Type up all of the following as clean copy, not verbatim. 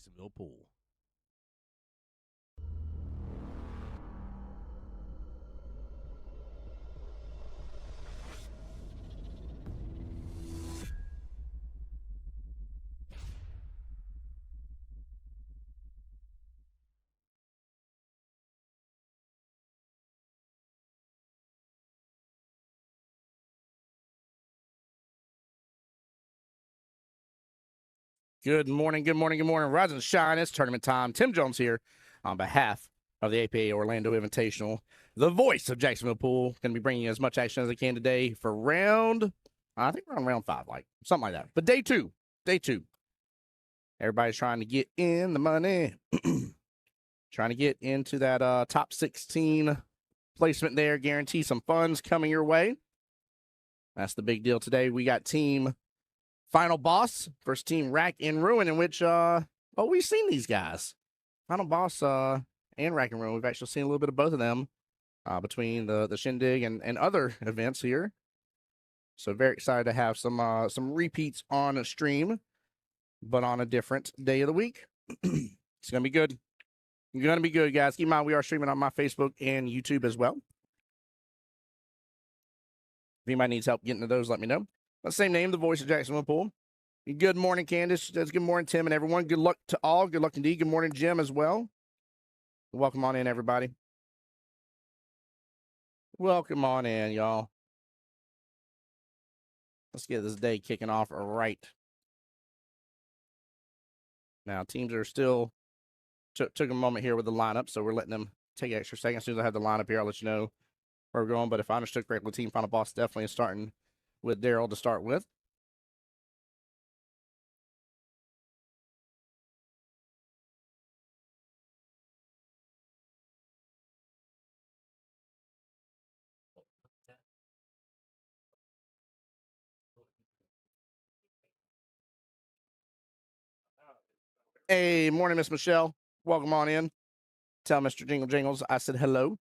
Jacksonville Pool. Good morning, good morning, good morning. Rise and shine. It's tournament time. Tim Jones here on behalf of the APA Orlando Invitational, the voice of Jacksonville Pool. Going to be bringing you as much action as I can today for I think we're on round 5, like something like that. But day two. Everybody's trying to get in the money, trying to get into that top 16 placement there. Guarantee some funds coming your way. That's the big deal today. We got team Final Boss, first team Rack and Ruin, in which, we've seen these guys. Final Boss and Rack and Ruin. We've actually seen a little bit of both of them between the Shindig and other events here. So very excited to have some repeats on a stream, but on a different day of the week. It's going to be good. It's going to be good, guys. Keep in mind, we are streaming on my Facebook and YouTube as well. If anybody needs help getting to those, let me know. But same name, the voice of Jacksonville Pool. Good morning, Candace. Good morning, Tim, and everyone. Good luck to all. Good luck indeed. Good morning, Jim, as well. Welcome on in, everybody. Welcome on in, y'all. Let's get this day kicking off right. Now, teams are still took a moment here with the lineup, so we're letting them take an extra second. As soon as I have the lineup here, I'll let you know where we're going. But if I understood correctly, Team Final Boss definitely is starting with Daryl to start with. Hey, morning, Miss Michelle. Welcome on in. Tell Mr. Jingle Jingles I said hello.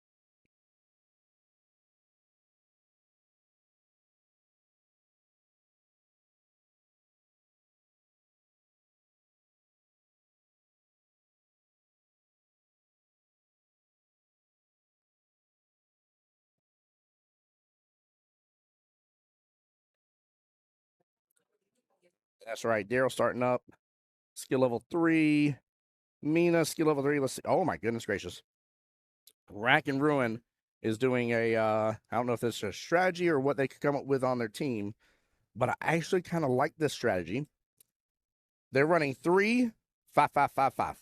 That's right. Daryl starting up. Skill level 3. Mina, skill level 3. Let's see. Oh, my goodness gracious. Rack and Ruin is doing I don't know if it's a strategy or what they could come up with on their team, but I actually kind of like this strategy. They're running 3, 5, 5, 5, 5.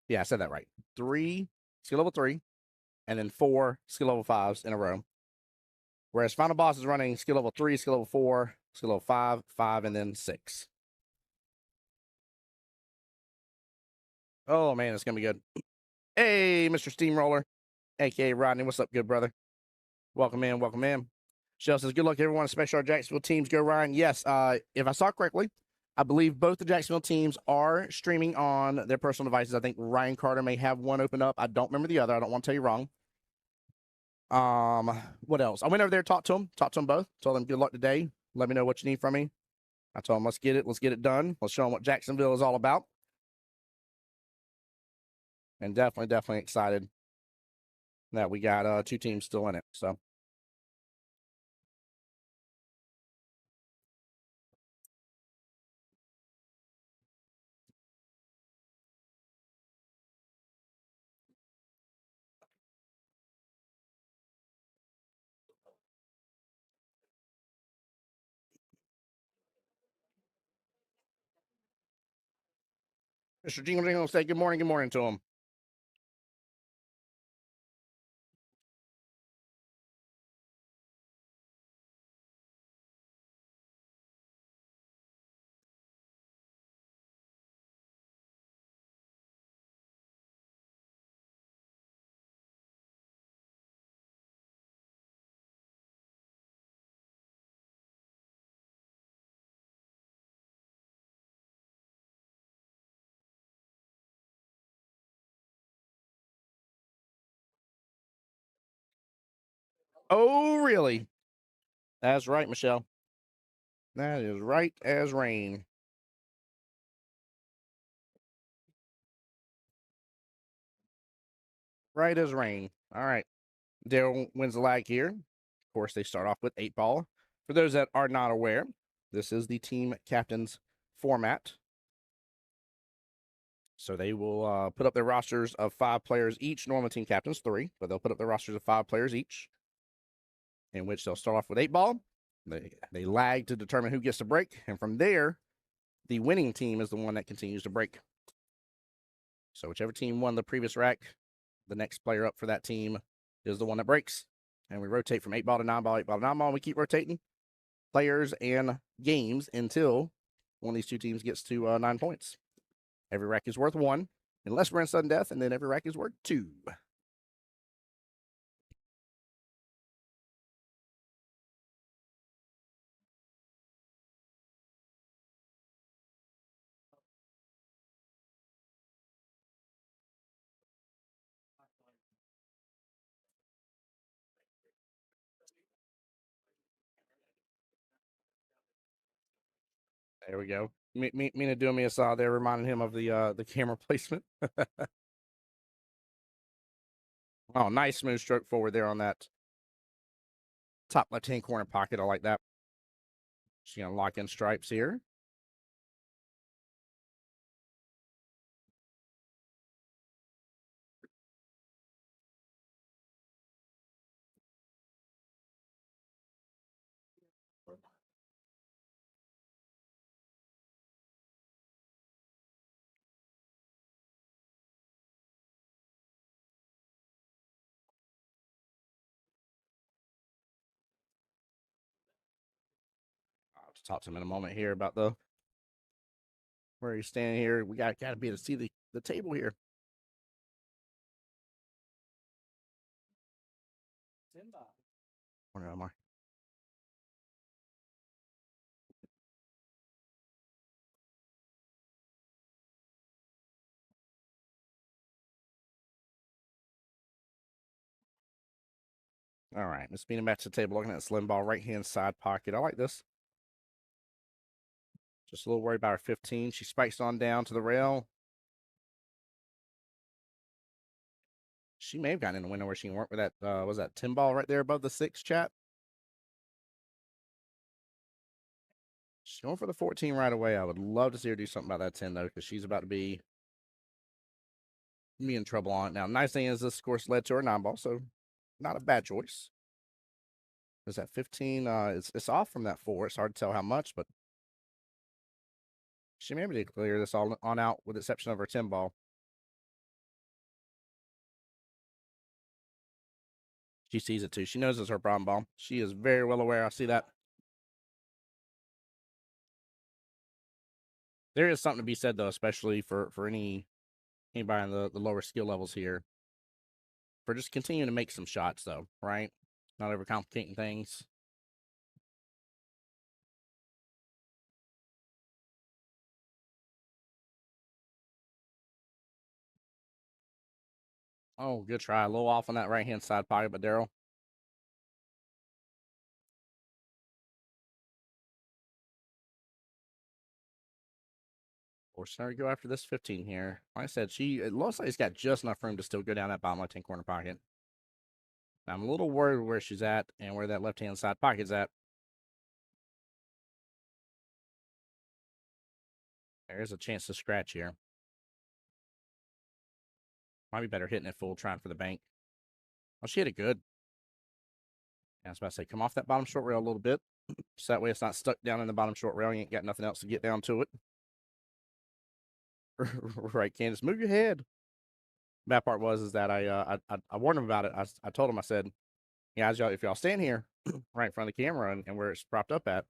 Yeah, I said that right. 3, skill level 3, and then 4 skill level 5s in a row. Whereas Final Boss is running skill level 3, skill level 4, skill level 5, 5, and then 6. Oh, man, it's going to be good. Hey, Mr. Steamroller, a.k.a. Rodney. What's up, good brother? Welcome in, welcome in. Shell says, good luck, everyone, especially our Jacksonville teams. Go, Ryan. Yes, if I saw correctly, I believe both the Jacksonville teams are streaming on their personal devices. I think Ryan Carter may have one open up. I don't remember the other. I don't want to tell you wrong. What else? I went over there, talked to them both. Told them good luck today. Let me know what you need from me. I told them let's get it done. Let's show them what Jacksonville is all about. And definitely excited that we got 2 teams still in it. So. Mr. Jingle Jingle say good morning to him. Oh, really? That's right, Michelle. That is right as rain. Right as rain. All right. Daryl wins the lag here. Of course, they start off with 8-ball. For those that are not aware, this is the team captain's format. So they will put up their rosters of 5 players each. Normal team captains 3, but they'll put up their rosters of 5 players each, in which they'll start off with 8-ball. They lag to determine who gets to break, and from there, the winning team is the one that continues to break. So whichever team won the previous rack, the next player up for that team is the one that breaks. And we rotate from 8-ball to 9-ball, 8-ball to 9-ball, and we keep rotating players and games until one of these two teams gets to 9 points. Every rack is worth 1, unless we're in sudden death, and then every rack is worth 2. There we go. Mina doing me a solid there, reminding him of the camera placement. Oh, nice smooth stroke forward there on that top left-hand corner pocket. I like that. She's going to lock in stripes here. I'll have to talk to him in a moment here about where he's standing here. We got to be able to see the table here. Where am I? All right, Miss Mina back to the table, looking at the slim ball right-hand side pocket. I like this. Just a little worried about her 15. She spikes on down to the rail. She may have gotten in the window where she can work with that, was that 10 ball right there above the 6, chat? She's going for the 14 right away. I would love to see her do something about that 10, though, because she's about to be in trouble on it. Now, nice thing is this, of course, led to her 9 ball, so not a bad choice. Is that 15? It's off from that 4. It's hard to tell how much, but she may be able to clear this all on out with the exception of her 10 ball. She sees it, too. She knows it's her problem ball. She is very well aware. I see that. There is something to be said, though, especially for anybody in the lower skill levels here, for just continuing to make some shots, though, right? Not overcomplicating things. Oh, good try. A little off on that right-hand side pocket, but Daryl. Or sorry, go after this 15 here. Like I said, it looks like it's got just enough room to still go down that bottom left-hand corner pocket. Now, I'm a little worried where she's at and where that left-hand side pocket's at. There's a chance to scratch here. Might be better hitting it full, trying for the bank. Oh, she hit it good. I was about to say, come off that bottom short rail a little bit. So that way it's not stuck down in the bottom short rail. You ain't got nothing else to get down to it. Right, Candace, move your head. Bad part was that I warned him about it. I told him, I said, yeah, if y'all stand here right in front of the camera and where it's propped up at,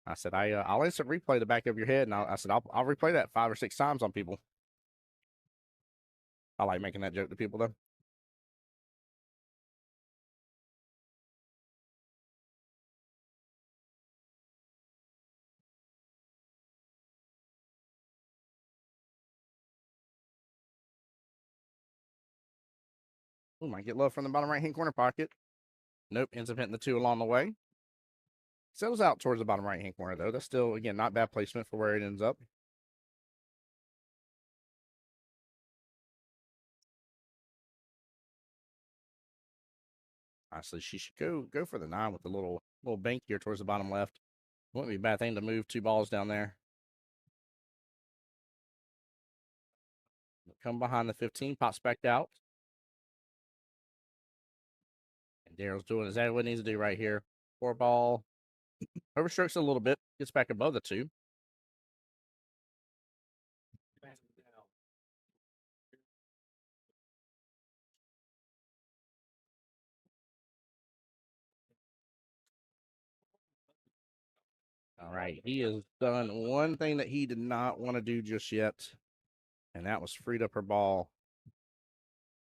I said, I'll instant replay the back of your head, and I said, I'll replay that 5 or 6 times on people. I like making that joke to people, though. Ooh, might get love from the bottom right-hand corner pocket. Nope, ends up hitting the 2 along the way. Settles out towards the bottom right-hand corner, though. That's still, again, not bad placement for where it ends up. Honestly, she should go for the 9 with the little bank here towards the bottom left. Wouldn't be a bad thing to move 2 balls down there. Come behind the 15, pops back out. And Daryl's doing exactly what he needs to do right here. 4 ball. Overstrokes a little bit. Gets back above the 2. All right. He has done one thing that he did not want to do just yet, and that was freed up her ball.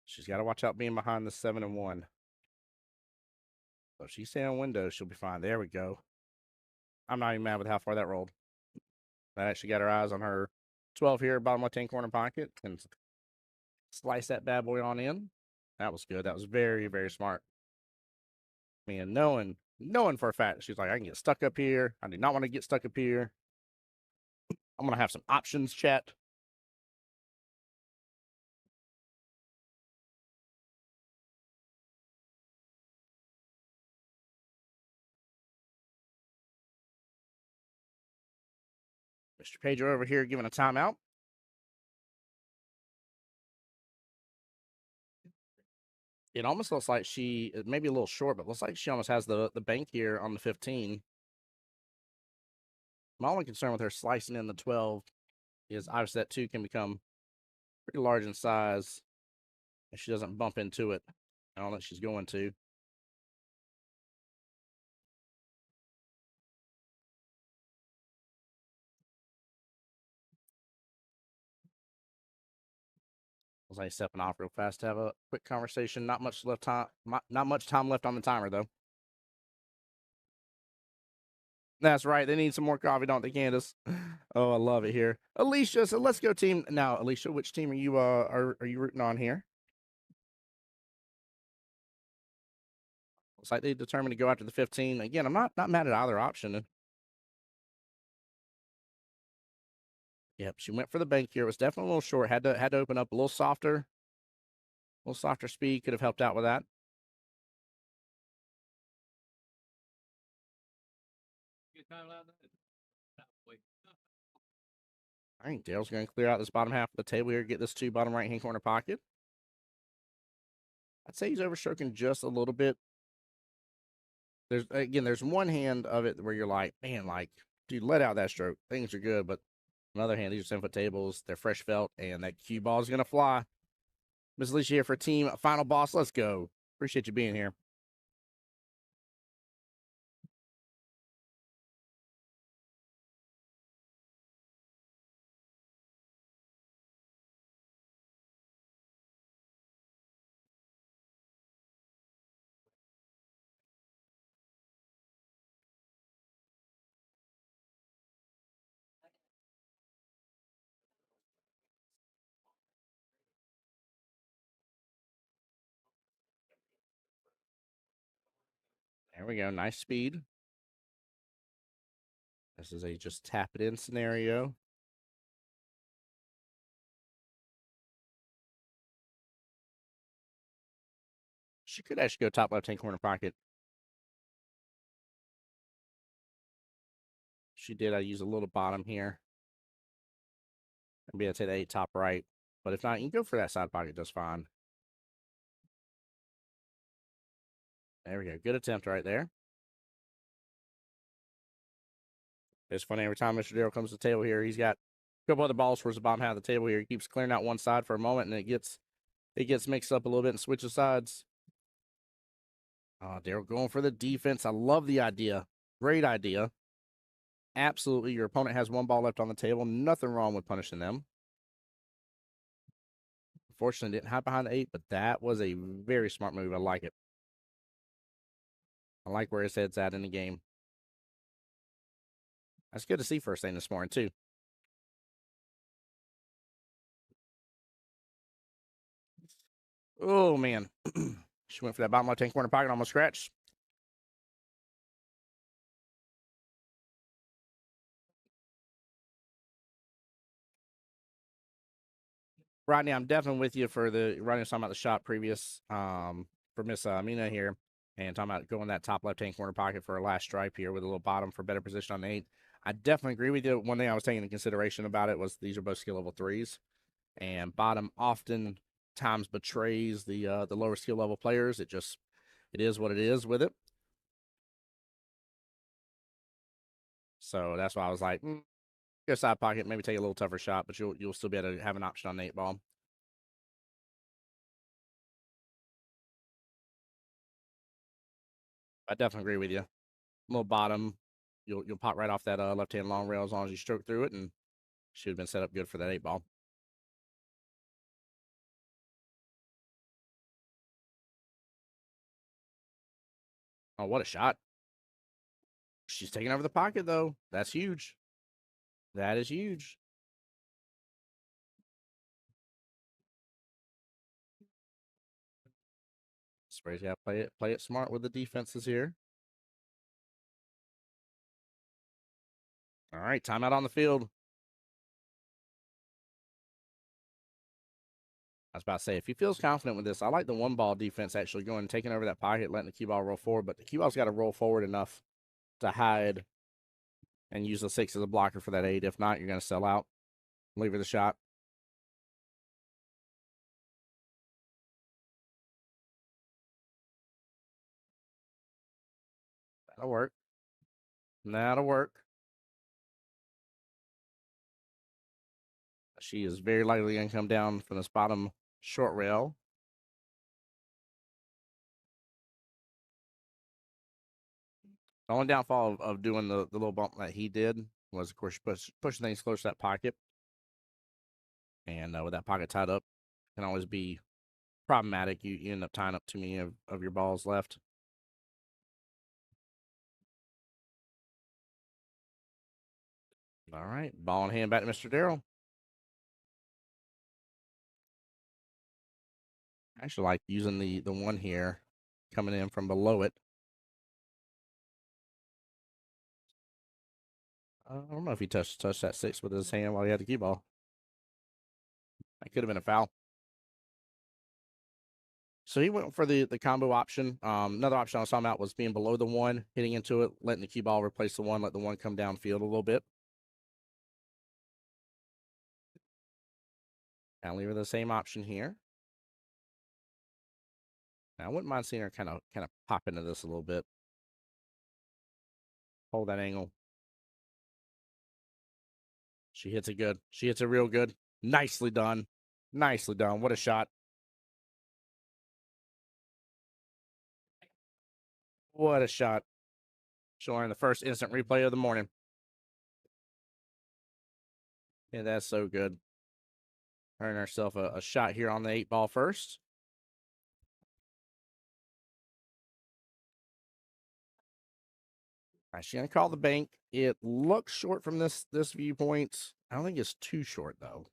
She's got to watch out being behind the 7 and 1. So if she's staying on window, she'll be fine. There we go. I'm not even mad with how far that rolled. That actually got her eyes on her 12 here, bottom left-hand corner pocket, and slice that bad boy on in. That was good. That was very, very smart. Man, knowing for a fact, she's like, I can get stuck up here. I do not want to get stuck up here. I'm going to have some options, chat. Mr. Pedro over here giving a timeout. It almost looks like it may be a little short, but looks like she almost has the bank here on the 15. My only concern with her slicing in the 12 is obviously that 2 can become pretty large in size if she doesn't bump into it. I don't think she's going to. Was I stepping off real fast to have a quick conversation? Not much time left on the timer though. That's right. They need some more coffee, don't they, Candace? Oh, I love it here. Alicia, so let's go team. Now, Alicia, which team are you are you rooting on here? Looks like they determined to go after the 15. Again, I'm not mad at either option. Yep, she went for the bank here. It was definitely a little short. Had to open up a little softer speed. Could have helped out with that. All right, Dale's going to clear out this bottom half of the table here, get this 2 bottom right-hand corner pocket. I'd say he's overstroking just a little bit. There's one hand of it where you're like, man, like, dude, let out that stroke. Things are good, but on the other hand, these are 7-foot tables. They're fresh felt, and that cue ball is going to fly. Miss Alicia here for team Final Boss. Let's go. Appreciate you being here. There we go. Nice speed. This is a just tap it in scenario. She could actually go top left-hand corner pocket. She did. I use a little bottom here. Maybe I'd say the 8 top right. But if not, you can go for that side pocket just fine. There we go. Good attempt right there. It's funny, every time Mr. Darrell comes to the table here, he's got a couple other balls towards the bottom half of the table here. He keeps clearing out one side for a moment, and it gets mixed up a little bit and switches sides. Darrell going for the defense. I love the idea. Great idea. Absolutely. Your opponent has 1 ball left on the table. Nothing wrong with punishing them. Unfortunately, didn't hide behind the 8, but that was a very smart move. I like it. I like where his head's at in the game. That's good to see first thing this morning, too. Oh, man. She went for that bottom left-hand corner pocket, almost scratched. Rodney, I'm definitely with you for the Rodney was talking about the shot previous for Miss Mina here. And talking about going that top left-hand corner pocket for a last stripe here with a little bottom for better position on the 8. I definitely agree with you. One thing I was taking into consideration about it was these are both skill level 3s. And bottom often times betrays the lower skill level players. It is what it is with it. So that's why I was like, go side pocket, maybe take a little tougher shot, but you'll still be able to have an option on the 8 ball. I definitely agree with you. Little bottom, you'll pop right off that left hand long rail as long as you stroke through it, and should have been set up good for that 8 ball. Oh, what a shot! She's taking over the pocket though. That's huge. That is huge. Spray's got to play it smart with the defenses here. All right, timeout on the field. I was about to say, if he feels confident with this, I like the 1 ball defense actually going and taking over that pocket, letting the cue ball roll forward. But the cue ball's got to roll forward enough to hide and use the 6 as a blocker for that 8. If not, you're going to sell out. Leave her the shot. That'll work. That'll work. She is very likely going to come down from this bottom short rail. The only downfall of doing the little bump that he did was, of course, pushing things close to that pocket. And with that pocket tied up, can always be problematic. You end up tying up too many of your balls left. All right, ball in hand back to Mr. Darrell. I actually like using the 1 here coming in from below it. I don't know if he touched that 6 with his hand while he had the cue ball. That could have been a foul. So he went for the combo option. Another option I was talking about was being below the 1, hitting into it, letting the cue ball replace the 1, let the 1 come downfield a little bit. I'll leave her the same option here. Now, I wouldn't mind seeing her kind of pop into this a little bit. Hold that angle. She hits it good. She hits it real good. Nicely done. Nicely done. What a shot. What a shot. Showing the first instant replay of the morning. Yeah, that's so good. Earning herself a shot here on the 8 ball first. All right, she's going to call the bank. It looks short from this viewpoint. I don't think it's too short, though.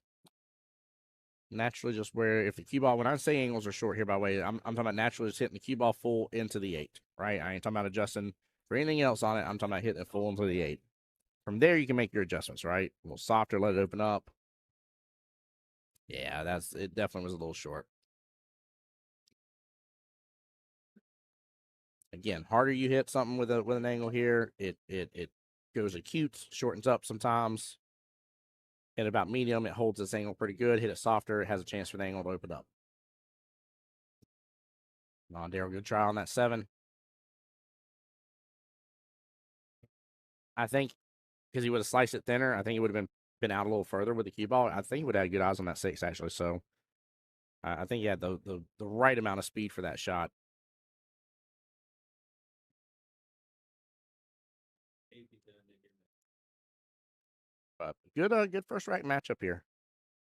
Naturally, just where if the cue ball, when I say angles are short here, by the way, I'm talking about naturally just hitting the cue ball full into the 8, right? I ain't talking about adjusting for anything else on it. I'm talking about hitting it full into the 8. From there, you can make your adjustments, right? A little softer, let it open up. Yeah, it definitely was a little short. Again, harder you hit something with an angle here, it goes acute, shortens up sometimes. Hit about medium, it holds this angle pretty good. Hit it softer, it has a chance for the angle to open up. Darrell, good try on that 7. I think because he would have sliced it thinner, I think he would have been out a little further with the cue ball. I think he would have had good eyes on that 6, actually. So I think he had the right amount of speed for that shot. But good first rack matchup here.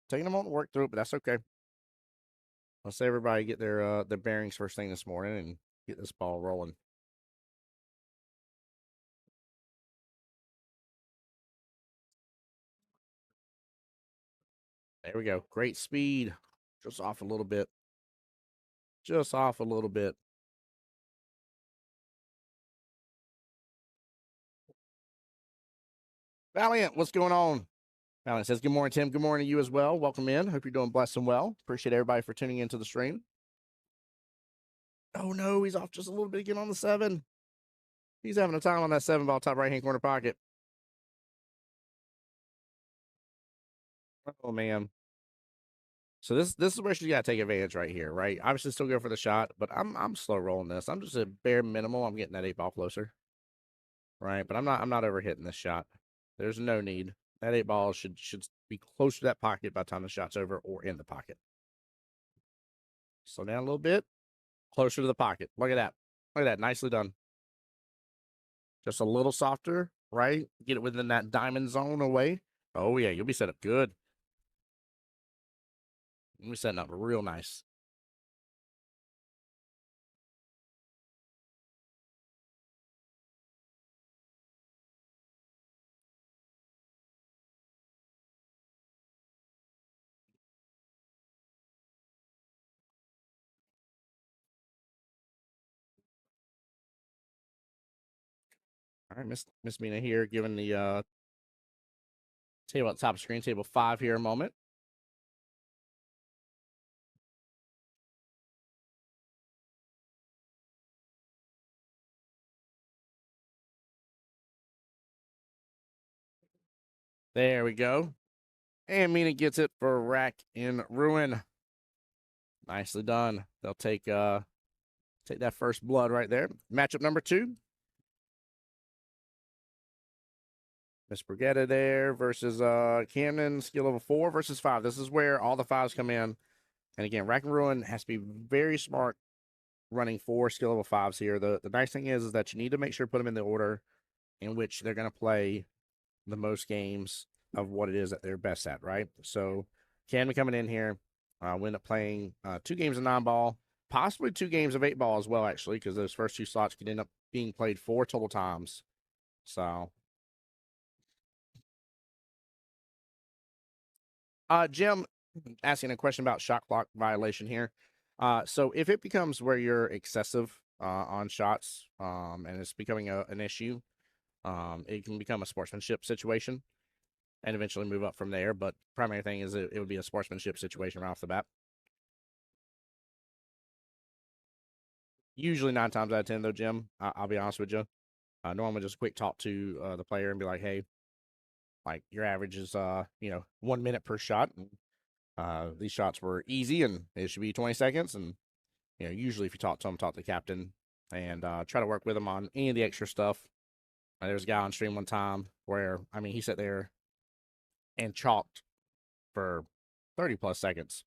Taking a moment to work through it, but that's okay. Let's say everybody get their bearings first thing this morning and get this ball rolling. There we go. Great speed. Just off a little bit. Just off a little bit. Valiant, what's going on? Valiant says, good morning, Tim. Good morning to you as well. Welcome in. Hope you're doing blessed and well. Appreciate everybody for tuning into the stream. Oh no, he's off just a little bit again on the 7. He's having a time on that 7 ball, top right-hand corner pocket. Oh man. So this is where she's got to take advantage right here, right? Obviously, still go for the shot, but I'm slow rolling this. I'm just a bare minimal. I'm getting that 8 ball closer, right? But I'm not over hitting this shot. There's no need. That 8 ball should be close to that pocket by the time the shot's over or in the pocket. Slow down a little bit, closer to the pocket. Look at that. Look at that. Nicely done. Just a little softer, right? Get it within that diamond zone away. Oh yeah, you'll be set up good. You'll be setting up real nice. All right, Miss Mina here, giving the table at the top of screen, table 5 here a moment. There we go. And Mina gets it for Rack in Ruin. Nicely done. They'll take that first blood right there. Matchup number 2. Miss Brigetta there versus Camden, skill level 4 versus 5. This is where all the 5s come in. And again, Rack and Ruin has to be very smart running 4 skill level 5s here. The nice thing is that you need to make sure to put them in the order in which they're going to play the most games of what it is that they're best at, right? So Camden coming in here, we end up playing 2 games of 9 ball, possibly 2 games of 8 ball as well, actually, because those first 2 slots could end up being played 4 total times. So Jim asking a question about shot clock violation here. So if it becomes where you're excessive on shots, and it's becoming an issue, it can become a sportsmanship situation and eventually move up from there. But primary thing is it would be a sportsmanship situation right off the bat. Usually 9 times out of 10, though, Jim, I'll be honest with you. Normally just a quick talk to the player and be like, hey, like your average is 1 minute per shot. And, these shots were easy and it should be 20 seconds. And usually if you talk to them, talk to the captain and try to work with them on any of the extra stuff. There's a guy on stream one time where, I mean, he sat there and chalked for 30 plus seconds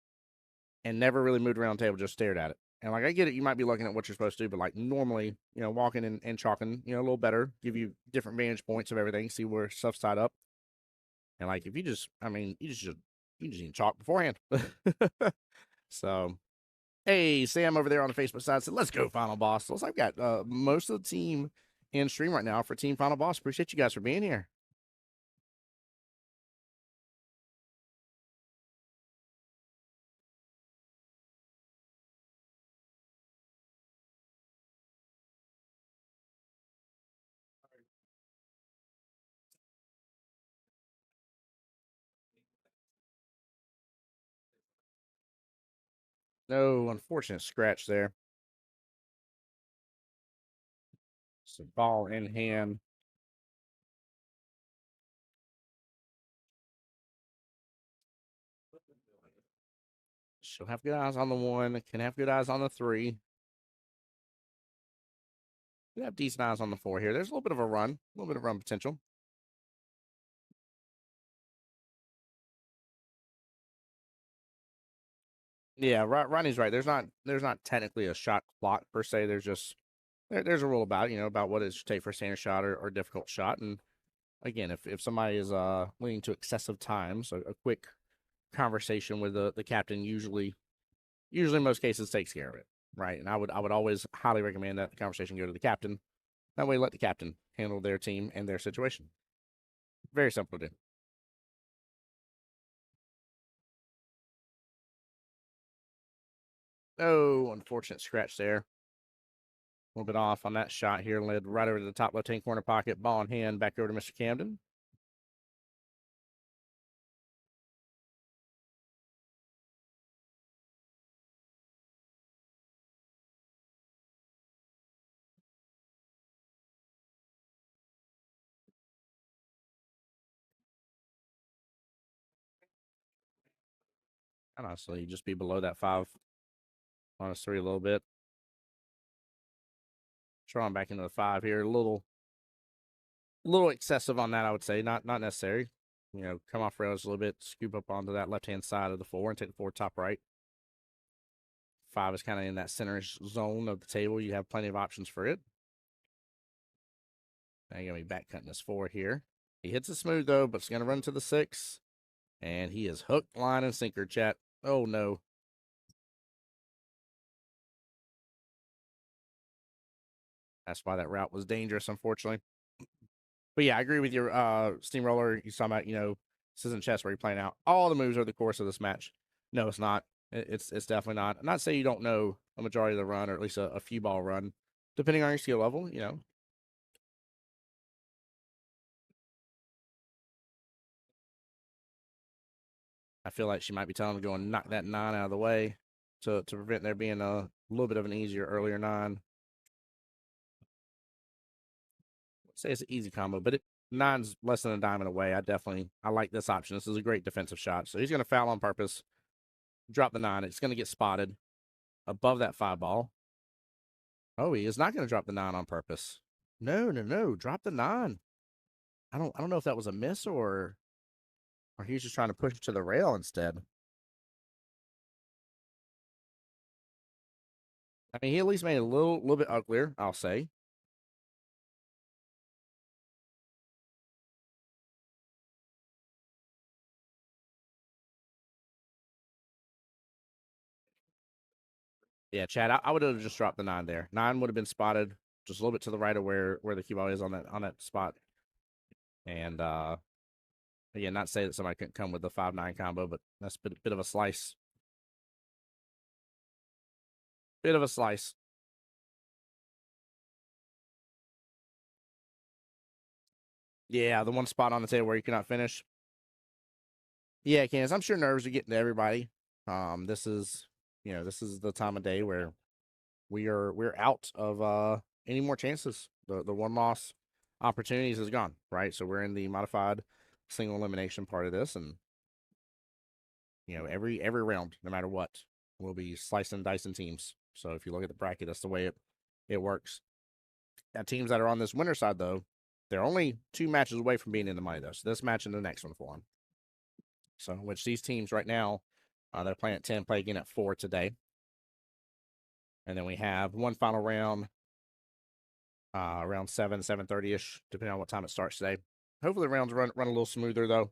and never really moved around the table, just stared at it. And like, I get it, you might be looking at what you're supposed to do, but like normally, walking and chalking, a little better, give you different vantage points of everything, see where stuff's tied up. And like, if you just, I mean, you just need to chalk beforehand. So, hey, Sam over there on the Facebook side said, let's go Final Boss. So I've got most of the team in stream right now for Team Final Boss. Appreciate you guys for being here. No unfortunate scratch there. So ball in hand. She'll have good eyes on the 1. Can have good eyes on the 3. Could have decent eyes on the 4 here. There's a little bit of a run potential. Yeah, Ronnie's right. There's not technically a shot clock per se. There's just there's a rule about it, about what it should take for a standard shot or difficult shot. And again, if somebody is leading to excessive time, so a quick conversation with the captain usually in most cases takes care of it, right? And I would always highly recommend that the conversation go to the captain. That way, let the captain handle their team and their situation. Very simple to do. Oh, unfortunate scratch there. A little bit off on that shot here, led right over to the top left-hand corner pocket. Ball in hand, back over to Mr. Camden. And honestly, just be below that 5 on a 3 a little bit. Drawing back into the 5 here, a little excessive on that, I would say. Not necessary. You know, come off rails a little bit, scoop up onto that left-hand side of the 4 and take the 4 top right. 5 is kind of in that center zone of the table. You have plenty of options for it. Now you're going to be back cutting this 4 here. He hits it smooth, though, but it's going to run to the 6. And he is hooked, line, and sinker, chat. Oh, no. That's why that route was dangerous, unfortunately. But yeah, I agree with your steamroller. You're talking about, you know, this isn't chess where you're playing out all the moves over the course of this match. No, it's not. It's definitely not. I'm not saying you don't know a majority of the run, or at least a few ball run, depending on your skill level, you know. I feel like she might be telling him to go and knock that 9 out of the way to prevent there being a little bit of an easier, earlier 9. I'd say it's an easy combo, but 9's less than a diamond away. I like this option. This is a great defensive shot. So he's going to foul on purpose, drop the 9. It's going to get spotted above that 5 ball. Oh, he is not going to drop the 9 on purpose. No. Drop the 9. I don't know if that was a miss or he's just trying to push it to the rail instead. I mean, he at least made it a little bit uglier, I'll say. Yeah, Chad, I would have just dropped the 9 there. 9 would have been spotted just a little bit to the right of where the cue ball is on that spot. And again, not to say that somebody couldn't come with the 5-9 combo, but that's a bit of a slice. Bit of a slice. Yeah, the one spot on the table where you cannot finish. Yeah, Candace, I'm sure nerves are getting to everybody. This is the time of day where we're out of any more chances. The one loss opportunities is gone, right? So we're in the modified single elimination part of this, and you know, every round, no matter what, we'll be slicing and dicing teams. So if you look at the bracket, that's the way it works. Now, teams that are on this winner side, though, they're only 2 matches away from being in the money, though. So this match and the next one for them. So, which these teams right now, they're playing at 10, play again at 4 today. And then we have one final round, around 7:30-ish, depending on what time it starts today. Hopefully the rounds run a little smoother, though.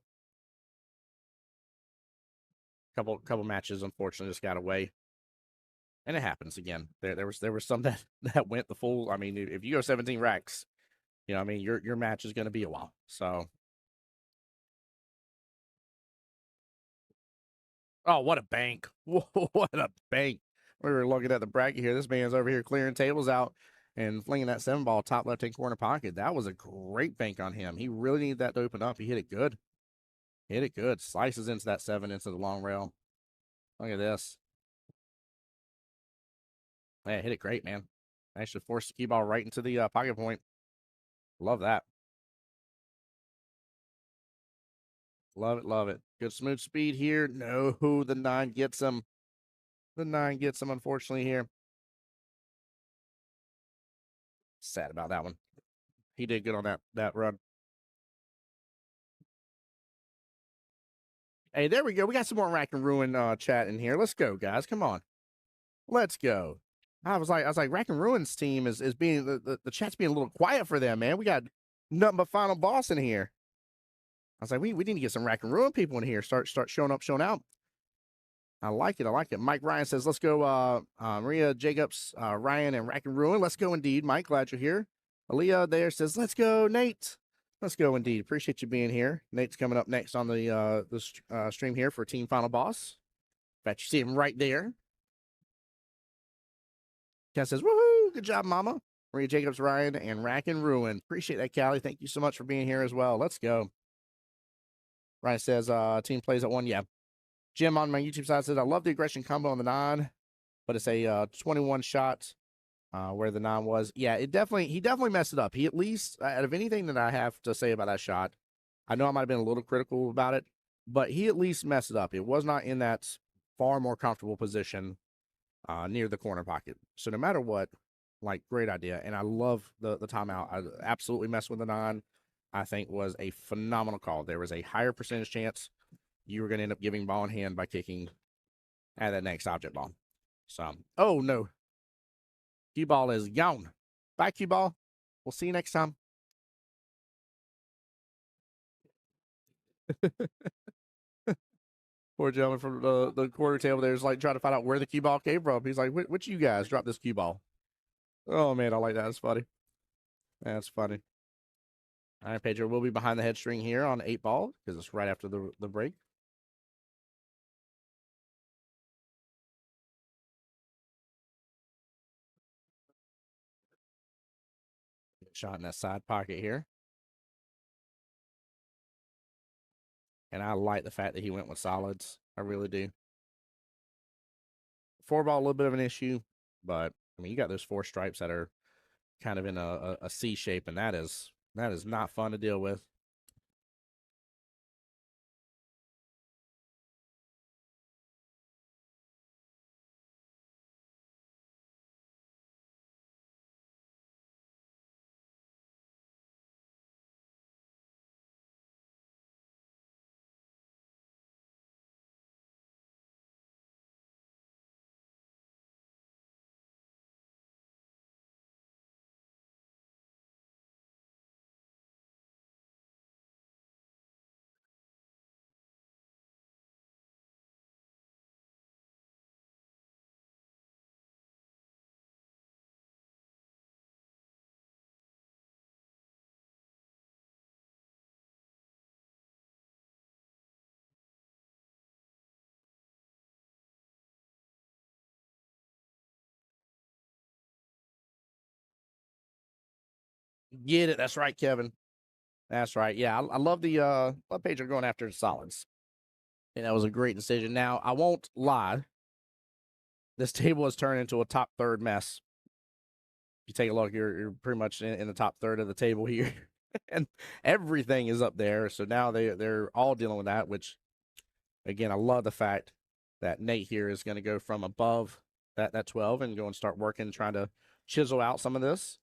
Couple matches, unfortunately, just got away. And it happens again. There was some that went the full. I mean, if you go 17 racks, you know, I mean, your match is going to be a while. So, oh, what a bank! Whoa, what a bank! We were looking at the bracket here. This man's over here clearing tables out and flinging that 7 ball top left-hand corner pocket. That was a great bank on him. He really needed that to open up. He hit it good. Hit it good. Slices into that 7 into the long rail. Look at this. Yeah, hit it great, man. Actually forced the key ball right into the pocket point. Love that. Love it, love it. Good smooth speed here. No, the 9 gets him. The 9 gets him, unfortunately, here. Sad about that one. He did good on that run. Hey, there we go. We got some more Rack and Ruin chat in here. Let's go, guys. Come on. Let's go. I was like, Rack and Ruin's team is being the chat's being a little quiet for them, man. We got nothing but final boss in here. I was like, we need to get some Rack and Ruin people in here. Start showing up, showing out. I like it. Mike Ryan says, let's go, Maria Jacobs, Ryan, and Rack and Ruin. Let's go indeed, Mike. Glad you're here. Aaliyah there says, let's go, Nate. Let's go indeed. Appreciate you being here. Nate's coming up next on the stream here for Team Final Boss. In fact, you see him right there. Ken says, woohoo, good job, Mama. Maria Jacobs, Ryan, and Rack and Ruin. Appreciate that, Callie. Thank you so much for being here as well. Let's go. Ryan says, team plays at 1. Yeah. Jim on my YouTube side says, I love the aggression combo on the 9, but it's a 21 shot where the 9 was. Yeah, he definitely messed it up. He at least, out of anything that I have to say about that shot, I know I might have been a little critical about it, but he at least messed it up. It was not in that far more comfortable position near the corner pocket. So no matter what, like, great idea. And I love the timeout. I absolutely messed with the 9. I think was a phenomenal call. There was a higher percentage chance you were going to end up giving ball in hand by kicking at that next object ball. So, oh no, cue ball is gone. Bye, cue ball. We'll see you next time. Poor gentleman from the quarter table there is like trying to find out where the cue ball came from. He's like, which you guys dropped this cue ball? Oh man, I like that. That's funny. That's funny. All right, Pedro, we'll be behind the head string here on 8 ball because it's right after the break. Shot in that side pocket here. And I like the fact that he went with solids. I really do. 4 ball, a little bit of an issue, but I mean, you got those 4 stripes that are kind of in a C shape, and that is not fun to deal with. Get it. That's right, Kevin. That's right. Yeah, I love the love Pedro going after the solids. And that was a great decision. Now, I won't lie. This table has turned into a top third mess. If you take a look, you're pretty much in the top third of the table here. And everything is up there. So now they're all dealing with that, which, again, I love the fact that Nate here is going to go from above that 12 and go and start working, trying to chisel out some of this.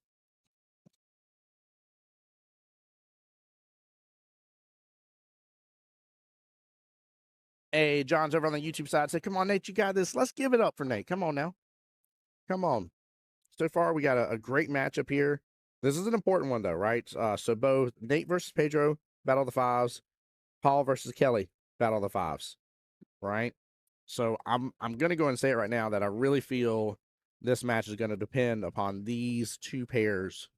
Hey, John's over on the YouTube side. Said, come on, Nate, you got this. Let's give it up for Nate. Come on now. Come on. So far, we got a great matchup here. This is an important one, though, right? So both Nate versus Pedro, battle of the fives. Paul versus Kelly, battle of the fives, right? So I'm going to go and say it right now that I really feel this match is going to depend upon these 2 pairs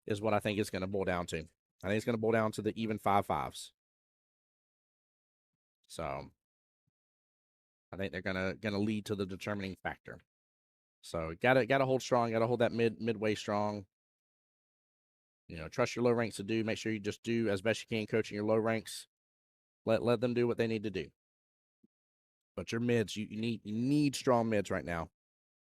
is what I think it's going to boil down to. I think it's going to boil down to the even 5-5s. So I think they're gonna lead to the determining factor. So gotta hold strong, gotta hold that midway strong. You know, trust your low ranks to do. Make sure you just do as best you can coaching your low ranks. Let them do what they need to do. But your mids, you need strong mids right now.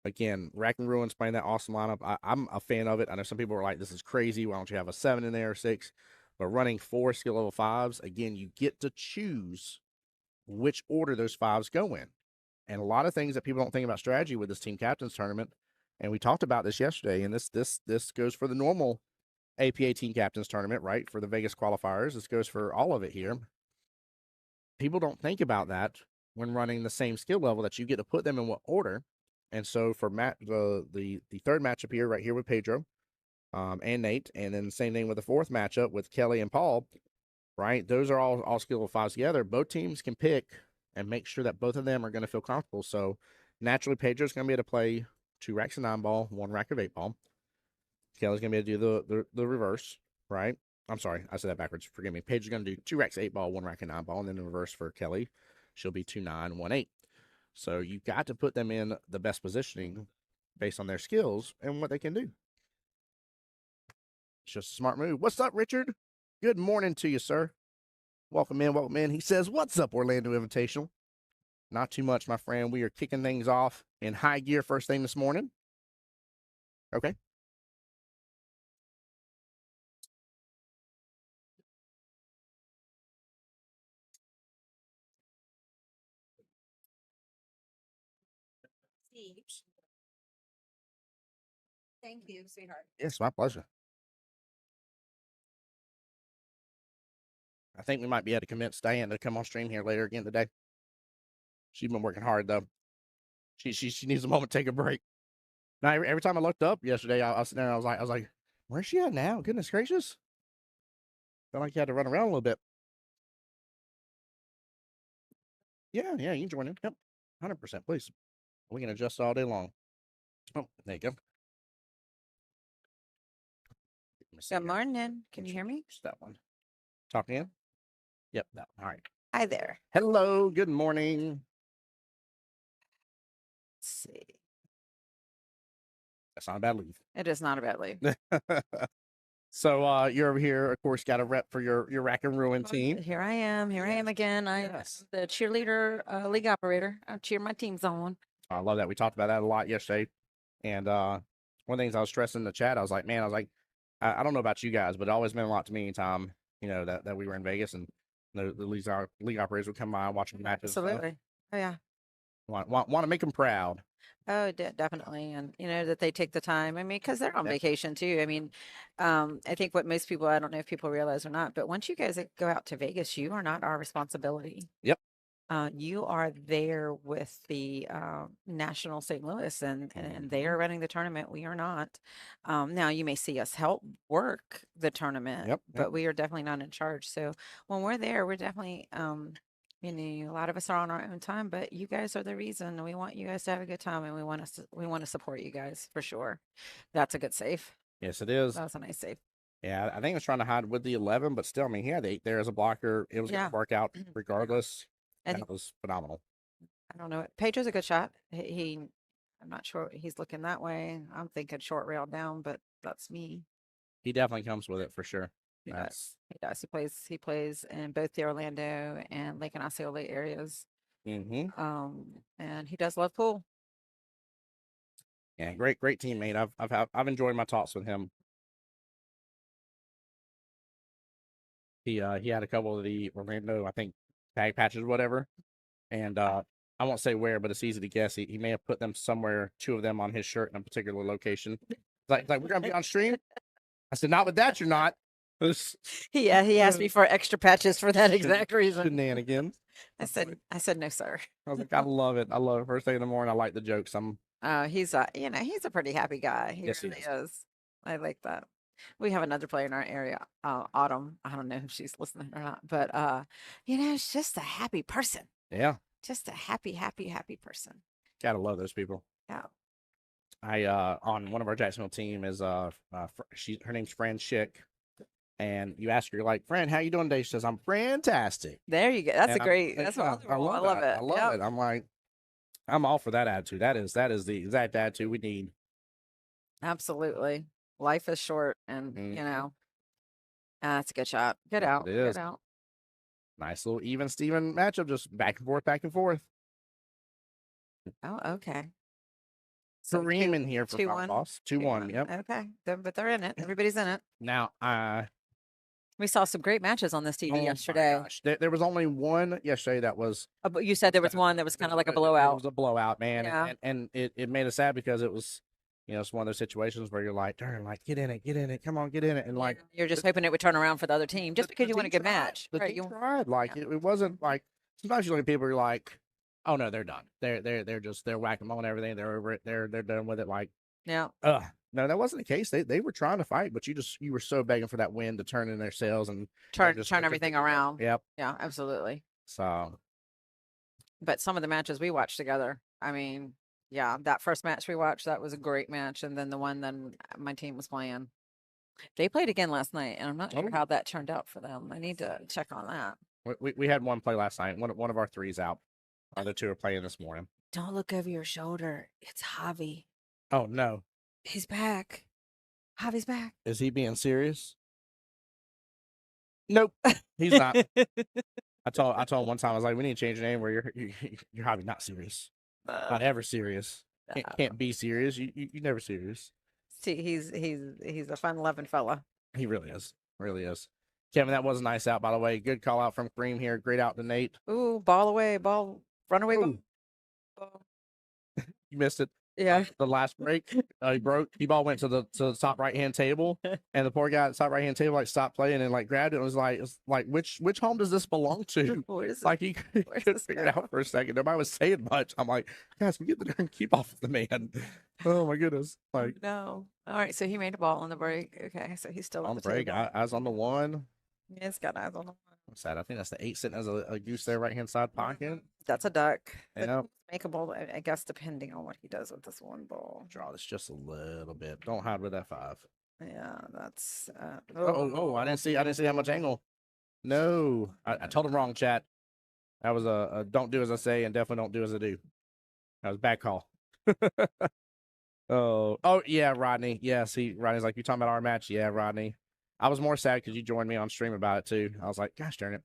Again, Rack and Ruin's playing that awesome lineup. I'm a fan of it. I know some people are like, this is crazy. Why don't you have a 7 in there or 6? But running 4 skill level 5s, again, you get to choose which order those 5s go in. And a lot of things that people don't think about strategy with this team captains tournament, and we talked about this yesterday, and this goes for the normal APA team captains tournament, right? For the Vegas qualifiers, this goes for all of it here. People don't think about that when running the same skill level, that you get to put them in what order. And so for the third matchup here, right here with Pedro and Nate, and then the same thing with the fourth matchup with Kelly and Paul, right? Those are all skill level 5s together. Both teams can pick and make sure that both of them are going to feel comfortable. So naturally, Pedro's going to be able to play 2 racks of 9 ball, 1 rack of 8 ball. Kelly's going to be able to do the reverse, right? I'm sorry, I said that backwards. Forgive me. Pedro's going to do 2 racks of 8 ball, 1 rack of 9 ball, and then the reverse for Kelly, she'll be 2-9, 1-8. So you got to put them in the best positioning based on their skills and what they can do. It's just a smart move. What's up, Richard? Good morning to you, sir. Welcome in, welcome in. He says, what's up, Orlando Invitational? Not too much, my friend. We are kicking things off in high gear first thing this morning. Okay. Thank you, sweetheart. Yes, my pleasure. I think we might be able to convince Diane to come on stream here later again today. She's been working hard though. She needs a moment to take a break. Now every time I looked up yesterday, I was sitting there. I was like, where's she at now? Goodness gracious! Felt like you had to run around a little bit. Yeah, you can join in. Yep, 100%, please. We can adjust all day long. Oh, there you go. Good morning. Can you hear me? That one. Talking in? Yep, that one. All right. Hi there. Hello, good morning. Let's see. That's not a bad lead. It is not a bad lead. So you're over here, of course, got a rep for your Rack and Ruin team. Here I am. Here I am again. I'm the cheerleader, league operator. I cheer my teams on. I love that. We talked about that a lot yesterday. And one of the things I was stressing in the chat, I was like, I don't know about you guys, but it always meant a lot to me anytime, that we were in Vegas and the league operators would come by and watch the matches. Absolutely. Oh, yeah. Want to make them proud. Oh, definitely. And, that they take the time. I mean, because they're on vacation too. I mean, I think what most people, I don't know if people realize or not, but once you guys go out to Vegas, you are not our responsibility. Yep. You are there with the National St. Louis, and they are running the tournament. We are not. Now, you may see us help work the tournament, but we are definitely not in charge. So when we're there, we're definitely, a lot of us are on our own time, but you guys are the reason. We want you guys to have a good time, and we want to support you guys for sure. That's a good save. Yes, it is. That's a nice save. Yeah, I think I was trying to hide with the 11, but still, I mean, he had the 8 there as a blocker. It was going to work out regardless. And that was phenomenal. I don't know. Pedro's a good shot. I'm not sure he's looking that way. I'm thinking short rail down, but that's me. He definitely comes with it for sure. He does. He plays in both the Orlando and Lake and Osceola areas. Mm-hmm. And he does love pool. Yeah, great teammate. I've enjoyed my talks with him. He had a couple of the Orlando, I think, tag patches or whatever. And I won't say where, but it's easy to guess. He may have put them somewhere, 2 of them on his shirt in a particular location. Like we're going to be on stream? I said, not with that, you're not. He asked me for extra patches for that exact reason. Shenanigans. I said, no, sir. I was like, I love it. First thing in the morning. I like the jokes. He's a pretty happy guy. He really is. I like that. We have another player in our area, Autumn. I don't know if she's listening or not, but she's just a happy person. Yeah. Just a happy person. Gotta love those people. Yeah. I on one of our Jacksonville team is her name's Fran Schick. And you ask her, like, Fran, how you doing today? She says, I'm fantastic. There you go. That's that's what I love it. I love it. I'm like, I'm all for that attitude. That is the exact attitude we need. Absolutely. Life is short, and that's a good shot. Good out. It is. Good out. Nice little even Steven matchup, just back and forth. Oh, okay. So Kareem in here for 2-1. Boss. 2-1. Yep. Okay. But they're in it. Everybody's in it. Now, we saw some great matches on this TV yesterday. There was only one yesterday that was. But you said there was one that was kind of like a blowout. It was a blowout, man. Yeah. And it made us sad because it was, it's one of those situations where you're like, darn, like, get in it, come on, get in it. And like, you're just hoping it would turn around for the other team just because you want a good match. The team tried. Like, it wasn't like, sometimes you look at people, you're like, oh no, they're done. They're whacking on everything. They're over it. They're done with it. Like, yeah. No, that wasn't the case. They were trying to fight, but you were so begging for that win to turn in their sails and turn everything around. Yep. Yeah, absolutely. So, but some of the matches we watched together, I mean, yeah, that first match we watched, that was a great match, and then the one then my team was playing, they played again last night, and I'm not sure how that turned out for them. I need to check on that. We had one play last night. One of our 3's out. Other 2 are playing this morning. Don't look over your shoulder. It's Javi. Oh no. He's back. Javi's back. Is he being serious? Nope, he's not. I told him one time, I was like, we need to change your name where you're Javi, not serious. Not ever serious. Can't be serious. You never serious. See, he's a fun-loving fella. He really is. Really is. Kevin, that was a nice out, by the way. Good call out from Kareem here. Great out to Nate. Ooh, ball away, ball, run away. Ball. You missed it. Yeah. The last break, he broke. Cue ball went to the top right hand table, and the poor guy at the top right hand table like stopped playing and like grabbed it and was like, which home does this belong to? Like he couldn't figure it out for a second. Nobody was saying much. I'm like, guys, we get the darn keep off of the man. Oh my goodness! Like no. All right, so he made a ball on the break. Okay, so he's still on the break. Eyes on the one. Yeah, it's got eyes on the one. What's that? I think that's the 8 sitting as a goose there, right hand side pocket. That's a duck. Yeah. Makeable, I guess, depending on what he does with this one ball. Draw this just a little bit. Don't hide with that 5. Yeah, that's. I didn't see that much angle. No, I told him wrong, chat. That was a don't do as I say and definitely don't do as I do. That was a bad call. Oh yeah, Rodney. Yeah, see, Rodney's like, you talking about our match? Yeah, Rodney. I was more sad because you joined me on stream about it too. I was like, gosh darn it.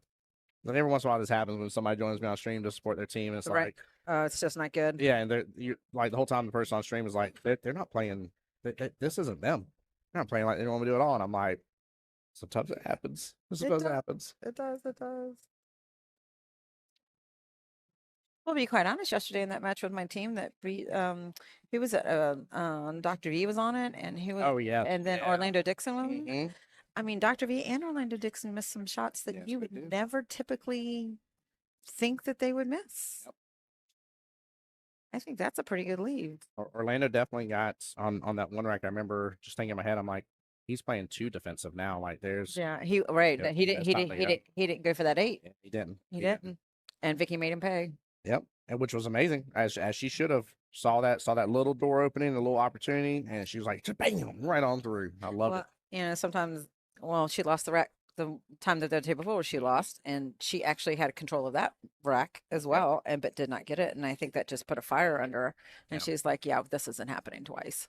Then every once in a while this happens when somebody joins me on stream to support their team, and it's like, it's just not good. Yeah, and you like the whole time the person on stream is like, they're not playing. This isn't them. They're not playing like they don't want to do it all. And I'm like, sometimes it happens. Sometimes it happens. It does. It does. Well, to be quite honest, yesterday in that match with my team, that he was at Dr. V was on it, and he was. Oh yeah. And then Orlando Dixon was. I mean, Dr. V and Orlando Dixon missed some shots that you would never typically think that they would miss. Yep. I think that's a pretty good lead. Orlando definitely got on that one rack. I remember just thinking in my head, I'm like, he's playing 2 defensive now. Like there's he didn't go for that 8. Yeah, he didn't. He didn't. And Vicky made him pay. Yep, and which was amazing, as she should have. Saw that little door opening, a little opportunity, and she was like, bam, right on through. I love it. You know, sometimes, she lost the rack the time that the day before she lost, and she actually had control of that rack as well, but did not get it. And I think that just put a fire under her. And she's like, yeah, this isn't happening twice.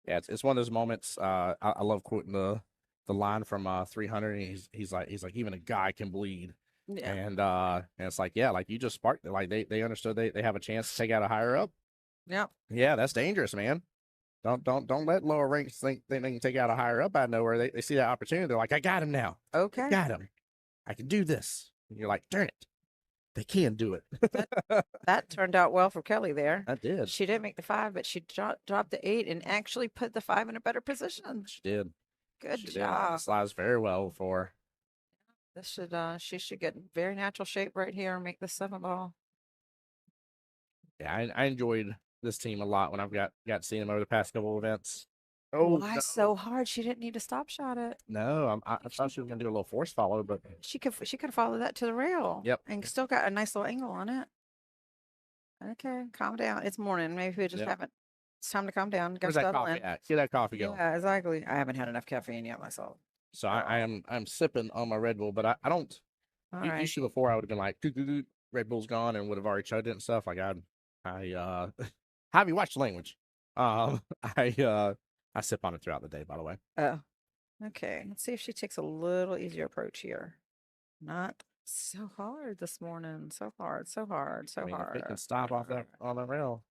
Yeah, it's one of those moments. I love quoting the line from 300. And he's like, even a guy can bleed. Yeah. And it's like, yeah, like you just sparked it. Like they understood they have a chance to take out a higher up. Yeah. Yeah, that's dangerous, man. Don't let lower ranks think they can take out a higher up out of nowhere. They see that opportunity. They're like, I got him now. Okay. I got him. I can do this. And you're like, darn it. They can do it. That turned out well for Kelly there. That did. She didn't make the 5, but she dropped the 8 and actually put the 5 in a better position. She did. Good job. Slides very well for her. This should she should get very natural shape right here and make the 7 ball. Yeah, I enjoyed this team a lot when I've got to see them over the past couple of events. Oh, why so hard? She didn't need to stop shot it. No, I thought she was gonna do a little force follow, but she could follow that to the rail. Yep, and still got a nice little angle on it. Okay, calm down. It's morning. Maybe we just haven't. It's time to calm down. Where's that coffee at? Get that coffee going. Yeah, exactly. I haven't had enough caffeine yet myself. So I'm sipping on my Red Bull, but I don't. Usually before I would have been like, Red Bull's gone, and would have already chugged it and stuff. Like have you watched the language? I sip on it throughout the day, by the way. Oh, okay. Let's see if she takes a little easier approach here. Not so hard this morning. So hard. If it can stop off that on the rail.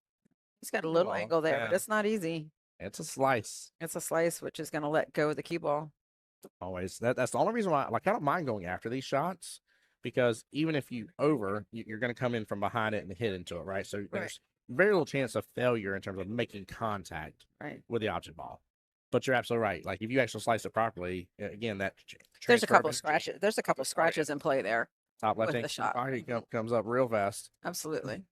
He's got a little angle there, but it's not easy. It's a slice. It's a slice, which is going to let go of the cue ball. Always. That's the only reason why. Like I don't mind going after these shots, because even if you're going to come in from behind it and hit into it, right? So there's very little chance of failure in terms of making contact with the object ball. But you're absolutely right. Like if you actually slice it properly, again, that there's a couple of scratches. There's a couple of scratches in play there. Top left hand shot comes up real fast. Absolutely.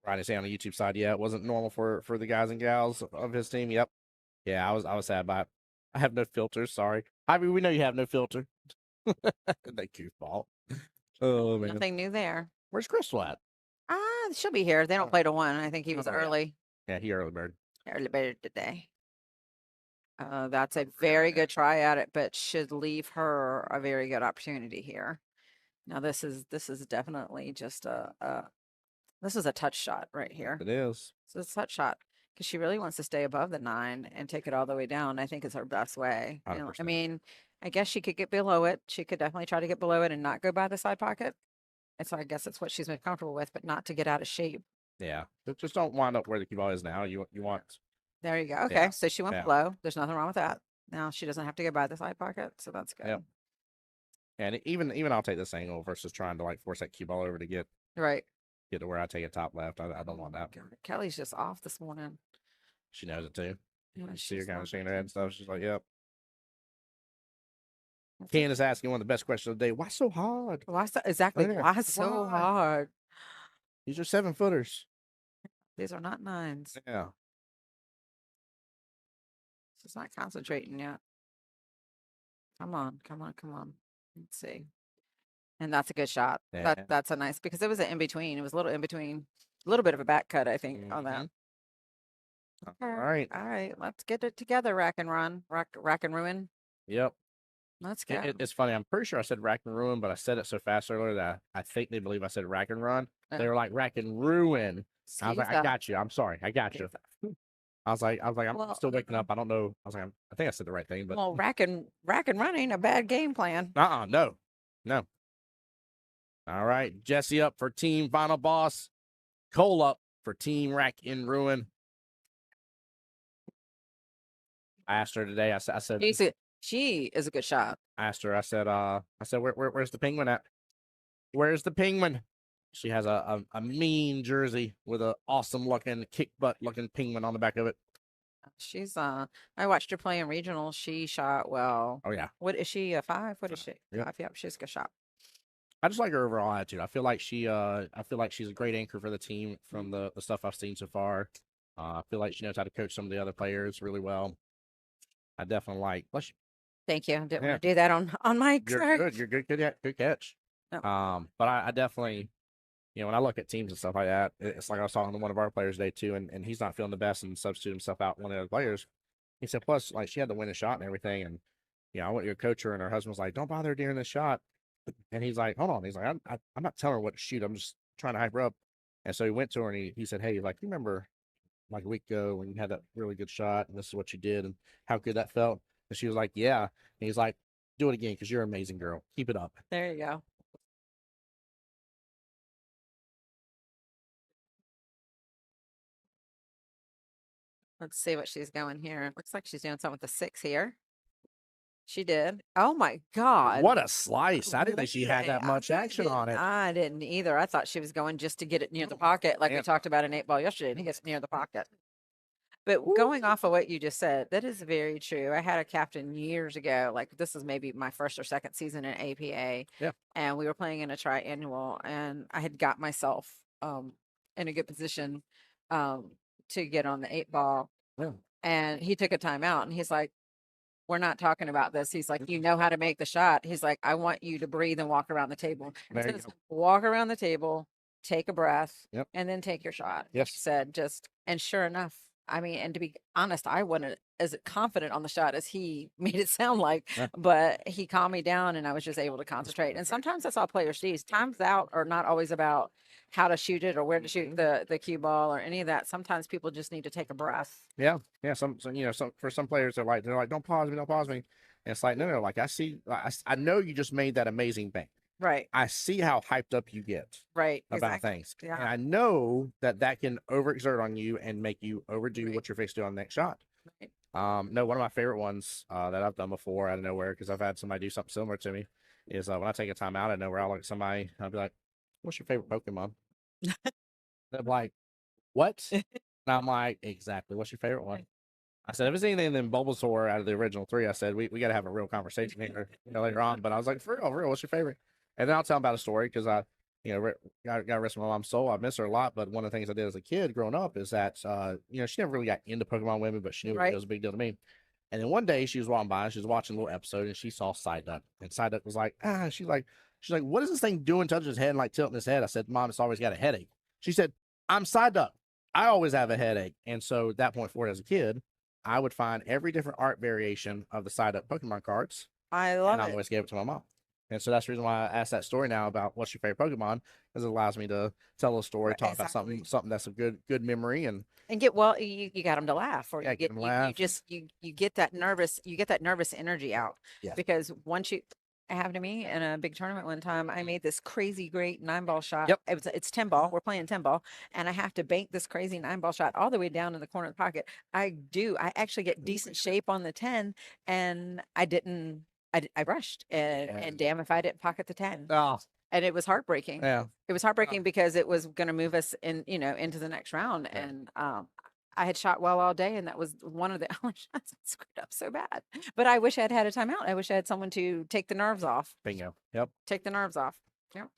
Right, say on the YouTube side, yeah, it wasn't normal for the guys and gals of his team. Yep. Yeah, I was sad by it. I have no filters. Sorry. Ivy, we know you have no filter. That goofball. Oh man. Nothing new there. Where's Crystal at? She'll be here. They don't play till 1. I think he was early. Yeah, he early bird. Early bird today. That's a very good try at it, but should leave her a very good opportunity here. Now this is definitely just this is a touch shot right here. It is. So it's a touch shot because she really wants to stay above the 9 and take it all the way down. I think it's her best way. You know, I mean, I guess she could get below it. She could definitely try to get below it and not go by the side pocket. And so I guess that's what she's been comfortable with, but not to get out of shape. Yeah. Just don't wind up where the cue ball is now. You want. There you go. Okay. Yeah. So she went below. There's nothing wrong with that. Now she doesn't have to go by the side pocket. So that's good. Yep. And even I'll take this angle versus trying to like force that cue ball over to get. Right. get to where I take a top left. I don't want that. God, Kelly's just off this morning. She knows it too. Yeah, You see her she's kind not of shaking her head and stuff. She's like, "Yep." That's Candace asking one of the best questions of the day: why so hard? Why so, exactly? Yeah, Why so why? hard? These are 7-footers. These are not 9s. Yeah. She's not concentrating yet. Come on, come on, come on. Let's see. And that's a good shot. Yeah. That's a nice, because it was an in between. It was a little in between, a little bit of a back cut, I think, on that. All right. All right. Let's get it together, Rack and Run. Rack and Ruin. Yep. Let's go. It's funny. I'm pretty sure I said rack and ruin, but I said it so fast earlier that I think they believe I said rack and run. They were like rack and ruin. I was like, I got you. I'm sorry. I got you. I was like, I'm still waking up. I don't know. I was like, I think I said the right thing, but well, rack and run ain't a bad game plan. no. All right, Jesse up for team final boss. Cole up for team rack and ruin. I asked her today. I said she is a good shot. I asked her. I said, where's the penguin at? Where's the penguin? She has a mean jersey with an awesome looking kick butt looking penguin on the back of it. She's I watched her play in regional. She shot well. Oh yeah. What is she, a 5? What is she? Yep. 5, yep, she's a good shot. I just like her overall attitude. I feel like she's a great anchor for the team from the stuff I've seen so far. I feel like she knows how to coach some of the other players really well. I definitely like. Bless you. Thank you. I didn't want to do that on my. You're good. You're good. Good catch. Oh. But I definitely, when I look at teams and stuff like that, it's like I was talking to one of our players today too, and he's not feeling the best and substitute himself out one of the other players. He said, plus, like she had to win a shot and everything, and I went to coach her, and her husband was like, "Don't bother her during this shot," and he's like, "Hold on," he's like, "I'm not telling her what to shoot. I'm just trying to hype her up." And so he went to her and he said, "Hey, like, you remember like a week ago when you had that really good shot, and this is what you did, and how good that felt?" And she was like, "Yeah." And he's like, "Do it again because you're an amazing girl. Keep it up." There you go. Let's see what she's going here. Looks like she's doing something with the 6 here. She did. Oh my God. What a slice. I didn't think she had that much action on it. I didn't either. I thought she was going just to get it near the pocket, like we talked about in 8-ball yesterday, and he gets near the pocket. But going off of what you just said, that is very true. I had a captain years ago, like this is maybe my first or second season in APA. Yeah. And we were playing in a triannual, and I had got myself in a good position to get on the 8-ball. Yeah. And he took a timeout, and he's like, "We're not talking about this." He's like, "You know how to make the shot." He's like, "I want you to breathe and walk around the table." Walk around the table, take a breath, and then take your shot. Yes. He said, and sure enough, I mean, and to be honest, I wasn't as confident on the shot as he made it sound like, but he calmed me down and I was just able to concentrate. And sometimes that's all players do. Times out are not always about how to shoot it or where to shoot the cue ball or any of that. Sometimes people just need to take a breath. Yeah. Some for some players they're like, "Don't pause me, don't pause me." And it's like, no, like I know you just made that amazing thing. Right. I see how hyped up you get about things. Yeah. And I know that can overexert on you and make you overdo what you're fixed to do on the next shot. Right. No, one of my favorite ones that I've done before out of nowhere, because I've had somebody do something similar to me, is when I take a time out of nowhere, I'll look at somebody, I'll be like, "What's your favorite Pokemon?" They're like, "What?" And I'm like, "Exactly. What's your favorite one?" I said, if it's anything than Bulbasaur out of the original 3, I said, we got to have a real conversation here later on. But I was like, for real, what's your favorite? And then I'll tell them about a story, because I, got to rest my mom's soul. I miss her a lot. But one of the things I did as a kid growing up is that, she never really got into Pokemon women, but she knew it was a big deal to me. And then one day she was walking by and she was watching a little episode and she saw Psyduck. And Psyduck was like, she's like, "What is this thing doing? Touching his head and like tilting his head." I said, "Mom, it's always got a headache." She said, "I'm Psyduck. I always have a headache." And so at that point forward as a kid, I would find every different art variation of the Psyduck Pokemon cards. I love it. I always gave it to my mom. And so that's the reason why I asked that story now about what's your favorite Pokemon, because it allows me to tell a story, talk about something that's a good memory, and get you got them to laugh, or you get that nervous energy out. Yes. Because once it happened to me in a big tournament one time, I made this crazy great 9-ball shot. Yep. It's 10-ball. We're playing 10-ball, and I have to bank this crazy 9-ball shot all the way down in the corner of the pocket. I actually get decent shape on the 10, and I didn't. I rushed, and damn if I didn't pocket the 10. Oh, and it was heartbreaking. Yeah. It was heartbreaking because it was going to move us in, into the next round. Yeah. And I had shot well all day, and that was one of the only shots that screwed up so bad. But I wish I had had a timeout. I wish I had someone to take the nerves off. Bingo. Yep. Take the nerves off. Yep.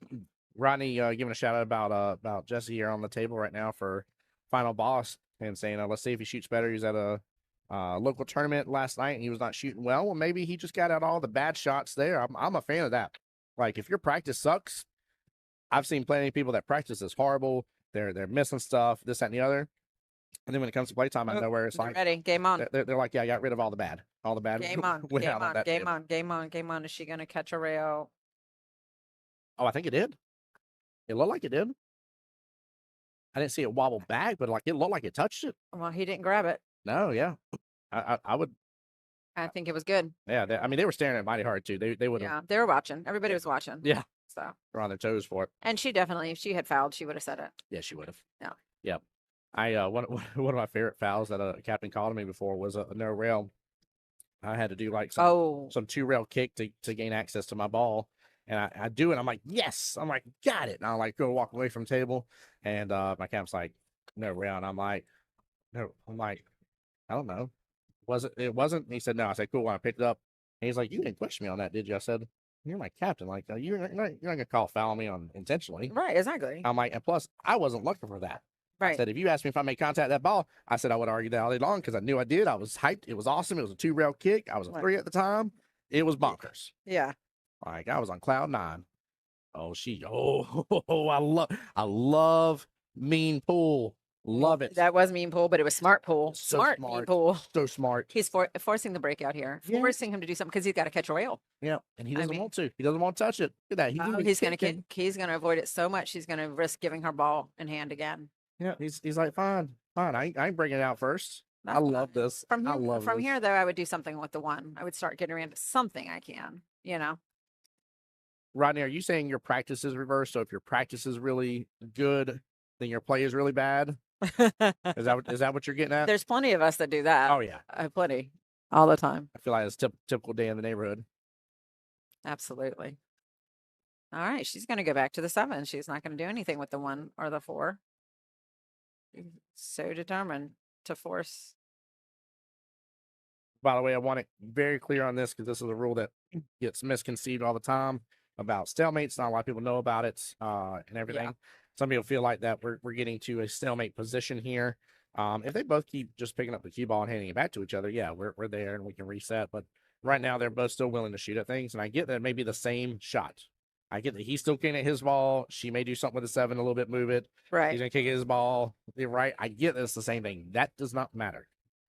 Rodney giving a shout out about Jesse here on the table right now for final boss and saying, let's see if he shoots better. He was at a local tournament last night and he was not shooting well. Well, maybe he just got out all the bad shots there. I'm a fan of that. Like, if your practice sucks, I've seen plenty of people that practice is horrible. They're missing stuff, this, that, and the other. And then when it comes to playtime, I know where it's like, ready, game on. They're like, yeah, I got rid of all the bad. Game on, game on. Is she going to catch a rail? Oh, I think it did. It looked like it did. I didn't see it wobble back, but like it looked like it touched it. Well, he didn't grab it. No, yeah. I would. I think it was good. Yeah, I mean, they were staring at mighty hard too. They would. Yeah, they were watching. Everybody was watching. Yeah. So they're on their toes for it. And she definitely, if she had fouled, she would have said it. Yeah, she would have. Yeah. Yep. One of my favorite fouls that a captain called me before was a no rail. I had to do like some 2-rail kick to gain access to my ball. And I do it. I'm like, yes. I'm like, got it. And I like go walk away from the table. And my cap's like, no rail. And I'm like, no. I'm like, I don't know. It wasn't? And he said, no. I said, cool. When I picked it up. And he's like, you didn't question me on that, did you? I said, you're my captain. Like, you're not going to call foul me on intentionally. Right, exactly. I'm like, and plus, I wasn't looking for that. Right. I said, if you asked me if I made contact that ball, I said I would argue that all day long because I knew I did. I was hyped. It was awesome. It was a 2-rail kick. I was a 3 at the time. It was bonkers. Yeah. Like, I was on cloud 9. I love mean pool. Love it. That was mean pool, but it was smart pool. So smart mean pool. So smart. He's forcing the breakout here, forcing him to do something because he's got to catch a rail. Yeah, and he doesn't want to. He doesn't want to touch it. Look at that. He's going to avoid it so much. He's going to risk giving her ball in hand again. Yeah, he's like, fine. I ain't bringing it out first. I love this. From here, though, I would do something with the 1. I would start getting around to something I can, Rodney, are you saying your practice is reversed? So if your practice is really good, then your play is really bad? Is that what you're getting at? There's plenty of us that do that. Oh, yeah. Plenty. All the time. I feel like it's typical day in the neighborhood. Absolutely. All right. She's going to go back to the 7. She's not going to do anything with the 1 or the 4. So determined to force. By the way, I want it very clear on this because this is a rule that gets misconceived all the time about stalemates. Not a lot of people know about it and everything. Yeah. Some people feel like that we're getting to a stalemate position here. If they both keep just picking up the cue ball and handing it back to each other, yeah, we're there and we can reset. But right now, they're both still willing to shoot at things. And I get that it may be the same shot. I get that he's still kicking at his ball. She may do something with the 7, a little bit, move it. Right. He's going to kick at his ball. You're right. I get that it's the same thing. That does not matter.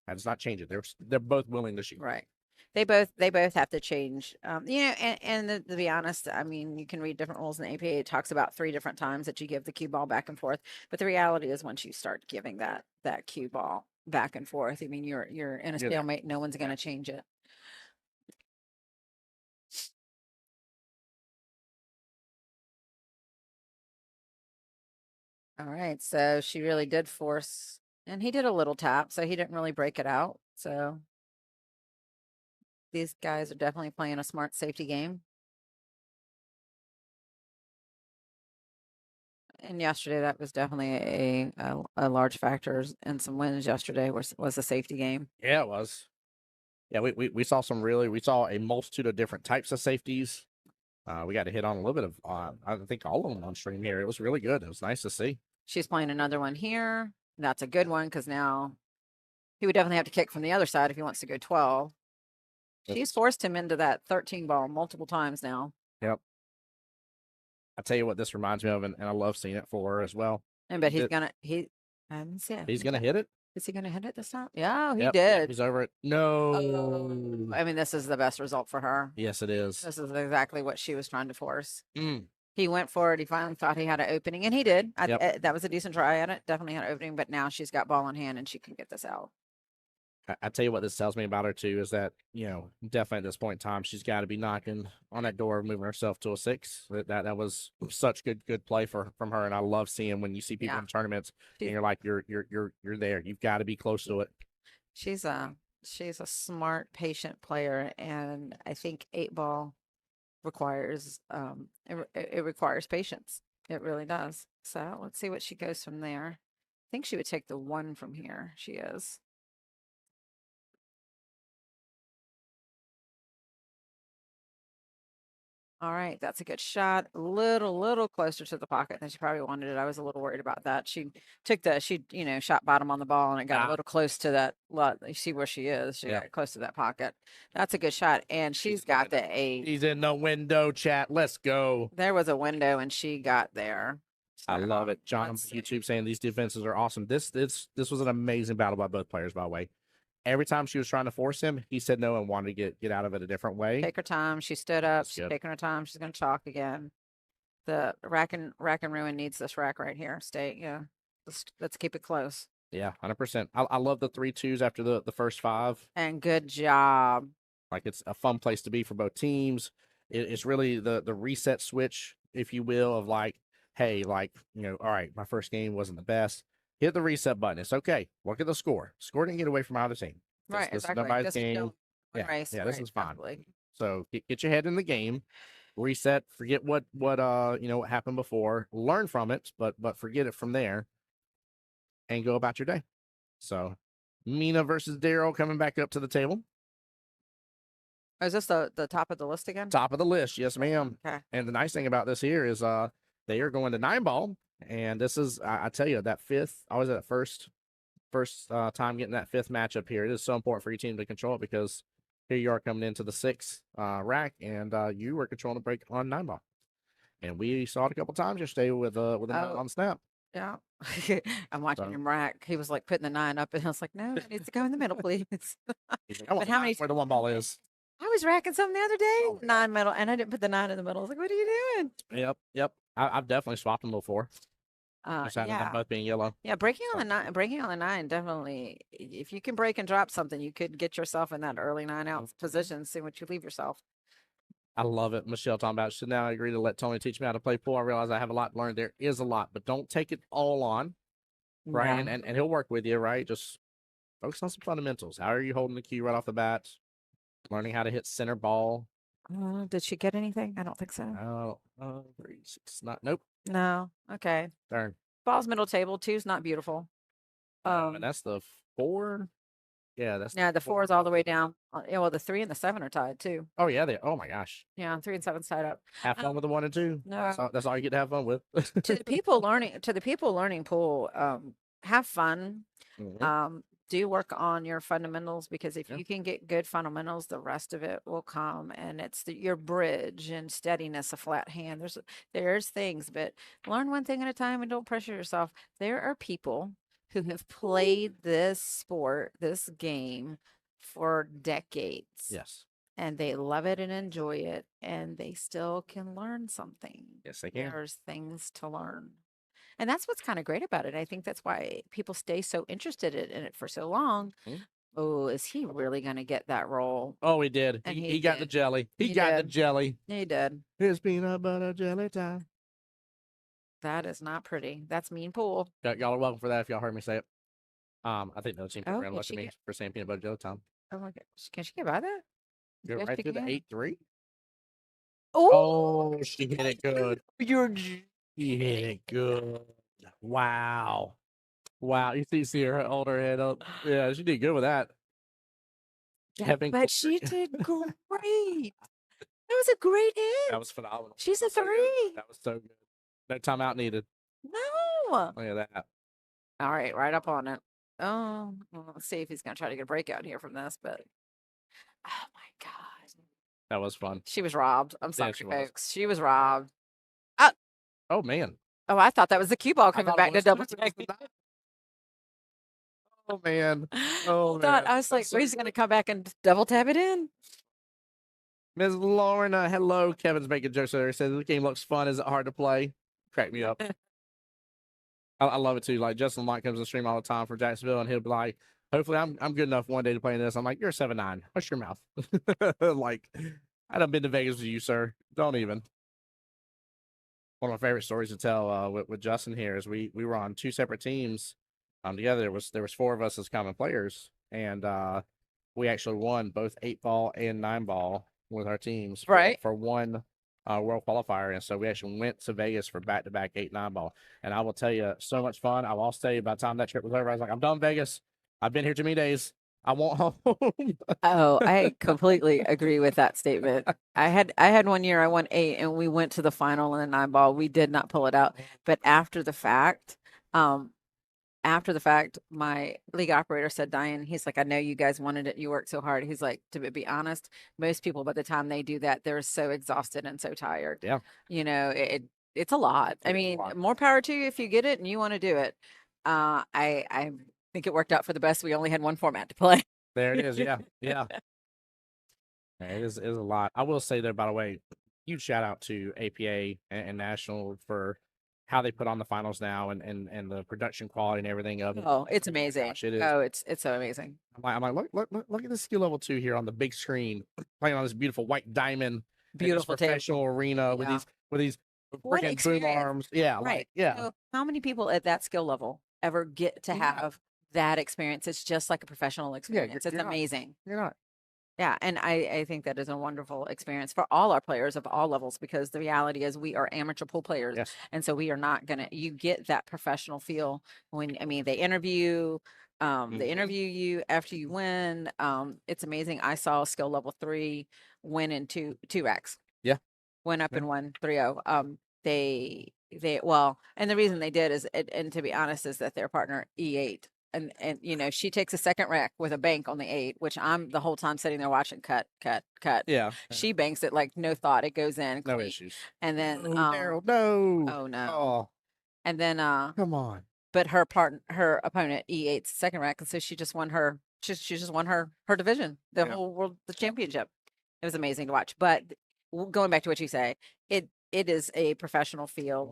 That does not change it. They're both willing to shoot. Right. They both have to change. And to be honest, I mean, you can read different rules in the APA. It talks about 3 different times that you give the cue ball back and forth. But the reality is, once you start giving that cue ball back and forth, I mean, you're in a stalemate. No one's going to change it. All right. So she really did force, and he did a little tap, so he didn't really break it out. So these guys are definitely playing a smart safety game. And yesterday, that was definitely a large factor in some wins yesterday was a safety game. Yeah, it was. Yeah, we saw we saw a multitude of different types of safeties. We got to hit on a little bit of, I think all of them on stream here. It was really good. It was nice to see. She's playing another one here. That's a good one because now he would definitely have to kick from the other side if he wants to go 12. She's forced him into that 13 ball multiple times now. Yep. I tell you what this reminds me of, and I love seeing it for her as well. And but he's gonna I didn't see it. He's gonna hit it. Is he gonna hit it this time? Yeah, he did. Yep, he's over it. No. Oh, I mean, this is the best result for her. Yes, it is. This is exactly what she was trying to force. Mm. He went for it. He finally thought he had an opening, and he did. That was a decent try at it. Definitely had an opening, but now she's got ball in hand, and she can get this out. I tell you what this tells me about her, too, is that, definitely at this point in time, she's got to be knocking on that door, moving herself to a 6. That was such good play from her, and I love seeing when you see people in tournaments, and you're like, you're there. You've got to be close to it. She's a smart, patient player, and I think 8 ball requires it requires patience. It really does. So let's see what she goes from there. I think she would take the 1 from here. She is. All right, that's a good shot. A little closer to the pocket than she probably wanted it. I was a little worried about that. She shot bottom on the ball and it got a little close to that lot. You see where she is. She got close to that pocket. That's a good shot. And she's got the 8. He's in the window, chat. Let's go. There was a window and she got there. I love it. John on YouTube saying these defenses are awesome. This was an amazing battle by both players, by the way. Every time she was trying to force him, he said no and wanted to get out of it a different way. Take her time. She stood up. She's taking her time. She's going to chalk again. The rack and ruin needs this rack right here. Let's keep it close. Yeah, 100%. I love the 3-2s after the first 5. And good job. Like, it's a fun place to be for both teams. It's really the reset switch, if you will, of like, hey, like, all right, my first game wasn't the best. Hit the reset button. It's okay. Look at the score. Score didn't get away from either team. Right, this exactly. is nobody's game. This is fine. Definitely. So get your head in the game, reset, forget what happened before, learn from it, but forget it from there, and go about your day. So, Mina versus Daryl coming back up to the table. Oh, is this the top of the list again? Top of the list, yes, ma'am. Okay. And the nice thing about this here is they are going to 9-ball. And this is, I tell you, that 5th, I was at first time getting that 5th matchup here. It is so important for your team to control it because here you are coming into the 6th rack, and you were controlling the break on 9-ball. And we saw it a couple times yesterday with a 9 on snap. Yeah. I'm watching him rack. He was like putting the 9 up, and I was like, no, it needs to go in the middle, please. He's like, but how many where the 1 ball is? I was racking something the other day, 9 middle, and I didn't put the 9 in the middle. I was like, what are you doing? Yep. I've definitely swapped them before. Yeah. Both being yellow. Yeah, breaking on the 9, definitely. If you can break and drop something, you could get yourself in that early 9-out position, see what you leave yourself. I love it. Michelle talking about, should now I agree to let Tony teach me how to play pool. I realize I have a lot to learn. There is a lot, but don't take it all on, right? Yeah. And he'll work with you, right? Just focus on some fundamentals. How are you holding the cue right off the bat? Learning how to hit center ball. Did she get anything? I don't think so. 3, 6, not. Nope. No. Okay. Darn. Ball's middle table. 2's not beautiful. And that's the 4. Yeah, that's the 4 is all the way down. Yeah, well, the 3 and the 7 are tied too. Oh yeah, oh my gosh. Yeah, 3 and 7's tied up. Have fun with the 1 and 2. No, that's all you get to have fun with. to the people learning pool, have fun. Mm-hmm. Do work on your fundamentals, because if you can get good fundamentals, the rest of it will come. And it's your bridge and steadiness, a flat hand. There's things, but learn one thing at a time and don't pressure yourself. There are people who have played this sport, this game, for decades. Yes. And they love it and enjoy it, and they still can learn something. Yes, they can. There's things to learn. And that's what's kind of great about it. I think that's why people stay so interested in it for so long. Mm-hmm. Oh, is he really going to get that role? Oh, he did. And he got the jelly. He got the jelly. He did. It's peanut butter jelly time. That is not pretty. That's mean pool. Y'all are welcome for that if y'all heard me say it. I think no team program left me for saying peanut butter jelly time. Oh my gosh. Can she get by that? Go right through the 8-3. Oh, she hit it good. She hit it good. Wow. You see her hold her head up. Yeah, she did good with that. But she did great. That was a great hit. That was phenomenal. She's a 3. That was so good. No timeout needed. No. Look at that. All right, right up on it. Oh, well, let's see if he's going to try to get a breakout here from this, but oh my God. That was fun. She was robbed. I'm sorry, folks. She was robbed. Oh, man. Oh, I thought that was the cue ball coming back to double tap. Oh, man. Oh, man. I was like, he's going to come back and double tap it in. Ms. Lauren, hello. Kevin's making jokes there. He says, the game looks fun. Is it hard to play? Crack me up. I love it, too. Like, Justin White comes to stream all the time for Jacksonville, and he'll be like, hopefully I'm good enough one day to play this. I'm like, you're a 7-9. Hush your mouth. Like, I done been to Vegas with you, sir. Don't even. One of my favorite stories to tell with Justin here is we were on 2 separate teams together. There was 4 of us as common players, and we actually won both 8-ball and 9-ball with our teams for one world qualifier. And so we actually went to Vegas for back-to-back 8-9 ball. And I will tell you, so much fun. I will also tell you, by the time that trip was over, I was like, I'm done Vegas. I've been here too many days. I want home. Oh, I completely agree with that statement. I had one year I won 8 and we went to the final in the 9 ball. We did not pull it out. But after the fact, my league operator said, Diane, he's like, I know you guys wanted it. You worked so hard. He's like, to be honest, most people by the time they do that, they're so exhausted and so tired. Yeah. You know, it's a lot. I mean, more power to you if you get it and you want to do it. I think it worked out for the best. We only had one format to play. There it is. Yeah. Yeah. It is a lot. I will say there, by the way, huge shout out to APA and National for how they put on the finals now and the production quality and everything of it. Oh, it's amazing. Gosh, it is. Oh, it's so amazing. I'm like, look at the skill level 2 here on the big screen, playing on this beautiful white diamond, Beautiful professional arena with these freaking boom arms. Yeah, right. Yeah. So how many people at that skill level ever get to have that experience? It's just like a professional experience. It's amazing. You're not. Yeah, and I think that is a wonderful experience for all our players of all levels, because the reality is we are amateur pool players. Yes. And so we are not you get that professional feel when, I mean, they interview you after you win. It's amazing. I saw skill level 3 win in two racks. Yeah. Went up and won 3-0. Well, and the reason they did is, and to be honest, is that their partner E8. And you know, she takes a second rack with a bank on the 8, which I'm the whole time sitting there watching cut. Yeah. She banks it like no thought. It goes in. No issues. And then Daryl, no. Oh no. Oh. And then come on. But her opponent E8's second rack, and so she just won her division, the whole world, the championship. It was amazing to watch. But going back to what you say, it is a professional field.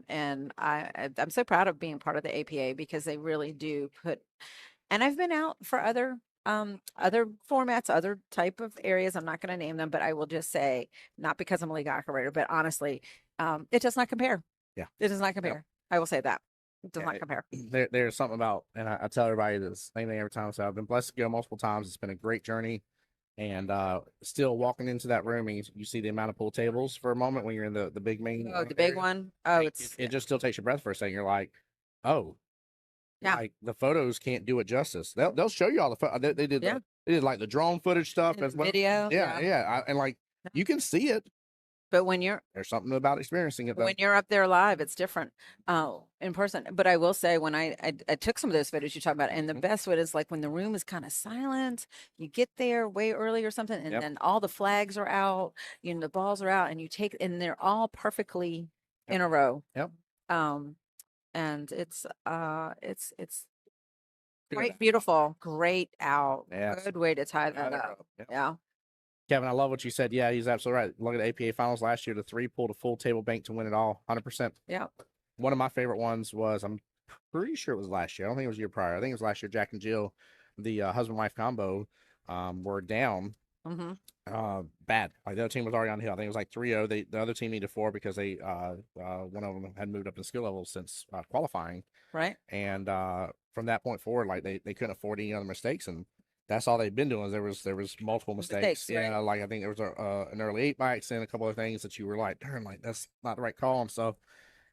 And I'm so proud of being part of the APA, because they really do and I've been out for other formats, other type of areas. I'm not going to name them, but I will just say, not because I'm a league operator, but honestly, it does not compare. Yeah. It does not compare. Yep. I will say that. It does not compare. There's something about, and I tell everybody the same thing every time. So I've been blessed to go multiple times. It's been a great journey. And still walking into that room, and you see the amount of pool tables for a moment when you're in the big main. Oh, the big one. Oh, it just still takes your breath for a second. You're like, oh, yeah. Like the photos can't do it justice. They'll show you all the photos. They did like the drone footage stuff as well. Video. Yeah. And like you can see it. But when there's something about experiencing it. When you're up there live, it's different in person. But I will say, when I took some of those photos you talk about, and the best way is like when the room is kind of silent, you get there way early or something, and then all the flags are out, you know, the balls are out, and and they're all perfectly in a row. Yep. And it's quite beautiful, great out. Yeah. Good way to tie that up. Yeah. Kevin, I love what you said. Yeah, he's absolutely right. Look at the APA finals last year. The 3 pulled a full table bank to win it all, 100%. Yeah. One of my favorite ones was, I'm pretty sure it was last year. I don't think it was the year prior. I think it was last year. Jack and Jill, the husband-wife combo, were down bad. Like the other team was already on the hill. I think it was like 3-0. The other team needed 4 because they one of them had moved up in skill level since qualifying. Right. And from that point forward, like they couldn't afford any other mistakes, and that's all they've been doing. There was multiple mistakes. Yeah, right. Like I think there was an early 8 bikes and a couple of things that you were like, darn, like that's not the right call and stuff.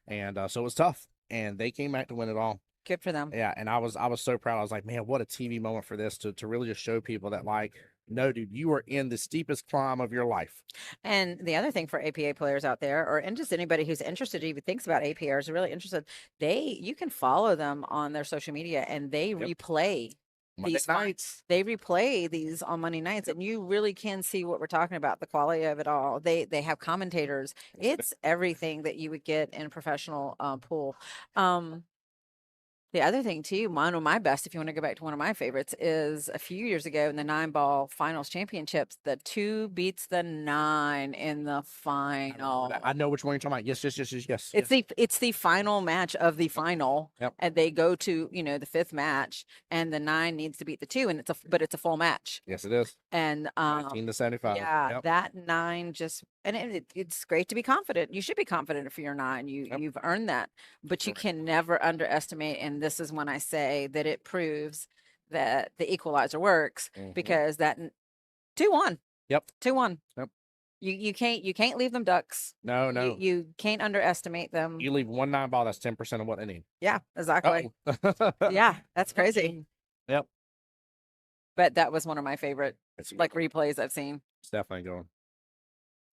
And so it was tough. And they came back to win it all. Good for them. Yeah, and I was so proud. I was like, man, what a TV moment for this to really just show people that, like, no, dude, you are in the steepest climb of your life. And the other thing for APA players out there, or and just anybody who's interested, even thinks about APA or is really interested, you can follow them on their social media, and they replay these nights. They replay these on Monday nights, and you really can see what we're talking about, the quality of it all. They have commentators. It's everything that you would get in a professional pool. The other thing too, one of my best, if you want to go back to one of my favorites, is a few years ago in the 9-ball finals championships, the 2 beats the 9 in the final. I know which one you're talking about. Yes. It's the final match of the final. Yep. And they go to, you know, the 5th match, and the 9 needs to beat the 2, and it's a full match. Yes, it is. And 19-75. Yeah, that 9 just, and it's great to be confident. You should be confident if you're 9. You've earned that, but you can never underestimate. And this is when I say that it proves that the equalizer works, because that 2-1. Yep. 2-1. Yep. You can't leave them ducks. No, no. You can't underestimate them. You leave 1 9 ball, that's 10% of what they need. Yeah, exactly. Uh-oh. Yeah, that's crazy. Yep. But that was one of my favorite replays I've seen. It's definitely going.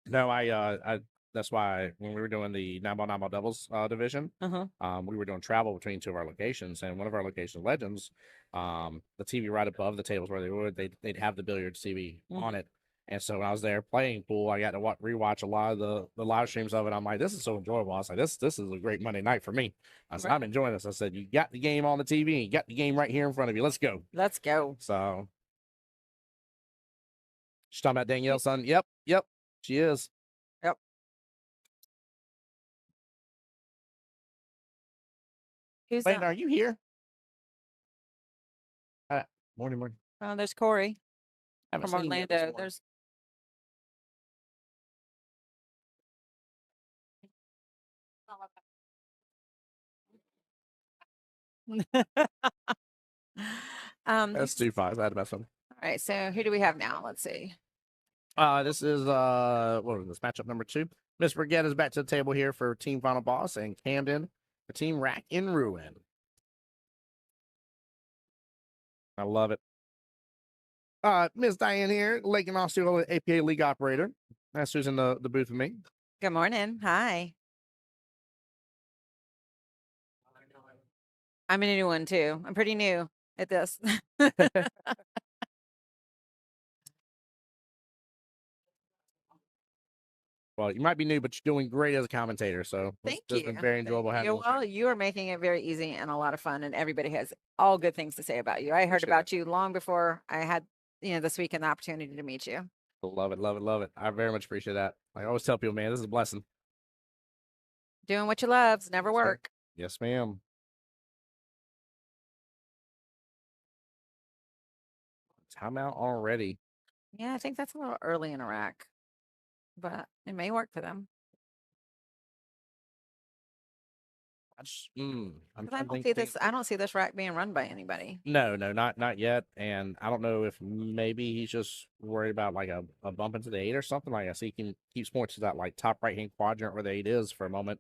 No, I that's why when we were doing the 9 ball doubles division, we were doing travel between 2 of our locations, and one of our location legends, the TV right above the tables where they would, they'd have the billiards TV on it. And so when I was there playing pool, I got to rewatch a lot of the live streams of it. I'm like, this is so enjoyable. I was like, this is a great Monday night for me. I said, I'm enjoying this. I said, you got the game on the TV, you got the game right here in front of you. Let's go. Let's go. So, she's talking about Danielle's son. Yep, she is. Yep. Who's Clayton, are you here? Morning. Oh, there's Corey from Orlando. There's That's 2-5. I had to mess up. All right, so who do we have now? Let's see. This is what was this matchup number 2? Miss Brigette is back to the table here for team final boss, and Camden for team Rack in Ruin. I love it. Miss Diane here, Lake and Osceola APA League operator. That's who's in the booth with me. Good morning. Hi. I'm a new one too. I'm pretty new at this. Well, you might be new, but you're doing great as a commentator. So thank you. It's been very enjoyable having you. Well, you are making it very easy and a lot of fun, and everybody has all good things to say about you. I heard about you long before I had, this weekend the opportunity to meet you. Love it. I very much appreciate that. I always tell people, man, this is a blessing. Doing what you love's never work. Yes, ma'am. Timeout already. Yeah, I think that's a little early in Iraq, but it may work for them. I don't see this rack being run by anybody. No, not yet. And I don't know if maybe he's just worried about like a bump into the 8 or something like that. So he can keep points to that like top right hand quadrant where the 8 is for a moment.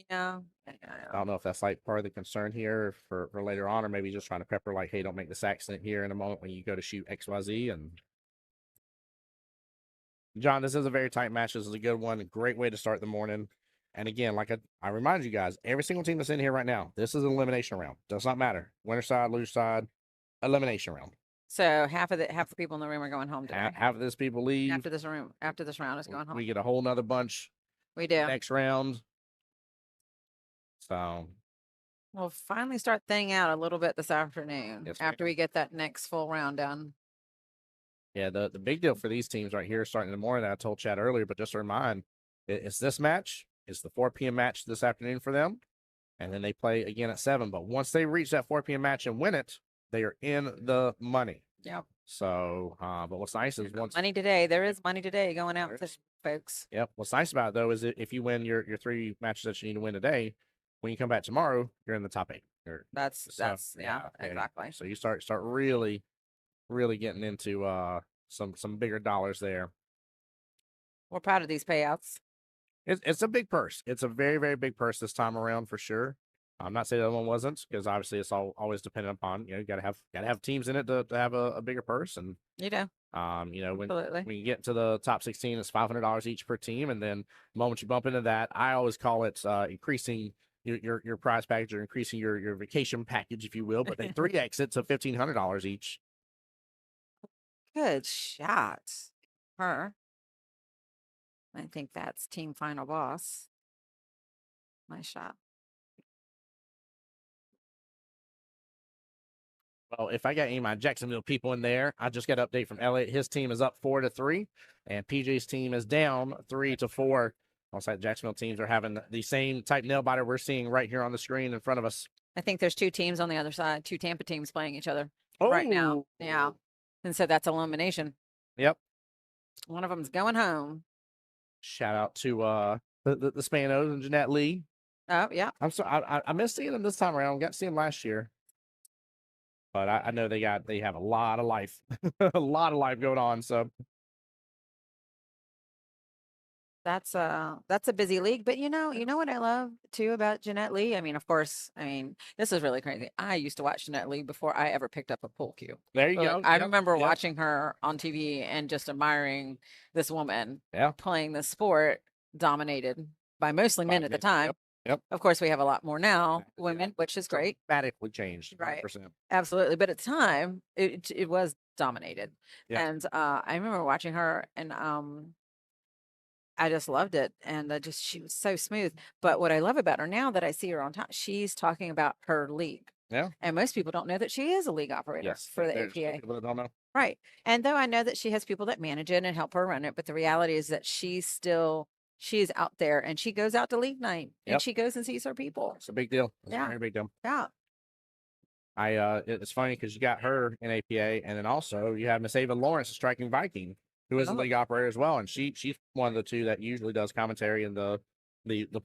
Yeah. I don't know if that's like part of the concern here for later on, or maybe just trying to pepper like, hey, don't make this accident here in a moment when you go to shoot XYZ. And John, this is a very tight match. This is a good one. A great way to start the morning. And again, like I remind you guys, every single team that's in here right now, this is an elimination round. Does not matter. Winner side, loser side, elimination round. So half the people in the room are going home today. Half of this people leave. After this round is going home. We get a whole nother bunch. We do. Next round. So we'll finally start thinning out a little bit this afternoon after we get that next full round done. Yeah, the big deal for these teams right here starting in the morning that I told Chad earlier, but just to remind, it's this match. It's the 4 p.m. match this afternoon for them. And then they play again at 7. But once they reach that 4 p.m. match and win it, they are in the money. Yep. So, but what's nice is money today, there is money today going out to folks. Yep. What's nice about it, though, is if you win your 3 matches that you need to win today, when you come back tomorrow, you're in the top 8. That's exactly. So you start really getting into some bigger dollars there. We're proud of these payouts. It's a big purse. It's a very, very big purse this time around for sure. I'm not saying the other one wasn't, because obviously it's always dependent upon, you gotta have teams in it to have a bigger purse. And you do. When you get to the top 16, it's $500 each per team, and then the moment you bump into that, I always call it increasing your prize package, or increasing your vacation package, if you will. But they 3x it to $1,500 each. Good shot, her. I think that's team final boss. Nice shot. Well, if I got any of my Jacksonville people in there, I just got an update from Elliot. His team is up 4-3, and PJ's team is down 3-4. Looks like Jacksonville teams are having the same type nail biter we're seeing right here on the screen in front of us. I think there's 2 teams on the other side, 2 Tampa teams playing each other right now. Yeah. And so that's elimination. Yep. One of them's going home. Shout out to the Spanos and Jeanette Lee. Oh, yeah. I'm sorry. I missed seeing them this time around. I got to see them last year. But I know they have a lot of life, a lot of life going on. So That's a busy league, but you know what I love too about Jeanette Lee? I mean, of course, I mean, this is really crazy. I used to watch Jeanette Lee before I ever picked up a pool cue. There you Like, go. I Yep. remember Yep. watching her on TV and just admiring this woman Yeah. playing the sport dominated by mostly men at the time. Yep. Yep. Of course, we have a lot more now, women, which is great. Dramatically changed. Right. 100%. Absolutely. But at the time, it was dominated. Yeah. And I remember watching her and I just loved it. And she was so smooth. But what I love about her now that I see her on top, she's talking about her league. Yeah. And most people don't know that she is a league operator for the APA. People that don't know. Right. And though I know that she has people that manage it and help her run it, but the reality is that she's out there and she goes out to league night and she goes and sees her people. It's a big deal. It's Yeah. a very big deal. Yeah. It's funny because you got her in APA, and then also you have Miss Ava Lawrence, the striking Viking, who is a league operator as well, and she's one of the two that usually does commentary in the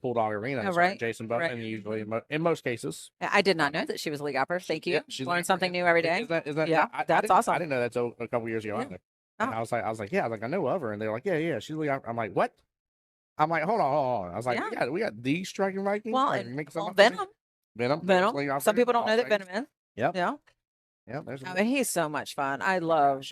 pool dog arena. Oh, right. Jason Buckman usually in most cases. I did not know that she was a league operator. Thank you. She's learn something new every day. Is that yeah, that's awesome. I didn't know that till a couple years ago either. And I was like, yeah, I know of her, and they're like, yeah, she's league operator. I'm like, what? I'm like, hold on. I was like, we got the striking Viking. Well, like, Venom. Some people don't know that Venom is. Yep. Yeah. Yeah. And he's so much fun. I love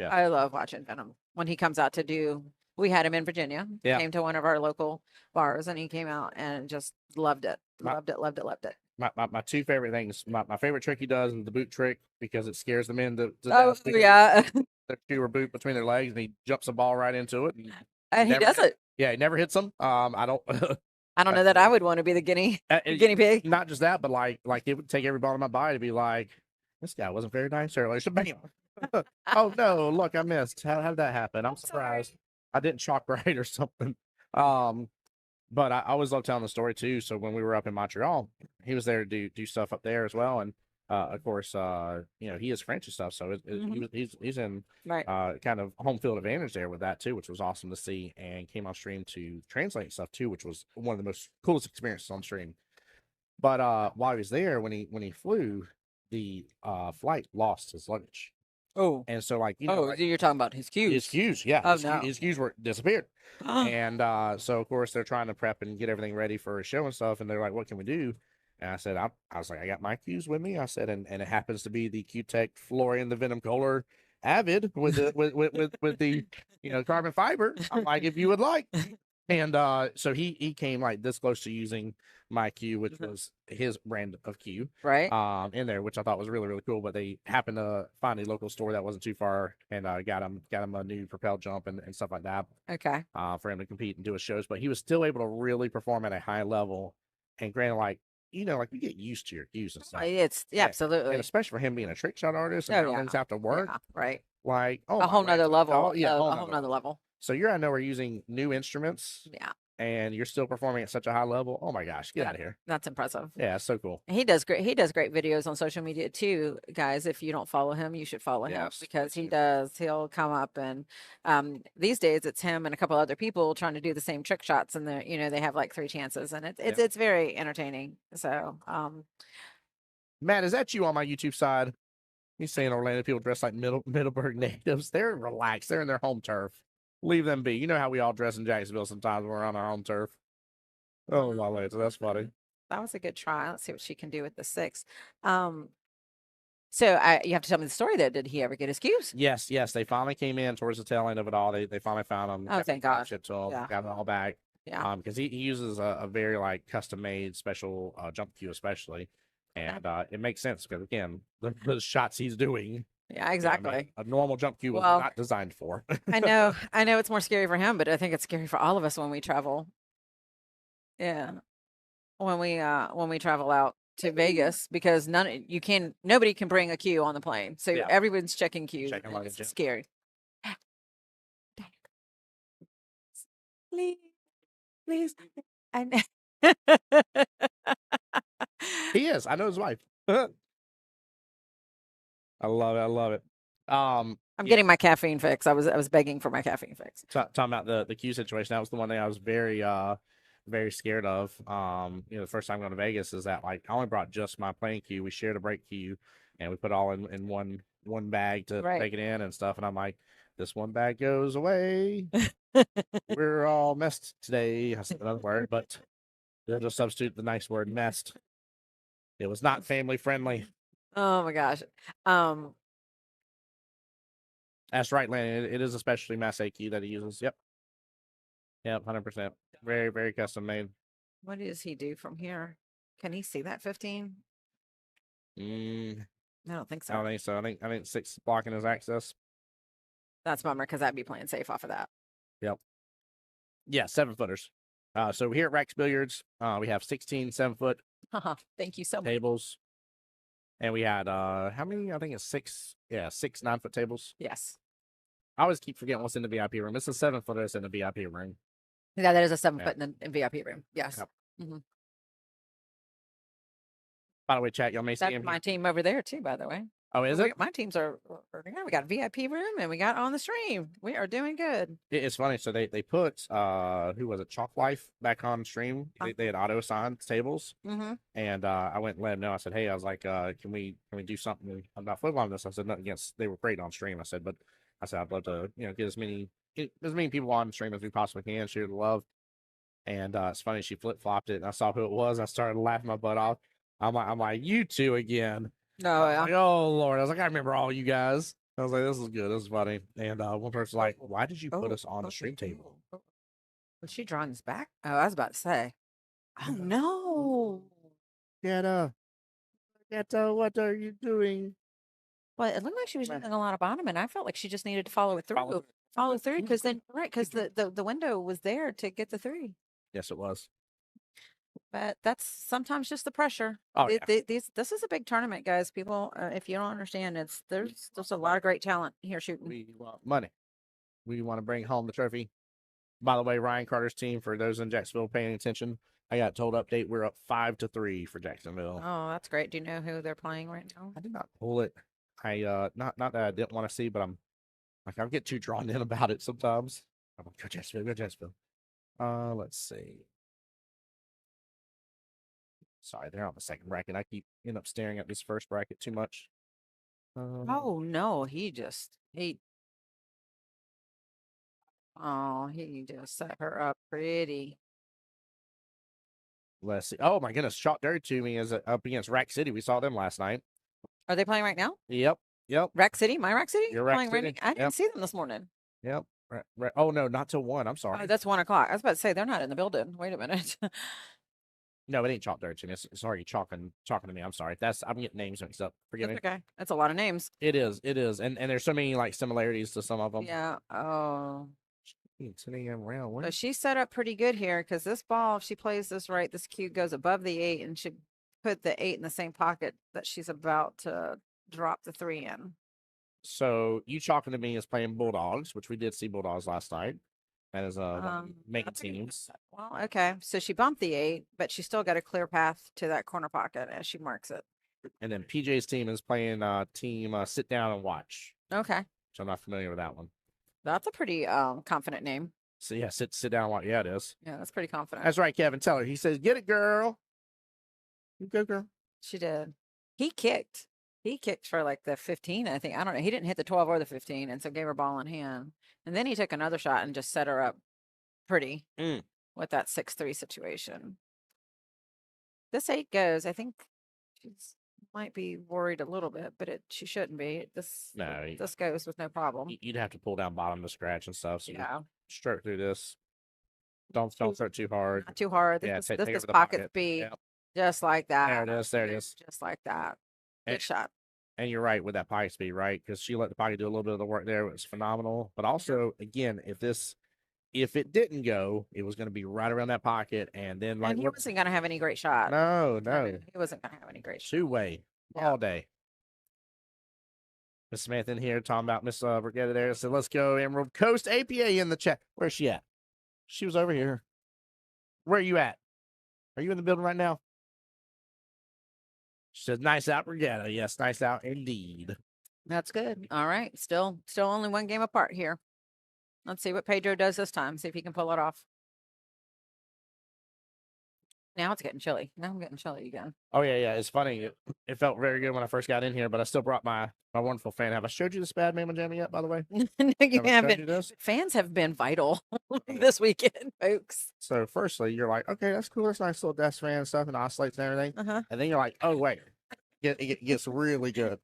watching Venom when he comes out to do. We had him in Virginia. Yeah. Came to one of our local bars and he came out and just loved it. Loved it. My two favorite things. My favorite trick he does is the boot trick because it scares the men to death. Yeah. Their shoe or boot between their legs and he jumps the ball right into it. And he does it. Yeah, he never hits them. I don't know that I would want to be the guinea pig. Not just that, but like it would take every ball in my body to be like, this guy wasn't very nice earlier. So bam. Oh no, look, I missed. How did that happen? I'm surprised. I didn't chalk right or something. But I always love telling the story too. So when we were up in Montreal, he was there to do stuff up there as well. And of course, he is French and stuff. So he's in kind of home field advantage there with that too, which was awesome to see. And came on stream to translate stuff too, which was one of the most coolest experiences on stream. But while he was there, when he flew, the flight lost his luggage. Oh, and so you're talking about his cues. His cues, yeah. Oh, his cues were disappeared. And so of course they're trying to prep and get everything ready for a show and stuff. And they're like, "What can we do?" And I said, I was like, "I got my cues with me." I said, and it happens to be the Q-Tech Florian the Venom Kohler Avid with the with the carbon fiber. I'm like, if you would like. And so he came like this close to using my cue, which was his brand of cue, right? In there, which I thought was really, really cool. But they happened to find a local store that wasn't too far, and got him a new propel jump and stuff like that. Okay. For him to compete and do his shows, but he was still able to really perform at a high level. And granted, like you get used to your cues and stuff. It's absolutely, and especially for him being a trick shot artist and how things have to work, right? Like a whole nother level. A whole nother level. So you're, I know, we're using new instruments. Yeah. And you're still performing at such a high level. Oh my gosh, get out of here. That's impressive. Yeah, it's so cool. He does great videos on social media too, guys. If you don't follow him, you should follow him because he'll come up and these days it's him and a couple other people trying to do the same trick shots and they have like 3 chances and it's very entertaining. So Matt, is that you on my YouTube side? He's saying Orlando people dress like Middleburg natives. They're relaxed. They're in their home turf. Leave them be. You know how we all dress in Jacksonville sometimes when we're on our home turf. Oh, my lord, that's funny. That was a good try. Let's see what she can do with the 6. So you have to tell me the story though. Did he ever get his cues? Yes. They finally came in towards the tail end of it all. They finally found them. Oh, thank God. Got it all back. Yeah. Because he uses a very like custom made special jump cue especially. And it makes sense because again, the shots he's doing. Yeah, exactly. A normal jump cue was not designed for. I know it's more scary for him, but I think it's scary for all of us when we travel. Yeah. When we travel out to Vegas because nobody can bring a cue on the plane. So everyone's checking cues. It's scary. Please. He is. I know his wife. I love it. I'm getting my caffeine fix. I was begging for my caffeine fix. Talking about the cue situation, that was the one thing I was very very scared of. The first time going to Vegas is that like I only brought just my playing cue. We shared a break cue, and we put it all in one bag to take it in and stuff. And I'm like, this one bag goes away. We're all messed today. I said another word, but they'll just substitute the nice word messed. It was not family friendly. Oh my gosh. That's right, Landon. It is especially Massey key that he uses. Yep. Yep, 100%. Very, very custom made. What does he do from here? Can he see that 15? I don't think so. I don't think so. I think 6 blocking his access. That's a bummer because I'd be playing safe off of that. Yep. Yeah, 7-footers. So here at Racks Billiards, we have 16 7-foot Thank you so much. tables. And we had how many? I think it's 6. Yeah, 6 9-foot tables. Yes. I always keep forgetting what's in the VIP room. It's a 7-footer that's in the VIP room. Yeah, that is a 7-foot in the VIP room. Yes. Yep. By the way, chat, y'all may see him. That's my team over there too, by the way. Oh, is it? My teams are, we got a VIP room and we got on the stream. We are doing good. It's funny. So they put who was it, Chalk Life back on stream. They had auto assigned tables, and I went and let them know. I said, hey, I was like, can we do something about football this? I said nothing against. They were great on stream. I said, but I said I'd love to get as many people on stream as we possibly can, share the love. And it's funny, she flip flopped it, and I saw who it was. I started laughing my butt off. I'm like, you two again. No, yeah. Like, oh Lord, I was like, I remember all you guys. I was like, this is good, this is funny. And one person's like, why did you put us on the stream table? Was she drawing this back? Oh, I was about to say. Oh no. Getta, what are you doing? Well, it looked like she was doing a lot of bottom, and I felt like she just needed to follow it through. Follow through, because then because the window was there to get the 3. Yes, it was. But that's sometimes just the pressure. Oh, yeah. This is a big tournament, guys. People, if you don't understand, there's a lot of great talent here shooting. We want money. We want to bring home the trophy. By the way, Ryan Carter's team, for those in Jacksonville paying attention, I got told update we're up 5-3 for Jacksonville. Oh, that's great. Do you know who they're playing right now? I did not pull it. I not that I didn't want to see, but I'll get too drawn in about it sometimes. I'm like, go Jacksonville. Let's see. Sorry, they're on the second bracket. I keep end up staring at this first bracket too much. Oh no, he just set her up pretty. Let's see. Oh my goodness, Shot Dirty to me is up against Rack City. We saw them last night. Are they playing right now? Yep. Rack City, my Rack City. Your Rack City. I didn't see them this morning. Yep. Oh no, not till 1. I'm sorry. Oh, that's 1 o'clock. I was about to say they're not in the building. Wait a minute. No, it ain't Chalk Dirty to me. Sorry, talking to me. I'm sorry. I'm getting names mixed up. Forgive me. Okay, that's a lot of names. It is, and there's so many like similarities to some of them. Yeah. Oh. Around. But she's set up pretty good here, because this ball, if she plays this right, this cue goes above the 8 and should put the 8 in the same pocket that she's about to drop the 3 in. So you talking to me is playing Bulldogs, which we did see Bulldogs last night. That is making teams. Well, okay. So she bumped the 8, but she still got a clear path to that corner pocket as she marks it. And then PJ's team is playing team Sit Down and Watch. Okay. So I'm not familiar with that one. That's a pretty confident name. So yeah, sit down and watch. Yeah, it is. Yeah, that's pretty confident. That's right, Kevin. Tell her. He says, "Get it, girl. You go, girl." She did. He kicked for like the 15, I think. I don't know. He didn't hit the 12 or the 15, and so gave her ball in hand. And then he took another shot and just set her up pretty with that 6-3 situation. This 8 goes. I think she's might be worried a little bit, but she shouldn't be. This goes with no problem. You'd have to pull down bottom to scratch and stuff. So yeah, stroke through this. Don't throw too hard. Not too hard. Yeah, this is pocket speed, Just like that. There it is. Just like that. Good shot. And you're right with that pocket speed, right? Because she let the pocket do a little bit of the work there. It was phenomenal. But also, again, if it didn't go, it was going to be right around that pocket, and then he wasn't going to have any great shot. No, he wasn't going to have any great shot. Two-way all day. Miss Smith in here talking about Miss Brigetta there. So let's go, Emerald Coast APA in the chat. Where's she at? She was over here. Where are you at? Are you in the building right now? She says, "Nice out, Brigetta." Yes, nice out indeed. That's good. All right, still only 1 game apart here. Let's see what Pedro does this time. See if he can pull it off. Now it's getting chilly. Now I'm getting chilly again. Oh yeah. It's funny. It felt very good when I first got in here, but I still brought my wonderful fan. Have I showed you this bad Mama Jammy yet? By the way, No, you haven't. You this? Fans have been vital this weekend, folks. So, firstly, you're like, okay, that's cool. That's a nice little desk fan and stuff, and oscillates and everything. And then you're like, oh wait, it gets really good.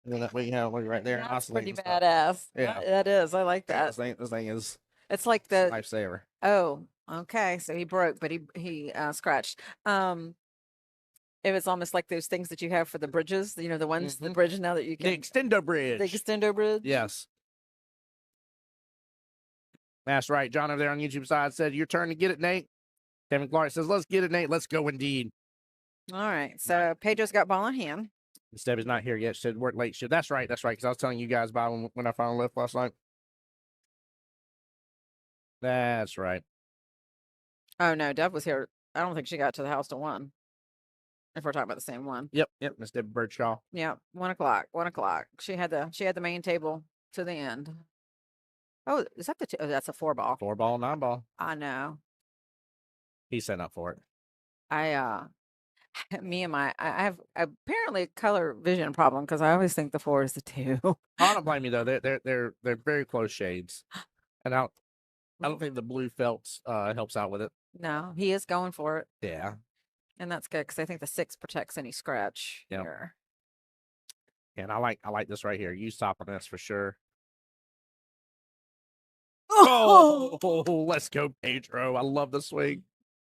And then we have one right there. That's pretty badass. Yeah, that is. I like that. This thing is. It's like the lifesaver. Oh, okay. So he broke, but he scratched. It was almost like those things that you have for the bridges. You know, the ones the bridge now that you can the extendo bridge. The extendo bridge. Yes. That's right. John over there on YouTube side said, "Your turn to get it, Nate." Kevin Clark says, "Let's get it, Nate. Let's go indeed." All right. So Pedro's got ball in hand. Debbie's not here yet. She said work late shift. That's right. That's right. Because I was telling you guys about when I finally left last night. That's right. Oh no, Deb was here. I don't think she got to the house till 1. If we're talking about the same one. Yep. Miss Debbie Birdshaw. Yeah, 1 o'clock. 1 o'clock. She had the main table to the end. Oh, is that oh, that's a 4-ball. 4-ball, 9-ball. I know. He's setting up for it. I have apparently a color vision problem because I always think the 4 is the 2. I don't blame you though. They're very close shades, and I don't think the blue felt helps out with it. No, he is going for it. Yeah, and that's good because I think the 6 protects any scratch here. And I like this right here. Use top on this for sure. Oh, let's go, Pedro. I love the swing.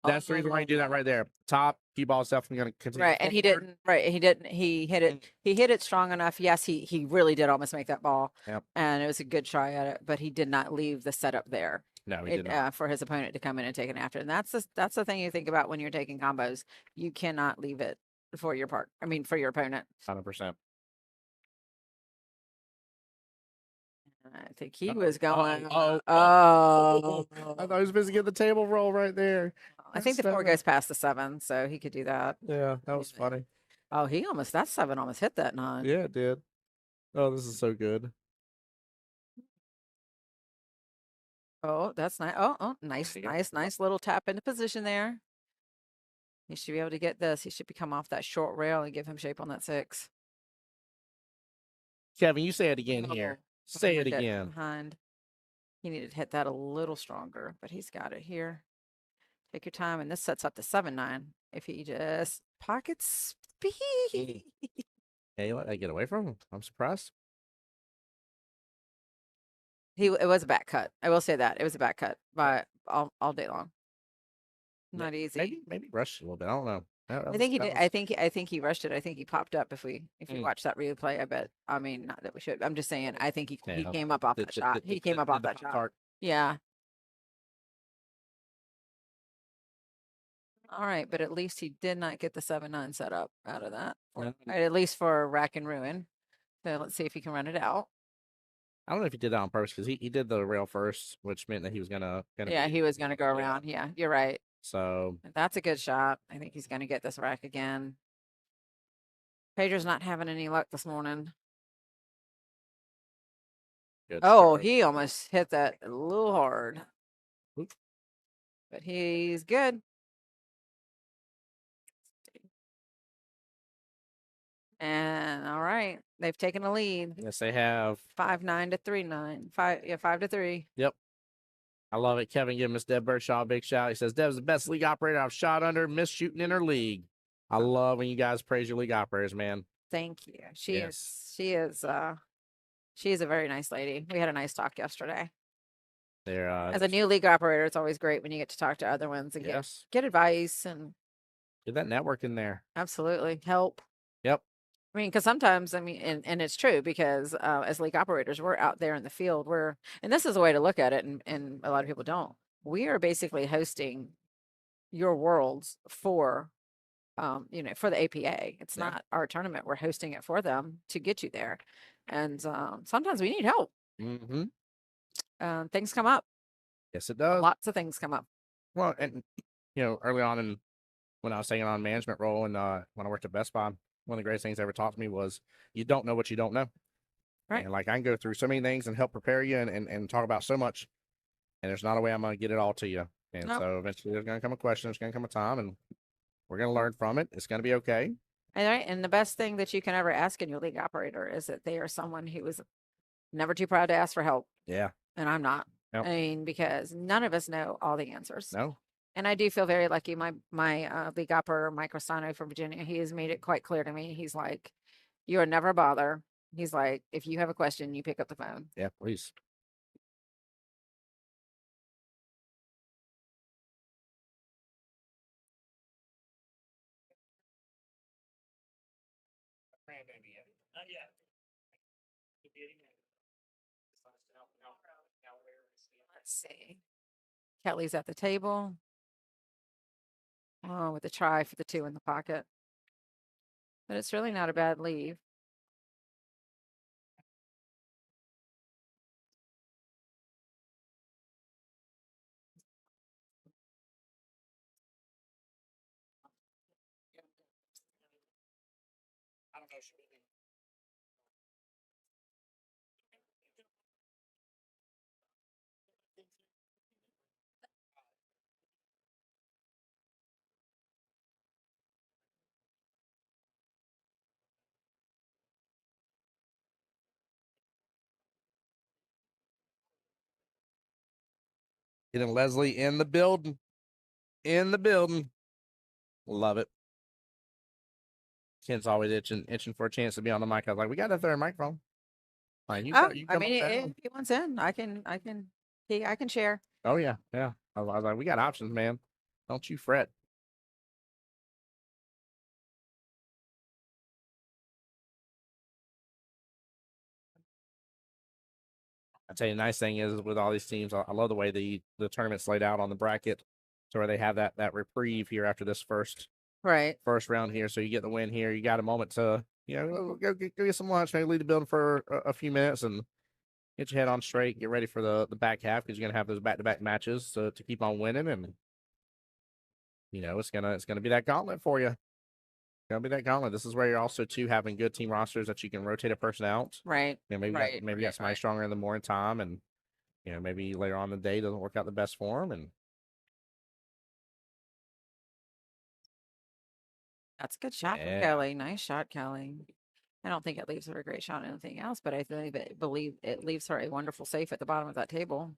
That's the reason why you do that right there. Top cue ball is definitely going to continue. Right, and he didn't. Right, he didn't. He hit it. He hit it strong enough. Yes, he really did almost make that ball. Yep. And it was a good try at it, but he did not leave the setup there. No, he did not. For his opponent to come in and take it after. And that's the thing you think about when you're taking combos. You cannot leave it for your for your opponent. 100%. I think he was going. I thought he was supposed to get the table roll right there. I think the 4 goes past the 7, so he could do that. Yeah, that was funny. Oh, that 7 almost hit that 9. Yeah, it did. Oh, this is so good. Oh, that's nice. Oh, nice little tap into position there. He should be able to get this. He should come off that short rail and give him shape on that 6. Kevin, you say it again here. Say it again. Behind. He needed to hit that a little stronger, but he's got it here. Take your time, and this sets up the 7-9. If he just pockets speed. Hey, you let that get away from him? I'm surprised. It was a back cut. I will say that it was a back cut, but all day long. Not easy. Maybe rushed a little bit. I don't know. I think he did. I think he rushed it. I think he popped up. If we watch that replay, I bet. I mean, not that we should. I'm just saying. I think he came up off that shot. He came up off that shot. Yeah. All right, but at least he did not get the 7-9 set up out of that. Right, at least for Rack and Ruin. So let's see if he can run it out. I don't know if he did that on purpose because he did the rail first, which meant that he was gonna. Yeah, he was gonna go around. Yeah, you're right. So that's a good shot. I think he's gonna get this rack again. Pedro's not having any luck this morning. Good start. He almost hit that a little hard. Oops. But he's good. And all right, they've taken a lead. Yes, they have. 5-9 to 3-9. 5-3. Yep. I love it. Kevin giving Miss Deb Birdshaw a big shout. He says, Deb's the best league operator I've shot under, missed shooting in her league. I love when you guys praise your league operators, man. Thank you. She is a very nice lady. We had a nice talk yesterday. As a new league operator, it's always great when you get to talk to other ones and get advice and get that network in there. Absolutely. Help. Yep. I mean, because sometimes, and it's true because as league operators, we're out there in the field. And this is a way to look at it, and a lot of people don't. We are basically hosting your worlds for, for the APA. It's not our tournament. We're hosting it for them to get you there. And sometimes we need help. Things come up. Yes, it does. Lots of things come up. Well, and early on when I was taking on a management role and when I worked at Best Buy, one of the greatest things they ever taught me was you don't know what you don't know. Right. And like I can go through so many things and help prepare you and talk about so much. And there's not a way I'm going to get it all to you. And so eventually there's going to come a question. There's going to come a time. And We're going to learn from it. It's going to be okay. And the best thing that you can ever ask in your league operator is that they are someone who is never too proud to ask for help. Yeah. And I'm not. Yep. I mean, because none of us know all the answers. No. And I do feel very lucky. My league operator, Mike Rosano from Virginia, he has made it quite clear to me. He's like, you are never a bother. He's like, if you have a question, you pick up the phone. Yeah, please. Let's see. Kelly's at the table. Oh, with a try for the 2 in the pocket. But it's really not a bad leave. Getting Leslie in the building. In the building. Love it. Ken's always itching for a chance to be on the mic. I was like, we got a third microphone. Fine, I mean, if he wants in, I can share. Oh yeah, yeah. I was like, we got options, man. Don't you fret. I tell you, the nice thing is with all these teams, I love the way the tournament's laid out on the bracket, to where they have that reprieve here after this first round here. So you get the win here. You got a moment to go get some lunch, maybe leave the building for a few minutes, and get your head on straight. Get ready for the back half, because you're gonna have those back-to-back matches to keep on winning, and it's gonna be that gauntlet for you. Gonna be that gauntlet. This is where you're also too having good team rosters that you can rotate a person out. Right. Maybe you got somebody stronger in the morning time, and maybe later on in the day doesn't work out the best for them. And that's a good shot from Kelly. Nice shot, Kelly. I don't think it leaves her a great shot on anything else, but I believe it leaves her a wonderful safe at the bottom of that table.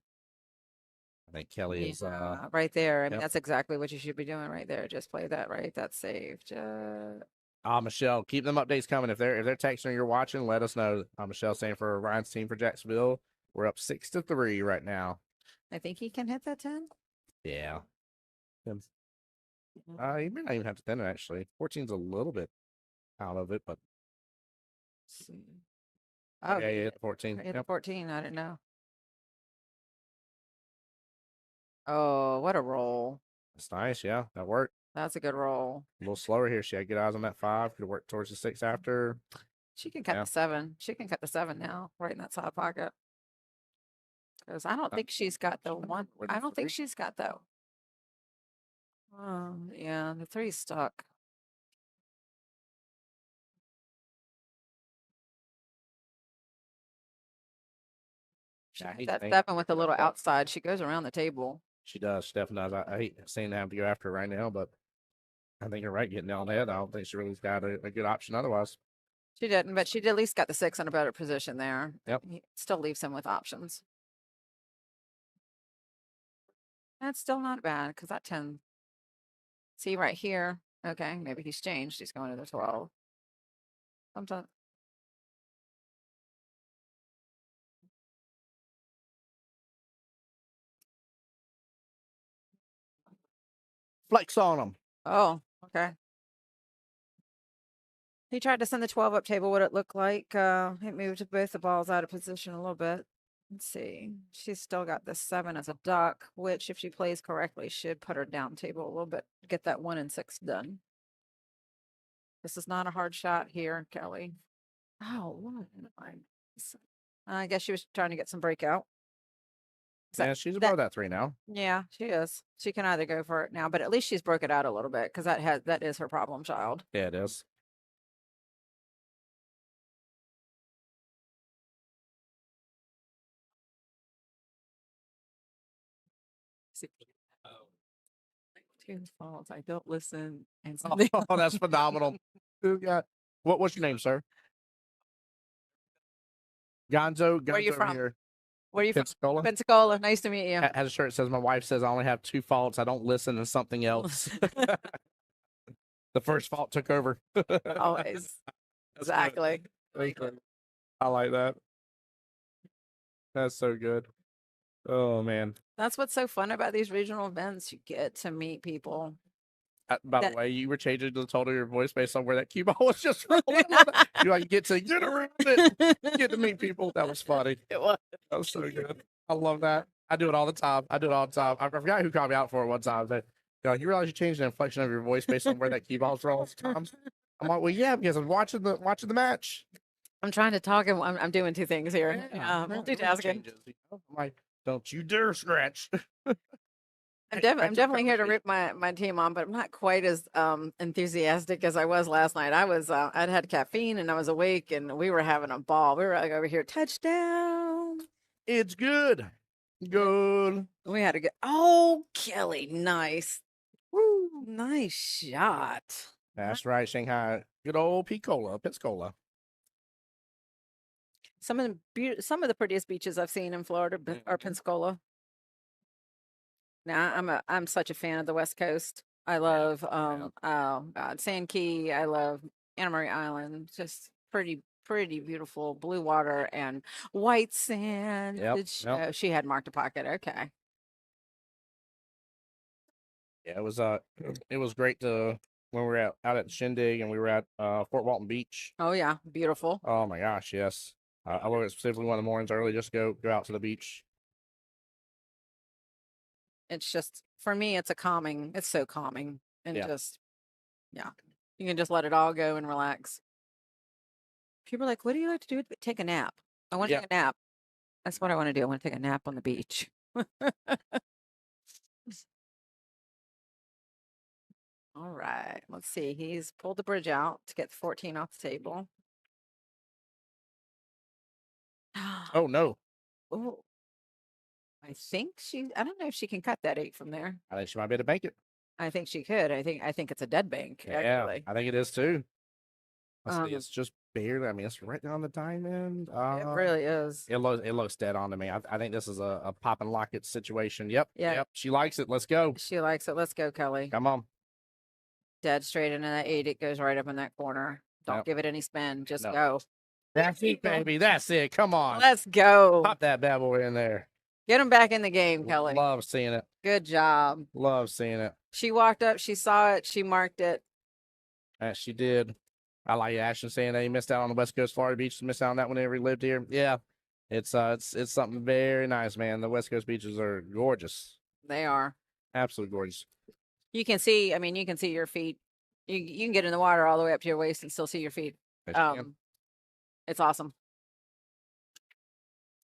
I think Kelly is right there. I mean, that's exactly what you should be doing right there. Just play that right. That's saved. Michelle, keep them updates coming. If they're texting or you're watching, let us know. Michelle saying for Ryan's team for Jacksonville, we're up 6-3 right now. I think he can hit that 10. Yeah. He may not even have to 10 actually. 14's a little bit out of it, but oh yeah, 14. Hit 14. I didn't know. Oh, what a roll. That's nice. Yeah, that worked. That's a good roll. A little slower here. She had good eyes on that 5. Could work towards the 6 after. She can cut the 7. She can cut the 7 now, right in that side pocket. Because I don't think she's got the 1. I don't think she's got though. Oh, yeah, the 3's stuck. That 7 with a little outside. She goes around the table. She does. She definitely does. I hate seeing them have to go after her right now, but I think you're right getting down the head. I don't think she really's got a good option otherwise. She didn't, but she at least got the 6 in a better position there. Yep. He still leaves him with options. That's still not bad, because that 10. See right here. Okay, maybe he's changed. He's going to the 12. Sometimes. Flex on them. Oh, okay. He tried to send the 12 up table, what it looked like. It moved both the balls out of position a little bit. Let's see. She's still got the 7 as a duck, which if she plays correctly, should put her down table a little bit, get that 1 and 6 done. This is not a hard shot here, Kelly. Oh, what? I guess she was trying to get some breakout. Yeah, she's above that 3 now. Yeah, she is. She can either go for it now, but at least she's broke it out a little bit, because that is her problem child. Yeah, it is. 2 faults. I don't listen. And Oh, that's phenomenal. What's your name, sir? Gonzo. Where are you Gonzo from? here. Where are you from? Pensacola. Pensacola. Nice to meet you. Has a shirt that says, "My wife says I only have 2 faults. I don't listen to something else." The first fault took over. Always. Exactly. I like that. That's so good. Oh man. That's what's so fun about these regional events. You get to meet people. By the way, you were changing the tone of your voice based on where that cue ball was just rolling. You like get around it, get to meet people. That was funny. It was. That was so good. I love that. I do it all the time. I forgot who called me out for it one time. But you realize you changed the inflection of your voice based on where that cue ball's rolling sometimes. I'm like, well, yeah, because I'm watching the match. I'm trying to talk and I'm doing 2 things here. Multitasking. I'm like, don't you dare scratch. I'm definitely here to rip my team on, but I'm not quite as enthusiastic as I was last night. I'd had caffeine and I was awake and we were having a ball. We were like over here, touchdown. It's good. Good. We had a good. Oh, Kelly, nice. Woo, nice shot. That's right, Shanghai. Good old Pensacola. Some of the prettiest beaches I've seen in Florida are Pensacola. Now I'm such a fan of the West Coast. I love oh God, Sand Key. I love Anna Maria Island. Just pretty beautiful blue water and white sand. Yep. She had marked a pocket. Okay. Yeah, it was great when we were out at the Shindig and we were at Fort Walton Beach. Oh yeah, beautiful. Oh my gosh, yes. I woke up specifically one of the mornings early just to go out to the beach. It's just, for me, it's so calming and just, yeah, you can just let it all go and relax. People are like, what do you like to do? Take a nap. I want to take a nap. That's what I want to do. I want to take a nap on the beach. All right, let's see. He's pulled the bridge out to get 14 off the table. Oh no. Oh. I don't know if she can cut that 8 from there. I think she might be able to bank it. I think she could. I think it's a dead bank, yeah, actually. I think it is too. Let's see, it's just barely, I mean, it's right down the diamond. It really is. It looks dead on to me. I think this is a pop and lock it situation. Yep. She likes it. Let's go. She likes it. Let's go, Kelly. Come on. Dead straight into that 8. It goes right up in that corner. Don't give it any spin. Just go. That's it, baby. That's it. Come on. Let's go. Pop that bad boy in there. Get him back in the game, Kelly. Love seeing it. Good job. Love seeing it. She walked up. She saw it. She marked it. Yes, she did. I like Ashton saying that he missed out on the West Coast Florida beach. Missed out on that whenever he lived here. Yeah, it's something very nice, man. The West Coast beaches are gorgeous. They are absolutely gorgeous. You can see. I mean, you can see your feet. You can get in the water all the way up to your waist and still see your feet. It's awesome.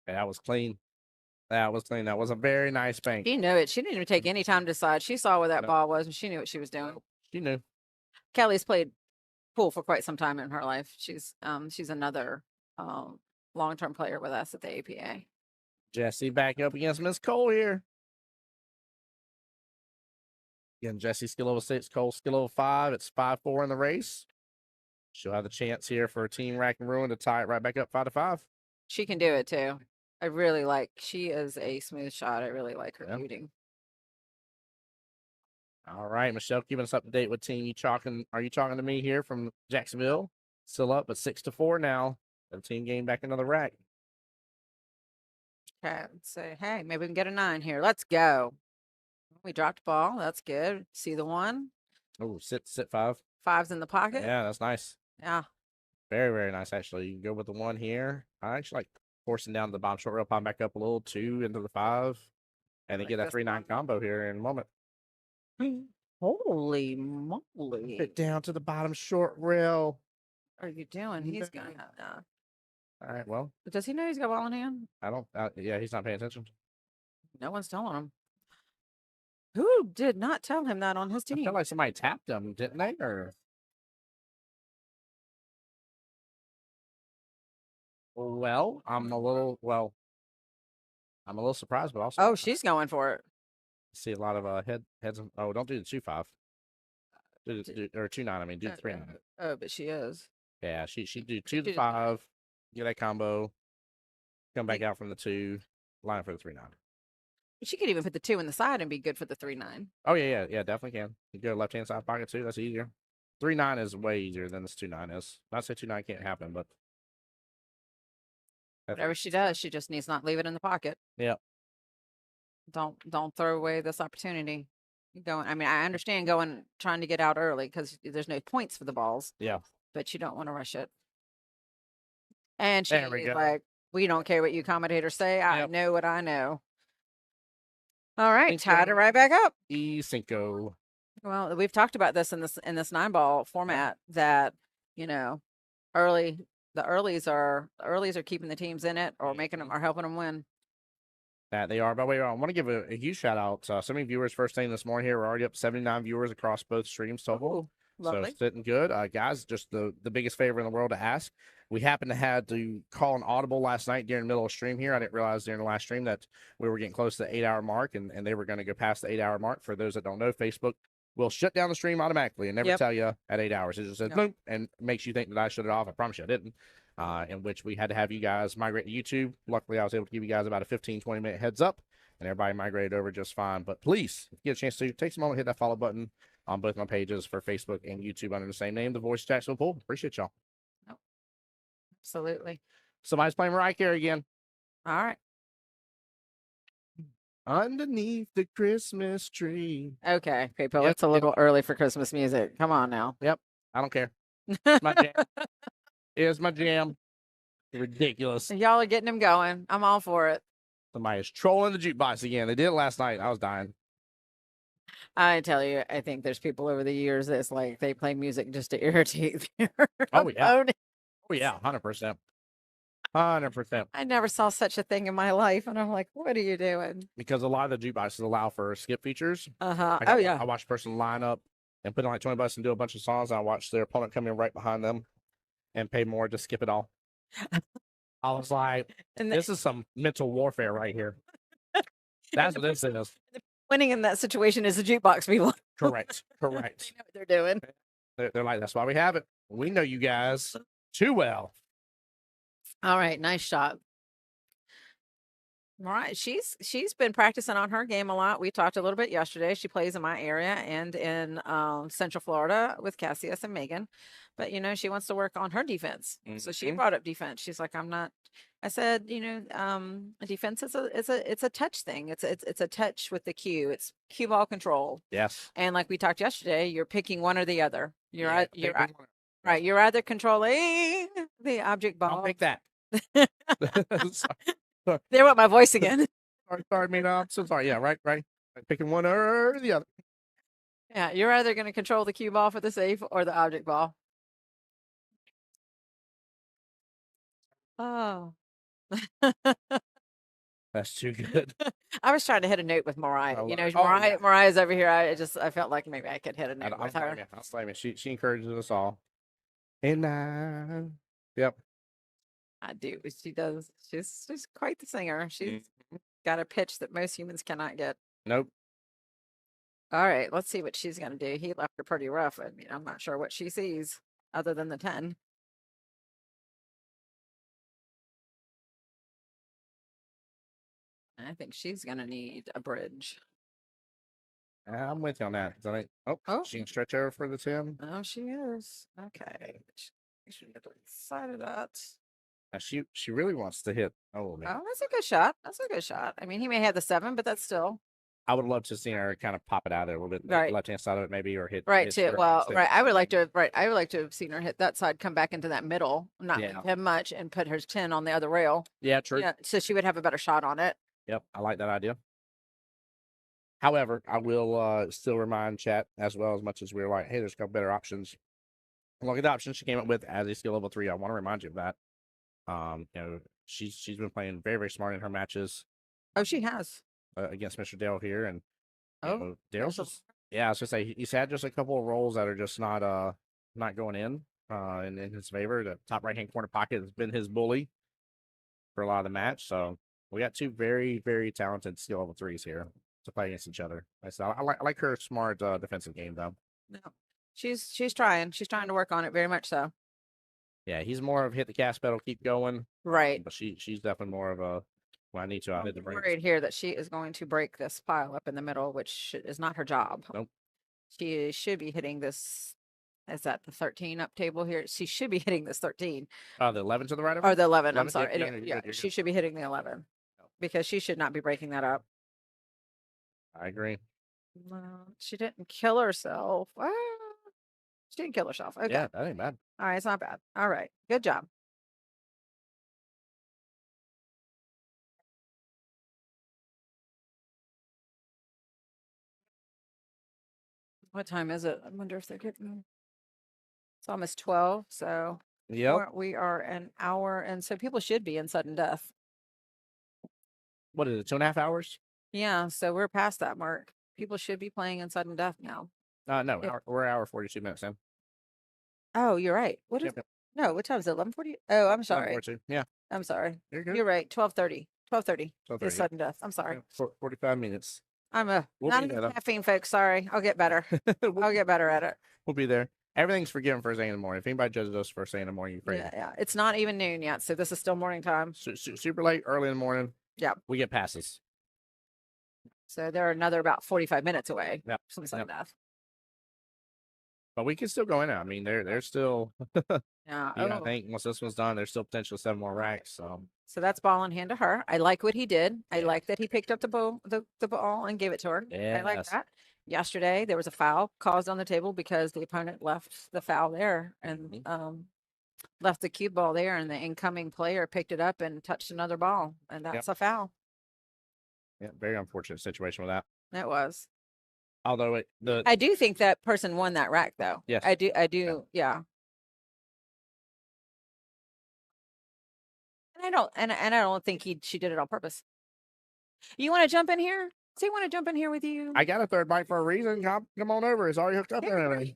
Yeah, that was clean. That was clean. That was a very nice bank. She knew it. She didn't even take any time to decide. She saw where that ball was and she knew what she was doing. She knew. Kelly's played pool for quite some time in her life. She's another long-term player with us at the APA. Jesse back up against Miss Cole here. Again, Jesse skill level 6, Cole skill level 5. It's 5-4 in the race. She'll have the chance here for Team Rack and Ruin to tie it right back up 5-5. She can do it too. She is a smooth shot. I really like her shooting. All right, Michelle, keeping us up to date with team. Are you talking to me here from Jacksonville? Still up, but 6-4 now. The team gained back another rack. Okay, let's say, hey, maybe we can get a 9 here. Let's go. We dropped the ball. That's good. See the 1? Oh, sit 5. 5's in the pocket. Yeah, that's nice. Yeah. Very, very nice, actually. You can go with the 1 here. I actually like forcing down the bottom short rail, pop back up a little, 2 into the 5, and then get a 3-9 combo here in a moment. Holy moly. Fit down to the bottom short rail. What are you doing? He's going to. All right, well. Does he know he's got ball in hand? I don't. Yeah, he's not paying attention. No one's telling him. Who did not tell him that on his team? I feel like somebody tapped him, didn't they? Or well, I'm a little surprised, but also. Oh, she's going for it. See a lot of heads. Oh, don't do the 2-5. Or 2-9. I mean, do the 3-9. Oh, but she is. Yeah, she do 2-5. Get that combo. Come back out from the 2. Line for the 3-9. She could even put the 2 in the side and be good for the 3-9. Oh yeah, definitely can. You go left hand side pocket too. That's easier. 3-9 is way easier than this 2-9 is. Not to say 2-9 can't happen, but whatever she does, she just needs not leave it in the pocket. Yep. Don't throw away this opportunity. Going. I mean, I understand trying to get out early because there's no points for the balls. Yeah. But you don't want to rush it. And she's we like, we don't care what you commentators say. I know what I know. All right, tied it right back up. E5. Well, we've talked about this in this 9-ball format that, the earlies are keeping the teams in it or making them or helping them win. That they are. By the way, I want to give a huge shout out to so many viewers first thing this morning here. We're already up to 79 viewers across both streams total. Lovely. So sitting good. Guys, just the biggest favor in the world to ask. We happened to have to call an audible last night during the middle of stream here. I didn't realize during the last stream that we were getting close to the 8-hour mark and they were going to go past the 8-hour mark. For those that don't know, Facebook will shut down the stream automatically and never tell you at 8 hours. It just says boom and makes you think that I shut it off. I promise you I didn't. In which we had to have you guys migrate to YouTube. Luckily, I was able to give you guys about a 15-20 minute heads up and everybody migrated over just fine. But please, if you get a chance to, take some moment, hit that follow button on both my pages for Facebook and YouTube under the same name, The Voice of Jacksonville Pool. Appreciate y'all. Oh, absolutely. Somebody's playing Mariah Carey again. All right. Underneath the Christmas tree. Okay, people, it's a little early for Christmas music. Come on now. Yep, I don't care. It's my jam. It's my jam. Ridiculous. Y'all are getting them going. I'm all for it. Somebody is trolling the jukebox again. They did it last night. I was dying. I tell you, I think there's people over the years that's like they play music just to irritate their opponent. Oh yeah, 100%. 100%. I never saw such a thing in my life, and I'm like, what are you doing? Because a lot of the jukeboxes allow for skip features. I watch a person line up and put in like $20 and do a bunch of songs. And I watch their opponent come in right behind them and pay more to skip it all. I was like, this is some mental warfare right here. That's what this is. Winning in that situation is the jukebox people. Correct. They know what they're doing. They're like, that's why we have it. We know you guys too well. All right, nice shot. All right, she's been practicing on her game a lot. We talked a little bit yesterday. She plays in my area and in Central Florida with Cassius and Megan. But she wants to work on her defense. So she brought up defense. She's like, I'm not. I said, defense is a touch thing. It's a touch with the cue. It's cue ball control. Yes. And like we talked yesterday, you're picking one or the other. You're either controlling the object ball. I'll pick that. Sorry. There went my voice again. Sorry, Mina. I'm so sorry. Yeah, right. Picking one or the other. Yeah, you're either going to control the cue ball for the safe or the object ball. Oh. That's too good. I was trying to hit a note with Mariah. Mariah's over here. I felt like maybe I could hit a note with her. I'll slay me. She encourages us all. And yep. I do. She does. She's quite the singer. She's got a pitch that most humans cannot get. Nope. All right, let's see what she's going to do. He left her pretty rough. I mean, I'm not sure what she sees other than the 10. I think she's going to need a bridge. I'm with you on that. She can stretch over for the 10. Oh, she is. Okay. She should get excited at. She really wants to hit. Oh, man. Oh, that's a good shot. I mean, he may have the 7, but that's still. I would love to see her kind of pop it out of there a little bit, right. Left hand side of it maybe, or hit too. Well, right. I would like to have seen her hit that side, come back into that middle, not have much, and put her 10 on the other rail. Yeah, true. Yeah, so she would have a better shot on it. Yep, I like that idea. However, I will still remind chat as much as we're like, hey, there's a couple better options. Look at the options she came up with as a skill level 3. I want to remind you of that. She's been playing very, very smart in her matches. Oh, she has. Against Mr. Dale here, and Dale's just I was gonna say he's had just a couple of rolls that are just not going in his favor. The top right hand corner pocket has been his bully for a lot of the match. So we got 2 very, very talented skill level 3s here. to play against each other. I like her smart defensive game though. No, she's trying. She's trying to work on it very much so. Yeah, he's more of hit the gas pedal, keep going. Right. But she's definitely more of a when I need to, I hit the brakes. Worried here that she is going to break this pile up in the middle, which is not her job. Nope. She should be hitting this. Is that the 13 up table here? She should be hitting this 13. The 11 to the right of Or her? the 11. I'm 11? sorry. Yeah, Yeah, she should be hitting the 11 because she should not be breaking that up. I agree. She didn't kill herself. She didn't kill herself. Okay. Yeah, that ain't bad. All right, it's not bad. All right, good job. What time is it? I wonder if they're getting. It's almost 12, so Yep. we are an hour, and so people should be in sudden death. What is it, 2.5 hours? Yeah, so we're past that mark. People should be playing in sudden death now. No, we're an hour 42 minutes in. Oh, you're right. What is? Yep. No, what time is it? 11:40. Oh, I'm sorry. 11:42. Yeah, I'm sorry. you're good. You're right. 12:30. 12:30 12:30, is sudden death. I'm sorry. Yeah, 45 minutes. I'm We'll not be there, enough though. caffeine, folks. Sorry. I'll get better. I'll get better at it. We'll be there. Everything's forgiven first thing in the morning. If anybody judges us first thing in the morning, you're Yeah, yeah. It's not even noon yet, so this is still morning time. super late, early in the morning. Yeah. We get passes. So they're another about 45 minutes away Yep. from sudden death. But we can still go in. I mean, they're still. Yeah. I think once this one's done, there's still potential 7 more racks. So that's ball in hand to her. I like what he did. I like that he picked up the ball, the ball and gave it to her. I like that. Yesterday there was a foul caused on the table because the opponent left the foul there and left the cue ball there, and the incoming player picked it up and touched another ball, and that's a foul. Yeah, very unfortunate situation with that. It was. Although I do think that person won that rack though. Yes. I do. Yeah. And I don't think she did it on purpose. You want to jump in here? Does he want to jump in here with you? I got a third bite for a reason. Come on over. It's already hooked up there. Anyway.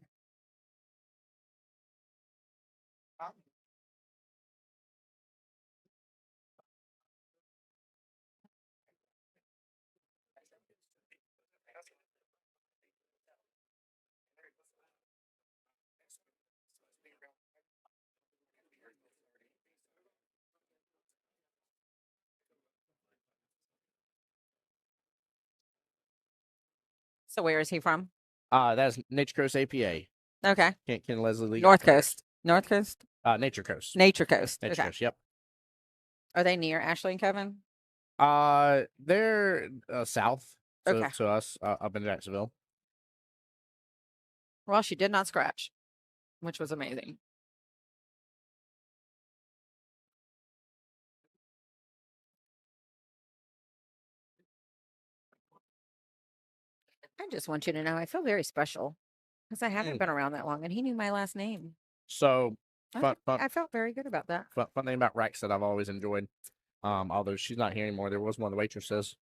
So where is he from? That's Nature Coast APA. Okay. Ken Leslie Lee. North Coast. North Coast? Nature Coast. Nature Coast. Nature Coast, yep. Are they near Ashley and Kevin? They're south to us, up in Jacksonville. Well, she did not scratch, which was amazing. I just want you to know I feel very special because I haven't been around that long, and he knew my last name. So fun. I felt very good about that. Fun thing about Racks that I've always enjoyed. Although she's not here anymore, there was one of the waitresses,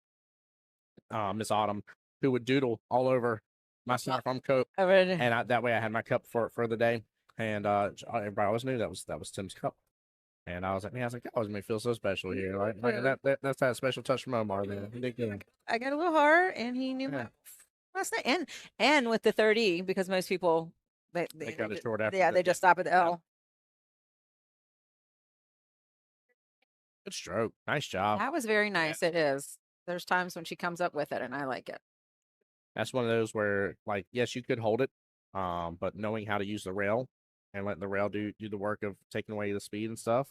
Miss Autumn, who would doodle all over my styrofoam cup, and that way I had my cup for the day, and everybody always knew that was Tim's cup. And I was like, that always made me feel so special here. Like that's that special touch from Omar. I got a little heart, and he knew my last name, and with the 30, because most people they got it short after. Yeah, they just stop at the L. Good stroke. Nice job. That was very nice. Yeah. It is. There's times when she comes up with it, and I like it. That's one of those where, like, yes, you could hold it, but knowing how to use the rail and letting the rail do the work of taking away the speed and stuff,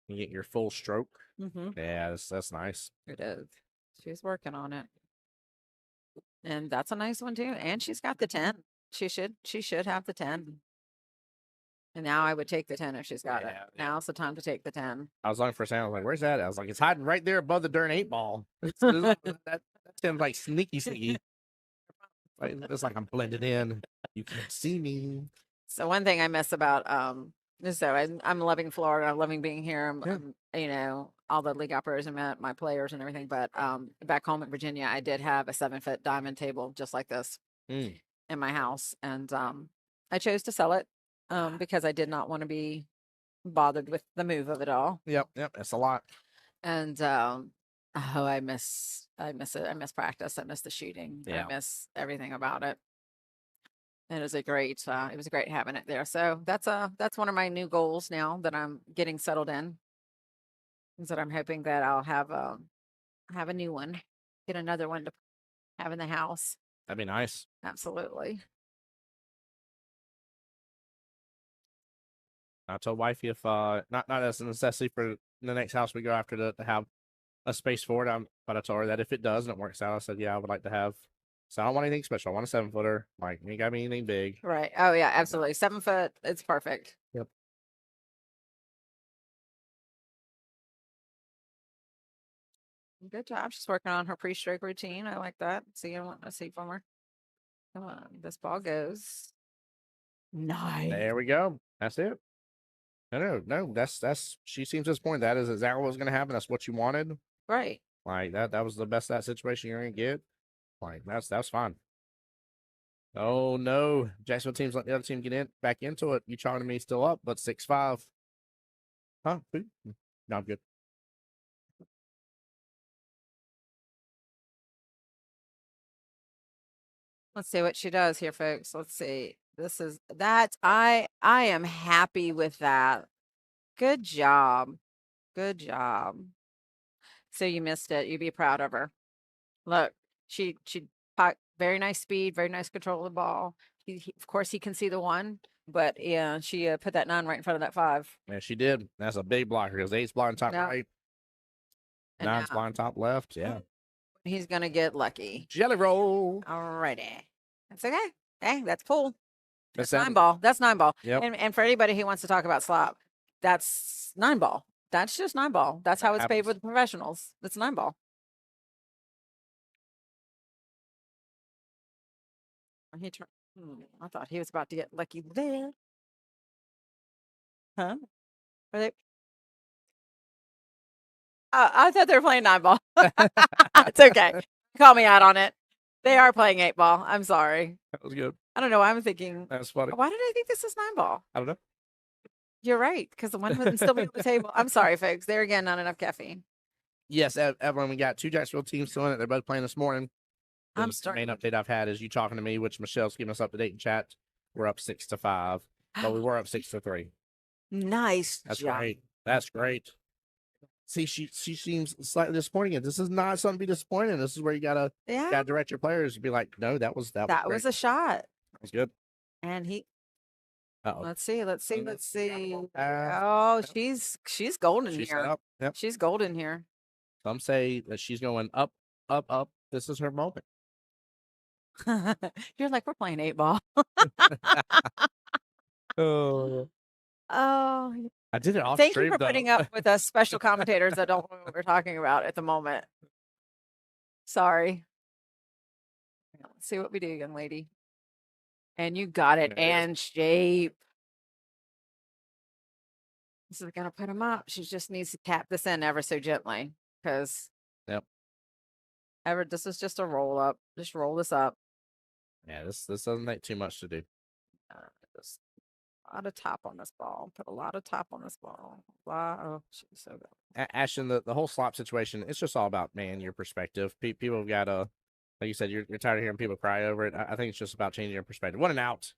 and get your full stroke. Yeah, that's nice. It is. She's working on it, and that's a nice one too. And she's got the 10. She should have the 10. And now I would take the 10 if she's got it. Now's the time to take the 10. I was looking for a sound. I was like, where's that? I was like, it's hiding right there above the darn 8 ball. that Tim's like sneaky. It's like I'm blended in. You can't see me. So one thing I miss about I'm loving Florida. I'm loving being here. I'm all the league operators I met, my players and everything. But back home in Virginia, I did have a 7-foot diamond table just like this in my house, and I chose to sell it. Because I did not want to be bothered with the move of it all. Yep, that's a lot. And Oh, I miss it. I miss practice. I miss the shooting. Yeah. I miss everything about it. It was a great having it there. So that's one of my new goals now that I'm getting settled in. Is that I'm hoping that I'll have a new one, get another one to have in the house. That'd be nice. Absolutely. I told wifey if not as a necessity for the next house we go after to have a space for it. But I told her that if it does and it works out, I said, yeah, I would like to have. So I don't want anything special. I want a 7-footer. Like, you ain't got me anything big. Right. Oh yeah, absolutely. 7 foot. It's perfect. Yep. Good job. She's working on her pre-stroke routine. I like that. See, I want to see from her. Come on, this ball goes. Nice. There we go. That's it. No. That's. She seems disappointed. That is exactly what was going to happen. That's what you wanted. Right. Like that was the best of that situation you're going to get. Like that's fine. Oh no, Jacksonville teams let the other team get back into it. You talking to me still up, but 6-5. Huh? No, I'm good. Let's see what she does here, folks. Let's see. This is that. I am happy with that. Good job. Good job. So you missed it. You'd be proud of her. Look, she very nice speed, very nice control of the ball. Of course, he can see the 1, but yeah, she put that 9 right in front of that 5. Yeah, she did. That's a big blocker because 8's blocking top right, 9's blocking top left. Yeah, he's gonna get lucky. Jelly roll. Alrighty, that's okay. Hey, that's cool. That's 9 ball. That's 9 ball. Yep. And for anybody who wants to talk about slop, that's 9 ball. That's just 9 ball. That's how it's paid with professionals. It's 9 ball. I thought he was about to get lucky there. Huh? Are they? I thought they were playing 9 ball. It's okay. Call me out on it. They are playing 8 ball. I'm sorry. That was good. I don't know why I'm thinking. That's funny. Why did I think this is 9 ball? I don't know. You're right, because the one wouldn't still be on the table. I'm sorry, folks. There again, not enough caffeine. Yes, Evelyn, we got 2 Jacksonville teams still in it. They're both playing this morning. The main update I've had is you talking to me, which Michelle's giving us up to date in chat. We're up 6-5, but we were up 6-3. Nice. That's great. That's great. See, she seems slightly disappointing. This is not something to be disappointed in. This is where you gotta direct your players to be like, no, that was that was a shot. That was good. And he. Uh-oh. Let's see. Oh, she's golden here. Yep. She's golden here. Some say that she's going up, up, up. This is her moment. You're like, we're playing 8 ball. Oh. I did it off Thank stream, you for putting up with us special commentators that don't know what we're talking about at the moment. Sorry. Let's see what we do, young lady. And you got it. And shape. This is gonna put him up. She just needs to tap this in ever so gently, because this is just a roll up. Just roll this up. Yeah, this doesn't take too much to do. Just a lot of top on this ball. Put a lot of top on this ball. Wow, she's so good. Ashton, the whole slop situation, it's just all about, man, your perspective. People have got to, like you said, you're tired of hearing people cry over it. I think it's just about changing your perspective. What an out.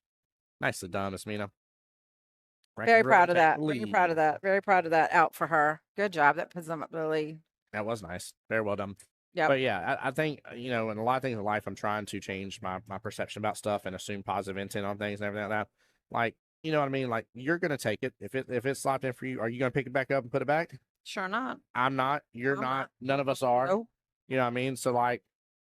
Nicely done, Miss Mina. Very proud of that. Very proud of that. Very proud of that out for her. Good job. That puts them up the lead. That was nice. Very well done. Yeah. But yeah, I think, in a lot of things in life, I'm trying to change my perception about stuff and assume positive intent on things and everything like that. Like, you know what I mean? Like, you're going to take it. If it's slopped in for you, are you going to pick it back up and put it back? Sure not. I'm not. You're not. None of us are. Nope. You know what I mean? So, like,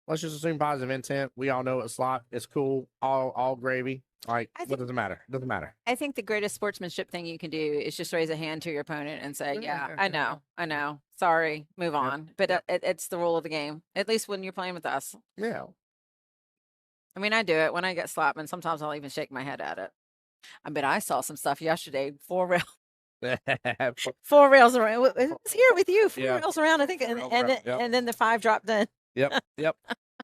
let's just assume positive intent. We all know it's slop. It's cool. All gravy. Like, what does it matter? It doesn't matter. I think the greatest sportsmanship thing you can do is just raise a hand to your opponent and say, yeah, I know. Sorry, move on. But it's the rule of the game, at least when you're playing with us. Yeah. I mean, I do it when I get slapped, and sometimes I'll even shake my head at it. I bet I saw some stuff yesterday, 4 rails. 4 rails around. It was here with you, 4 rails around, I think. And then the 5 dropped in. Yep.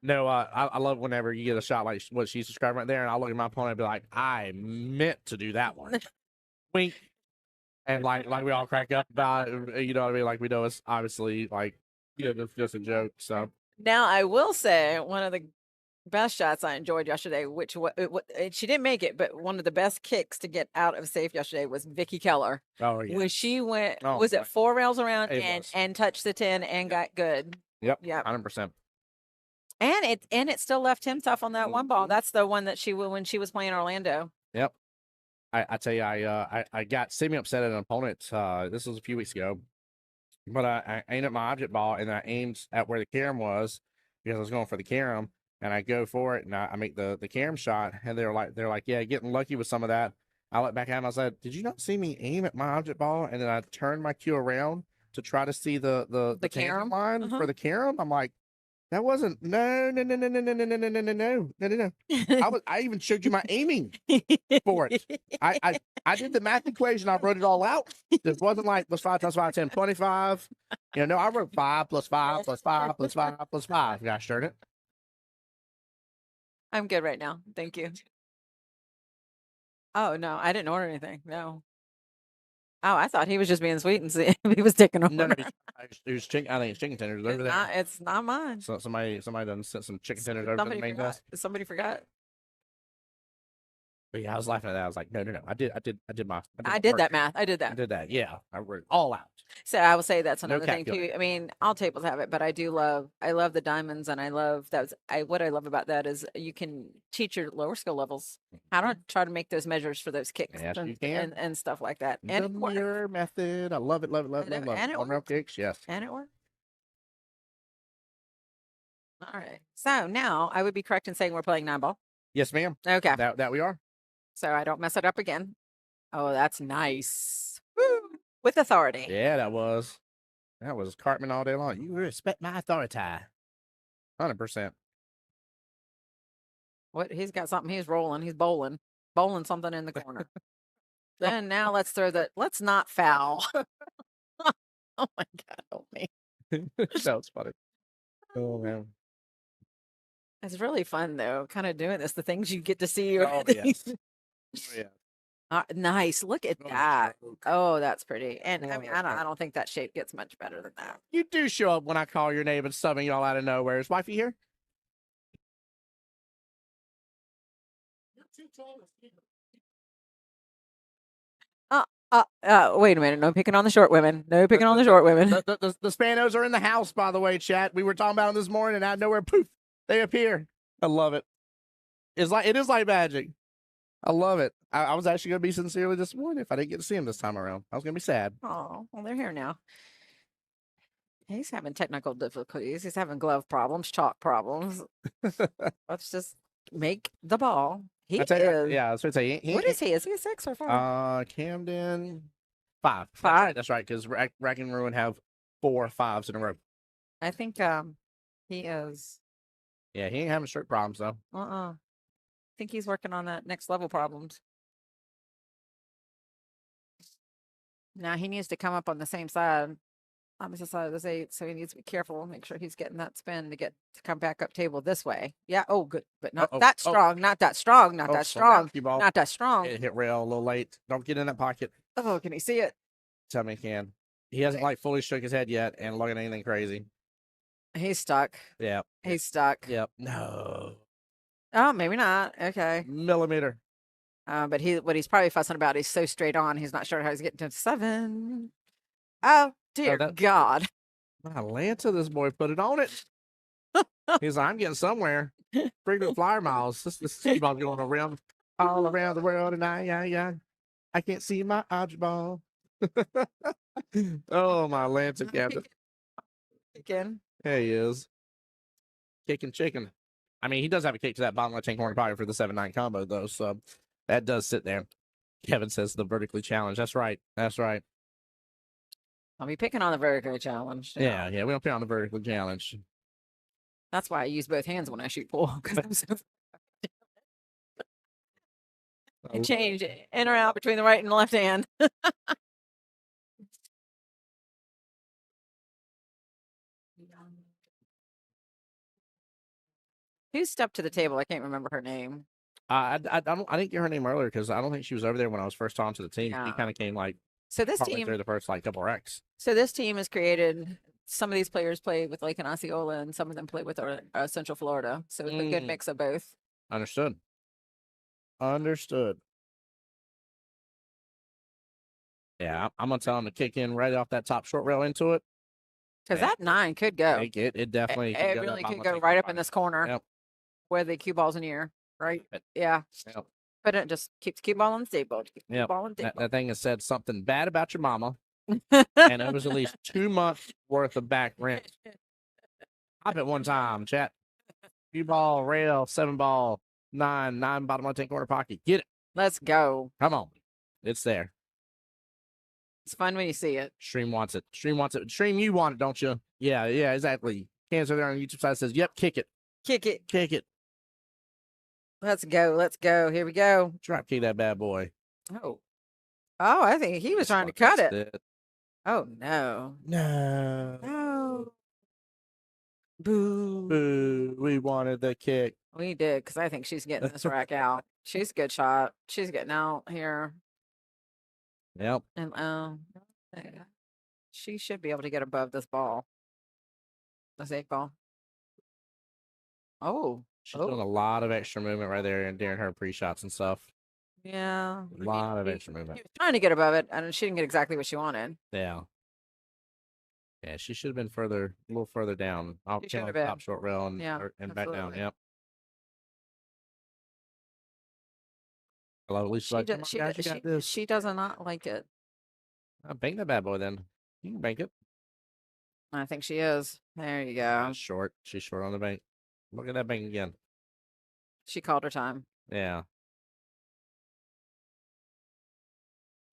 No, I love whenever you get a shot like what she's describing right there, and I'll look at my opponent and be like, I meant to do that one. Wink. And like we all crack up about it, you know what I mean? Like, we know it's obviously like Yeah, that's just a joke. So now I will say one of the best shots I enjoyed yesterday, which she didn't make it, but one of the best kicks to get out of safe yesterday was Vicky Keller. oh yeah, When she went, oh, was it 4 rails around it was. and touched the 10 and got good. Yep, Yep. 100%. And it still left him tough on that one ball. That's the one that when she was playing Orlando. Yep. I tell you, I got semi upset at an opponent. This was a few weeks ago, but I aimed at my object ball and I aimed at where the carom was because I was going for the carom, and I go for it and I make the carom shot, and they're like, yeah, getting lucky with some of that. I looked back at him. I said, did you not see me aim at my object ball? And then I turned my cue around to try to see the carom line for the carom. I'm like, that wasn't no. I even showed you my aiming for it. I did the math equation. I wrote it all out. It wasn't like plus 5 times 5, 10, 25. No, I wrote 5 plus 5 plus 5 plus 5 plus 5. Gosh darn it. I'm good right now. Thank you. Oh no, I didn't order anything. No. Oh, I thought he was just being sweet and see if he was taking over. No, it was chicken. I think it's chicken tenders over there. It's not mine. So somebody done sent some chicken tenders over to the main desk. Somebody forgot. But yeah, I was laughing at that. I was like, no. I did that math. I did that. Yeah. I wrote it all out. So I will say that's another thing too. I mean, all tables have it, but I love the diamonds, and I love what I love about that is you can teach your lower skill levels how to try to make those measures for those kicks and stuff like that. And the mirror method. I love it. And it works. Kicks, yes. And it works. All right. So now I would be correct in saying we're playing 9-ball. Yes, ma'am. Okay. That we are. So I don't mess it up again. Oh, that's nice. Woo! With authority. Yeah, that was Cartman all day long. You respect my authority. 100%. What? He's got something. He's rolling. He's bowling something in the corner. Then now let's not foul. Oh my God, help me. That was funny. Oh man. It's really fun though, kind of doing this. The things you get to see. Oh yes. Oh, yeah. Nice. Look at that. Oh, that's pretty. And I mean, I don't think that shape gets much better than that. You do show up when I call your name and summon y'all out of nowhere. Is wifey here? Wait a minute. No picking on the short women. No picking on the short women. The Spanos are in the house, by the way, chat. We were talking about them this morning, and out of nowhere, poof, they appear. I love it. It is like magic. I love it. I was actually going to be sincerely disappointed if I didn't get to see him this time around. I was going to be sad. Oh, well, they're here now. He's having technical difficulties. He's having glove problems, chalk problems. Let's just make the ball. He is. Yeah, I was going to say. What is he? Is he a 6 or 5? Camden, 5. 5. That's right, because Rack and Ruin have 4 5s in a row. I think he is. Yeah, he ain't having stroke problems, though. I think he's working on that next level problems. Now he needs to come up on the same side, opposite side of this 8, so he needs to be careful. Make sure he's getting that spin to come back up table this way. Yeah. Oh, good, but not that strong. Not that strong. Not that strong. Not that strong. It hit rail a little late. Don't get in that pocket. Oh, can he see it? Tell me he can. He hasn't fully shook his head yet and look at anything crazy. He's stuck. Yeah. He's stuck. Yep. No. Oh, maybe not. Okay. Millimeter. But what he's probably fussing about, he's so straight on, he's not sure how he's getting to 7. Oh, dear God. Atlanta, this boy put it on it. He's like, I'm getting somewhere. Frequent flyer miles. This ski ball going around all around the world, and I can't see my object ball. Oh, my Atlanta captain. Again. There he is. Kicking chicken. I mean, he does have a kick to that bottom left-hand corner pocket for the 7-9 combo, though, so that does sit there. Kevin says the vertically challenged. That's right. That's right. I'll be picking on the vertically challenged. Yeah, we don't pick on the vertically challenged. That's why I use both hands when I shoot pool, because I'm so I change in or out between the right and the left hand. Who stepped to the table? I can't remember her name. I didn't get her name earlier because I don't think she was over there when I was first talking to the team. She kind of came so this team through the first couple racks. So this team is created some of these players play with Lake and Osceola, and some of them play with Central Florida. So it's a good mix of both. Understood. Understood. Yeah, I'm gonna tell him to kick in right off that top short rail into it. Because that 9 could go. It definitely it really could go right up in this corner. Yep. Where the cue ball's in the air. Right? Yeah. Yep. But it just keeps the cue ball on the table. That thing has said something bad about your mama. And it was at least 2 months worth of back rent. Hop it one time, chat. Cue ball, rail, 7 ball, 9 bottom left hand corner pocket. Get it. Let's go. Come on. It's there. It's fun when you see it. Stream wants it. Stream, you want it, don't you? Yeah, exactly. Cancer there on the YouTube side says, yep, kick it. Kick it. Kick it. Let's go. Let's go. Here we go. Drop kick that bad boy. Oh, I think he was trying to cut it. Oh, no. No. Boo. Boo. We wanted the kick. We did, because I think she's getting this rack out. She's a good shot. She's getting out here. Yep. And she should be able to get above this ball. This 8 ball. Oh. She's doing a lot of extra movement right there and during her pre-shots and stuff. Yeah. A lot of extra movement. She was trying to get above it, and she didn't get exactly what she wanted. Yeah. Yeah, she should have been a little further down. I'll She should have the been. top short rail and back down. Absolutely. Yep. Hello, Lisa. She does not like it. Bank that bad boy then. You can bank it. I think she is. There you go. Short. She's short on the bank. Look at that bank again. She called her time. Yeah.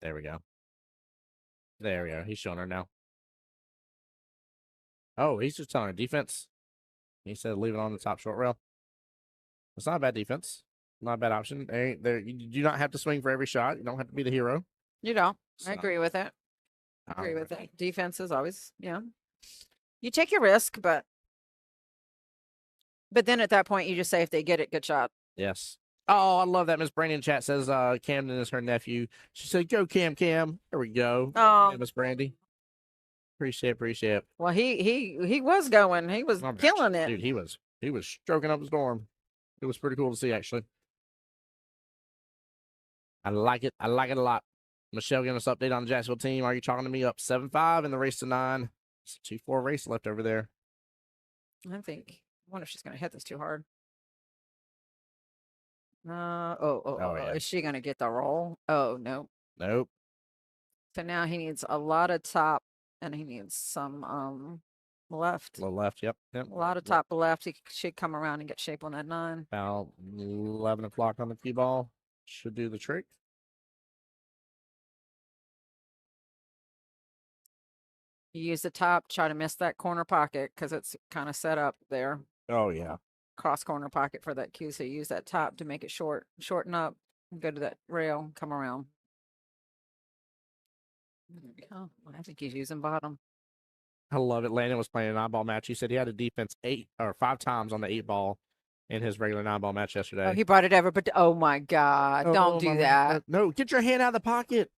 There we go. There we go. He's showing her now. Oh, he's just telling her defense. He said leave it on the top short rail. It's not a bad defense. Not a bad option. You do not have to swing for every shot. You don't have to be the hero. You don't. I agree with it. I agree with it. Defense is always, you take your risk, but then at that point, you just say if they get it, good shot. Yes. Oh, I love that. Miss Brandon chat says Camden is her nephew. She said, go Cam. There we go. Oh, Miss Brandy. Appreciate it. Well, he was going. He was killing it. Dude, he was stroking up the storm. It was pretty cool to see, actually. I like it. I like it a lot. Michelle giving us update on the Jacksonville team. Are you talking to me? Up 7-5 in the race to 9. It's a 2-4 race left over there. I wonder if she's going to hit this too hard. Yeah. Is she going to get the roll? Oh, no. Nope. So now he needs a lot of top, and he needs some left. A little left, yep. A lot of top left. He should come around and get shape on that 9. About 11 o'clock on the cue ball. Should do the trick. You use the top, try to miss that corner pocket because it's kind of set up there. Oh, yeah. Cross corner pocket for that cue. So you use that top to make it shorten up, go to that rail, come around. Oh, I think he's using bottom. I love it. Landon was playing an 9-ball match. He said he had a defense 5 times on the 8-ball in his regular 9-ball match yesterday. Oh, he brought it over, but oh my God, don't do that. No, get your hand out of the pocket.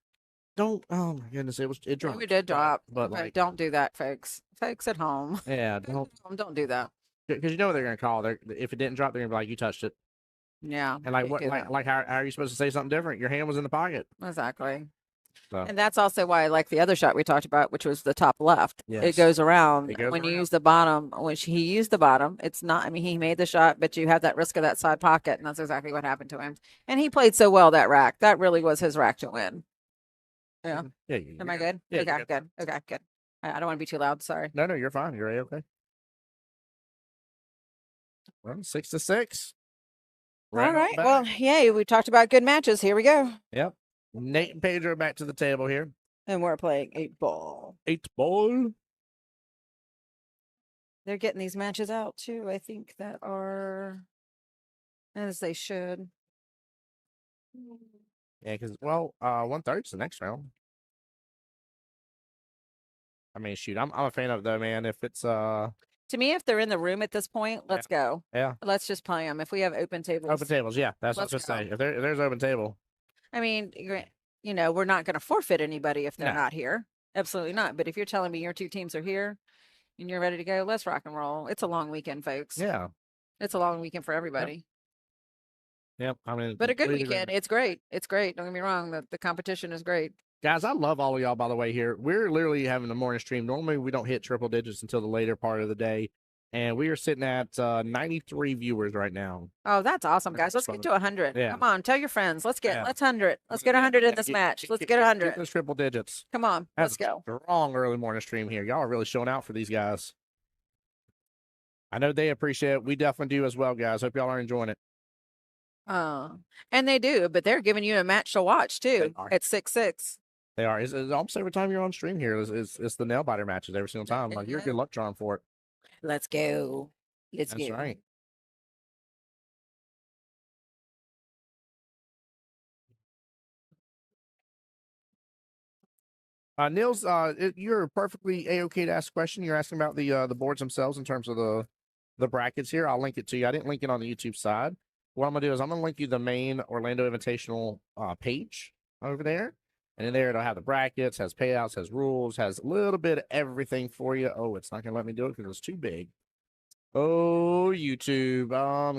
Don't. Oh my goodness, it dropped. We did drop, but don't do that, folks. Folks at home. Yeah, don't do that. Because you know what they're gonna call. If it didn't drop, they're gonna be like, you touched it. Yeah. And how are you supposed to say something different? Your hand was in the pocket. Exactly. So. And that's also why I like the other shot we talked about, which was the top left. Yes. It goes around. You use the bottom, which he used the bottom. It's not, I mean, he made the shot, but you have that risk of that side pocket, and that's exactly what happened to him. And he played so well that rack. That really was his rack to win. Yeah. Am I good? Yeah, okay, good. Okay, good. I don't want to be too loud. Sorry. No, you're fine. You're okay. Well, 6-6. All right. Well, yay. We talked about good matches. Here we go. Yep. Nate and Pedro back to the table here. And we're playing 8-ball. 8-ball. They're getting these matches out too. I think that are as they should. Yeah, because 1/3 is the next round. I mean, shoot, I'm a fan of it though, man. If it's to me, if they're in the room at this point, let's go. Yeah. Let's just play them. If we have open tables. Open tables, yeah. That's what I was just saying. If there's open table. I mean, we're not going to forfeit anybody if they're not here. Absolutely not. But if you're telling me your two teams are here and you're ready to go, let's rock and roll. It's a long weekend, folks. Yeah. It's a long weekend for everybody. Yep. I mean, but a good weekend. It's great. It's great. Don't get me wrong. The competition is great. Guys, I love all of y'all, by the way, here. We're literally having a morning stream. Normally, we don't hit triple digits until the later part of the day. And we are sitting at 93 viewers right now. Oh, that's awesome, guys. Let's get to 100. Yeah. Come on. Tell your friends. Let's 100. Let's get 100 in this match. Let's get 100. Get those triple digits. Come on. Let's go. Strong early morning stream here. Y'all are really showing out for these guys. I know they appreciate it. We definitely do as well, guys. Hope y'all are enjoying it. And they do, but they're giving you a match to watch, too, at 6-6. They are. It's almost every time you're on stream here. It's the nail biter matches every single time. Like, you're a good luck charm for it. Let's go. Let's go. That's right. Nils, you're perfectly a-okay to ask a question. You're asking about the boards themselves in terms of the brackets here. I'll link it to you. I didn't link it on the YouTube side. What I'm gonna do is I'm gonna link you the main Orlando Invitational page over there. And in there, it'll have the brackets, has payouts, has rules, has a little bit of everything for you. Oh, it's not going to let me do it because it's too big. Oh, YouTube.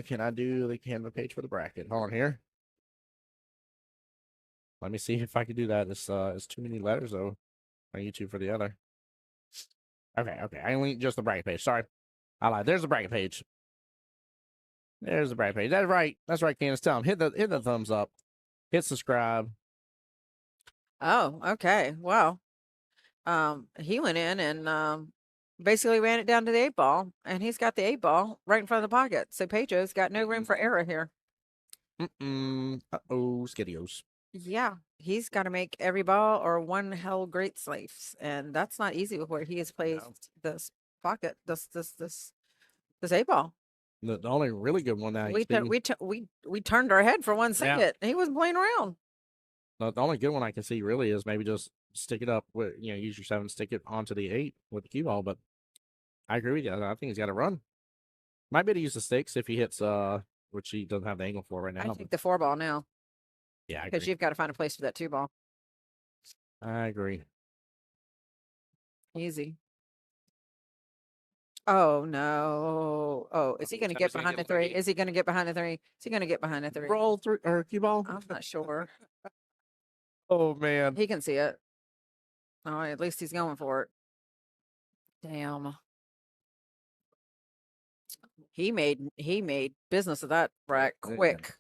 Can I do the Canva page for the bracket? Hold on here. Let me see if I can do that. It's too many letters, though, on YouTube for the other. Okay. I linked just the bracket page. Sorry. I lied. There's the bracket page. There's the bracket page. That's right. That's right, Candace. Tell them. Hit the thumbs up. Hit subscribe. Oh, okay. Wow. He went in and basically ran it down to the 8 ball, and he's got the 8 ball right in front of the pocket. So Pedro's got no room for error here. Uh-oh, skiddios. Yeah, he's got to make every ball or one hell great slaves, and that's not easy with where he has placed this pocket, this 8 ball. The only really good one that we turned our head for 1 second. Yeah. He wasn't playing around. The only good one I can see really is maybe just stick it up with, use your 7, stick it onto the 8 with the cue ball. But I agree with you. I think he's got to run. Might be able to use the sticks if he hits, which he doesn't have the angle for right now. I think the 4 ball now. Yeah, because you've got to find a place for that 2 ball. I agree. Easy. Oh, no. Oh, is he going to get behind the 3? Is he going to get behind the 3? Is he going to get behind the 3? Roll through or cue ball? I'm not sure. Oh, man. He can see it. Oh, at least he's going for it. Damn. He made business of that rack quick.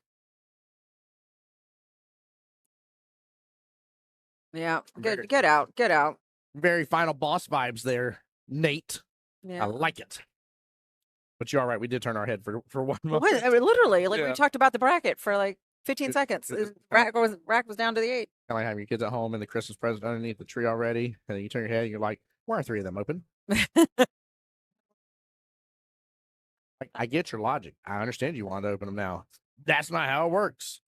Yeah. Get out. Very final boss vibes there, Nate. Yeah. I like it. But you're all right. We did turn our head for 1 moment. Literally, we talked about the bracket for like 15 seconds. Rack was down to the 8. Kind of like having your kids at home and the Christmas present underneath the tree already, and then you turn your head and you're like, "Why are 3 of them open?" I get your logic. I understand you want to open them now. That's not how it works.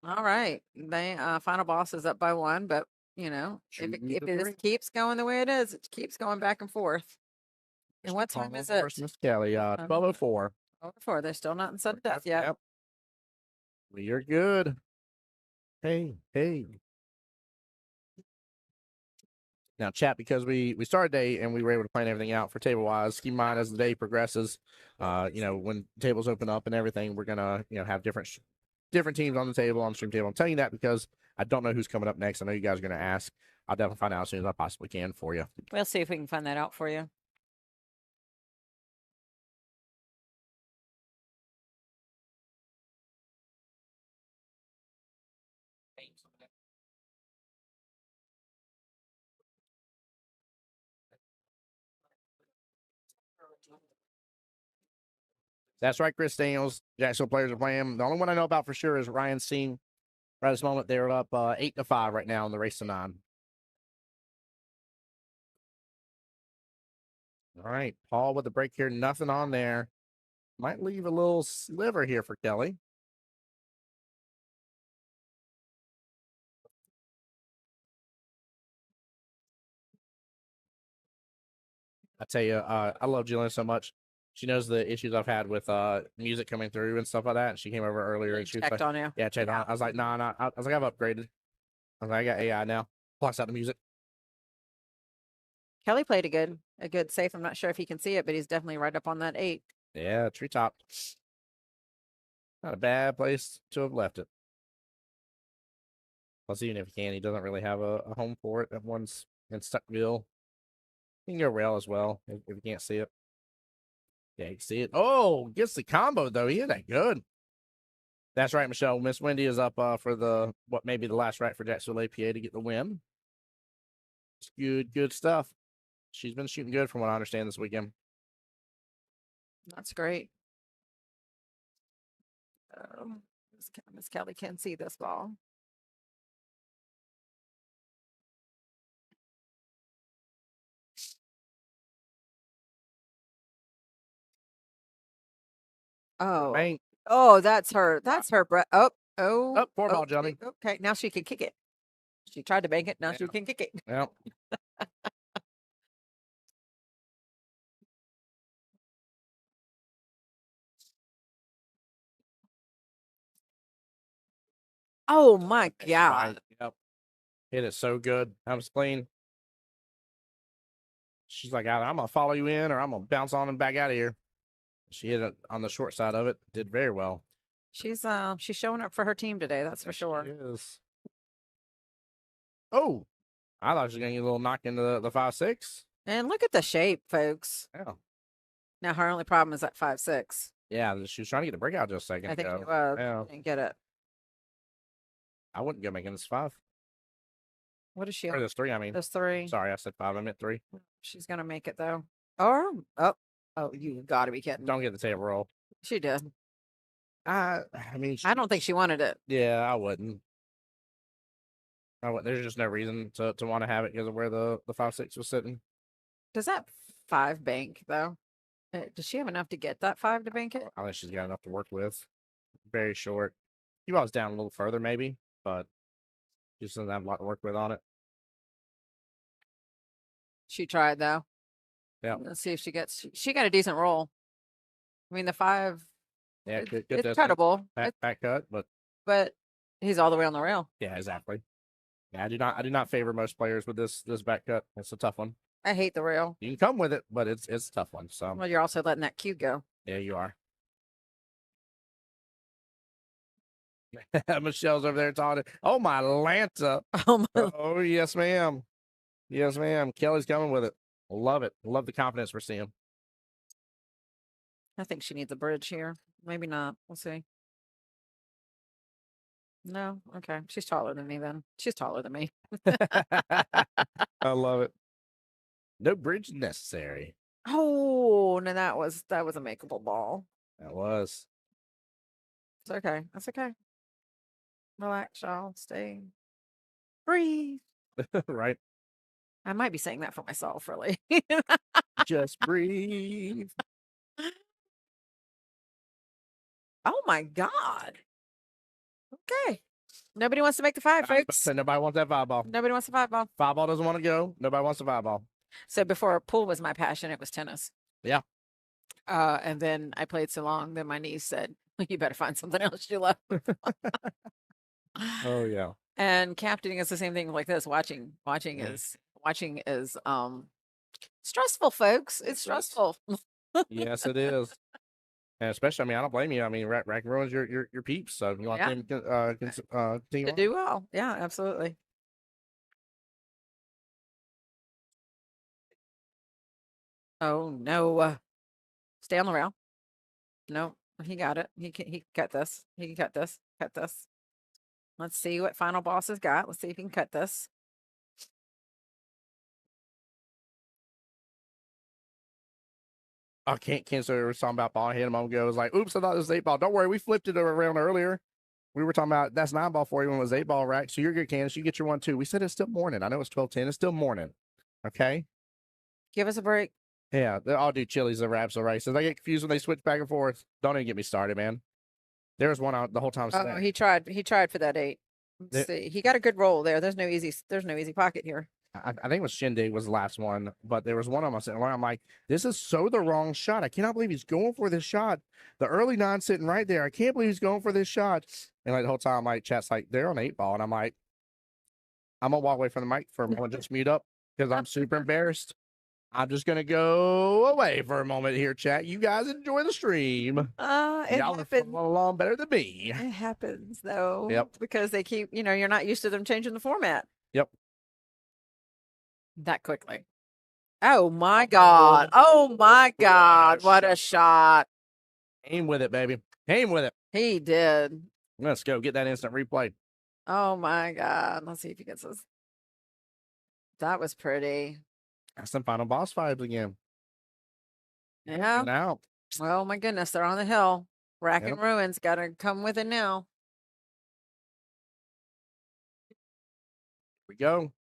All right. They final boss is up by 1, but if it keeps going the way it is, it keeps going back and forth. And what time is it? Miss Kelly, 12:04. 12:04. They're still not in sudden death yet. Yep. We are good. Hey. Now, chat, because we started day and we were able to plan everything out for table wise. Keep in mind as the day progresses, when tables open up and everything, we're gonna have different teams on the table, on the stream table. I'm telling you that because I don't know who's coming up next. I know you guys are gonna ask. I'll definitely find out as soon as I possibly can for you. We'll see if we can find that out for you. That's right, Chris Daniels. Jacksonville players are playing. The only one I know about for sure is Ryan Singh. Right at this moment, they're up 8-5 right now in the race to 9. All right, Paul with the break here. Nothing on there. Might leave a little sliver here for Kelly. I tell you, I love Julian so much. She knows the issues I've had with music coming through and stuff like that. And she came over earlier and she was checked like, on you. Yeah, checked on. I was like, nah. I was like, I've upgraded. I was like, I got AI now. Plus out the music. Kelly played a good safe. I'm not sure if he can see it, but he's definitely right up on that 8. Yeah, treetop. Not a bad place to have left it. Plus, even if he can, he doesn't really have a home for it. That one's in Stuckville. You can go rail as well if you can't see it. Yeah, you can see it. Oh, gets the combo, though. He hit that good. That's right, Michelle. Miss Wendy is up for what may be the last rack for Jacksonville APA to get the win. It's good stuff. She's been shooting good from what I understand this weekend. That's great. Miss Kelly can see this ball. Oh, Bang. Oh, that's her. That's her. Oh, 4-ball jelly. Okay, now she can kick it. She tried to bank it. Now Yeah. she can kick it. Yeah. Oh my God! Right. Yep. Hit it so good. I was playing. She's like, I'm gonna follow you in, or I'm gonna bounce on and back out of here. She hit it on the short side of it. Did very well. She's showing up for her team today. That's for sure. She is. Oh, I thought she was gonna get a little knock into the 5-6. And look at the shape, folks. Yeah. Now her only problem is that 5-6. Yeah, she was trying to get the breakout just a second I think ago. she was. Yeah. Didn't get it. I wouldn't go making this 5. What is she? Or this 3, I mean. This 3. Sorry, I said 5. I meant 3. She's gonna make it though. Or you got to be kidding. Don't get the table roll. She did. I mean, I don't think she wanted it. Yeah, I wouldn't. There's just no reason to want to have it because of where the 5-6 was sitting. Does that 5 bank though? Does she have enough to get that 5 to bank it? I think she's got enough to work with. Very short. You was down a little further maybe, but she just doesn't have a lot to work with on it. She tried though. Yeah. Let's see if she gets. She got a decent roll. I mean, the 5. Yeah, good. It's credible. Back cut, but he's all the way on the rail. Yeah, exactly. Yeah, I do not favor most players with this back cut. It's a tough one. I hate the rail. You can come with it, but it's a tough one. So well, you're also letting that cue go. Yeah, you are. Michelle's over there talking. Oh my Lanta. Oh yes, ma'am. Yes, ma'am. Kelly's coming with it. Love it. Love the confidence we're seeing. I think she needs a bridge here. Maybe not. We'll see. No? Okay. She's taller than me then. She's taller than me. I love it. No bridge necessary. Oh, no, that was a makeable ball. That was. It's okay. That's okay. Relax, y'all. Stay. Breathe. Right. I might be saying that for myself, really. Just breathe. Oh my God. Okay. Nobody wants to make the 5, folks. So nobody wants that 5-ball. Nobody wants the 5-ball. 5-ball doesn't want to go. Nobody wants the 5-ball. So before pool was my passion, it was tennis. Yeah. And then I played so long that my niece said, you better find something else you love. Oh yeah. And captaining is the same thing like this. Watching is stressful, folks. It's stressful. Yes, it is. And especially, I mean, I don't blame you. I mean, rack ruins your peeps. So you want them to do well. Yeah, absolutely. Oh no! Stay on the rail. No, he got it. He can cut this. He can cut this. Cut this. Let's see what final boss has got. Let's see if he can cut this. I can't cancel. We were talking about ball. I hit him on go. I was like, oops, I thought it was 8-ball. Don't worry, we flipped it around earlier. We were talking about that's 9-ball for you when it was 8-ball, rack. So you're good, Candace. You get your 1 too. We said it's still morning. I know it's 12:10. It's still morning. Okay. Give us a break. Yeah, they all do chilies and wraps of races. I get confused when they switch back and forth. Don't even get me started, man. There was one out the whole time. Oh, he tried. He tried for that 8. Let's see. He got a good roll there. There's no easy pocket here. I think it was Shindig was the last one, but there was one of them sitting around. I'm like, this is so the wrong shot. I cannot believe he's going for this shot. The early 9 sitting right there. I can't believe he's going for this shot. And like the whole time, like chat's like they're on 8-ball, and I'm like, I'm going to walk away from the mic for a moment, just mute up because I'm super embarrassed. I'm just going to go away for a moment here, chat. You guys enjoy the stream. Y'all are following along better than me. It happens, though. Yep. Because they keep, you're not used to them changing the format. Yep. That quickly. Oh, my God. Oh, my God. What a shot. Aim with it, baby. Aim with it. He did. Let's go get that instant replay. Oh, my God. Let's see if he gets this. That was pretty. That's some final boss vibes again. Yeah. Out. Oh, my goodness. They're on the hill. Rack and Ruin's got to come with it now. Here we go.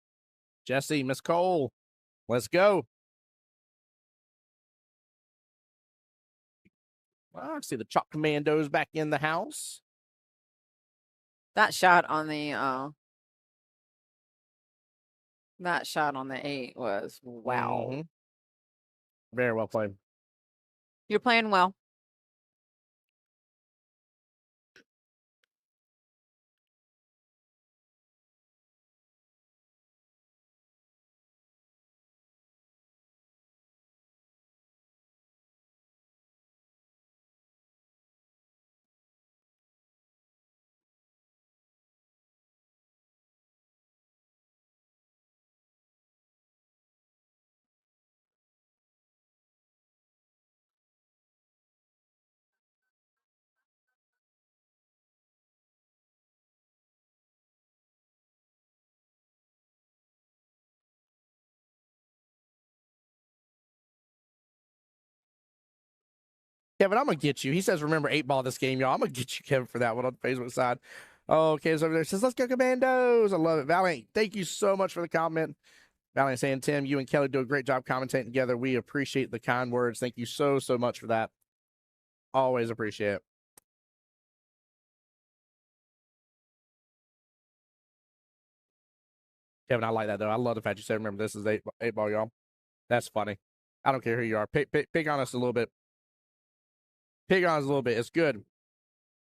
Jesse, Miss Cole. Let's go. Well, I see the Chalk Commandos back in the house. That shot on the 8 was wow. Mm-hmm. Very well played. You're playing well. Kevin, I'm going to get you. He says, remember 8-ball this game, y'all. I'm going to get you, Kevin, for that one on the Facebook side. Oh, Kev's over there. Says, let's go Commandos. I love it. Valiant, thank you so much for the comment. Valiant saying, Tim, you and Kelly do a great job commentating together. We appreciate the kind words. Thank you so, so much for that. Always appreciate it. Kevin, I like that, though. I love the fact you said, remember, this is 8-ball, y'all. That's funny. I don't care who you are. Pick on us a little bit. Pick on us a little bit. It's good.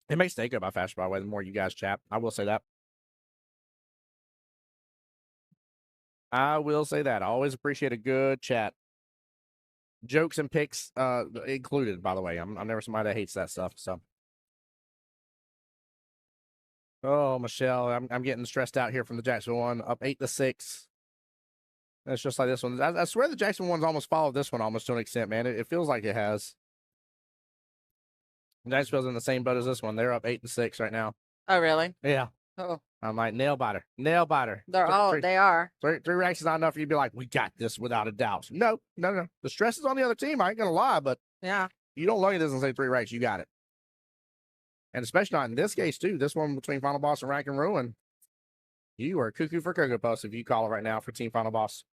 It makes day go by faster, by the way, the more you guys chat. I will say that. I will say that. I always appreciate a good chat. Jokes and picks included, by the way. I'm never somebody that hates that stuff. So, oh, Michelle, I'm getting stressed out here from the Jacksonville one. Up 8-6. It's just like this one. I swear the Jacksonville one's almost followed this one almost to an extent, man. It feels like it has. Jacksonville's in the same boat as this one. They're up 8-6 right now. Oh, really? Yeah. Oh. I'm like, nail biter. Nail biter. They are. Three racks is not enough for you to be like, we got this without a doubt. No. The stress is on the other team. I ain't going to lie, but yeah, you don't look at this and say 3 racks. You got it. And especially not in this case, too. This one between Final Boss and Rack and Ruin. You are cuckoo for Cocoa Puffs if you call it right now for Team Final Boss.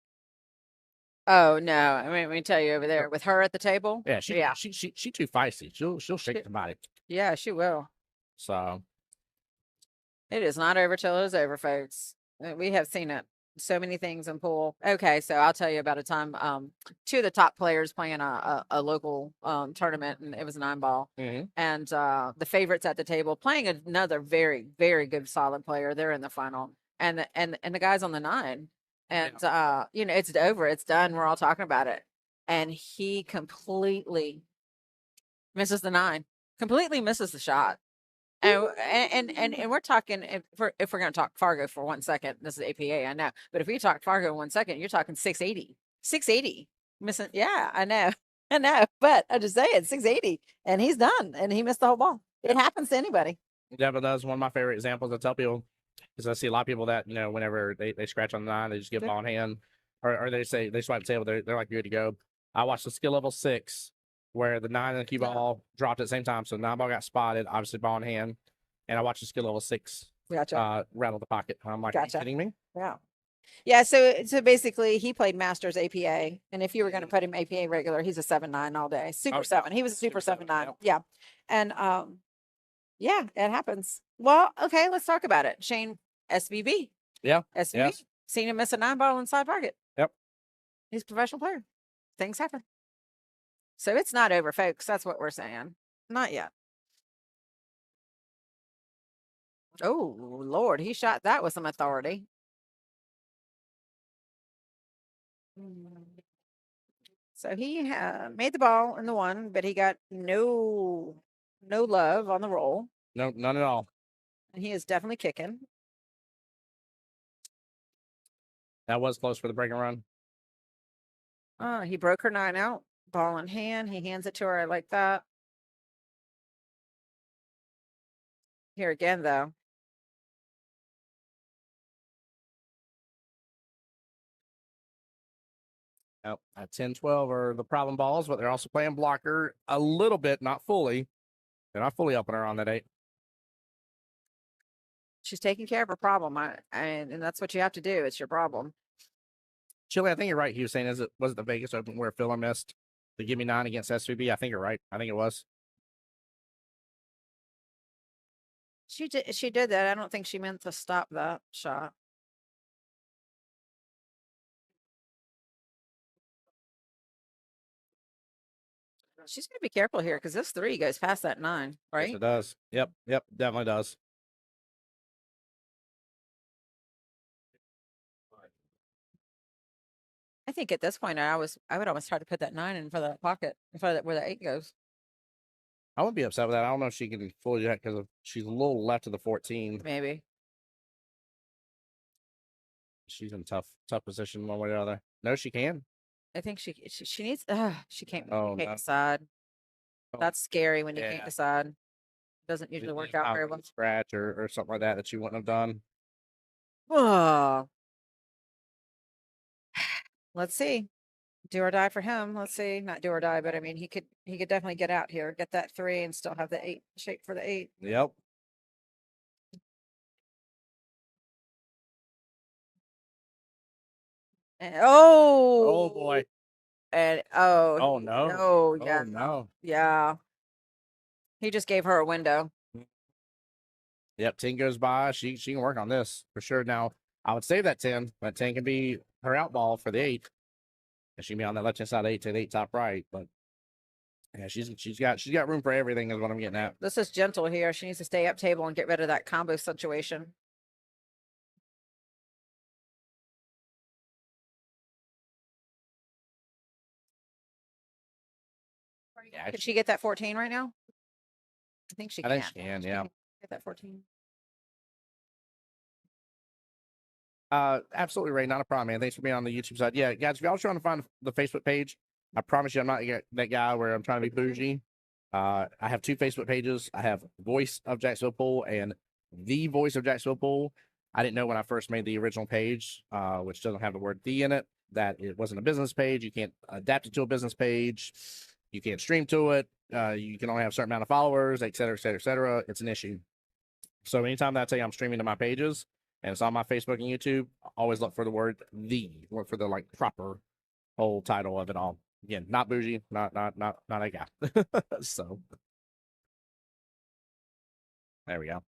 Oh, no. I mean, let me tell you over there with her at the table. Yeah, she too feisty. She'll shake somebody. Yeah, she will. So it is not over till it's over, folks. We have seen it. So many things in pool. Okay, so I'll tell you about a time. 2 of the top players playing a local tournament, and it was a 9-ball. Mm-hmm. And the favorites at the table playing another very, very good solid player. They're in the final, and the guys on the 9. And it's over. It's done. We're all talking about it. And he completely misses the 9. Completely misses the shot. And we're talking, if we're going to talk Fargo for 1 second, this is APA, I know. But if we talk Fargo 1 second, you're talking 680. 680. Missing. Yeah, I know. I know. But I just say it, 680. And he's done. And he missed the whole ball. It happens to anybody. Yeah, but that's one of my favorite examples. I tell people, because I see a lot of people that, whenever they scratch on the 9, they just get ball in hand. Or they say they swipe the table, they're like good to go. I watched the skill level 6 where the 9 and the cue ball dropped at the same time. So 9-ball got spotted, obviously ball in hand. And I watched the skill level 6 rattle the pocket. I'm like, are you kidding me? Yeah. Yeah, so basically he played Masters APA. And if you were going to put him APA regular, he's a 7-9 all day. Super 7. He was a super 7-9. Yeah. And yeah, it happens. Well, okay, let's talk about it. Shane, SVB. Yeah. SVB. Yes. Seen him miss a 9-ball inside pocket. Yep. He's a professional player. Things happen. So it's not over, folks. That's what we're saying. Not yet. Oh, Lord, he shot that with some authority. So he made the ball in the one, but he got no love on the roll. No, none at all. And he is definitely kicking. That was close for the break and run. He broke her 9 out. Ball in hand. He hands it to her. I like that. Here again, though. Oh, at 10-12 are the problem balls, but they're also playing blocker a little bit, not fully. They're not fully helping her on that 8. She's taking care of her problem. And that's what you have to do. It's your problem. Chili, I think you're right. He was saying, was it the Vegas Open where Filler missed the give me 9 against SVB? I think you're right. I think it was. She did that. I don't think she meant to stop that shot. She's going to be careful here because this 3 goes past that 9, right? Yes, it does. Yep, definitely does. I think at this point, I would almost try to put that 9 in for that pocket, in front of where the 8 goes. I wouldn't be upset with that. I don't know if she can fully do that because she's a little left of the 14. Maybe. She's in tough position one way or the other. No, she can. I think she needs. She can't. Oh, She can't no. decide. Oh, That's scary when you yeah. can't decide. Doesn't usually work out very well. Scratch or something like that you wouldn't have done. Oh. Let's see. Do or die for him. Let's see. Not do or die, but I mean, he could definitely get out here, get that 3, and still have the 8 shape for the 8. Yep. And Oh boy. And Oh no. No, yeah. Oh no. Yeah. He just gave her a window. Yep, 10 goes by. She can work on this for sure. Now, I would save that 10, but 10 can be her out ball for the 8. And she can be on that left hand side 8 to the 8 top right. But yeah, she's got room for everything is what I'm getting at. This is gentle here. She needs to stay up table and get rid of that combo situation. Yeah, can she get that 14 right now? I think she can. I think she can, yeah. Get that 14. Absolutely, Ray. Not a problem, man. Thanks for being on the YouTube side. Yeah, guys, if y'all trying to find the Facebook page, I promise you I'm not that guy where I'm trying to be bougie. I have 2 Facebook pages. I have Voice of Jacksonville Pool and The Voice of Jacksonville Pool. I didn't know when I first made the original page, which doesn't have the word "the" in it, that it wasn't a business page. You can't adapt it to a business page. You can't stream to it. You can only have a certain amount of followers, et cetera, et cetera, et cetera. It's an issue. So anytime that I tell you I'm streaming to my pages and it's on my Facebook and YouTube, always look for the word "the." Look for the proper whole title of it all. Again, not bougie, not a guy. So there we go.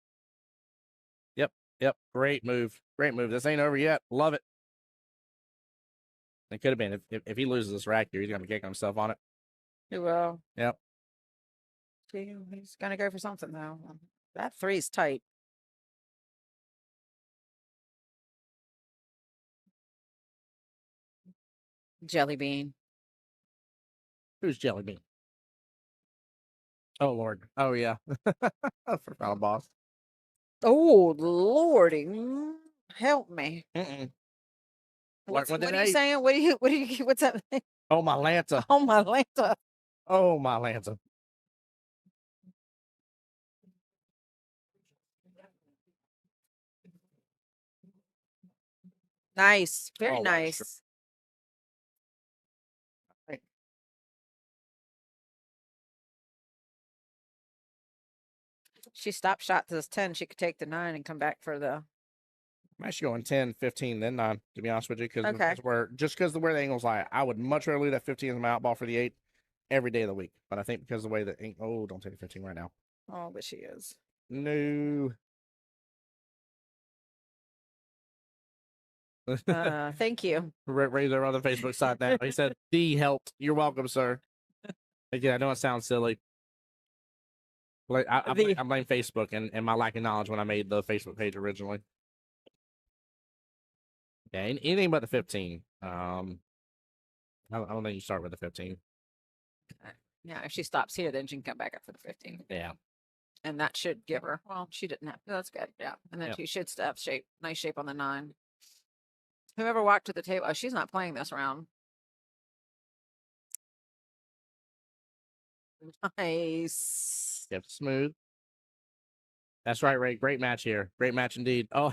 Yep. Great move. This ain't over yet. Love it. It could have been if he loses this rack here, he's gonna be kicking himself on it. He will. Yep. He's gonna go for something though. That 3's tight. Jelly bean. Who's Jelly Bean? Oh Lord. Oh yeah. For final boss. Oh Lordy, help me. What are you saying? What's that? Oh my Lanta. Oh my Lanta. Oh my Lanta. Nice. Very nice. Sure. She stopped shot to this 10. She could take the 9 and come back for the. I'm actually going 10, 15, then 9, to be honest with you, because where the angles lie. I would much rather leave that 15 as my out ball for the 8 every day of the week. But I think because the way that don't take the 15 right now. Oh, but she is. No. Thank you. Razor on the Facebook side now. He said, "D helped. You're welcome, sir." Again, I know it sounds silly. I blame Facebook and my lack of knowledge when I made the Facebook page originally. Yeah, anything but the 15. I don't think you start with the 15. Yeah, if she stops here, then she can come back up for the 15. Yeah. And that should give her, well, she didn't have, that's good. Yeah. And then she should have nice shape on the 9. Whoever walked to the table, she's not playing this round. Nice. Yep, smooth. That's right, Ray. Great match here. Great match indeed. Oh,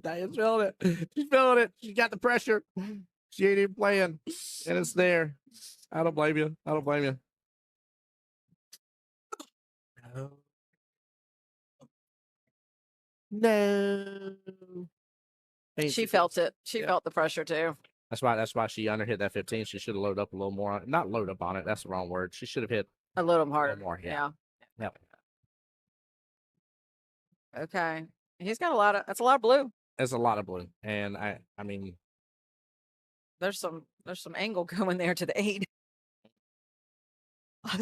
Diane's feeling it. She's feeling it. She got the pressure. She ain't even playing, and it's there. I don't blame you. I don't blame you. No. She felt it. She felt the pressure too. That's why she underhit that 15. She should have loaded up a little more on it. Not load up on it. That's the wrong word. She should have hit a little harder. More. Yeah. Yep. Okay. He's got a lot of. That's a lot of blue. It's a lot of blue, and I mean, there's some angle going there to the 8. I'm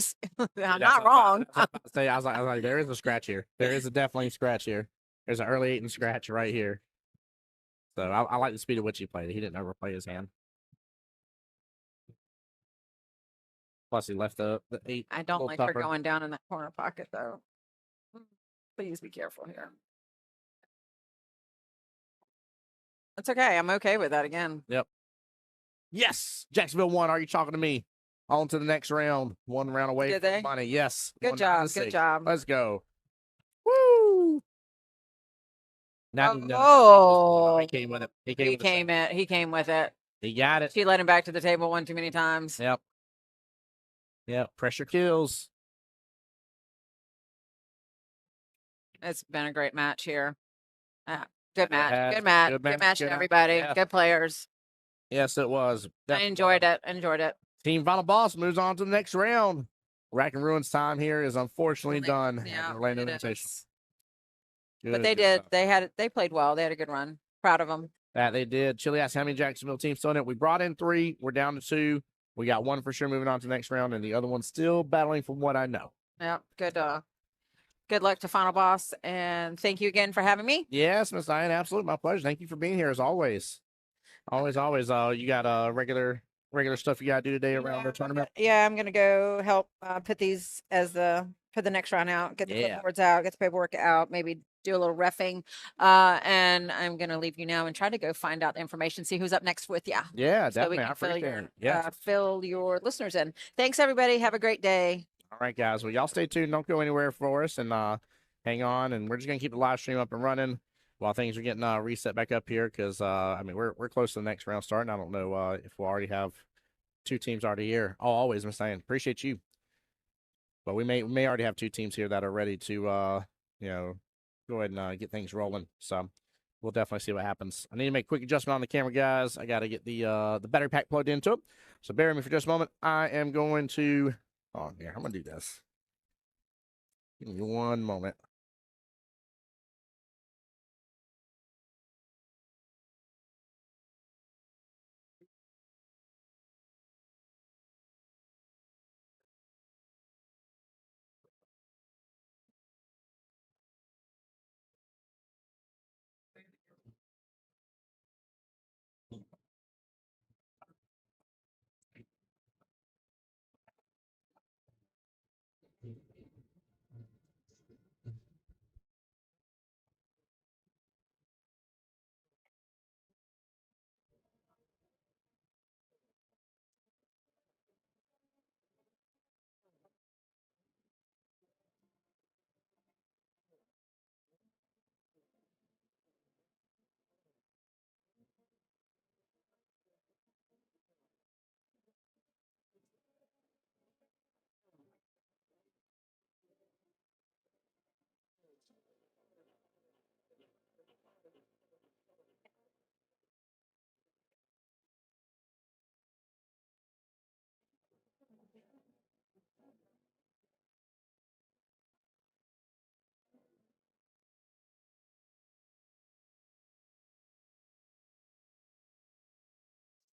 not wrong. I was like, there is a scratch here. There is definitely a scratch here. There's an early 8 and scratch right here. So I like the speed at which he played it. He didn't overplay his hand. Plus, he left the 8. I don't like her going down in that corner pocket, though. Please be careful here. That's okay. I'm okay with that again. Yep. Yes. Jacksonville won. Are you talking to me? On to the next round. 1 round away from money. Yes. Good job. Good job. Let's go. Woo. Now, he came with it. He came with it. He got it. She let him back to the table one too many times. Yep. Yep. Pressure kills. It's been a great match here. Good match. Good match. Good match, everybody. Yeah. Good players. Yes, it was. Definitely. I enjoyed it. Team Final Boss moves on to the next round. Rack and Ruin's time here is unfortunately done. Yeah, Orlando Invitational. But they did. They played well. They had a good run. Proud of them. That they did. Chili asked how many Jacksonville teams still in it. We brought in 3. We're down to 2. We got 1 for sure moving on to the next round, and the other one's still battling from what I know. Yeah, good. Good luck to Final Boss, and thank you again for having me. Yes, Miss Diane, absolutely, my pleasure. Thank you for being here as always. Always. You got regular stuff you got to do today around the tournament. Yeah, I'm gonna go help put these for the next round out. Get the clipboards out, get the paperwork out, maybe do a little reffing, and I'm gonna leave you now and try to go find out the information, see who's up next with you. Yeah, definitely. I appreciate it. Fill your listeners in. Thanks, everybody. Have a great day. All right, guys. Well, y'all stay tuned. Don't go anywhere for us, and hang on. And we're just gonna keep the live stream up and running while things are getting reset back up here. Because we're close to the next round starting. I don't know if we'll already have 2 teams already here. Oh, always, Miss Diane. Appreciate you. But we may already have 2 teams here that are ready to go ahead and get things rolling. So we'll definitely see what happens. I need to make a quick adjustment on the camera, guys. I got to get the battery pack plugged into it. So bear with me for just a moment. I am going to. Oh, here, I'm going to do this. Give me 1 moment.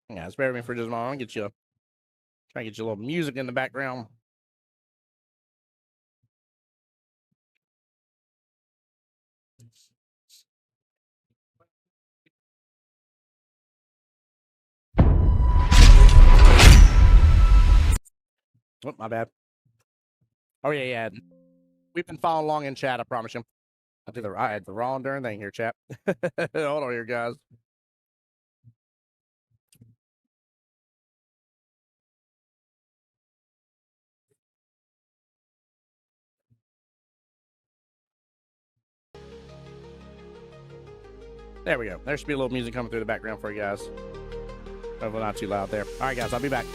Yeah, just bear with me for just a moment. I'll try to get you a little music in the background. Oh, my bad. Oh, yeah. We've been following along in chat, I promise you. I had the wrong darn thing here, chat. Hold on here, guys. There we go. There should be a little music coming through the background for you guys. Hopefully not too loud there. All right, guys, I'll be back.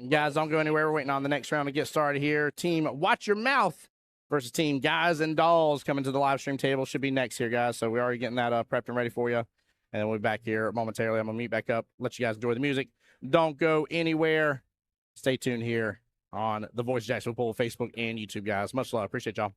You guys, don't go anywhere. We're waiting on the next round to get started here. Team Watch Your Mouth versus Team Guys and Dolls coming to the live stream table. Should be next here, guys. So we're already getting that prepped and ready for you. And then we'll be back here momentarily. I'm going to meet back up, let you guys enjoy the music. Don't go anywhere. Stay tuned here on the Voice of Jacksonville Pool, Facebook, and YouTube, guys. Much love. Appreciate y'all.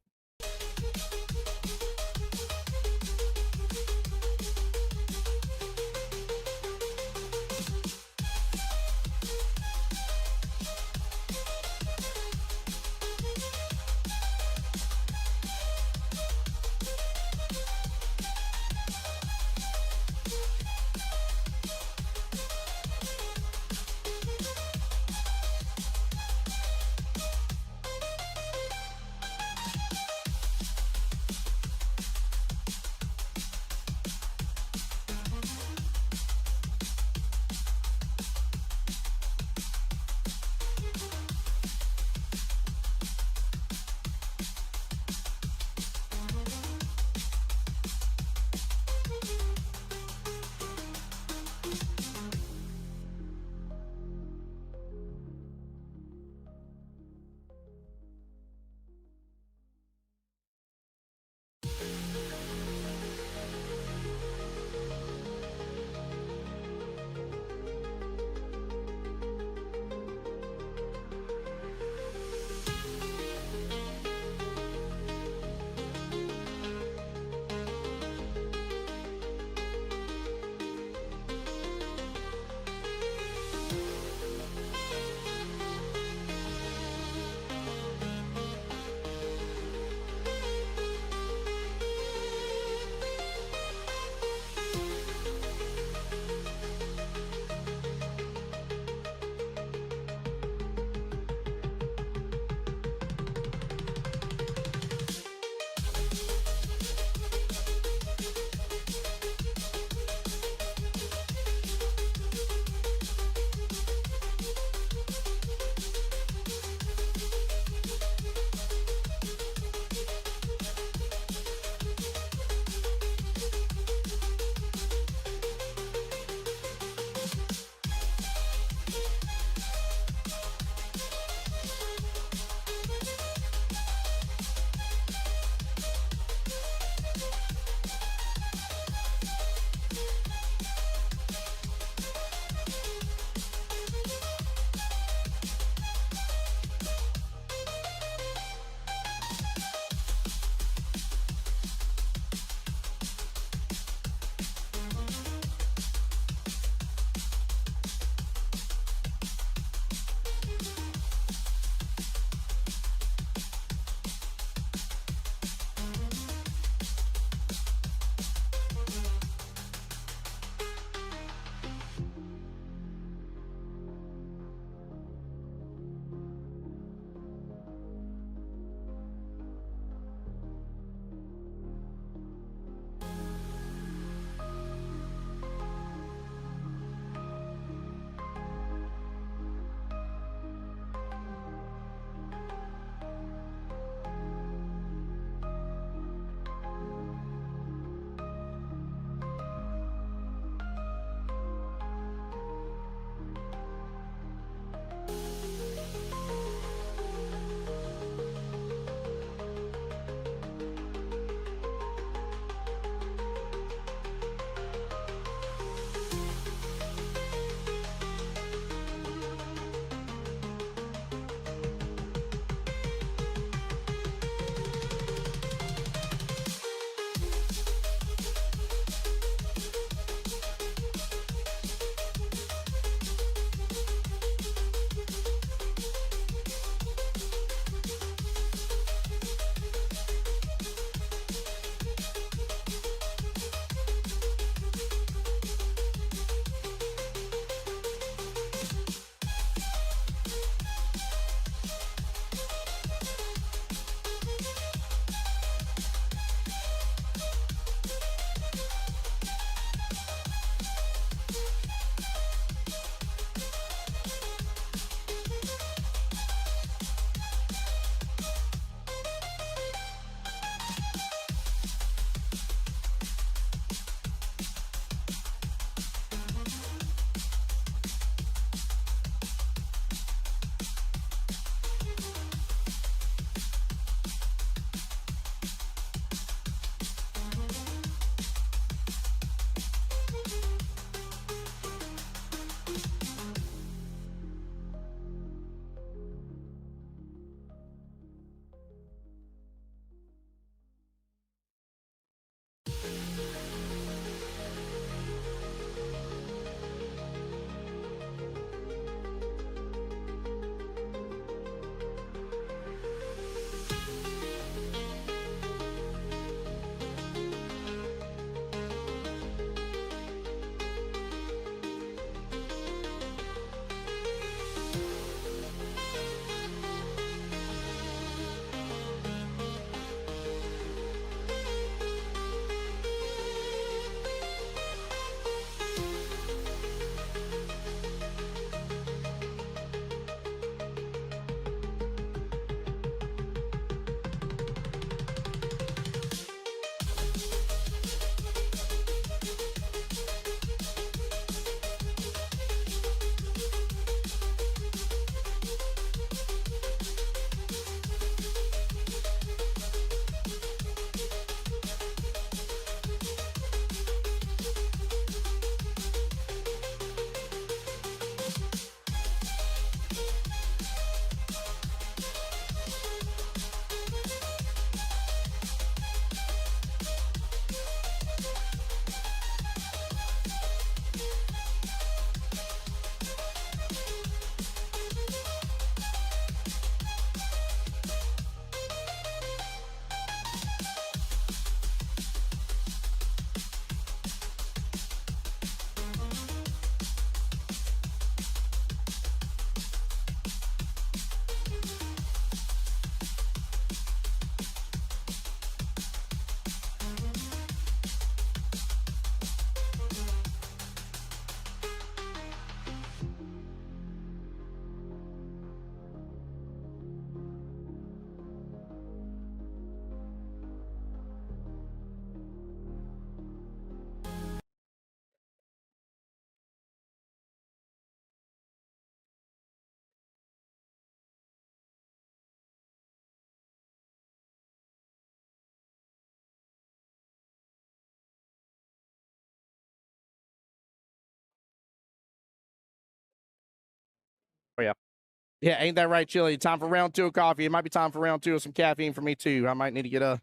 Yeah, ain't that right, Chili? Time for round 2 of coffee. It might be time for round 2 of some caffeine for me, too. I might need to get a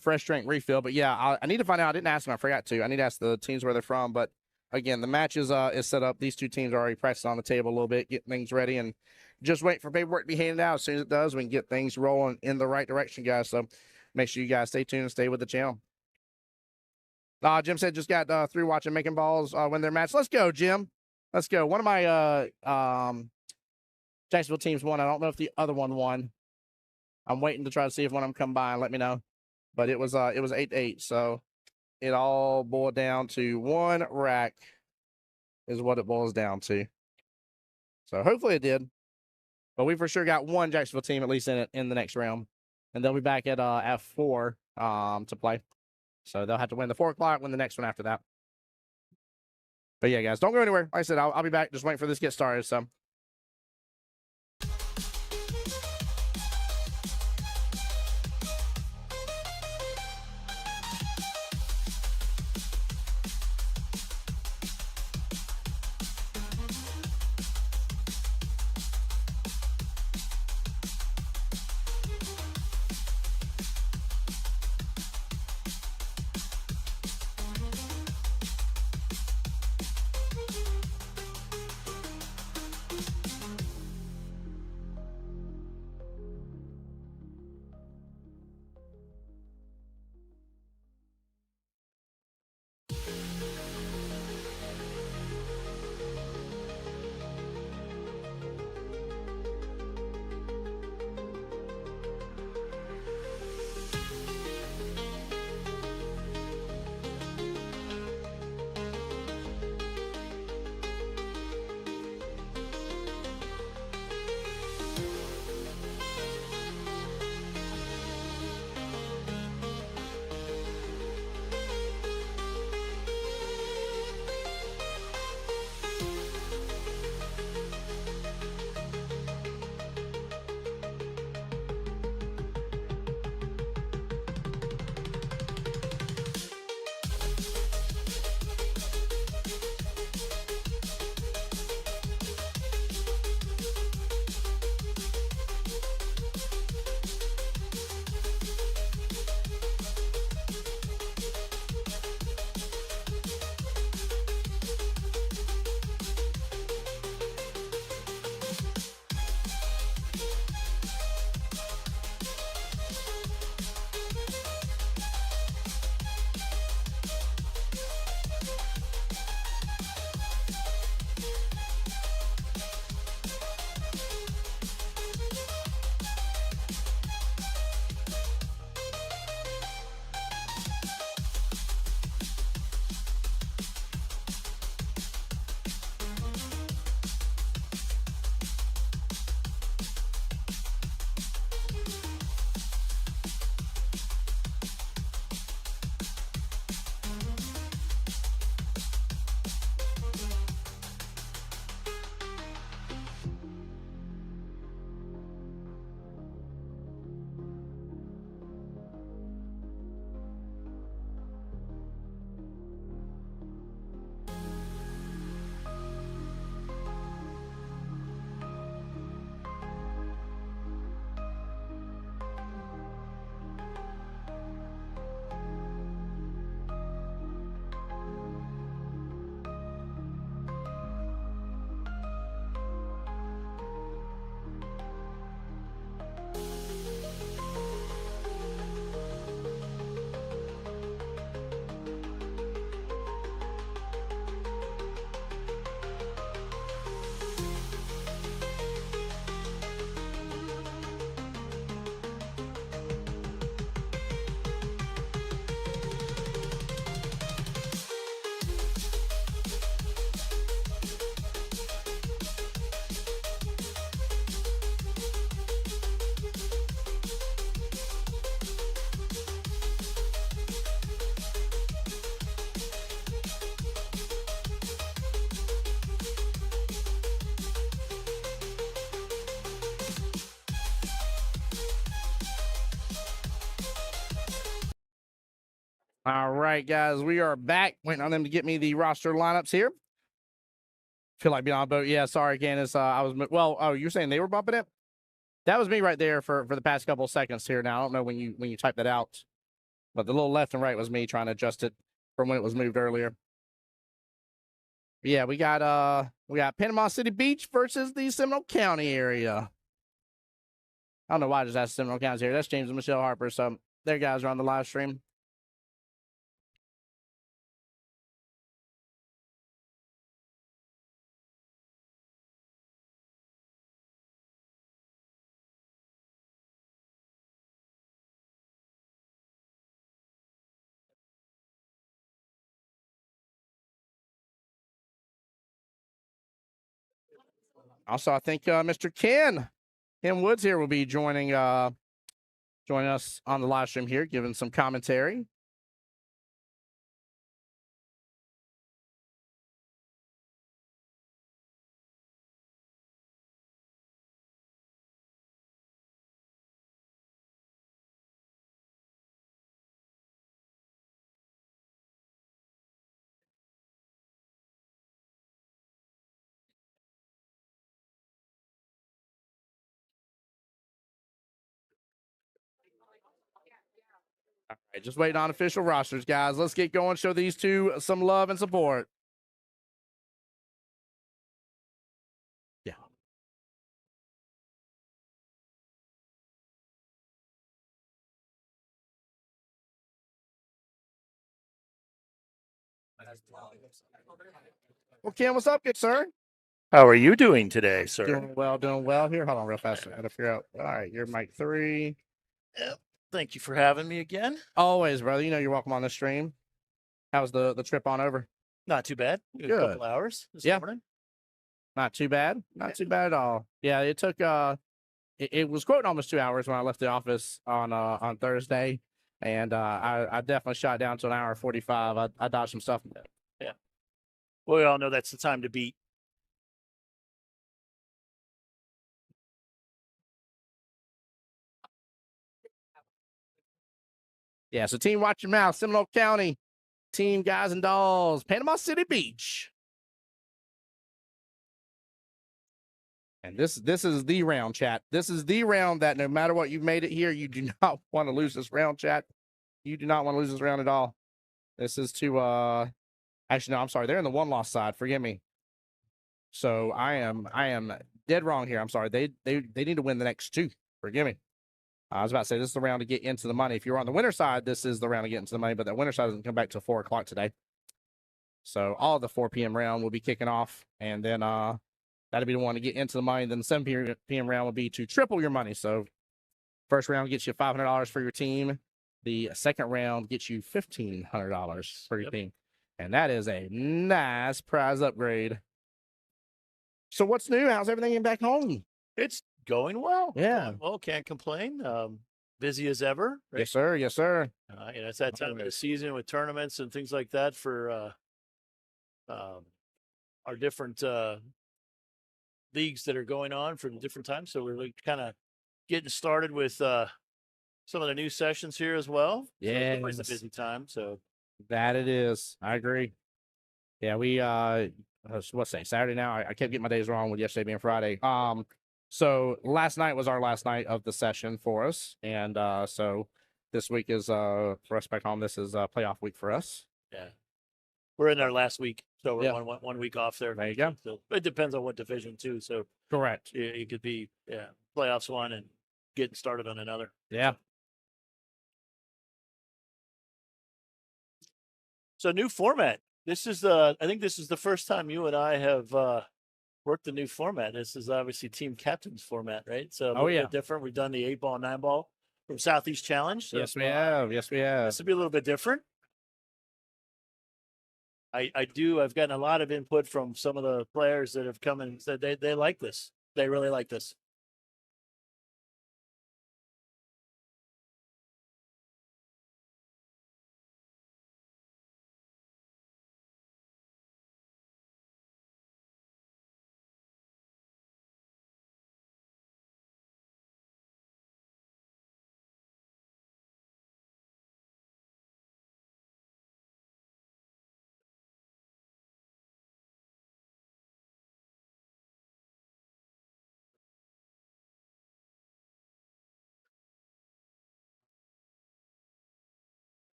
fresh drink refill. But, yeah, I need to find out. I didn't ask them. I forgot to. I need to ask the teams where they're from. But, again, the match is set up. These two teams are already practicing on the table a little bit, getting things ready, and just wait for paperwork to be handed out. As soon as it does, we can get things rolling in the right direction, guys. So make sure you guys stay tuned and stay with the channel. Jim said just got through watching Making Balls win their match. Let's go, Jim. Let's go. One of my Jacksonville teams won. I don't know if the other one won. I'm waiting to try to see if one of them come by and let me know. But it was 8-8, so it all boiled down to one rack is what it boils down to. So hopefully it did. But we for sure got one Jacksonville team at least in it in the next round. And they'll be back at F4 to play. So they'll have to win the 4 o'clock, win the next one after that. But yeah, guys, don't go anywhere. Like I said, I'll be back. Just waiting for this to get started. So. All right, guys, we are back. Waiting on them to get me the roster lineups here. Feel like being on a boat. Yeah, sorry, Candace. I was you're saying they were bumping it? That was me right there for the past couple of seconds here. Now I don't know when you typed that out, but the little left and right was me trying to adjust it from when it was moved earlier. Yeah, we got Panama City Beach versus the Seminole County area. I don't know why I just asked Seminole County here. That's James and Michelle Harper. So their guys are on the live stream. Also, I think Mr. Ken Woods here will be joining us on the live stream here, giving some commentary. All right, just waiting on official rosters, guys. Let's get going. Show these two some love and support. Yeah. Well, Ken, what's up, good sir? How are you doing today, sir? Doing well here. Hold on real fast. I gotta figure out. All right, you're mic 3. Yep. Thank you for having me again. Always, brother. You know you're welcome on the stream. How's the trip on over? Not too bad. Good. A couple hours this morning. Not too bad. Not too bad at all. Yeah, it took it was quoting almost 2 hours when I left the office on Thursday, and I definitely shot down to an hour 45. I dodged some stuff. Yeah. Well, we all know that's the time to beat. Yeah, so team watch your mouth, Seminole County, team guys and dolls, Panama City Beach. And this is the round, chat. This is the round that no matter what you've made it here, you do not want to lose this round, chat. You do not want to lose this round at all. This is to actually no, I'm sorry. They're in the 1-loss side. Forgive me. So I am dead wrong here. I'm sorry. They need to win the next 2. Forgive me. I was about to say this is the round to get into the money. If you're on the winner side, this is the round to get into the money, but that winner side doesn't come back till 4 o'clock today. So all the 4 p.m. round will be kicking off, and then that'll be the one to get into the money. Then the 7 p.m. round will be to triple your money. So first round gets you $500 for your team. The second round gets you $1,500 for your team. And that is a nice prize upgrade. So what's new? How's everything back home? It's going well. Yeah. Going well, can't complain. Busy as ever. Right? Yes, sir. Yes, sir. It's that time of the season with tournaments and things like that for our different leagues that are going on for the different times. So we're kind of getting started with some of the new sessions here as well. Yeah, so it's a busy time. So that it is. I agree. Yeah, we what's say Saturday now. I kept getting my days wrong with yesterday being Friday. So last night was our last night of the session for us, and so this week is for us back home. This is playoff week for us. Yeah, we're in our last week, so we're Yeah. one week off there. There you go. So it depends on what division too. So Correct. it could be playoffs one and getting started on another. Yeah. So new format. This is I think this is the first time you and I have worked the new format. This is obviously team captains format, right? So a little bit different. We've done the 8-ball, 9-ball from Southeast Challenge. So yes, we have. Yes, we have. This will be a little bit different. I've gotten a lot of input from some of the players that have come and said they like this. They really like this.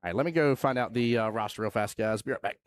All right, let me go find out the roster real fast, guys. Be right back.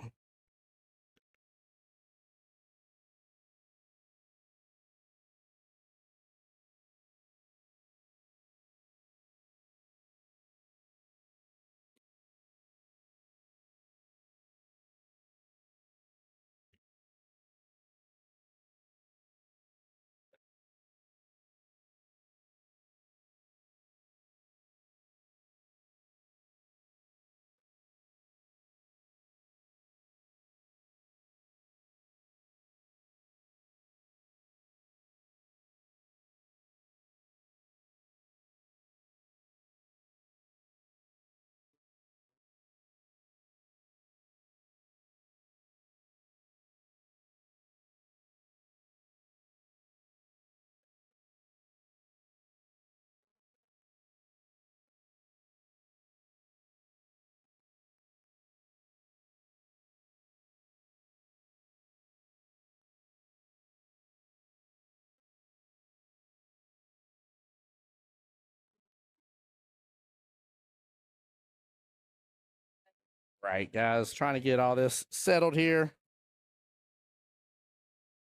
Right, guys, trying to get all this settled here.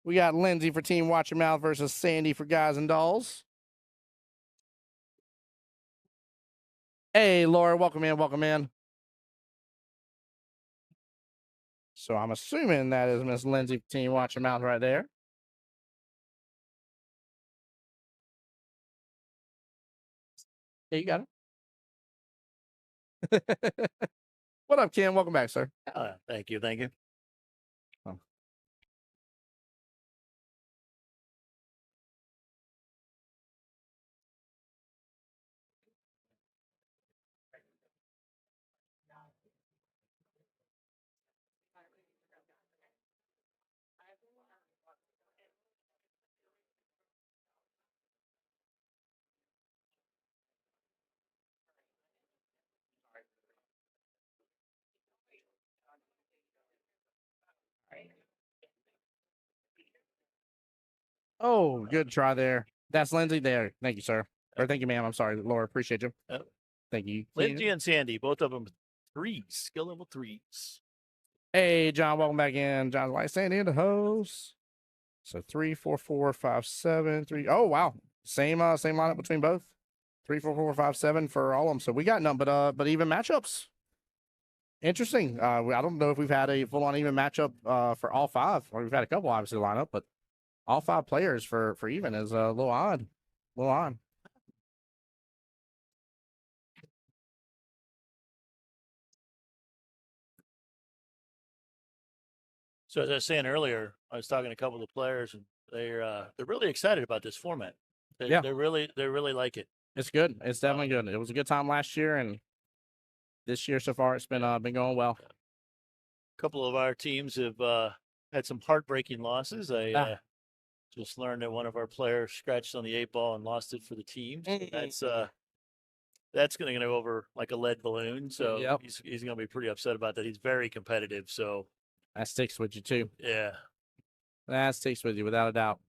We got Lindsay for Team Watch Your Mouth versus Sandy for Guys and Dolls. Hey, Laura, welcome in, welcome in. So I'm assuming that is Miss Lindsay for Team Watch Your Mouth right there. Yeah, you got it. What up, Ken? Welcome back, sir. Thank you, thank you. Oh. Oh, good try there. That's Lindsay there. Thank you, sir. Or thank you, ma'am. I'm sorry, Laura. Appreciate you. Thank you. Lindsay and Sandy, both of them threes, skill level threes. Hey, John, welcome back in. John's like Sandy in the host. So 3, 4, 4, 5, 7, 3. Oh, wow. Same lineup between both. 3, 4, 4, 5, 7 for all of them. So we got none but even matchups. Interesting. I don't know if we've had a full-on even matchup for all 5. Or we've had a couple obviously line up, but all 5 players for even is a little odd. A little odd. So as I was saying earlier, I was talking to a couple of the players, and they're really excited about this format. They really like it. It's good. It's definitely good. It was a good time last year, and this year so far it's been going well. A couple of our teams have had some heartbreaking losses. I just learned that one of our players scratched on the 8 ball and lost it for the team. So that's going to go over like a lead balloon. So he's going to be pretty upset about that. He's very competitive. So that sticks with you too. Yeah, that sticks with you without a doubt.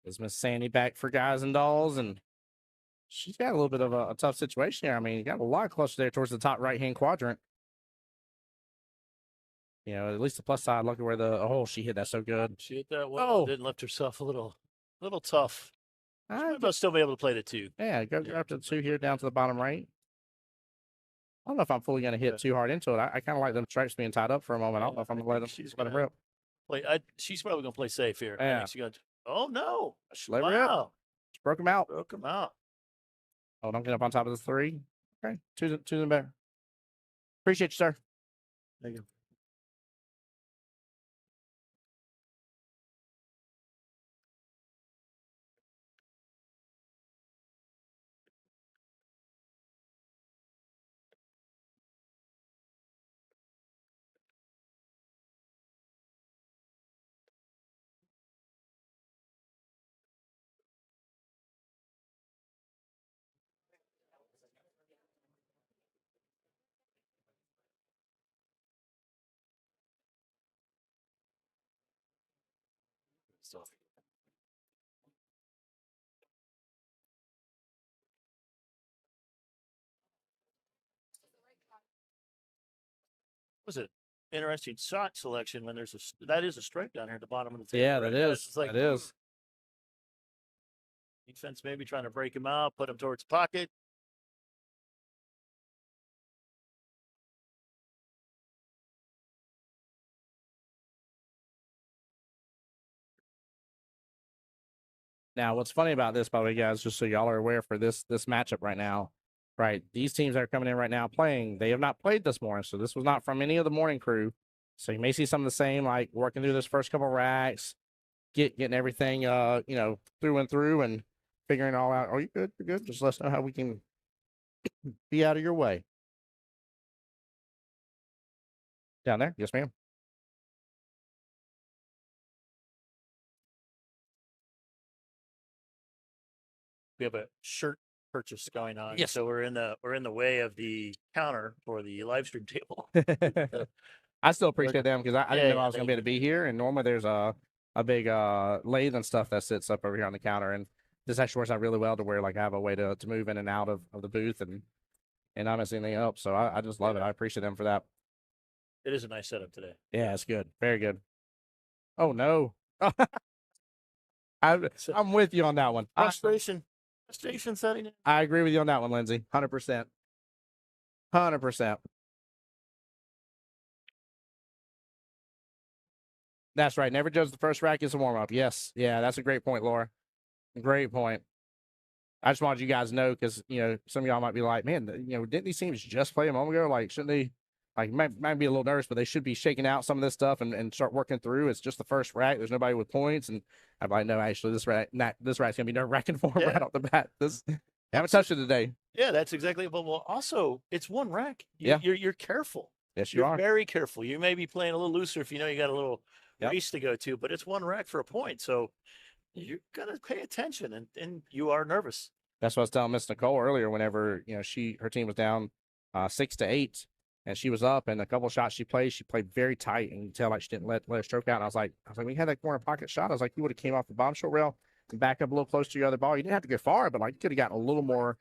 Is Miss Sandy back for Guys and Dolls, and she's got a little bit of a tough situation here. I mean, you got a lot of clutch there towards the top right-hand quadrant. You know, at least the plus side, look at where she hit that so good. She hit that well. Oh. Didn't lift herself a little tough. She might still be able to play the 2. Yeah, go up to the 2 here down to the bottom right. I don't know if I'm fully going to hit too hard into it. I kind of like them stripes being tied up for a moment. I don't know if I'm going to let them rip. She's probably going to play safe here. Yeah. Oh, no. Let her rip. She broke him out. Oh, don't get up on top of the 3. Okay, 2 to the better. Appreciate you, sir. Thank you. Was it interesting shot selection when there's that is a strike down here at the bottom of the table? Yeah, right? that is. It's like, that is. Defense maybe trying to break him out, put him towards the pocket. Now, what's funny about this, by the way, guys, just so y'all are aware for this matchup right now, right? These teams that are coming in right now playing, they have not played this morning, so this was not from any of the morning crew. So you may see some of the same, like working through this first couple racks, getting everything, through and through, and figuring it all out. Oh, you good? You're good. Just let us know how we can be out of your way. Down there, yes, ma'am. We have a shirt purchase going on. Yes. So we're in the way of the counter for the live stream table. I still appreciate them because I didn't know I was gonna be able to they- be here. And normally there's a big lathe and stuff that sits up over here on the counter, and this actually works out really well to where like I have a way to move in and out of the booth and not mess anything up. So I just love it. I appreciate them for that. It is a nice setup today. Yeah, it's good. Very good. Oh no. I'm with you on that one. Frustration setting in. I agree with you on that one, Lindsay. 100%. 100%. That's right. Never judge the first rack as a warm up. Yes. Yeah, that's a great point, Laura. Great point. I just wanted you guys to know because, some of y'all might be like, man, didn't these teams just play a moment ago? Like, shouldn't they, like, might be a little nervous, but they should be shaking out some of this stuff and start working through. It's just the first rack. There's nobody with points. And I'm like, no, actually, this rack's going to be nerve-wracking for them right off the bat. Haven't touched it today. Yeah, that's exactly. But also, it's one rack. You're careful. Yes, you're are. Very careful. You may be playing a little looser if you know you got a little race to go to, but it's one rack for a point. So you're going to pay attention and you are nervous. That's what I was telling Miss Nicole earlier. Whenever her team was down 6-8, and she was up, and a couple of shots she played very tight, and you can tell like she didn't let her stroke out. And I was like, we had that corner pocket shot. I was like, you would have came off the bottom short rail and back up a little close to your other ball. You didn't have to go far, but like you could have gotten a little more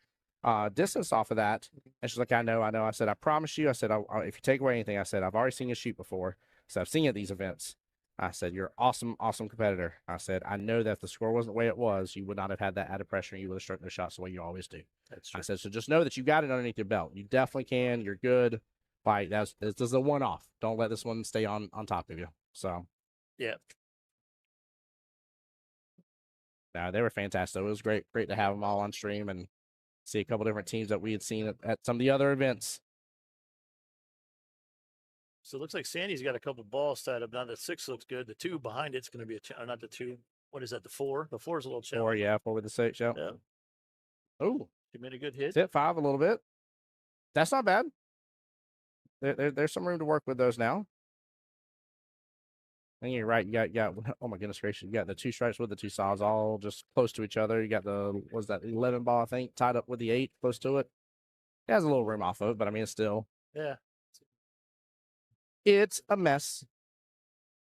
distance off of that. And she's like, I know. I said, I promise you. I said, if you take away anything, I said, I've already seen you shoot before. So I've seen you at these events. I said, you're awesome, awesome competitor. I said, I know that if the score wasn't the way it was, you would not have had that added pressure and you would have struck those shots the way you always do. That's true. I said, so just know that you got it underneath your belt. You definitely can. You're good. Like, this is a one-off. Don't let this one stay on top of you. So, yeah. Nah, they were fantastic. It was great to have them all on stream and see a couple different teams that we had seen at some of the other events. So it looks like Sandy's got a couple balls tied up. Now the 6 looks good. The 2 behind it's going to be not the 2. What is that? The 4? The 4 is a little challenge. 4 with the 6. Yeah. Oh, she made a good hit. It's hit 5 a little bit. That's not bad. There's some room to work with those now. And you're right. You got oh my goodness gracious. You got the 2 strikes with the 2 saws all just close to each other. You got the 11 ball, I think, tied up with the 8 close to it. It has a little room off of it, but I mean, it's still. Yeah. It's a mess. I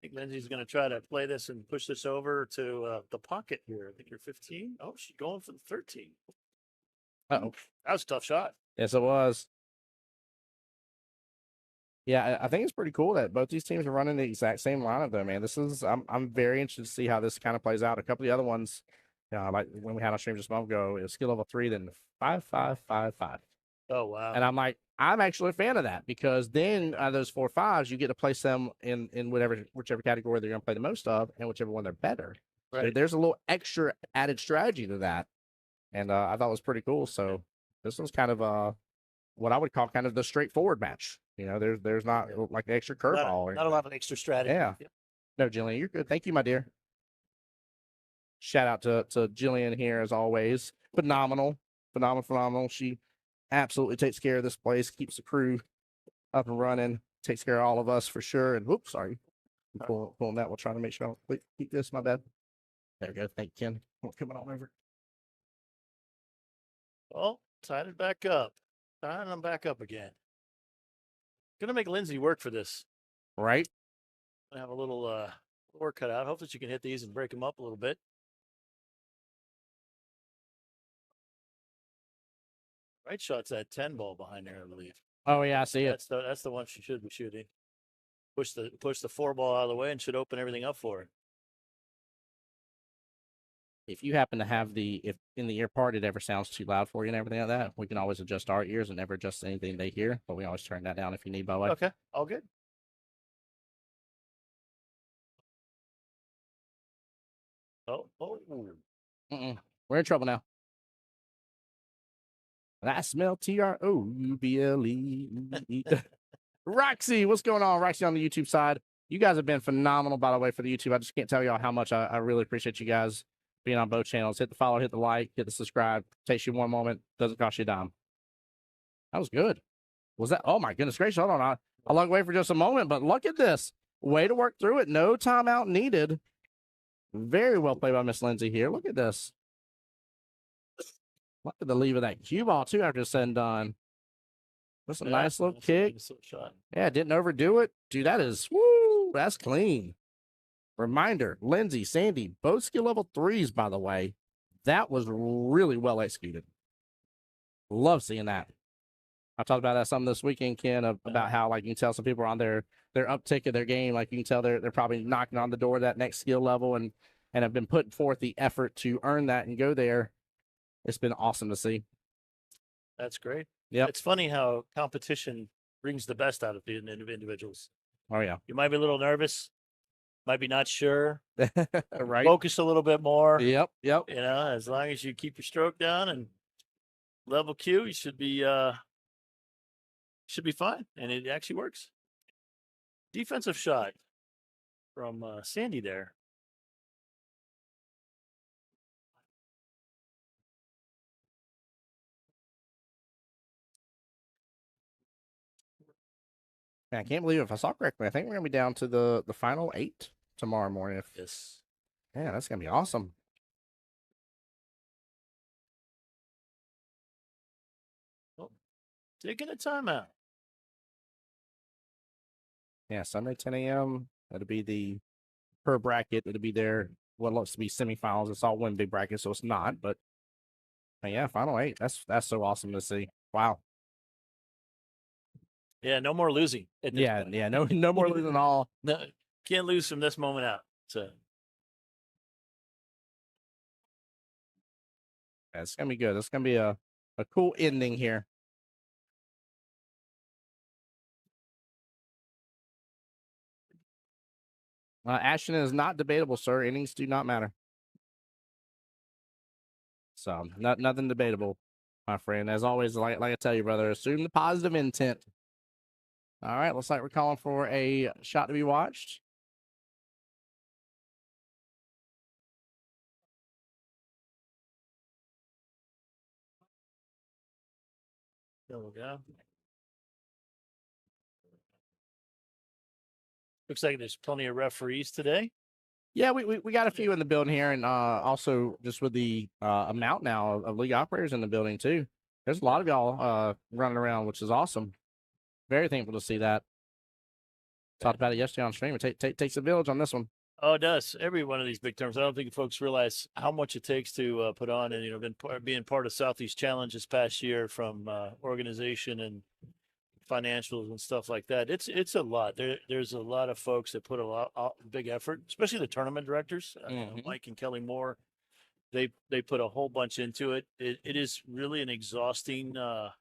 think Lindsay's going to try to play this and push this over to the pocket here. I think you're 15. Oh, she's going for the 13. Uh-oh. That was a tough shot. Yes, it was. Yeah, I think it's pretty cool that both these teams are running the exact same lineup, though, man. I'm very interested to see how this kind of plays out. A couple of the other ones, like when we had on stream just a moment ago, it was skill level 3, then 5-5-5-5. Oh, wow. And I'm like, I'm actually a fan of that because then out of those 4 5s, you get to place them in whichever category they're going to play the most of and whichever one they're better. Right. So there's a little extra added strategy to that. And I thought it was pretty cool. So this one's kind of what I would call kind of the straightforward match. There's not like an extra curveball. Not a lot of extra strategy. Yeah. No, Jillian, you're good. Thank you, my dear. Shout out to Jillian here as always. Phenomenal. She absolutely takes care of this place, keeps the crew up and running, takes care of all of us for sure. And whoops, sorry. Pulling that. We'll try to make sure I don't keep this. My bad. There we go. Thank you, Ken. Coming on over. Oh, tied it back up. Tying them back up again. Gonna make Lindsay work for this. Right. I have a little work cut out. Hopefully you can hit these and break them up a little bit. Right shot's that 10 ball behind there, I believe. Oh yeah, I see it. That's the one she should be shooting. Push the 4 ball out of the way and should open everything up for her. If you happen to have if in the ear part it ever sounds too loud for you and everything like that, we can always adjust our ears and never adjust anything they hear. But we always turn that down if you need, by the way. Okay, all good. Oh. We're in trouble now. I smell TROUBLE. Roxy, what's going on? Roxy on the YouTube side. You guys have been phenomenal, by the way, for the YouTube. I just can't tell y'all how much I really appreciate you guys being on both channels. Hit the follow, hit the like, hit the subscribe. Takes you one moment. Doesn't cost you a dime. That was good. Was that? Oh, my goodness gracious. Hold on. I looked away for just a moment, but look at this. Way to work through it. No timeout needed. Very well played by Miss Lindsay here. Look at this. Look at the leave of that cue ball, too, after it's said and done. That's a nice little kick. Shot. Yeah, didn't overdo it. Dude, that is, woo, that's clean. Reminder, Lindsay, Sandy, both skill level 3s, by the way. That was really well executed. Love seeing that. I talked about that some this weekend, Ken, about how, like, you can tell some people are on their uptick of their game. Like, you can tell they're probably knocking on the door of that next skill level and have been putting forth the effort to earn that and go there. It's been awesome to see. That's great. Yeah, it's funny how competition brings the best out of the individuals. Oh yeah, you might be a little nervous, might be not sure, right? Focus a little bit more. Yep. You know, as long as you keep your stroke down and level cue, you should be fine, and it actually works. Defensive shot from Sandy there. Man, I can't believe if I saw correctly. I think we're gonna be down to the final 8 tomorrow morning. Yes. Yeah, that's gonna be awesome. Oh, taking a timeout. Yeah, Sunday 10 a.m. That'll be the per bracket. It'll be there. What looks to be semifinals. It's all one big bracket, so it's not. But yeah, final 8. That's so awesome to see. Wow. Yeah, no more losing. Yeah, no more losing at all. No, can't lose from this moment out. So yeah, it's gonna be good. It's gonna be a cool ending here. Ashton is not debatable, sir. Innings do not matter. So nothing debatable, my friend. As always, like I tell you, brother, assume the positive intent. All right, looks like we're calling for a shot to be watched. there we go. Looks like there's plenty of referees today. Yeah, we got a few in the building here, and also just with the amount now of league operators in the building too. There's a lot of y'all running around, which is awesome. Very thankful to see that. Talked about it yesterday on stream. It takes a village on this one. Oh, it does. Every one of these big tournaments. I don't think folks realize how much it takes to put on, and being part of Southeast Challenge this past year from organization and financials and stuff like that. It's a lot. There's a lot of folks that put a big effort, especially the tournament directors, Mike and Kelly Moore. They put a whole bunch into it. It is really an exhausting a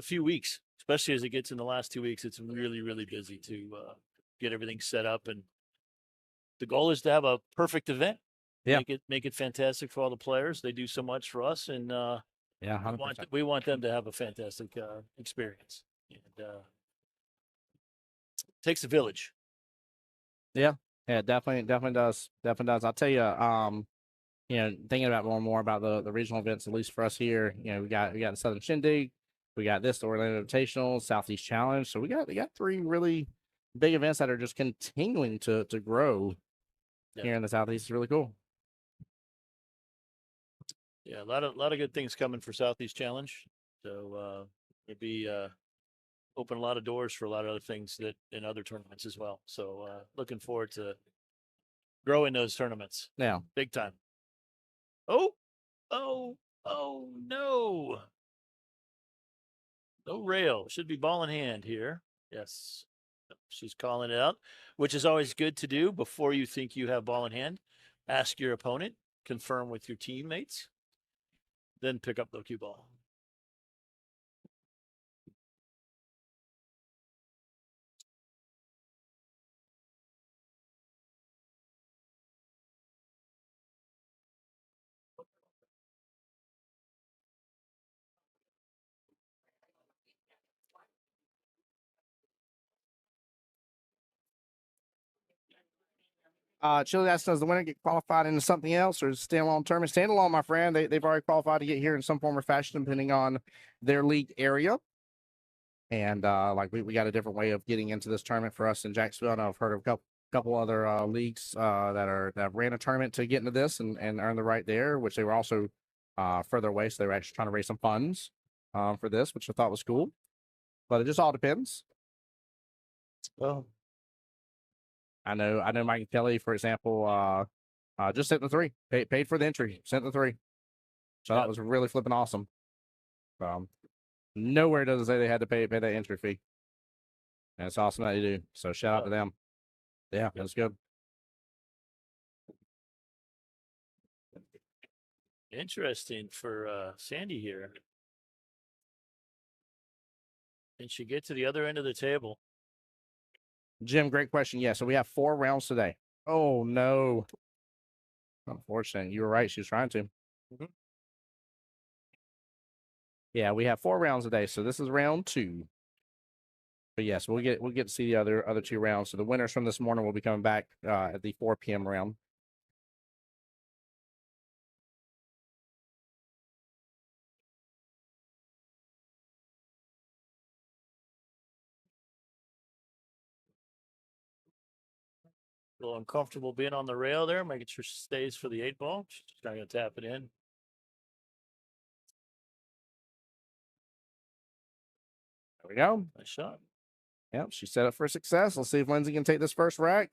few weeks, especially as it gets in the last 2 weeks. It's really, really busy to get everything set up, and the goal is to have a perfect event. Yeah, make it fantastic for all the players. They do so much for us, and yeah, we want them to have a fantastic experience. And takes a village. Yeah, definitely does. I'll tell you, thinking about more and more about the regional events, at least for us here, we got the Southern Shindig, we got this, the Orlando Invitational, Southeast Challenge. So we got 3 really big events that are just continuing to grow here in the Southeast. It's really cool. Yeah, a lot of good things coming for Southeast Challenge. So it'd be open a lot of doors for a lot of other things that in other tournaments as well. So looking forward to growing those tournaments. Yeah. Big time. Oh no. No rail. Should be ball in hand here. Yes. She's calling it out, which is always good to do before you think you have ball in hand. Ask your opponent, confirm with your teammates, then pick up the cue ball. Chili asks, does the winner get qualified into something else or standalone tournament? Standalone, my friend. They've already qualified to get here in some form or fashion, depending on their league area. And like we got a different way of getting into this tournament for us in Jacksonville. I know I've heard of a couple other leagues that ran a tournament to get into this and earn the right there, which they were also further away, so they were actually trying to raise some funds for this, which I thought was cool. But it just all depends. Well, I know Mike and Kelly, for example, just sent the 3, paid for the entry, sent the 3. So that was really flipping awesome. Nowhere does it say they had to pay that entry fee. And it's awesome that they do. So shout out to them. Yeah, that's good. Interesting for Sandy here. Can she get to the other end of the table? Jim, great question. Yeah, so we have 4 rounds today. Oh, no. Unfortunate. You were right. She was trying to. Mm-hmm. Yeah, we have 4 rounds today. So this is round 2. But yes, we'll get to see the other 2 rounds. So the winners from this morning will be coming back at the 4 p.m. round. A little uncomfortable being on the rail there, making sure she stays for the 8 ball. She's not going to tap it in. There we go. Nice shot. Yep, she set up for success. Let's see if Lindsay can take this first rack.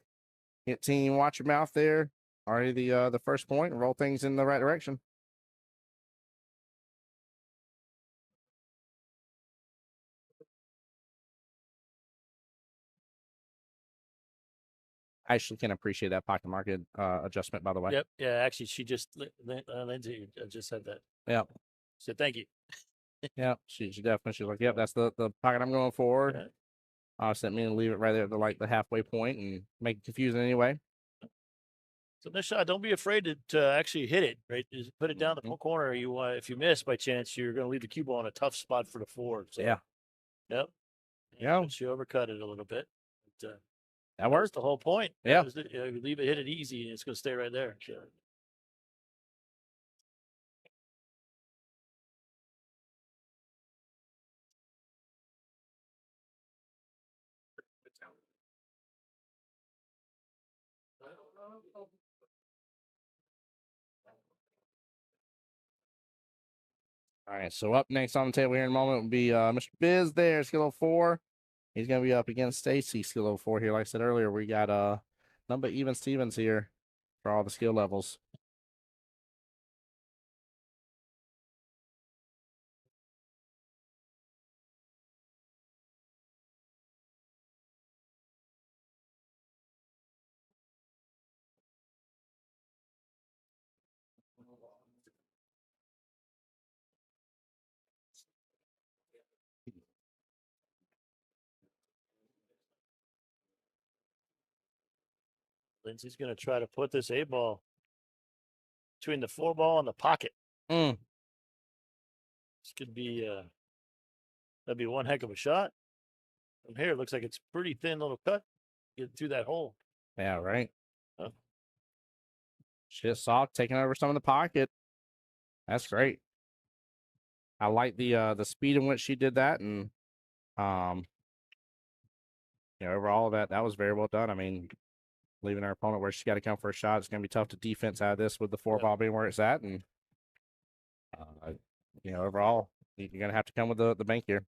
Hit team, watch your mouth there. Already the first point and roll things in the right direction. I actually can appreciate that pocket market adjustment, by the way. Yep. Yeah. Actually, she just Lindsay just said that. Yep. Said thank you. Yeah. She definitely. She's like, yep, that's the pocket I'm going for. Sent me to leave it right there at the halfway point and make it confusing anyway. So this shot, don't be afraid to actually hit it. Right, just put it down the corner. You if you miss by chance, you're going to leave the cue ball in a tough spot for the 4. So, yeah. Yep. Yeah. She overcut it a little bit. But, that works. The whole point. Yeah. Leave it, hit it easy, and it's going to stay right there. Sure. All right, so up next on the table here in a moment will be Mr. Biz there, skill 4. He's going to be up against Stacy, skill 4 here. Like I said earlier, we got number even Stevens here for all the skill levels. Lindsay's going to try to put this 8 ball between the 4 ball and the pocket. This could be that'd be one heck of a shot. From here, it looks like it's pretty thin little cut. Get through that hole. Yeah, right. Shit sock taking over some of the pocket. That's great. I like the speed in which she did that, and overall that was very well done. I mean, leaving our opponent where she's got to come for a shot. It's going to be tough to defense out of this with the 4 ball being where it's at, and overall you're going to have to come with the bank here.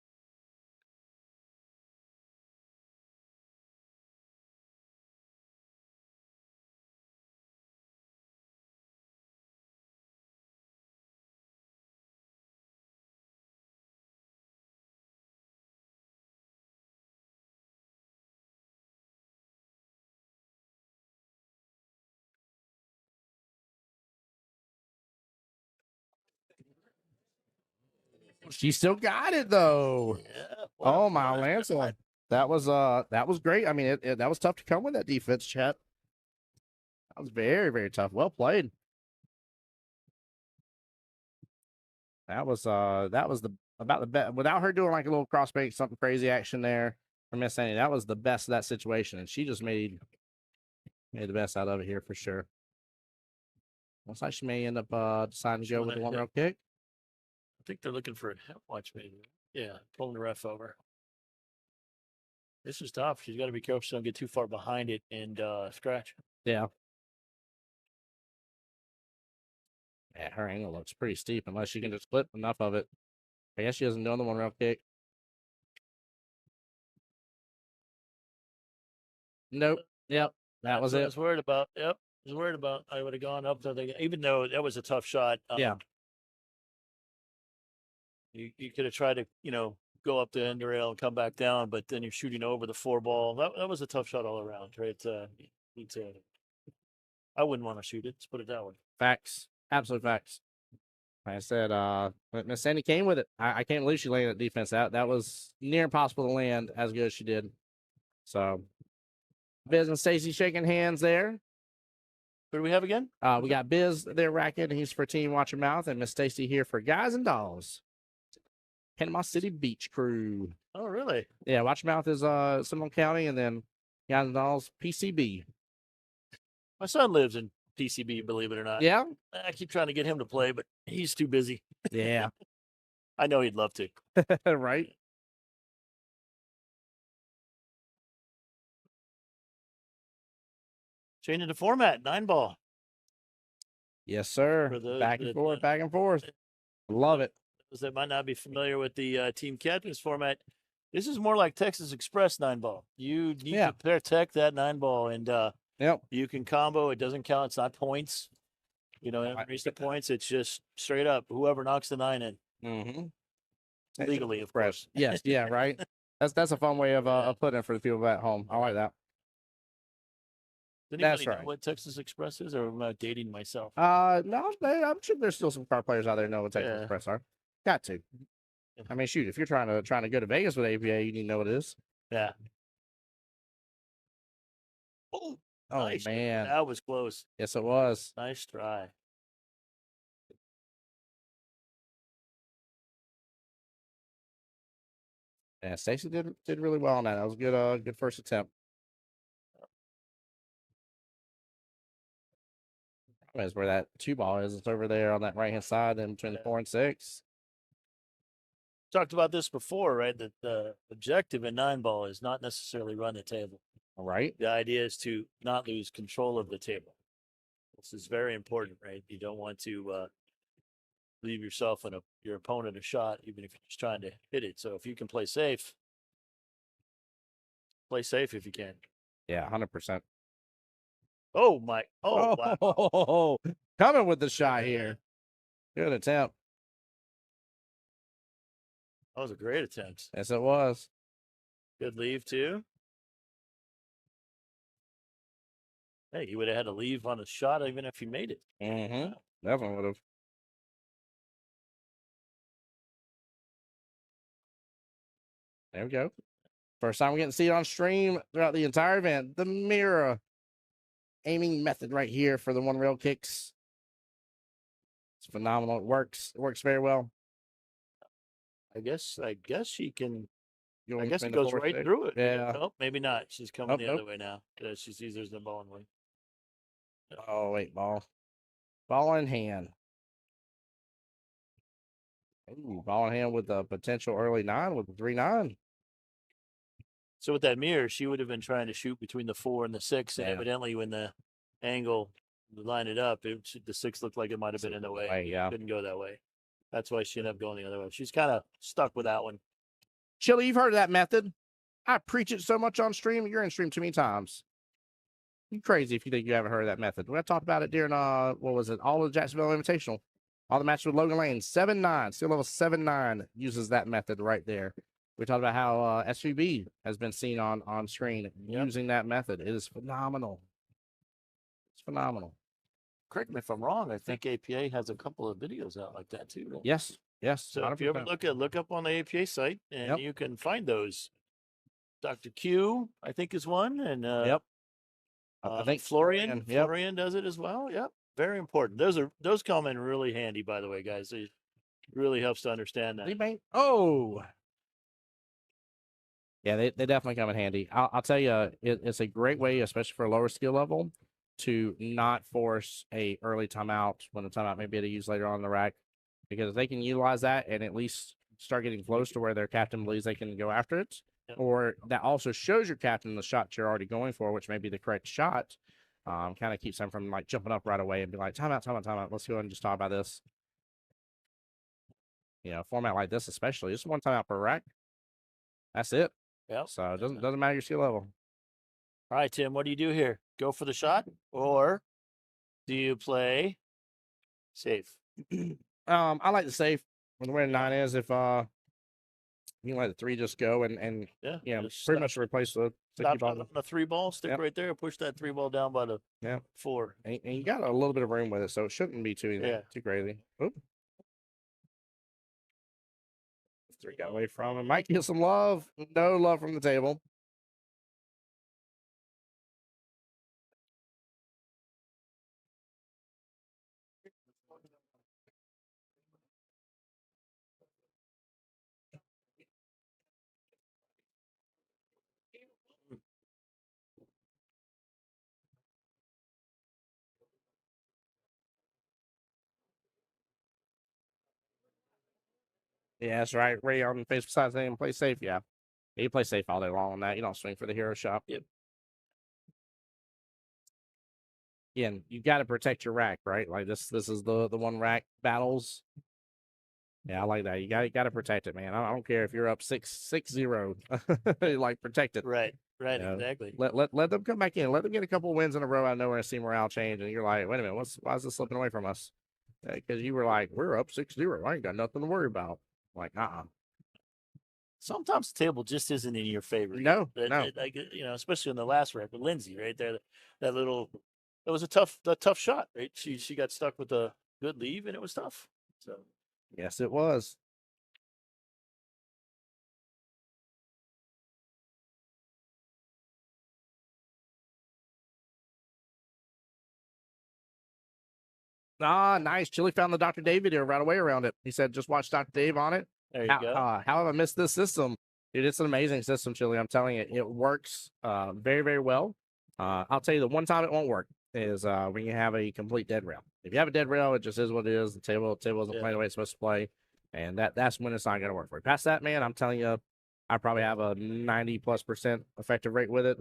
She still got it though. Yeah. Oh my Lancelot. That was great. I mean, that was tough to come with that defense, chat. That was very, very tough. Well played. That was about the best without her doing like a little crossbait, something crazy action there for Miss Annie. That was the best of that situation, and she just made the best out of it here for sure. Looks like she may end up deciding to go with the one rail kick. I think they're looking for a head watch, maybe. Yeah, pulling the ref over. This is tough. She's got to be careful she don't get too far behind it and scratch. Yeah. Yeah, her angle looks pretty steep unless she can just split enough of it. I guess she doesn't do the one rail kick. Nope. Yep. That was it. I was worried about. Yep. I was worried about. I would have gone up there, even though that was a tough shot. Yeah. You could have tried to, go up the end rail and come back down, but then you're shooting over the 4-ball. That was a tough shot all around, right? I wouldn't want to shoot it. Let's put it that way. Facts. Absolute facts. Like I said, Miss Sandy came with it. I can't believe she landed that defense out. That was near impossible to land as good as she did. So, Biz and Stacy shaking hands there. Who do we have again? We got Biz there racking. He's for Team Watch Your Mouth, and Miss Stacy here for Guys and Dolls. Panama City Beach Crew. Oh, really? Yeah, Watch Your Mouth is Seminole County, and then Guys and Dolls PCB. My son lives in PCB, believe it or not. Yeah. I keep trying to get him to play, but he's too busy. Yeah. I know he'd love to. Right. Changing the format, 9-ball. Yes, sir. Back and forth, back and forth. Love it. Those that might not be familiar with the team captains format, this is more like Texas Express 9-ball. You need to protect that 9-ball, and you can combo. It doesn't count. It's not points. Reach the points. It's just straight up whoever knocks the 9 in. Mm-hmm. Legally, of course. Yes, yeah, right. That's a fun way of putting it for the people at home. I like that. Does anybody know what Texas Express is, or am I dating myself? No, I'm sure there's still some car players out there who know what Texas Express are. Got to. I mean, shoot, if you're trying to go to Vegas with APA, you need to know what it is. Yeah. Oh, nice. Man, that was close. Yes, it was. Nice try. Yeah, Stacy did really well on that. That was good first attempt. That's where that 2-ball is. It's over there on that right hand side, in between the 4 and 6. Talked about this before, right? That the objective in 9-ball is not necessarily run the table. All right. The idea is to not lose control of the table. This is very important, right? You don't want to leave yourself and your opponent a shot, even if you're just trying to hit it. So if you can play safe if you can. Yeah, 100%. Oh my! Oh, wow! Coming with the shot here. Good attempt. That was a great attempt. Yes, it was. Good leave too. Hey, he would have had to leave on a shot even if he made it. Mm-hmm. Definitely would have. There we go. First time we're getting to see it on stream throughout the entire event. The mirror aiming method right here for the one rail kicks. It's phenomenal. It works. It works very well. I guess she can. I guess it goes right through it. Yeah. Oh, maybe not. She's coming the other way now. She sees there's no ball in the way. Oh, wait, ball. Ball in hand. Ooh, ball in hand with a potential early 9 with the 3-9. So with that mirror, she would have been trying to shoot between the 4 and the 6. And evidently, when the angle lined it up, the 6 looked like it might have been in the way. Yeah. Couldn't go that way. That's why she ended up going the other way. She's kind of stuck with that one. Chili, you've heard of that method. I preach it so much on stream. You're in stream too many times. You're crazy if you think you haven't heard of that method. We talked about it during, what was it? All of the Jacksonville Invitational. All the matches with Logan Lane. 7-9. Skill level 7-9 uses that method right there. We talked about how SVB has been seen on screen using that method. It is phenomenal. It's phenomenal. Correct me if I'm wrong. I think APA has a couple of videos out like that too. Right? Yes. Yes. So if you ever look up on the APA site, and you can find those. Dr. Q, I think, is one, and I think Florian does it as well. Yep, very important. Those come in really handy, by the way, guys. It really helps to understand that. Oh, yeah, they definitely come in handy. I'll tell you, it's a great way, especially for a lower skill level, to not force a early timeout when the timeout may be to use later on in the rack, because if they can utilize that and at least start getting close to where their captain believes they can go after it, or that also shows your captain the shot you're already going for, which may be the correct shot, kind of keeps them from like jumping up right away and be like, timeout. Let's go ahead and just talk about this. Format like this, especially, it's one timeout per rack. That's it. Yep. So it doesn't matter your skill level. All right, Tim, what do you do here? Go for the shot, or do you play safe? I like the safe. The way the 9 is, if you can let the 3 just go and pretty much replace the stop on the 3 ball, stick right there, push that 3 ball down by the 4. And you got a little bit of room with it, so it shouldn't be too crazy. Oop. 3 got away from him. Might get some love. No love from the table. Yeah, that's right. Ray on the face beside saying play safe. Yeah. You play safe all day long on that. You don't swing for the hero shot. Yep. Again, you got to protect your rack, right? Like this is the one rack battles. Yeah, I like that. You got to protect it, man. I don't care if you're up 6-0. Like protect it. Right. Exactly. Let them come back in. Let them get a couple wins in a row out of nowhere and see morale change. And you're like, wait a minute, why is this slipping away from us? Because you were like, we're up 6-0. I ain't got nothing to worry about. Like, Sometimes the table just isn't in your favor. No. Like, especially in the last rack with Lindsay, right there. That was a tough shot, right? She got stuck with a good leave, and it was tough. So yes, it was. Nice. Chili found the Dr. Dave video right away around it. He said, just watch Dr. Dave on it. There you go. How have I missed this system? Dude, it's an amazing system, Chili. I'm telling you, it works very, very well. I'll tell you the one time it won't work is when you have a complete dead rail. If you have a dead rail, it just is what it is. The table isn't playing the way it's supposed to play. And that's when it's not going to work for you. Past that, man, I'm telling you, I probably have a 90+% effective rate with it.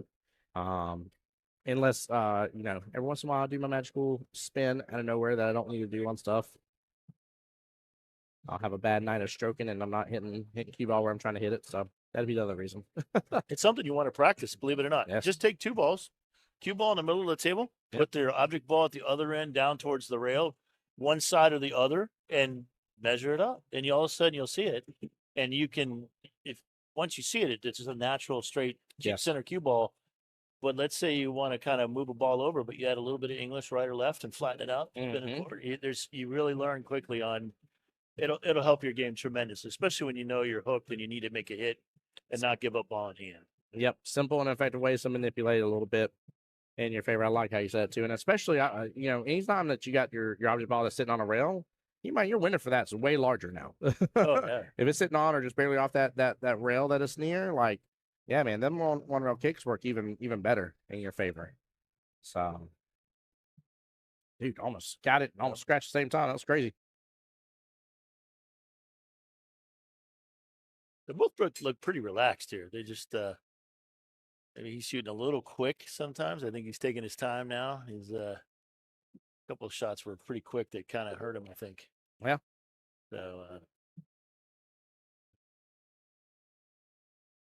Unless, every once in a while I do my magical spin out of nowhere that I don't need to do on stuff. I'll have a bad night of stroking and I'm not hitting cue ball where I'm trying to hit it. So that'd be the other reason. It's something you want to practice, believe it or not. Yes. Just take 2 balls, cue ball in the middle of the table, put their object ball at the other end down towards the rail, one side or the other, and measure it up. And all of a sudden you'll see it. And you can, once you see it, it's just a natural straight center cue ball. But let's say you want to kind of move a ball over, but you add a little bit of English right or left and flatten it out. You really learn quickly on. It'll help your game tremendously, especially when you know you're hooked and you need to make a hit and not give up ball in hand. Yep, simple and effective ways to manipulate a little bit in your favor. I like how you said it too, and especially anytime that you got your object ball that's sitting on a rail, your window for that's way larger now. Oh, yeah. If it's sitting on or just barely off that rail that it's near, like. Yeah, man, them one rail kicks work even better in your favor. So, dude, almost got it, almost scratched at the same time. That was crazy. They both look pretty relaxed here. They just, maybe he's shooting a little quick sometimes. I think he's taking his time now. He's a couple of shots were pretty quick that kind of hurt him, I think. Yeah. So,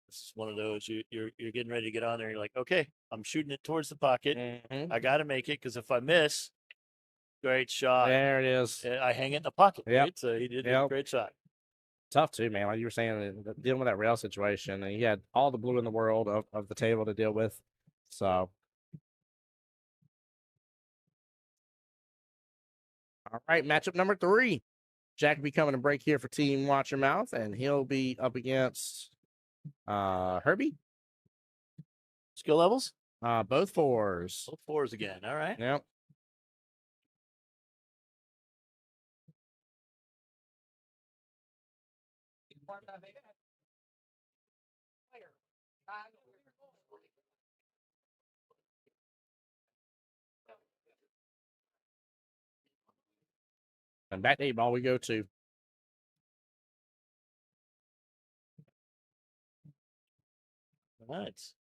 this is one of those you're getting ready to get on there. You're like, okay, I'm shooting it towards the pocket. I got to make it because if I miss, great shot. There it is. I hang it in the pocket. Yep. Right? So he did a great shot. Tough too, man. Like you were saying, dealing with that rail situation, and he had all the blue in the world of the table to deal with. So, all right, matchup number 3. Jack will be coming to break here for Team Watch Your Mouth, and he'll be up against Herbie. Skill levels? Both 4s. Both 4s again. All right. Yep. And back to 8-ball we go to. Nice.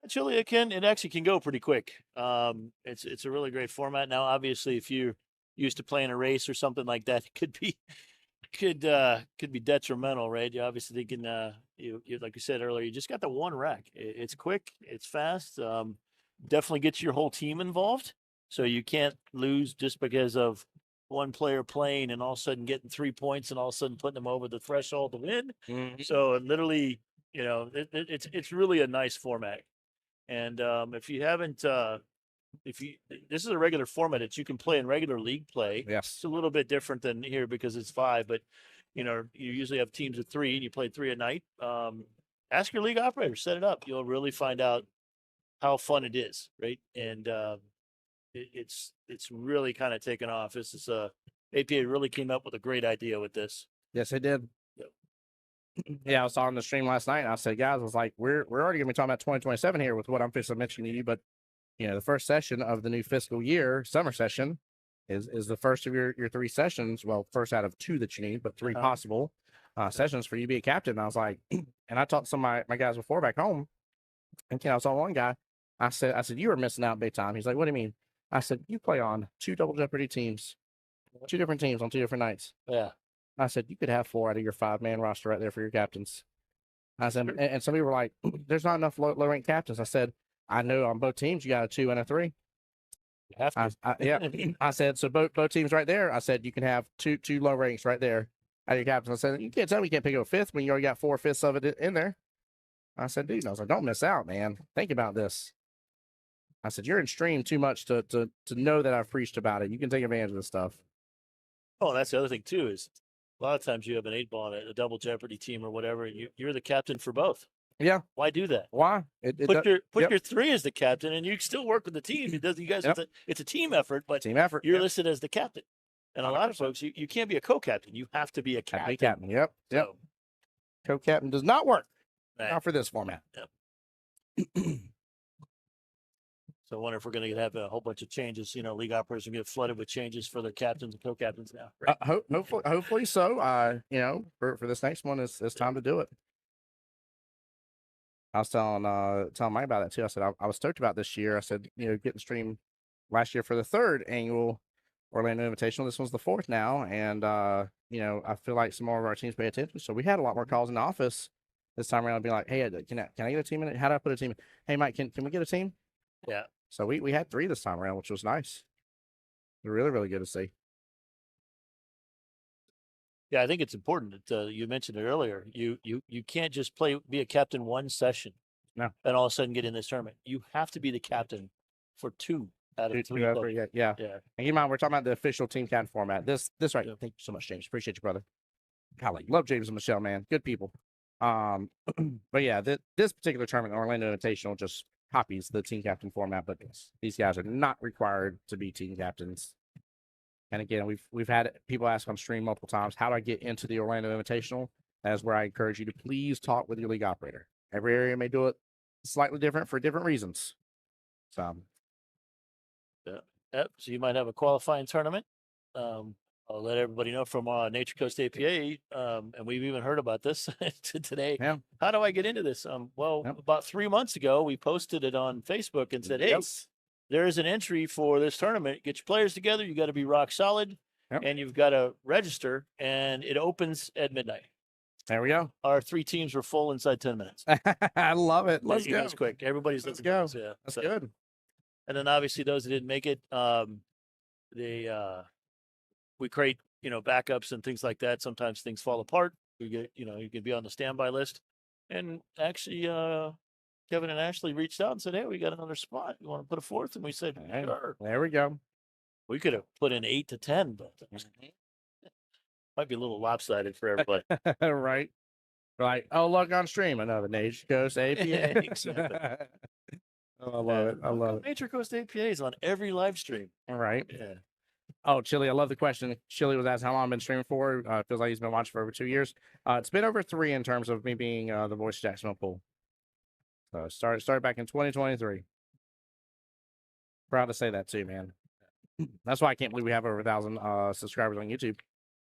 Actually, it actually can go pretty quick. It's a really great format. Now, obviously, if you're used to playing a race or something like that, it could be detrimental, right? You obviously can you like you said earlier, you just got the one rack. It's quick, it's fast. Definitely gets your whole team involved, so you can't lose just because of one player playing and all of a sudden getting 3 points and all of a sudden putting them over the threshold to win. Mm-hmm. So literally, it's really a nice format. And if you haven't, this is a regular format that you can play in regular league play. Yes. It's a little bit different than here because it's 5, but you usually have teams of 3 and you play 3 a night. Ask your league operator, set it up. You'll really find out how fun it is, right? And it's really kind of taken off. This is APA really came up with a great idea with this. Yes, it did. Yeah, I was on the stream last night, and I said, guys, I was like, we're already going to be talking about 2027 here with what I'm fixing to mention to you, but the first session of the new fiscal year, summer session, is the first of your 3 sessions. Well, first out of 2 that you need, but 3 possible sessions for you to be a captain. And I was like, and I talked to some of my guys before back home, and I saw one guy. I said, you were missing out big time. He's like, what do you mean? I said, you play on 2 Double Jeopardy teams, 2 different teams on 2 different nights. Yeah. I said, you could have 4 out of your 5-man roster right there for your captains. I said, and some people were like, there's not enough low-ranked captains. I said, I know on both teams you got a 2 and a 3. You have to. Yeah. I said, so both teams right there, I said, you can have two low ranks right there at your captains. I said, you can't tell me you can't pick up a 5th when you already got 4/5 of it in there. I said, dude, I was like, don't miss out, man. Think about this. I said, you're in stream too much to know that I've preached about it. You can take advantage of this stuff. Oh, that's the other thing too, is a lot of times you have an 8-ball on a Double Jeopardy team or whatever, and you're the captain for both. Yeah. Why do that? Why? Put your 3 as the captain, and you still work with the team. It does. You guys, it's a team effort, but team effort. You're listed as the captain. And 100%. A lot of folks, you can't be a co-captain. You have to be a captain. Yep. So, co-captain does not work. Right. Not for this format. Yep. So I wonder if we're going to have a whole bunch of changes. League operators are going to get flooded with changes for their captains and co-captains now. Right? Hopefully so. For this next one, it's time to do it. I was telling Mike about that too. I said I was stoked about this year. I said, getting streamed last year for the 3rd annual Orlando Invitational. This one's the 4th now, and I feel like some more of our teams pay attention. So we had a lot more calls in the office this time around. Being like, hey, can I get a team in it? How do I put a team in? Hey, Mike, can we get a team? Yeah. So we had 3 this time around, which was nice. Really, really good to see. Yeah, I think it's important that you mentioned it earlier. You can't just be a captain 1 session, no, and all of a sudden get in this tournament. You have to be the captain for 2 out of 3. Yeah. And keep in mind, we're talking about the official team captain format. This right. Yeah. Thank you so much, James. Appreciate you, brother. Golly, love James and Michelle, man. Good people. But yeah, this particular tournament, Orlando Invitational, just copies the team captain format, but these guys are not required to be team captains. And again, we've had people ask on stream multiple times, how do I get into the Orlando Invitational? That is where I encourage you to please talk with your league operator. Every area may do it slightly different for different reasons. So, yep. So you might have a qualifying tournament. I'll let everybody know from Nature Coast APA, and we've even heard about this today. Yeah. How do I get into this? About 3 months ago, we posted it on Facebook and said, hey, there is an entry for this tournament. Get your players together. You got to be rock solid, and you've got to register, and it opens at midnight. There we go. Our 3 teams were full inside 10 minutes. I love it. Let's go. It's quick. Everybody's Let's go. Yeah, that's good. And then obviously those that didn't make it, we create, backups and things like that. Sometimes things fall apart. We get, you can be on the standby list. And actually, Kevin and Ashley reached out and said, "Hey, we got another spot. You want to put a fourth?" And we said, "Sure." There we go. We could have put in 8 to 10, but might be a little lopsided for everybody. Right. Right. Oh, look on stream. Another Nature Coast APA. Exactly. Oh, I love it. I love it. Nature Coast APA is on every live stream. All right. Yeah. Oh, Chili, I love the question. Chili was asked how long I've been streaming for. Feels like he's been watching for over 2 years. It's been over 3 in terms of me being the voice of Jacksonville Pool. So started back in 2023. Proud to say that too, man. That's why I can't believe we have over 1,000 subscribers on YouTube.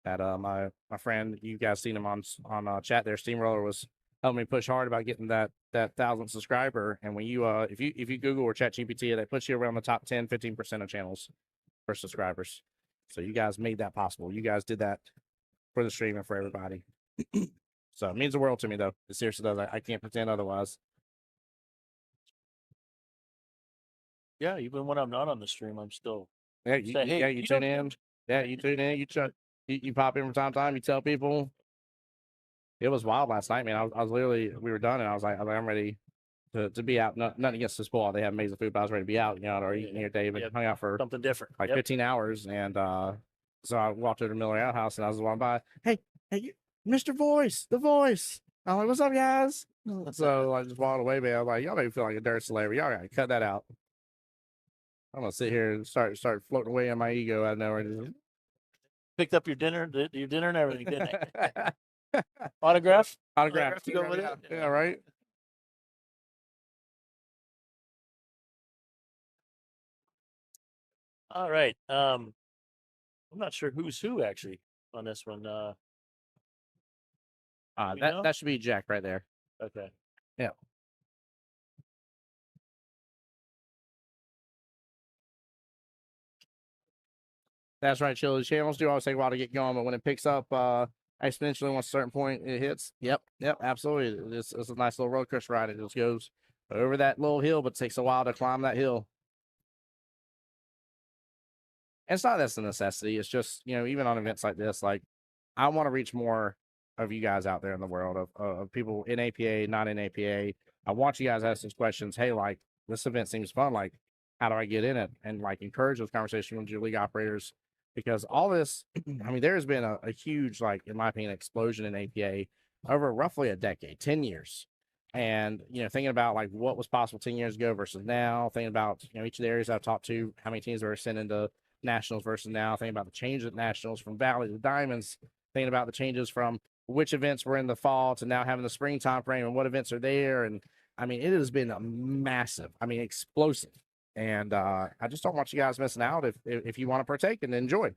That my friend, you guys seen him on chat there, Steamroller, was helping me push hard about getting that 1,000 subscriber. And when you if you Google or Chat GPT, they put you around the top 10-15% of channels for subscribers. So you guys made that possible. You guys did that for the stream and for everybody. So it means the world to me, though. It seriously does. I can't pretend otherwise. Yeah, even when I'm not on the stream, I'm still. Yeah, you tune in. Yeah, you tune in. You pop in from time to time. You tell people. It was wild last night, man. I was literally, we were done, and I was like, I'm ready to be out. Nothing against this pool. They have amazing food, but I was ready to be out. Or eating here, Dave, and hung out for something different, like 15 hours. And so I walked to the Miller Outhouse, and I was walking by. Hey, Mr. Voice, the Voice. I'm like, what's up, guys? So I just walked away, man. I'm like, y'all make me feel like a dirt celebrity. Y'all gotta cut that out. I'm gonna sit here and start floating away on my ego out of nowhere. Picked up your dinner and everything, didn't I? Autograph to go with it. Yeah, right. All right. I'm not sure who's who actually on this one. That should be Jack right there. Okay. Yeah. That's right, Chili. Channels do always take a while to get going, but when it picks up exponentially once a certain point it hits, yep, absolutely. It's a nice little roller coaster ride. It just goes over that little hill, but it takes a while to climb that hill. And it's not that's a necessity. It's just, even on events like this, like I want to reach more of you guys out there in the world of people in APA, not in APA. I want you guys to ask those questions. Hey, like this event seems fun. Like, how do I get in it? And like encourage those conversations with your league operators, because all this, I mean, there has been a huge, like, in my opinion, explosion in APA over roughly a decade, 10 years. And, thinking about like what was possible 10 years ago versus now, thinking about, each of the areas I've talked to, how many teams were sent into nationals versus now, thinking about the change at nationals from Valley to Diamonds, thinking about the changes from which events were in the fall to now having the spring time frame and what events are there. And I mean, it has been a massive, explosive. And I just don't want you guys missing out if you want to partake and enjoy,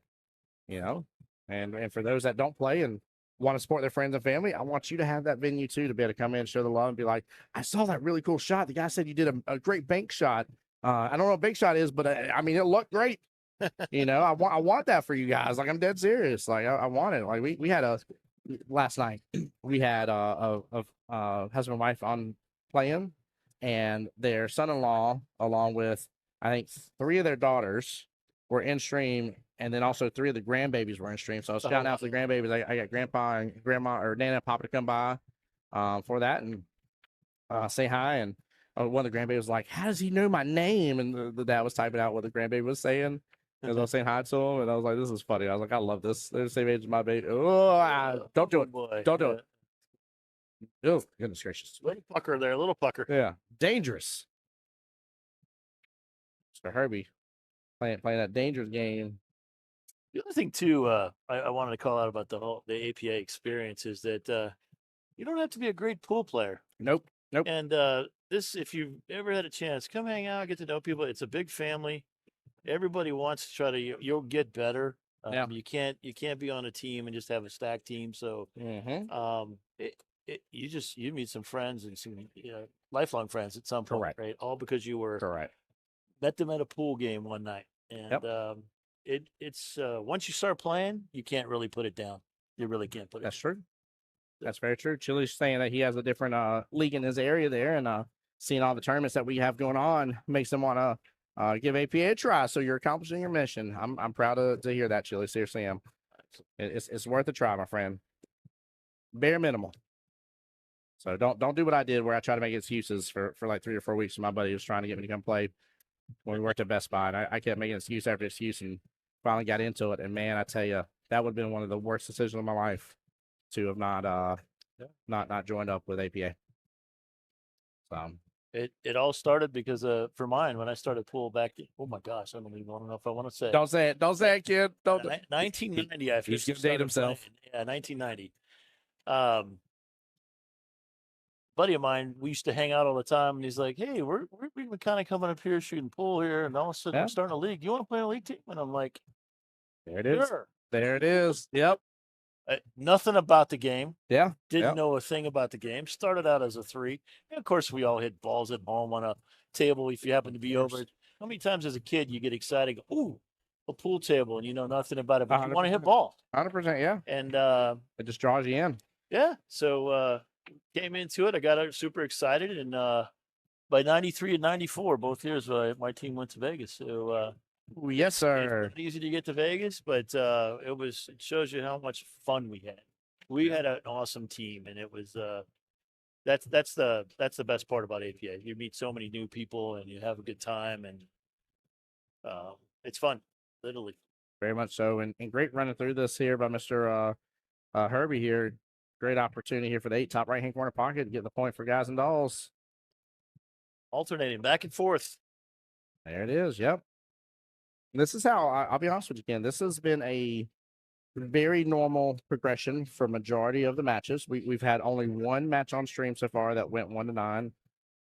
and for those that don't play and want to support their friends and family, I want you to have that venue too, to be able to come in and show the love and be like, I saw that really cool shot. The guy said you did a great bank shot. I don't know what bank shot is, but it looked great. I want that for you guys. Like, I'm dead serious. Like, I want it. Like, we had last night we had a husband and wife on playing, and their son-in-law, along with I think 3 of their daughters, were in stream, and then also 3 of the grandbabies were in stream. So I was shouting out to the grandbabies. I got grandpa and grandma or Nana and Papa to come by for that and say hi. And one of the grandbabies was like, "How does he know my name?" And the dad was typing out what the grandbaby was saying as I was saying hi to him. And I was like, "This is funny." I was like, "I love this. They're the same age as my baby." Oh, don't do it. Boy. Don't do it. Oh, goodness gracious. Little pucker there, little pucker. Yeah. Dangerous. Mr. Herbie playing that dangerous game. The other thing too, I wanted to call out about the APA experience is that you don't have to be a great pool player. Nope. And this, if you've ever had a chance, come hang out, get to know people. It's a big family. Everybody wants to try to. You'll get better. You can't be on a team and just have a stacked team. So you meet some friends and some lifelong friends at some point, right? All because you were met them at a pool game one night, and it's once you start playing, you can't really put it down. You really can't put it. That's true. That's very true. Chili's saying that he has a different league in his area there, and seeing all the tournaments that we have going on makes him want to give APA a try. So you're accomplishing your mission. I'm proud to hear that, Chili. Seriously, am. It's worth a try, my friend. bare minimal. So don't do what I did where I tried to make excuses for like 3 or 4 weeks. My buddy was trying to get me to come play when we worked at Best Buy, and I kept making excuse after excuse, and finally got into it. And man, I tell you, that would have been one of the worst decisions of my life to have not joined up with APA. So it all started because for mine when I started pool back. Oh my gosh, I don't even know if I want to say. Don't say it. Don't say it, kid. Don't. 1990. I He's gonna date himself. Playing. Yeah, 1990. Buddy of mine, we used to hang out all the time, and he's like, "Hey, we're kind of coming up here shooting pool here, and all of a sudden we're starting a league. You want to play a league team?" And I'm like, "There it is. Sure. There it is. Yep." Nothing about the game. Yeah. Didn't know a thing about the game. Started out as a 3. And of course, we all hit balls at home on a table if you happen to be over. How many times as a kid you get excited, go, "Ooh, a pool table," and you know nothing about it, but you want to hit ball. 100%, yeah. And it just draws you in. Yeah. So came into it. I got super excited, and by 93 and 94, both years, my team went to Vegas. So yes, sir. It's not easy to get to Vegas, but it shows you how much fun we had. We had an awesome team, and it was that's the best part about APA. You meet so many new people, and you have a good time, and it's fun, literally. Very much so, and great running through this here by Mr. Herbie here. Great opportunity here for the 8 top right hand corner pocket to get the point for guys and dolls. Alternating back and forth. There it is. Yep. This is how I'll be honest with you, Ken. This has been a very normal progression for majority of the matches. We've had only 1 match on stream so far that went 1-9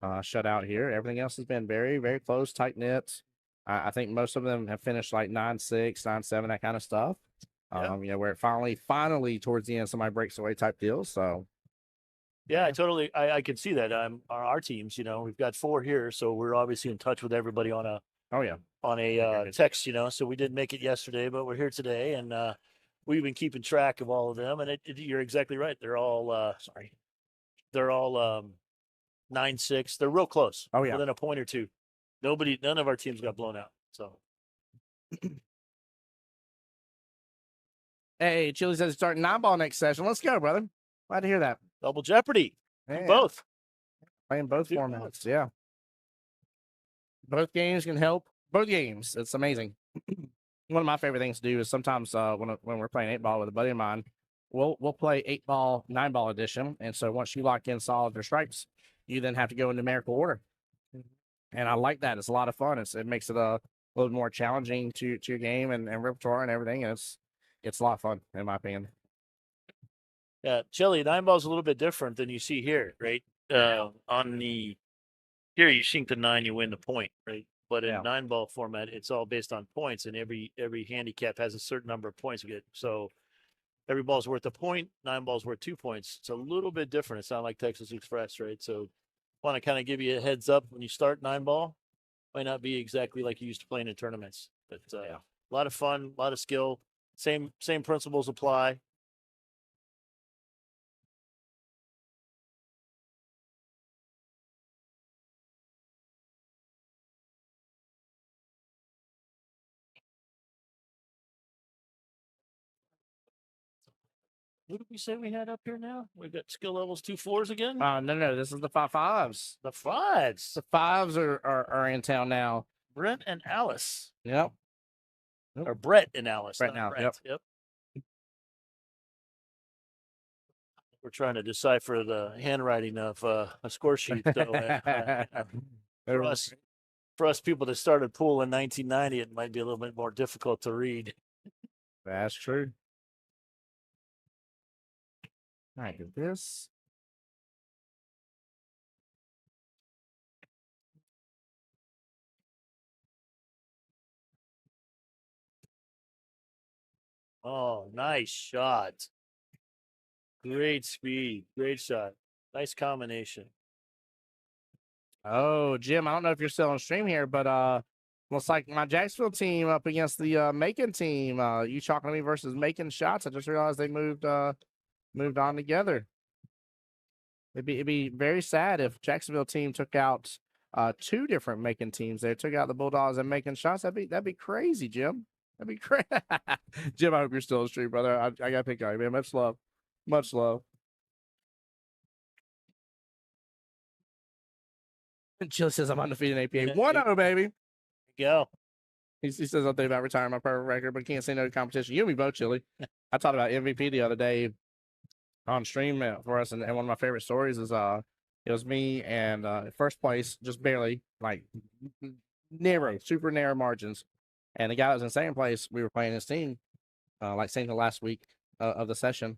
shutout here. Everything else has been very, very close, tight knit. I think most of them have finished like 9-6, 9-7, that kind of stuff. Where it finally towards the end somebody breaks away type deal. So yeah, I can see that. Our teams, we've got 4 here, so we're obviously in touch with everybody on a text, so we didn't make it yesterday, but we're here today, and we've been keeping track of all of them, and you're exactly right. They're all 9-6. They're real close. Oh yeah, within a point or 2. None of our teams got blown out. So hey, Chili says starting 9-ball next session. Let's go, brother. Glad to hear that. Double jeopardy. Both. Playing both formats. Yeah. Both games can help. Both games. It's amazing. One of my favorite things to do is sometimes when we're playing 8-ball with a buddy of mine, we'll play 8-ball, 9-ball edition. And so once you lock in solids or stripes, you then have to go in numerical order. And I like that. It's a lot of fun. It makes it a little more challenging to your game and repertoire and everything. And it's a lot of fun, in my opinion. Yeah, Chili, 9-ball is a little bit different than you see here, right? Here you sink the 9, you win the point, right? But in 9-ball format, it's all based on points, and every handicap has a certain number of points we get. So every ball's worth a point. 9-ball's worth 2 points. It's a little bit different. It's not like Texas Express, right? So want to kind of give you a heads up when you start 9-ball. Might not be exactly like you used to playing in tournaments, but a lot of fun, a lot of skill. Same principles apply. What did we say we had up here now? We've got skill levels 2 4s again? No. This is the 5-5s. The 5s. The 5s are in town now. Brent and Alice. Yep. Or Brett and Alice. Brett now. Yep. We're trying to decipher the handwriting of a score sheet. So, for us people that started pool in 1990, it might be a little bit more difficult to read. That's true. All right, do this. Oh, nice shot. Great speed. Great shot. Nice combination. Oh, Jim, I don't know if you're still on stream here, but looks like my Jacksonville team up against the Macon team. You talking to me versus Macon shots. I just realized they moved on together. It'd be very sad if Jacksonville team took out 2 different Macon teams. They took out the Bulldogs and Macon shots. That'd be crazy, Jim. That'd be crazy. Jim, I hope you're still on stream, brother. I gotta pick on you, man. Much love. Chili says I'm undefeated in APA. 1-0, baby. Go. He says something about retiring my perfect record, but can't say no to competition. You and me both, Chili. I talked about MVP the other day on stream for us, and one of my favorite stories is it was me and first place, just barely, like narrow, super narrow margins. And the guy that was in second place, we were playing his team, like saying the last week of the session.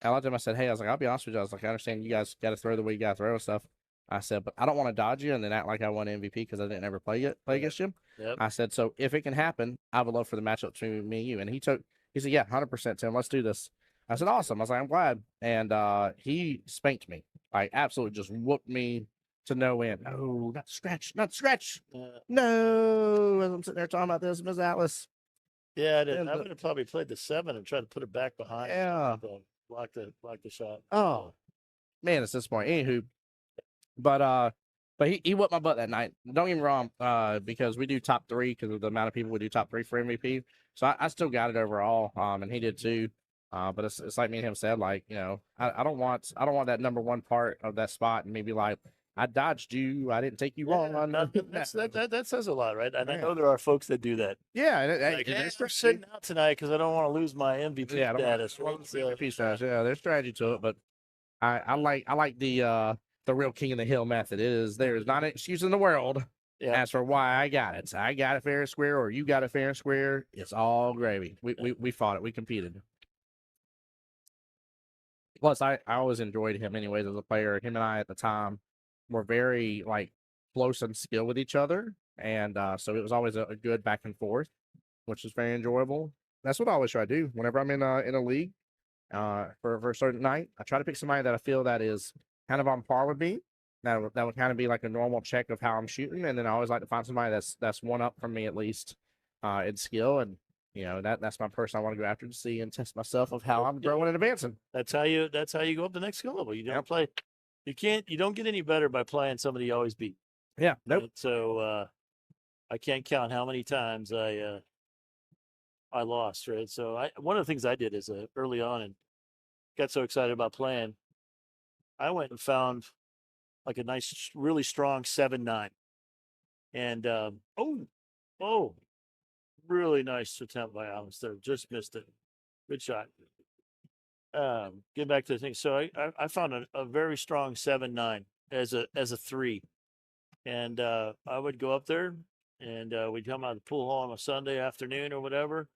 I looked at him, I said, hey, I was like, I'll be honest with you. I was like, I understand you guys got to throw the way you got to throw and stuff. I said, but I don't want to dodge you and then act like I won MVP because I didn't ever play against you. Yep. I said, so if it can happen, I would love for the matchup between me and you. And he said, yeah, 100%, Tim, let's do this. I said, awesome. I was like, I'm glad. And he spanked me. Like, absolutely just whooped me to no end. No, not scratch. No. As I'm sitting there talking about this, Ms. Atlas. Yeah, I would have probably played the 7 and tried to put it back behind. Yeah. Block the shot. Oh, man, it's this point. Anywho. But he whooped my butt that night. Don't get me wrong, because we do top 3 because of the amount of people we do top 3 for MVP. So I still got it overall, and he did too. But it's like me and him said, like, you know, I don't want that number 1 part of that spot and maybe like I dodged you, I didn't take you on. That says a lot, right? And I know there are folks that do that. Yeah, they're sitting out tonight because I don't want to lose my MVP status. MVP status. Yeah, there's strategy to it, but I like the real king of the hill method. There's not an excuse in the world as for why I got it. I got it fair and square, or you got it fair and square. It's all gravy. We fought it. We competed. Plus, I always enjoyed him anyways as a player. Him and I at the time were very like close in skill with each other, and so it was always a good back and forth, which is very enjoyable. That's what I always try to do whenever I'm in a league. For a certain night, I try to pick somebody that I feel that is kind of on par with me. That would kind of be like a normal check of how I'm shooting, and then I always like to find somebody that's one up from me at least in skill, and you know that's my person I want to go after to see and test myself of how I'm growing and advancing. That's how you go up the next skill level. You don't play. You don't get any better by playing somebody you always beat. Yeah, nope. Right? So I can't count how many times I lost. Right. So one of the things I did is early on and got so excited about playing, I went and found like a nice, really strong 7-9, and really nice attempt by Alex there. Just missed it. Good shot. Get back to the thing. So I found a very strong 7-9 as a 3, and I would go up there and we'd come out of the pool hall on a Sunday afternoon or whatever,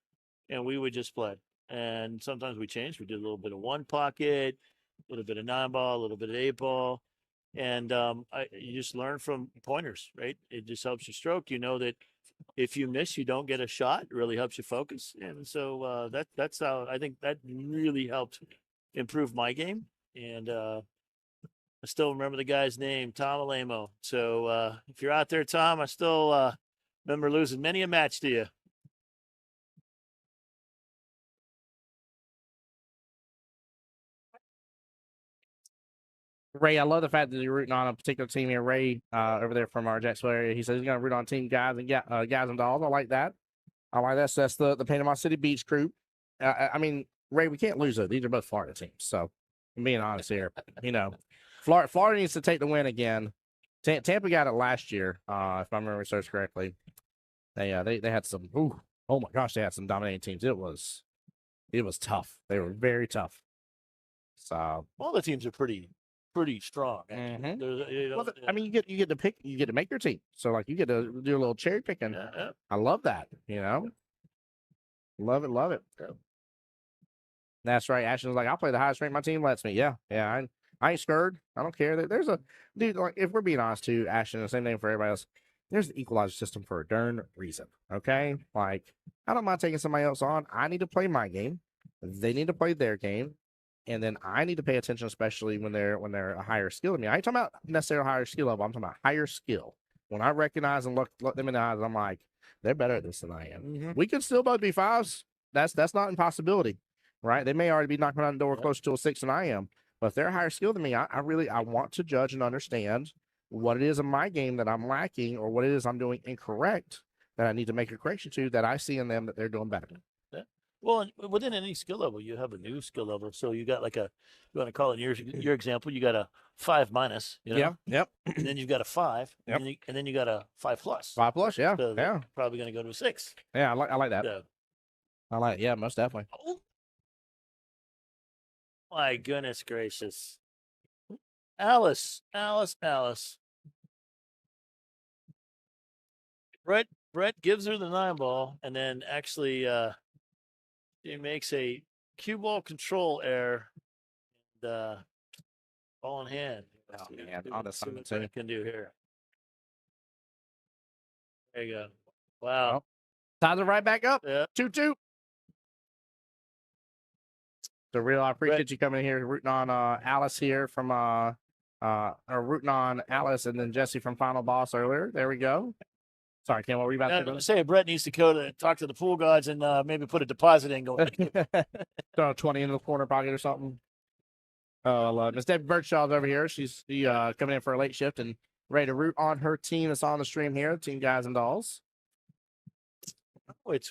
and we would just play. And sometimes we changed. We did a little bit of 1 pocket, a little bit of 9-ball, a little bit of 8-ball. And you just learn from pointers, right? It just helps you stroke. You know that if you miss, you don't get a shot. It really helps you focus. And so that's how I think that really helped improve my game. And I still remember the guy's name, Tom Alamo. So if you're out there, Tom, I still remember losing many a match to you. Ray, I love the fact that you're rooting on a particular team here. Ray, over there from our Jacksonville area, he says he's going to root on team guys and guys and dolls. I like that. So that's the Panama City Beach crew. I mean, Ray, we can't lose though. These are both Florida teams. So I'm being honest here. You know, Florida needs to take the win again. Tampa got it last year, if I remember research correctly. They had some. Oh my gosh, they had some dominating teams. It was tough. They were very tough. So all the teams are pretty strong. Mm-hmm. Well, I mean, you get to pick, you get to make your team. So like, you get to do a little cherry picking. Yeah. I love that. You know, love it. Yeah. That's right. Ashton's like, I'll play the highest rank my team lets me. Yeah. I ain't scared. I don't care. There's a dude. Like, if we're being honest, too, Ashton, the same thing for everybody else. There's an equalizer system for a darn reason. Okay, like I don't mind taking somebody else on. I need to play my game. They need to play their game. And then I need to pay attention, especially when they're a higher skill than me. I ain't talking about necessarily higher skill level. I'm talking about higher skill. When I recognize and look them in the eyes, I'm like, they're better at this than I am. Mm-hmm. We could still both be 5s. That's not an impossibility, right? They may already be knocking on the door closer to a 6 than I am. But if they're higher skill than me, I want to judge and understand what it is in my game that I'm lacking, or what it is I'm doing incorrect that I need to make a correction to, that I see in them that they're doing better. Well, within any skill level, you have a new skill level. So you got like you want to call it your example, you got a 5 minus, you know? Yeah. Yep. And then you've got a 5, Yep. and then you got a 5 plus. 5 plus, yeah. So yeah. Probably going to go to a 6. Yeah, I like that. So, I like yeah, most definitely. oh my goodness gracious. Alice. Brett gives her the 9 ball, and then actually he makes a cue ball control error. And ball in hand. Oh, man, on the side Brett can do here. There you go. Wow. Ties it right back up. Yeah. 2-2. So real, I appreciate you coming in here, rooting on Alice here from or rooting on Alice and then Jesse from Final Boss earlier. There we go. Sorry, Ken, what were you about to say? Brett needs to go to talk to the pool gods and maybe put a deposit in. Going throw 20 into the corner pocket or something. Miss Debbie Birchall's over here. She's coming in for a late shift and ready to root on her team that's on the stream here, Team Guys and Dolls. Oh, it's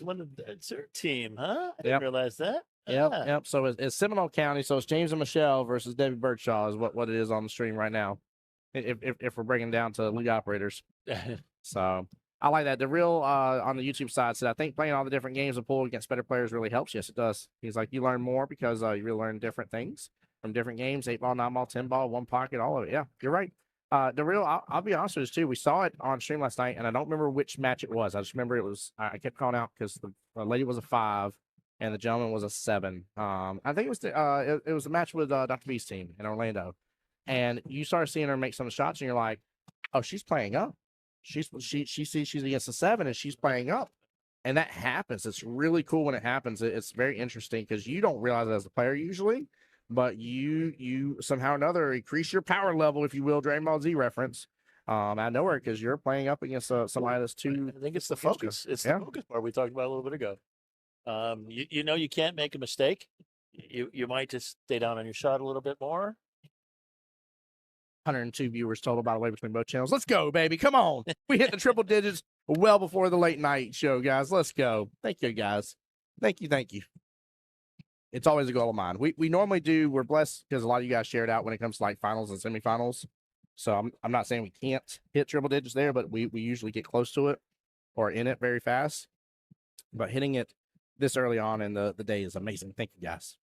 her team, huh? I didn't realize that. Yep. So it's Seminole County. So it's James and Michelle versus Debbie Birchall is what it is on the stream right now. If we're breaking down to league operators. So I like that. The real on the YouTube side said, I think playing all the different games of pool against better players really helps. Yes, it does. He's like, you learn more because you really learn different things from different games, 8 ball, 9 ball, 10 ball, 1 pocket, all of it. Yeah, you're right. The real, I'll be honest with you too. We saw it on stream last night, and I don't remember which match it was. I just remember it was, I kept calling out because the lady was a 5 and the gentleman was a 7. I think it was it was a match with Dr. B's team in Orlando, and you started seeing her make some shots, and you're like, oh, she's playing up. She sees she's against a 7 and she's playing up, and that happens. It's really cool when it happens. It's very interesting because you don't realize it as a player usually, but you somehow or another increase your power level, if you will, Dragon Ball Z reference. Out of nowhere because you're playing up against somebody that's too. I think it's the focus. It's the focus part we talked about a little bit ago. You can't make a mistake. You might just stay down on your shot a little bit more. 102 viewers total, by the way, between both channels. Let's go, baby. Come on. We hit the triple digits well before the late night show, guys. Let's go. Thank you, guys. Thank you. It's always a goal of mine. We normally do. We're blessed because a lot of you guys shared out when it comes to like finals and semifinals. So I'm not saying we can't hit triple digits there, but we usually get close to it or in it very fast. But hitting it this early on in the day is amazing. Thank you, guys.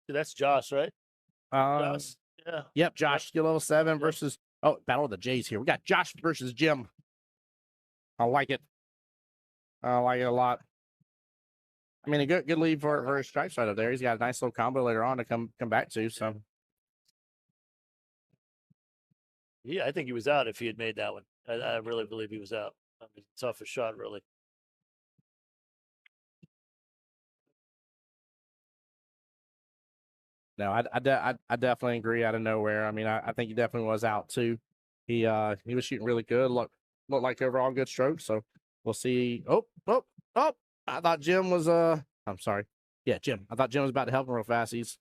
That's Josh, right? Josh. Yeah. Yep, Josh, skill level 7 versus Battle of the Jays here. We got Josh versus Jim. I like it. I like it a lot. I mean, a good lead for his strike side up there. He's got a nice little combo later on to come back to. So yeah, I think he was out if he had made that one. I really believe he was out. I mean, toughest shot, really. No, I definitely agree. Out of nowhere, I mean, I think he definitely was out too. He was shooting really good. Looked like overall good strokes. So we'll see. Oh! I thought Jim was I'm sorry. Yeah, Jim. I thought Jim was about to help him real fast. He's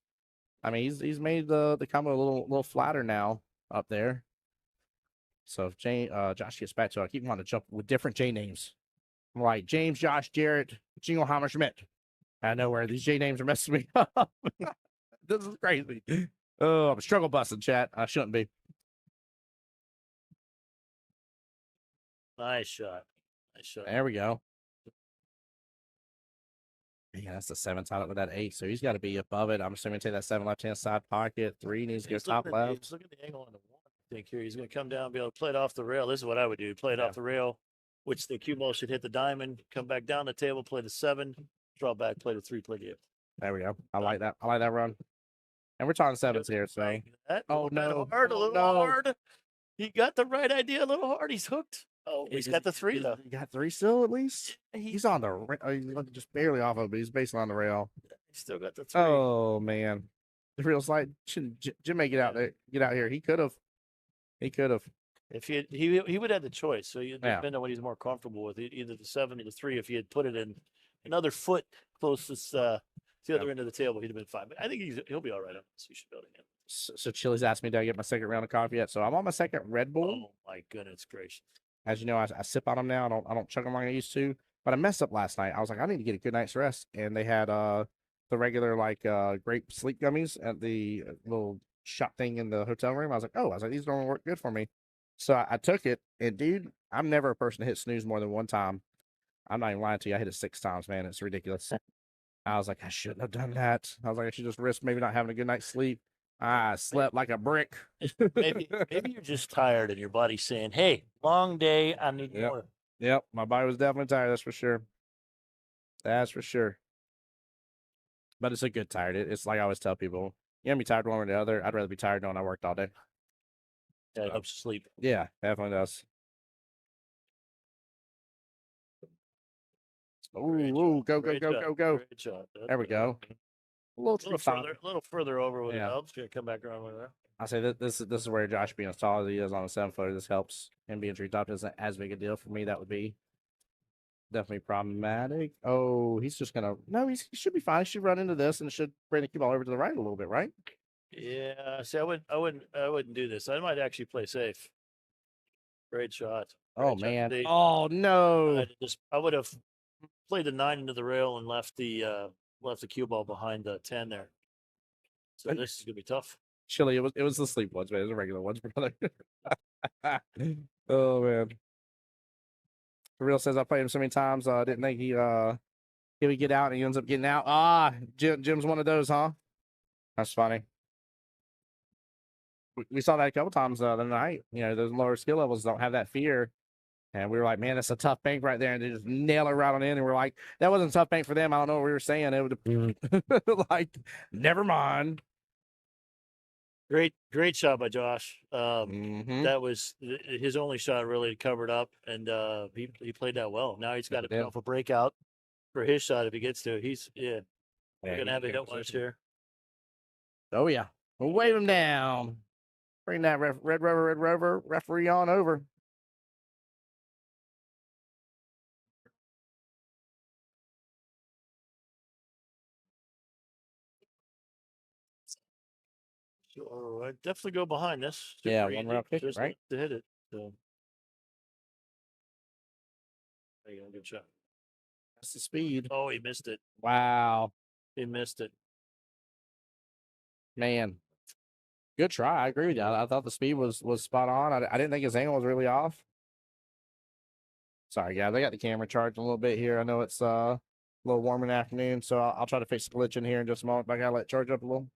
made the combo a little flatter now up there. So if Josh gets back to it, I keep wanting to jump with different J names. I'm like James, Josh, Jarrett, Jingleheimer, Schmidt. I know where these J names are messing me up. This is crazy. Oh, I'm struggle busting, chat. I shouldn't be. Nice shot. There we go. Yeah, that's the 7 tied up with that 8. So he's got to be above it. I'm assuming take that 7 left-hand side pocket. 3 needs to go top left. Look at the angle on the 1. I think here he's going to come down, be able to play it off the rail. This is what I would do. Play it off the rail, which the cue ball should hit the diamond, come back down the table, play the 7, draw back, play the 3, play the 8. There we go. I like that. I like that run. And we're talking 7s here, so. Oh, no. A little hard. He got the right idea a little hard. He's hooked. Oh, he's got the 3, though. He got 3 still, at least? He's on the he's just barely off of it, but he's basically on the rail. He's still got the 3. Oh, man. The real slide. Jim may get out there. Get out here. He could have. If he would have the choice. So you depend on what he's more comfortable with, either the 7 or the 3. If he had put it in another foot closest to the other end of the table, he'd have been fine. But I think he'll be all right on this. He should be able to handle it. So Chili's asked me, did I get my second round of coffee yet? So I'm on my second Red Bull. Oh my goodness gracious! As you know, I sip on them now. I don't chug them like I used to. But I messed up last night. I was like, I need to get a good night's rest. And they had the regular like grape sleep gummies at the little shop thing in the hotel room. I was like, these don't work good for me. So I took it, and dude, I'm never a person to hit snooze more than one time. I'm not even lying to you. I hit it 6 times, man. It's ridiculous. I was like, I shouldn't have done that. I was like, I should just risk maybe not having a good night's sleep. I slept like a brick. maybe you're just tired and your body's saying, hey, long day, I need more. Yep, my body was definitely tired, that's for sure. That's for sure. But it's a good tired. It's like I always tell people, you gotta be tired one or the other. I'd rather be tired knowing I worked all day. Yeah, it helps you sleep. Yeah, definitely does. Ooh, go. Great shot. There we go. A little further over would have helped. Come back around with that. I say that this is where Josh being as tall as he is on a 7-footer. This helps. Him being tree top isn't as big a deal for me. That would be definitely problematic. Oh, he's just gonna he should be fine. He should run into this and it should bring the cue ball over to the right a little bit, right? Yeah. See, I wouldn't do this. I might actually play safe. Great shot. Oh man. Oh no. I would have played the 9 into the rail and left the cue ball behind the 10 there. So this is gonna be tough. Chili, it was the sleep ones, man. It was the regular ones, brother. Oh man. The real says I played him so many times. Didn't think he would get out, and he ends up getting out. Jim's one of those, huh? That's funny. We saw that a couple times the other night. You know, those lower skill levels don't have that fear. And we were like, man, that's a tough bank right there. And they just nail it right on in. And we're like, that wasn't a tough bank for them. I don't know what we were saying. It would like, never mind. Great shot by Josh. That was his only shot really covered up, and he played that well. Now he's got to put off a breakout for his shot if he gets to. We're gonna have a hit watch here. Oh yeah, we'll wave him down. Bring that Red Rover referee on over. So I'd definitely go behind this. Yeah, one round kick, right? To hit it. So there you go, good shot. That's the speed. Oh, he missed it. Wow. He missed it. Man. Good try. I agree with you. I thought the speed was spot on. I didn't think his angle was really off. Sorry, guys. I got the camera charged a little bit here. I know it's a little warm in the afternoon, so I'll try to fix the glitch in here in just a moment. But I gotta let it charge up a little.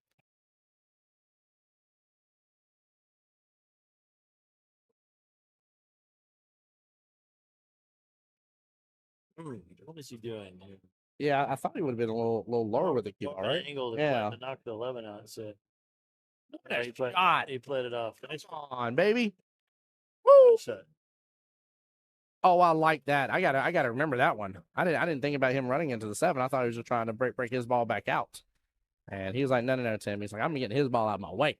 What is he doing here? Yeah, I thought he would have been a little lower with the cue, all right? Angle to knock the 11 out. So he played it off. Nice. Come on, baby. Woo! Shot. Oh, I like that. I gotta remember that one. I didn't think about him running into the 7. I thought he was just trying to break his ball back out. And he was like, no, Tim. He's like, I'm getting his ball out of my way.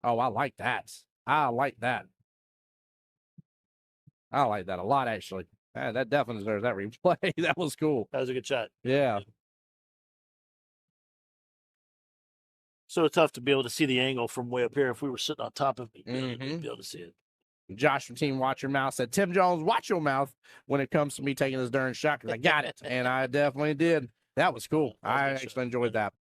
Oh, I like that. I like that. I like that a lot, actually. That definitely deserves that replay. That was cool. That was a good shot. Yeah. So tough to be able to see the angle from way up here. If we were sitting on top of it, we'd be able to see it. Josh from Team Watch Your Mouth said, Tim Jones, watch your mouth when it comes to me taking this darn shot, because I got it. And I definitely did. That was cool. I actually enjoyed that.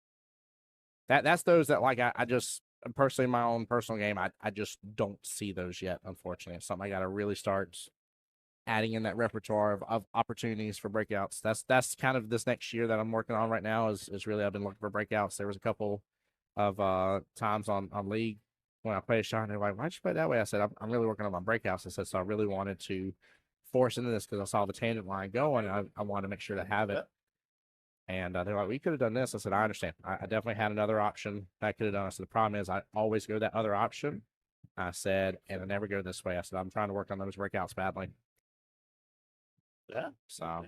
That's those that, like, I just, personally, in my own personal game, I just don't see those yet, unfortunately. It's something I got to really start adding in that repertoire of opportunities for breakouts. That's kind of this next year that I'm working on right now is really I've been looking for breakouts. There was a couple of times on League when I played a shot, and they're like, why'd you play it that way? I said, I'm really working on my breakouts. I said, so I really wanted to force into this because I saw the tangent line going, and I wanted to make sure to have it. And they're like, we could have done this. I said, I understand. I definitely had another option that I could have done. I said, the problem is I always go that other option. I said, and I never go this way. I said, I'm trying to work on those breakouts badly. Yeah. So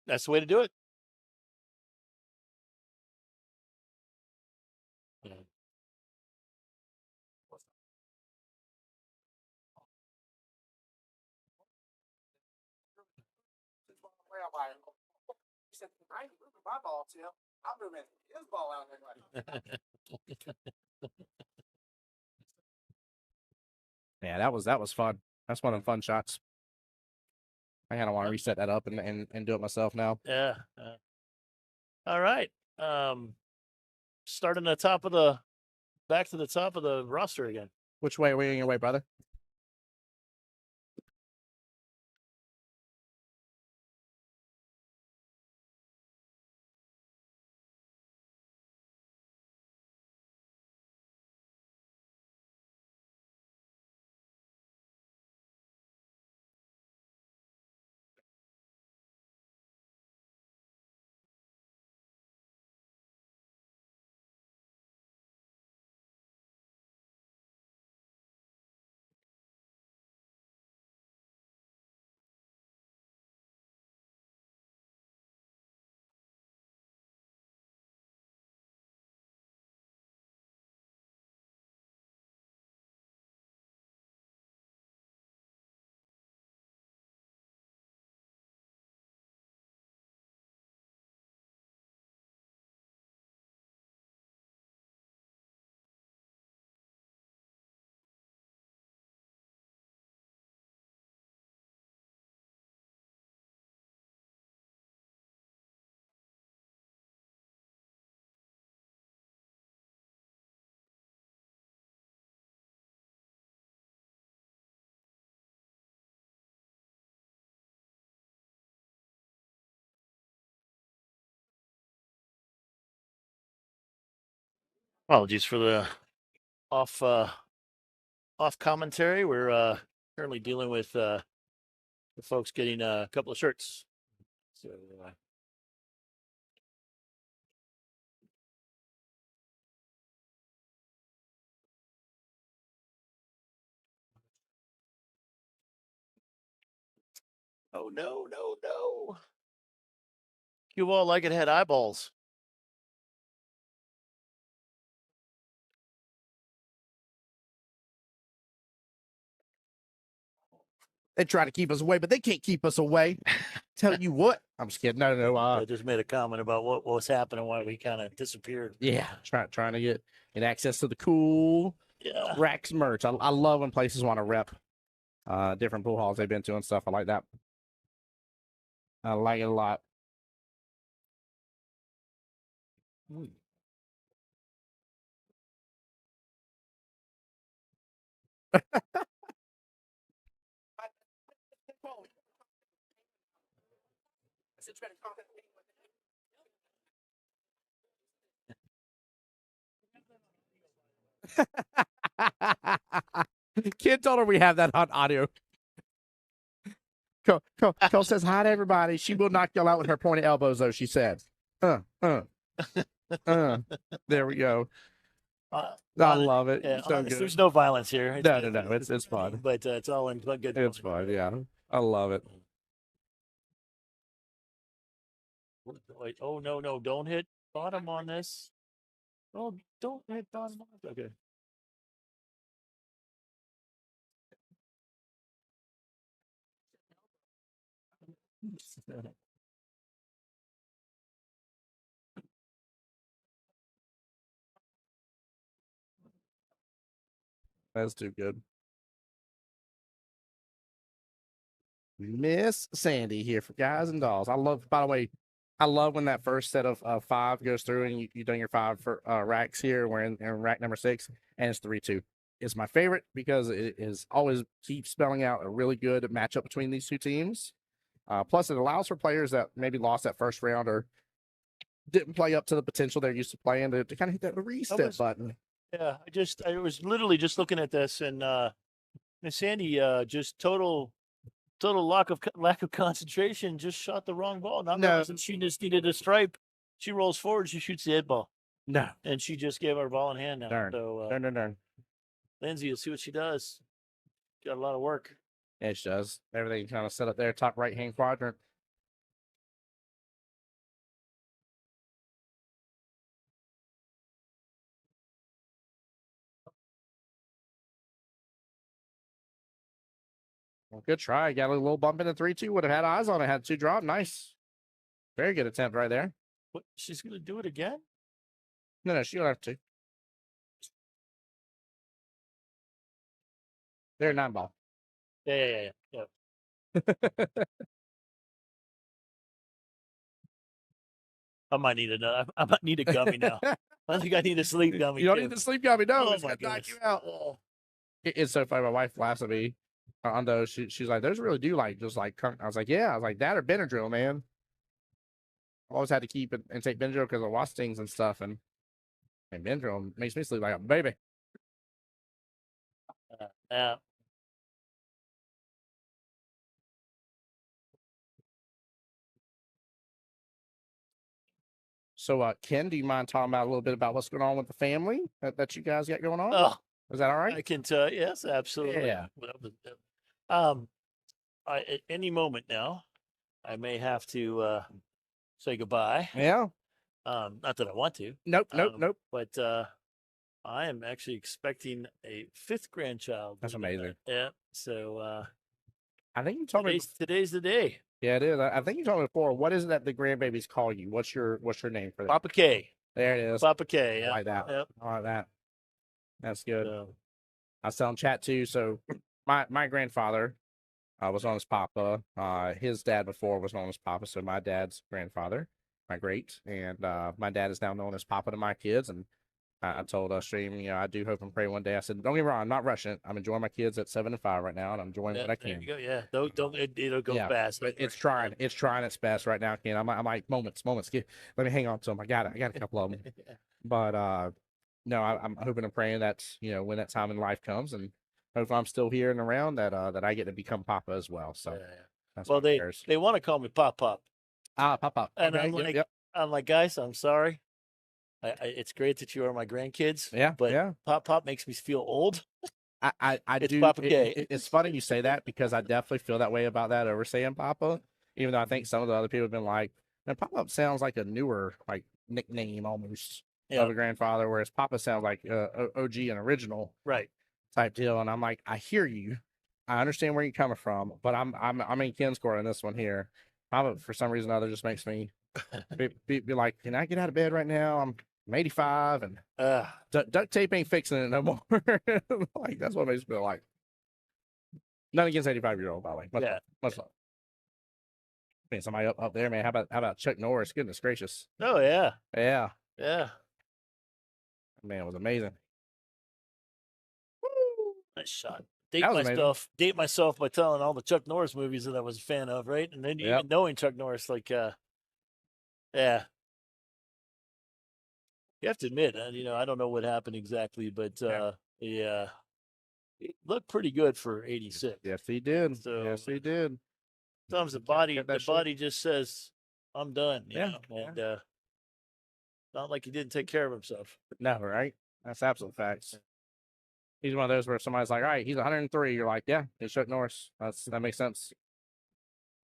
that's the way to do it. He said, I ain't moving my ball, Tim. I'm moving his ball out there. Yeah, that was fun. That's one of the fun shots. I kind of want to reset that up and do it myself now. Yeah. All right. Starting back to the top of the roster again. Which way are we on your way, brother? Apologies for the off commentary. We're currently dealing with the folks getting a couple of shirts. So oh no. You all like it had eyeballs. They try to keep us away, but they can't keep us away. Tell you what, I'm just kidding. No. I just made a comment about what was happening, why we kind of disappeared. Yeah, trying to get access to the cool Racks merch. I love when places want to rep different pool halls they've been to and stuff. I like that. I like it a lot. Kid told her we have that on audio. Cole says hi to everybody. She will knock y'all out with her pointed elbows, though, she said. There we go. I love it. Yeah, so good. There's no violence here. No. It's fun. But it's all in good. It's fun, yeah. I love it. Wait, oh, no. Don't hit bottom on this. Oh, don't hit bottom on this. Okay. That's too good. Miss Sandy here for Guys and Dolls. I love, by the way, I love when that first set of 5 goes through and you've done your 5 for racks here. We're in rack number 6 and it's 3-2. It's my favorite because it is always keeps spelling out a really good matchup between these two teams. Plus, it allows for players that maybe lost that first round or didn't play up to the potential they're used to playing to kind of hit that reset button. Yeah, I was literally just looking at this and Miss Sandy just total lack of concentration, just shot the wrong ball. Not realizing she just needed a stripe. She rolls forward, she shoots the head ball. No. And she just gave her ball in hand now. Darn. So Darn. Lindsay, you'll see what she does. Got a lot of work. Yeah, she does. Everything kind of set up there, top right-hand quadrant. Well, good try. Got a little bump in the 3-2. Would have had eyes on it. Had 2 drop. Nice. Very good attempt right there. What? She's going to do it again? No, she don't have to. They're 9 ball. Yeah. I might need another. I might need a gummy now. I think I need a sleep gummy. You don't too. need the sleep gummy. No, Oh it's my gonna knock goodness. you out. It's so funny. My wife laughs at me on those. She's like, "Those really do like just like." I was like, "Yeah." I was like, "That or Benadryl, man." I always had to keep it and take Benadryl because of wasp stings and stuff, and Benadryl makes me sleep like a baby. Yeah. So, Ken, do you mind talking about a little bit about what's going on with the family that you guys got going on? Oh, Is that all right? I can tell. Yes, absolutely. Yeah. At any moment now, I may have to say goodbye. Yeah. Not that I want to. Nope. But I am actually expecting a 5th grandchild. That's amazing. Yeah. So I think you told me today's the day. Yeah, it is. I think you told me before. What is it that the grandbabies call you? What's your name for that? Papa K. There it is. Papa K. Yeah. I like that. Yep. I like that. That's good. I was telling chat too. So my grandfather was known as Papa. His dad before was known as Papa. So my dad's grandfather, my great, and my dad is now known as Papa to my kids. And I told Stream, I do hope and pray one day. I said, don't get me wrong, I'm not rushing it. I'm enjoying my kids at 7 and 5 right now, and I'm enjoying what I can. There you go. Yeah. Don't it'll go fast. But it's trying its best right now, Ken. I'm like moments. Let me hang on to them. I got a couple of them. But no, I'm hoping and praying that when that time in life comes, and hopefully I'm still here and around, that I get to become Papa as well. So that's well, they want to call me Pop. Pop. And Okay, I'm like, guys, I'm sorry. It's great that you are my grandkids. Yeah, but Pop makes me feel old. I it's do. Papa K. It's funny you say that because I definitely feel that way about that over saying Papa, even though I think some of the other people have been like, man, Papa sounds like a newer like nickname almost of a grandfather, whereas Papa sounds like OG and original type deal. And I'm like, I hear you, I understand where you're coming from, but I'm in Ken's court on this one here. Papa, for some reason or other, just makes me be like, can I get out of bed right now? I'm 85 and duct tape ain't fixing it no more. Like that's what makes me feel like. None against 85-year-old, by the way. Much love. I mean, somebody up there, man. How about Chuck Norris? Goodness gracious. Oh yeah. Yeah. Man, it was amazing. Woo! Nice shot. Date myself by telling all the Chuck Norris movies that I was a fan of, right? And then even knowing Chuck Norris, like you have to admit, I don't know what happened exactly, but he looked pretty good for 86. Yes, he did. So, yes, he did. Sometimes the body just says, "I'm done." And not like he didn't take care of himself. No, right? That's absolute facts. He's one of those where somebody's like, "All right, he's 103." You're like, "Yeah, it's Chuck Norris." That makes sense.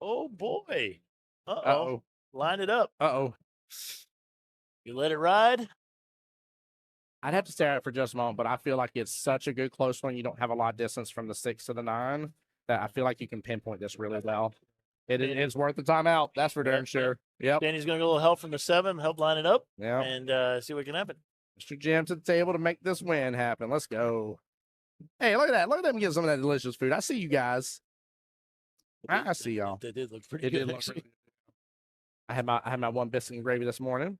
Oh boy! Uh-oh. Line it up. Uh-oh. You let it ride? I'd have to stare at it for just a moment, but I feel like it's such a good close one. You don't have a lot of distance from the 6 to the 9 that I feel like you can pinpoint this really well. It's worth the timeout. That's for darn sure. Yep. Danny's going to get a little help from the 7, help line it up. Yeah. And see what can happen. Mr. Jim to the table to make this win happen. Let's go. Hey, look at that. Look at them getting some of that delicious food. I see you guys. I see y'all. They did look pretty good. I had my one biscuit and gravy this morning.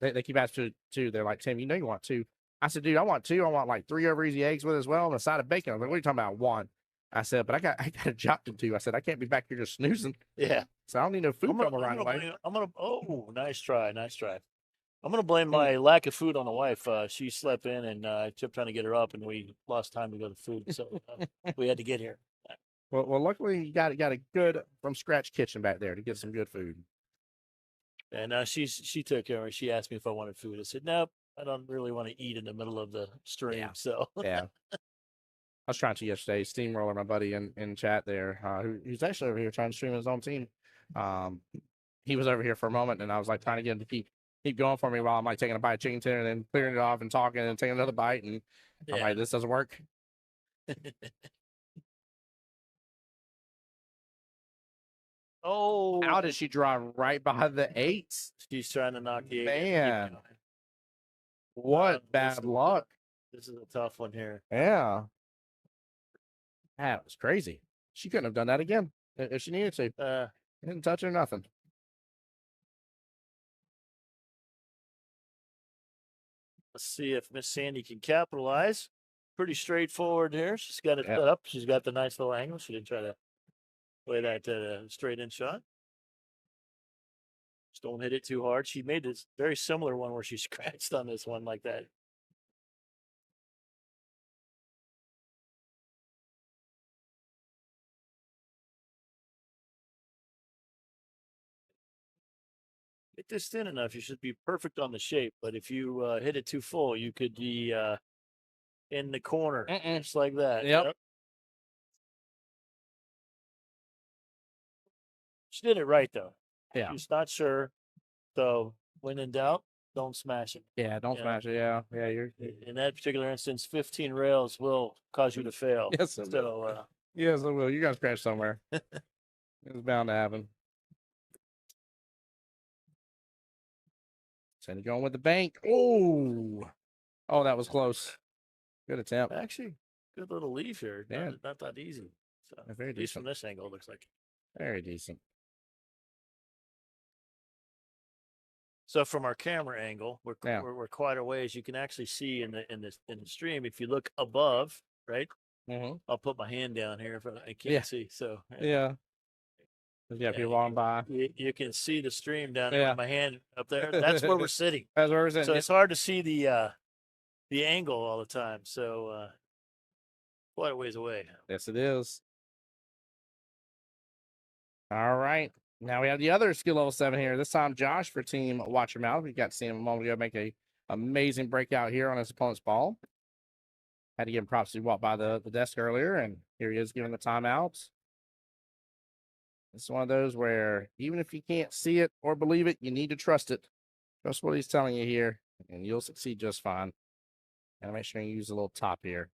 They keep asking for 2. They're like, Tim, you know you want 2. I said, dude, I want 2. I want like 3 over easy eggs with it as well and a side of bacon. I was like, what are you talking about? 1. I said, but I got a job to do. I said, I can't be back here just snoozing. Yeah. So I don't need no food coming right away. Nice try. I'm going to blame my lack of food on the wife. She slept in and I kept trying to get her up and we lost time to go to food. So we had to get here. Well, luckily you got a good from scratch kitchen back there to get some good food. And she took care of it. She asked me if I wanted food. I said, nope, I don't really want to eat in the middle of the stream. Yeah. So yeah. I was trying to yesterday, Steamroller, my buddy in chat there, who's actually over here trying to stream his own team. He was over here for a moment and I was like trying to get him to keep going for me while I'm like taking a bite of chicken tender and then clearing it off and talking and taking another bite. And I'm like, this doesn't work. Oh, how did she drive right behind the 8s? She's trying to knock the 8. Man, what bad luck. This is a tough one here. Yeah. That was crazy. She couldn't have done that again if she needed to. Didn't touch her, nothing. Let's see if Miss Sandy can capitalize. Pretty straightforward here. She's got it set up. She's got the nice little angle. She didn't try to play that straight in shot. Just don't hit it too hard. She made this very similar one where she scratched on this one like that. Get this thin enough, you should be perfect on the shape. But if you hit it too full, you could be in the corner, just like that. Yep. She did it right though. Yeah. She's not sure. So when in doubt, don't smash it. Yeah, don't smash it. Yeah. Yeah, you're in that particular instance, 15 rails will cause you to fail. Yes, it will. Yes, it will. You got to scratch somewhere. It's bound to happen. Sandy going with the bank. Oh, that was close. Good attempt. Actually, good little leaf here. Yeah. Not that easy. So, very at least decent. from this angle, it looks like. Very decent. So from our camera angle, we're quite a ways. You can actually see in the stream if you look above, right? Mm-hmm. I'll put my hand down here if I can't see. So yeah, people walking by. You can see the stream down there with my hand up there. That's where we're sitting. That's where we're sitting. So it's hard to see the angle all the time. So quite a ways away. Yes, it is. All right. Now we have the other skill level 7 here. This time, Josh for Team Watch Your Mouth. We got to see him a moment ago make a amazing breakout here on his opponent's ball. Had to give him props. He walked by the desk earlier, and here he is giving the timeout. It's one of those where even if you can't see it or believe it, you need to trust it. Trust what he's telling you here, and you'll succeed just fine. And make sure you use a little top here.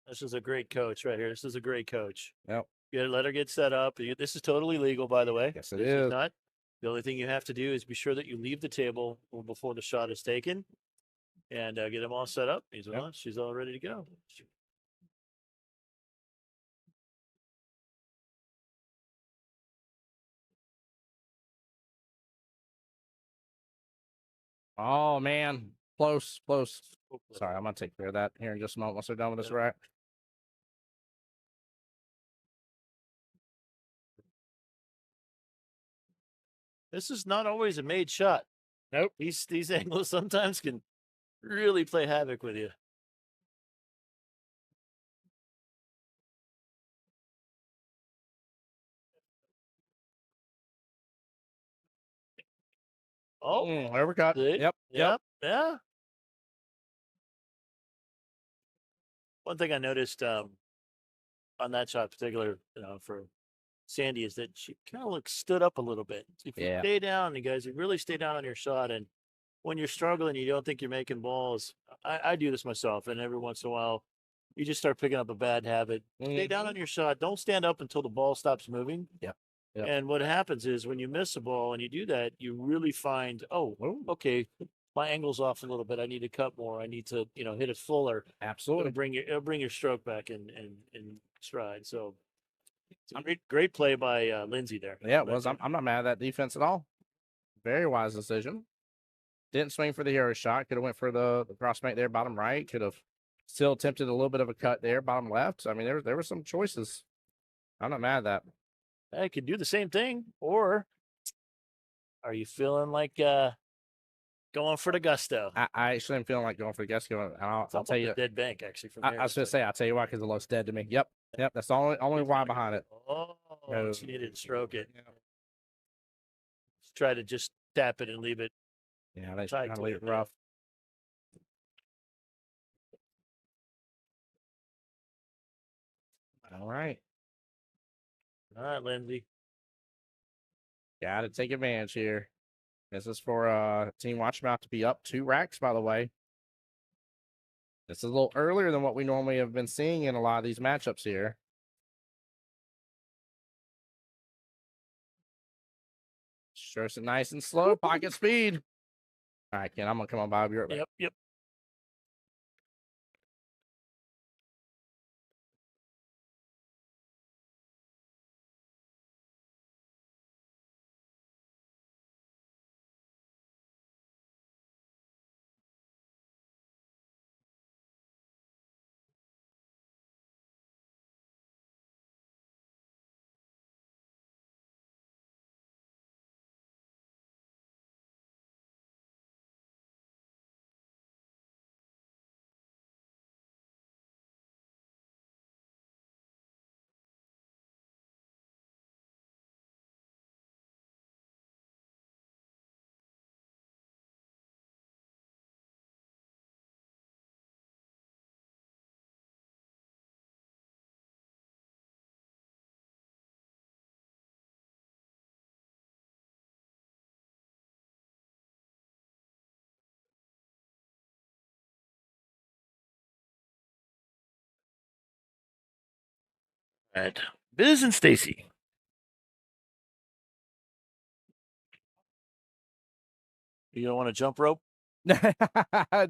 This is a great coach right here. This is a great coach. Yep. Let her get set up. This is totally legal, by the way. Yes, it is. Not. The only thing you have to do is be sure that you leave the table before the shot is taken, and get them all set up. She's all ready to go. Oh man, close. Sorry, I'm gonna take care of that here in just a moment once we're done with this rack. This is not always a made shot. Nope. These angles sometimes can really play havoc with you. Oh, uppercut. Yep. Yeah. One thing I noticed on that shot in particular, for Sandy, is that she kind of stood up a little bit. If you stay down, you guys, you really stay down on your shot. And when you're struggling, you don't think you're making balls. I do this myself, and every once in a while, you just start picking up a bad habit. Stay down on your shot. Don't stand up until the ball stops moving. Yep. And what happens is when you miss a ball and you do that, you really find, okay, my angle's off a little bit. I need to cut more. I need to, hit it fuller. Absolutely. It'll bring your stroke back in stride. So it's a great play by Lindsay there. Yeah, it was. I'm not mad at that defense at all. Very wise decision. Didn't swing for the hero shot. Could have went for the crossmate there, bottom right. Could have still attempted a little bit of a cut there, bottom left. I mean, there were some choices. I'm not mad at that. I could do the same thing, or are you feeling like going for the gusto? I actually am feeling like going for the gusto. I'll tell you, dead bank actually. From I was going to say, I'll tell you why, because it looks dead to me. Yep. That's the only why behind it. She needed to stroke it. Try to just tap it and leave it. Yeah, they try to leave it rough. All right, Lindsay. Got to take advantage here. This is for Team Watchmouth to be up 2 racks, by the way. This is a little earlier than what we normally have been seeing in a lot of these matchups here. Starts it nice and slow, pocket speed. All right, Ken, I'm going to come on by. I'll be right back. Yep. right. Biz and Stacy. You don't want to jump rope?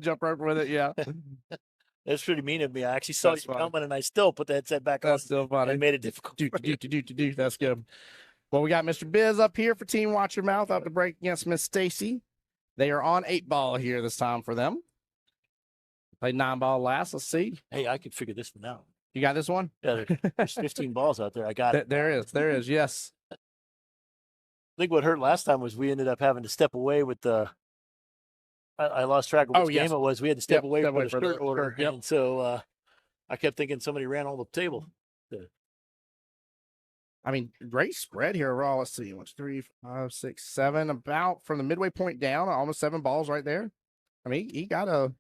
Jump rope with it, yeah. That's pretty mean of me. I actually saw you coming, and I still put that headset back on. That's still funny. And made it difficult. That's good. Well, we got Mr. Biz up here for Team Watch Your Mouth up to break against Miss Stacy. They are on 8-ball here this time for them. Played 9-ball last. Let's see. Hey, I could figure this one out. You got this one? Yeah, there's 15 balls out there. I got it. There is. Yes. I think what hurt last time was we ended up having to step away with the. I lost track of which game it was. We had to step away from the skirt order, and so I kept thinking somebody ran on the table. I mean, great spread here overall. Let's see, 1, 2, 3, 4, 5, 6, 7. About from the midway point down, almost 7 balls right there. I mean, he got a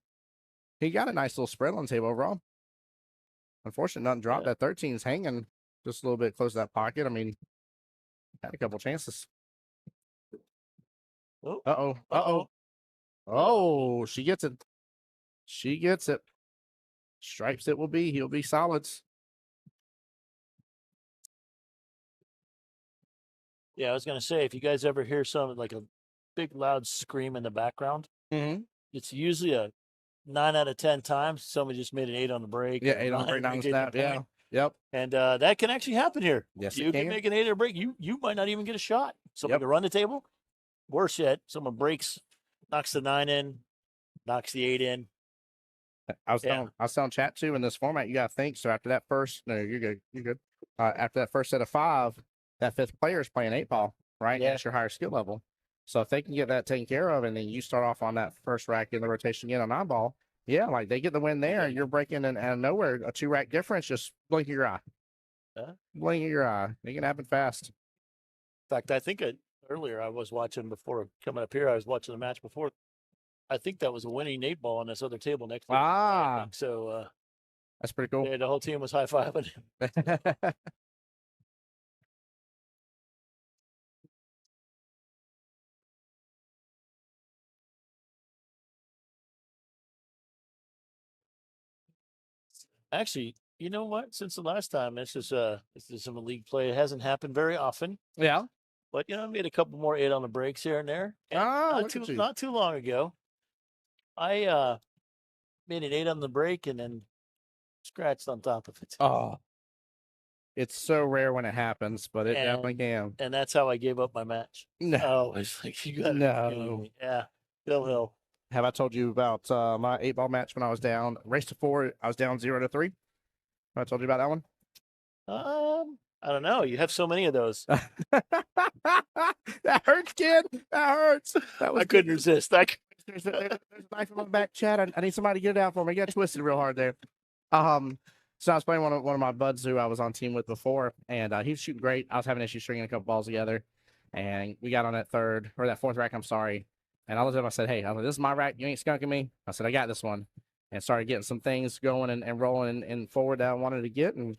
nice little spread on the table overall. Unfortunately, nothing dropped. That 13 is hanging just a little bit close to that pocket. I mean, had a couple chances. Oh, she gets it. Stripes it will be. He'll be solids. Yeah, I was going to say, if you guys ever hear something like a big loud scream in the background, it's usually a 9 out of 10 times somebody just made an 8 on the break. Yeah, 8 on the break, 9 snap. Yeah. Yep. And that can actually happen here. Yes, you can make an 8 on a break. You might not even get a shot. Someone can run the table. Worse yet, someone breaks, knocks the 9 in, knocks the 8 in. I was telling chat too, in this format, you got to think. So after that first, no, you're good. You're good. After that first set of 5, that 5th player is playing 8-ball, right? Yeah. That's your higher skill level. So if they can get that taken care of, and then you start off on that first rack in the rotation again on 9-ball, yeah, like they get the win there. You're breaking in out of nowhere a 2-rack difference. Just blink your eye. Blink your eye. It can happen fast. In fact, I think earlier I was watching before coming up here. I was watching the match before. I think that was a winning 8-ball on this other table next to me. So that's pretty cool. Yeah, the whole team was high-fiving. Actually, you know what? Since the last time, this is some league play. It hasn't happened very often. Yeah. But I made a couple more 8 on the breaks here and there. And not too long ago, I made an 8 on the break and then scratched on top of it. Oh, it's so rare when it happens, but it definitely can. And that's how I gave up my match. No, it's like you got no. Yeah, Hill. Have I told you about my 8-ball match when I was down? Race to 4, I was down 0-3. Have I told you about that one? I don't know. You have so many of those. That hurts, kid. That hurts. I couldn't resist. There's a knife in my back, Chad. I need somebody to get it out for me. I got twisted real hard there. So I was playing one of my buds who I was on team with before, and he was shooting great. I was having issues stringing a couple balls together, and we got on that 4th rack. I'm sorry. And I looked at him. I said, "Hey, this is my rack. You ain't skunking me." I said, "I got this one," and started getting some things going and rolling and forward that I wanted to get, and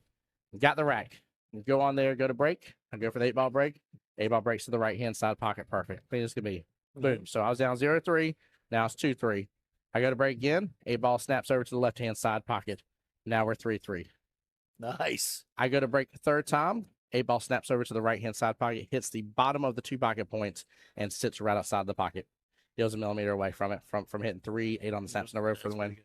got the rack. Go on there, go to break. I go for the 8-ball break. 8-ball breaks to the right-hand side pocket. Perfect. Clean as can be. Boom. So I was down 0-3. Now it's 2-3. I go to break again. 8-ball snaps over to the left-hand side pocket. Now we're 3-3. Nice. I go to break the 3rd time. 8-ball snaps over to the right-hand side pocket, hits the bottom of the 2 pocket points, and sits right outside the pocket. He was a millimeter away from it, from hitting 3, 8 on the snaps in a row for the win.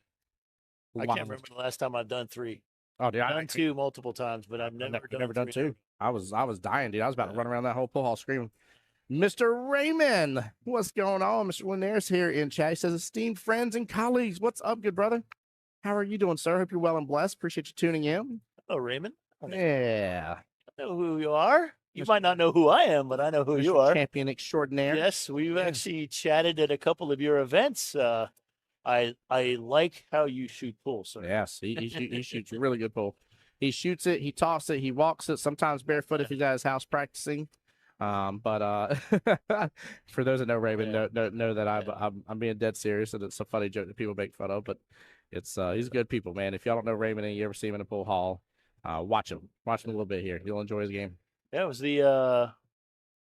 I can't remember the last time I've done 3. Oh, dude, I've done 2 multiple times, but I've never done 2. I was dying, dude. I was about to run around that whole pool hall screaming. Mr. Raymond, what's going on? Mr. Linares here in chat. He says, esteemed friends and colleagues, what's up, good brother? How are you doing, sir? Hope you're well and blessed. Appreciate you tuning in. Oh, Raymond. Yeah. I know who you are. You might not know who I am, but I know who you are. Champion extraordinaire. Yes, we've actually chatted at a couple of your events. I like how you shoot pool, sir. Yes, he shoots really good pool. He shoots it, he tosses it, he walks it, sometimes barefoot if he's at his house practicing. But for those that know Raymond, know that I'm being dead serious, and it's a funny joke that people make fun of. But it's he's good people, man. If y'all don't know Raymond and you ever see him in a pool hall, watch him a little bit here. You'll enjoy his game. Yeah, it was the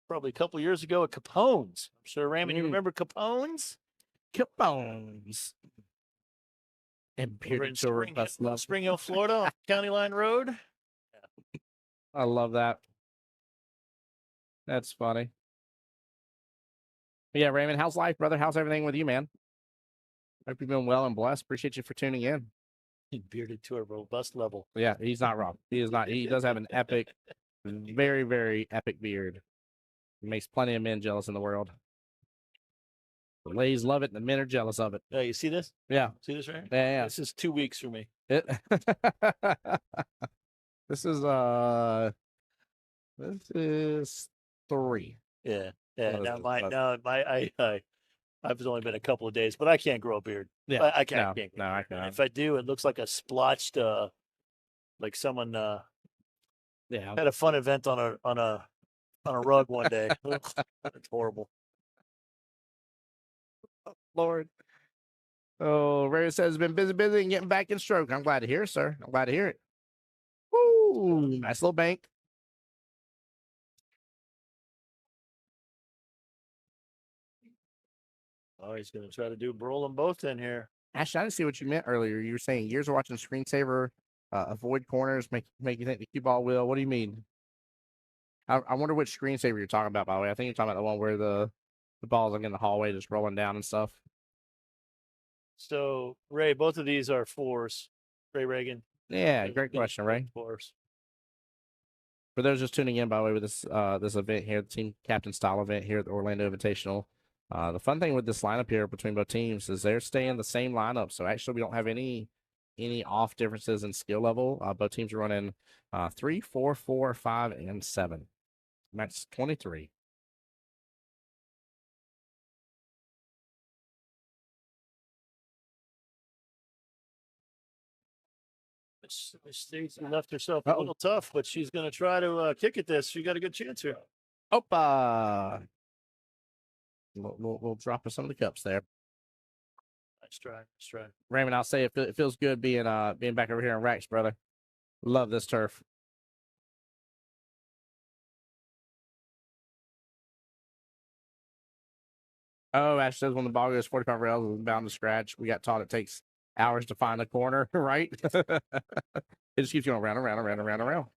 probably a couple years ago at Capone's. I'm sure Raymond, you remember Capone's? Capone's. In Spring Hill, Florida, on County Line Road. I love that. That's funny. But yeah, Raymond, how's life, brother? How's everything with you, man? Hope you've been well and blessed. Appreciate you for tuning in. Bearded to a robust level. Yeah, he's not wrong. He is not. He does have an epic, very, very epic beard. He makes plenty of men jealous in the world. The ladies love it, and the men are jealous of it. Yeah, you see this? Yeah. See this right here? Yeah. This is 2 weeks for me. This is 3. Yeah. I've only been a couple of days, but I can't grow a beard. Yeah, I can't. No, I can't. If I do, it looks like a splotched, like someone had a fun event on a rug one day. It's horrible. Oh, Lord. Oh, Ray says been busy and getting back in stroke. I'm glad to hear it, sir. I'm glad to hear it. Woo! Nice little bank. Oh, he's going to try to roll them both in here. Actually, I didn't see what you meant earlier. You were saying years of watching screensaver, avoid corners, make you think the cue ball will. What do you mean? I wonder which screensaver you're talking about, by the way. I think you're talking about the one where the balls are in the hallway just rolling down and stuff. So, Ray, both of these are 4s. Ray Reagan. Yeah, great question, Ray. 4s. For those just tuning in, by the way, with this this event here, the team captain style event here at the Orlando Invitational. The fun thing with this lineup here between both teams is they're staying the same lineup. So actually, we don't have any off differences in skill level. Both teams are running 3, 4, 4, 5, and 7. That's 23. Stacy left herself a little tough, but she's going to try to kick at this. She got a good chance here. Opa! We'll drop her some of the cups there. Nice try. Raymond, I'll say it feels good being back over here in Racks, brother. Love this turf. Oh, Ash says when the ball goes 45 rails, it's bound to scratch. We got taught it takes hours to find the corner, right? It just keeps going around.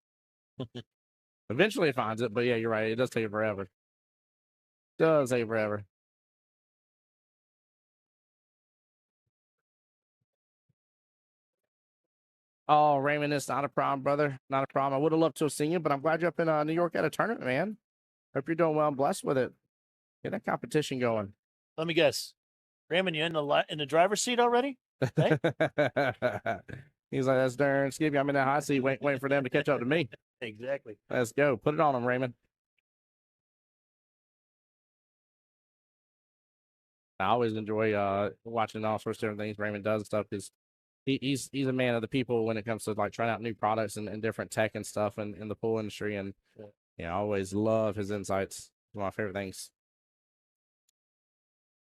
Eventually it finds it, but yeah, you're right. It does take forever. Does take forever. Oh, Raymond, it's not a problem, brother. Not a problem. I would have loved to have seen you, but I'm glad you're up in New York at a tournament, man. Hope you're doing well and blessed with it. Get that competition going. Let me guess. Raymond, you in the driver's seat already? Hey? He's like, that's darn skippy. I'm in that hot seat waiting for them to catch up to me. Exactly. Let's go. Put it on him, Raymond. I always enjoy watching all sorts of different things Raymond does and stuff because he's a man of the people when it comes to like trying out new products and different tech and stuff in the pool industry. And I always love his insights. It's one of my favorite things.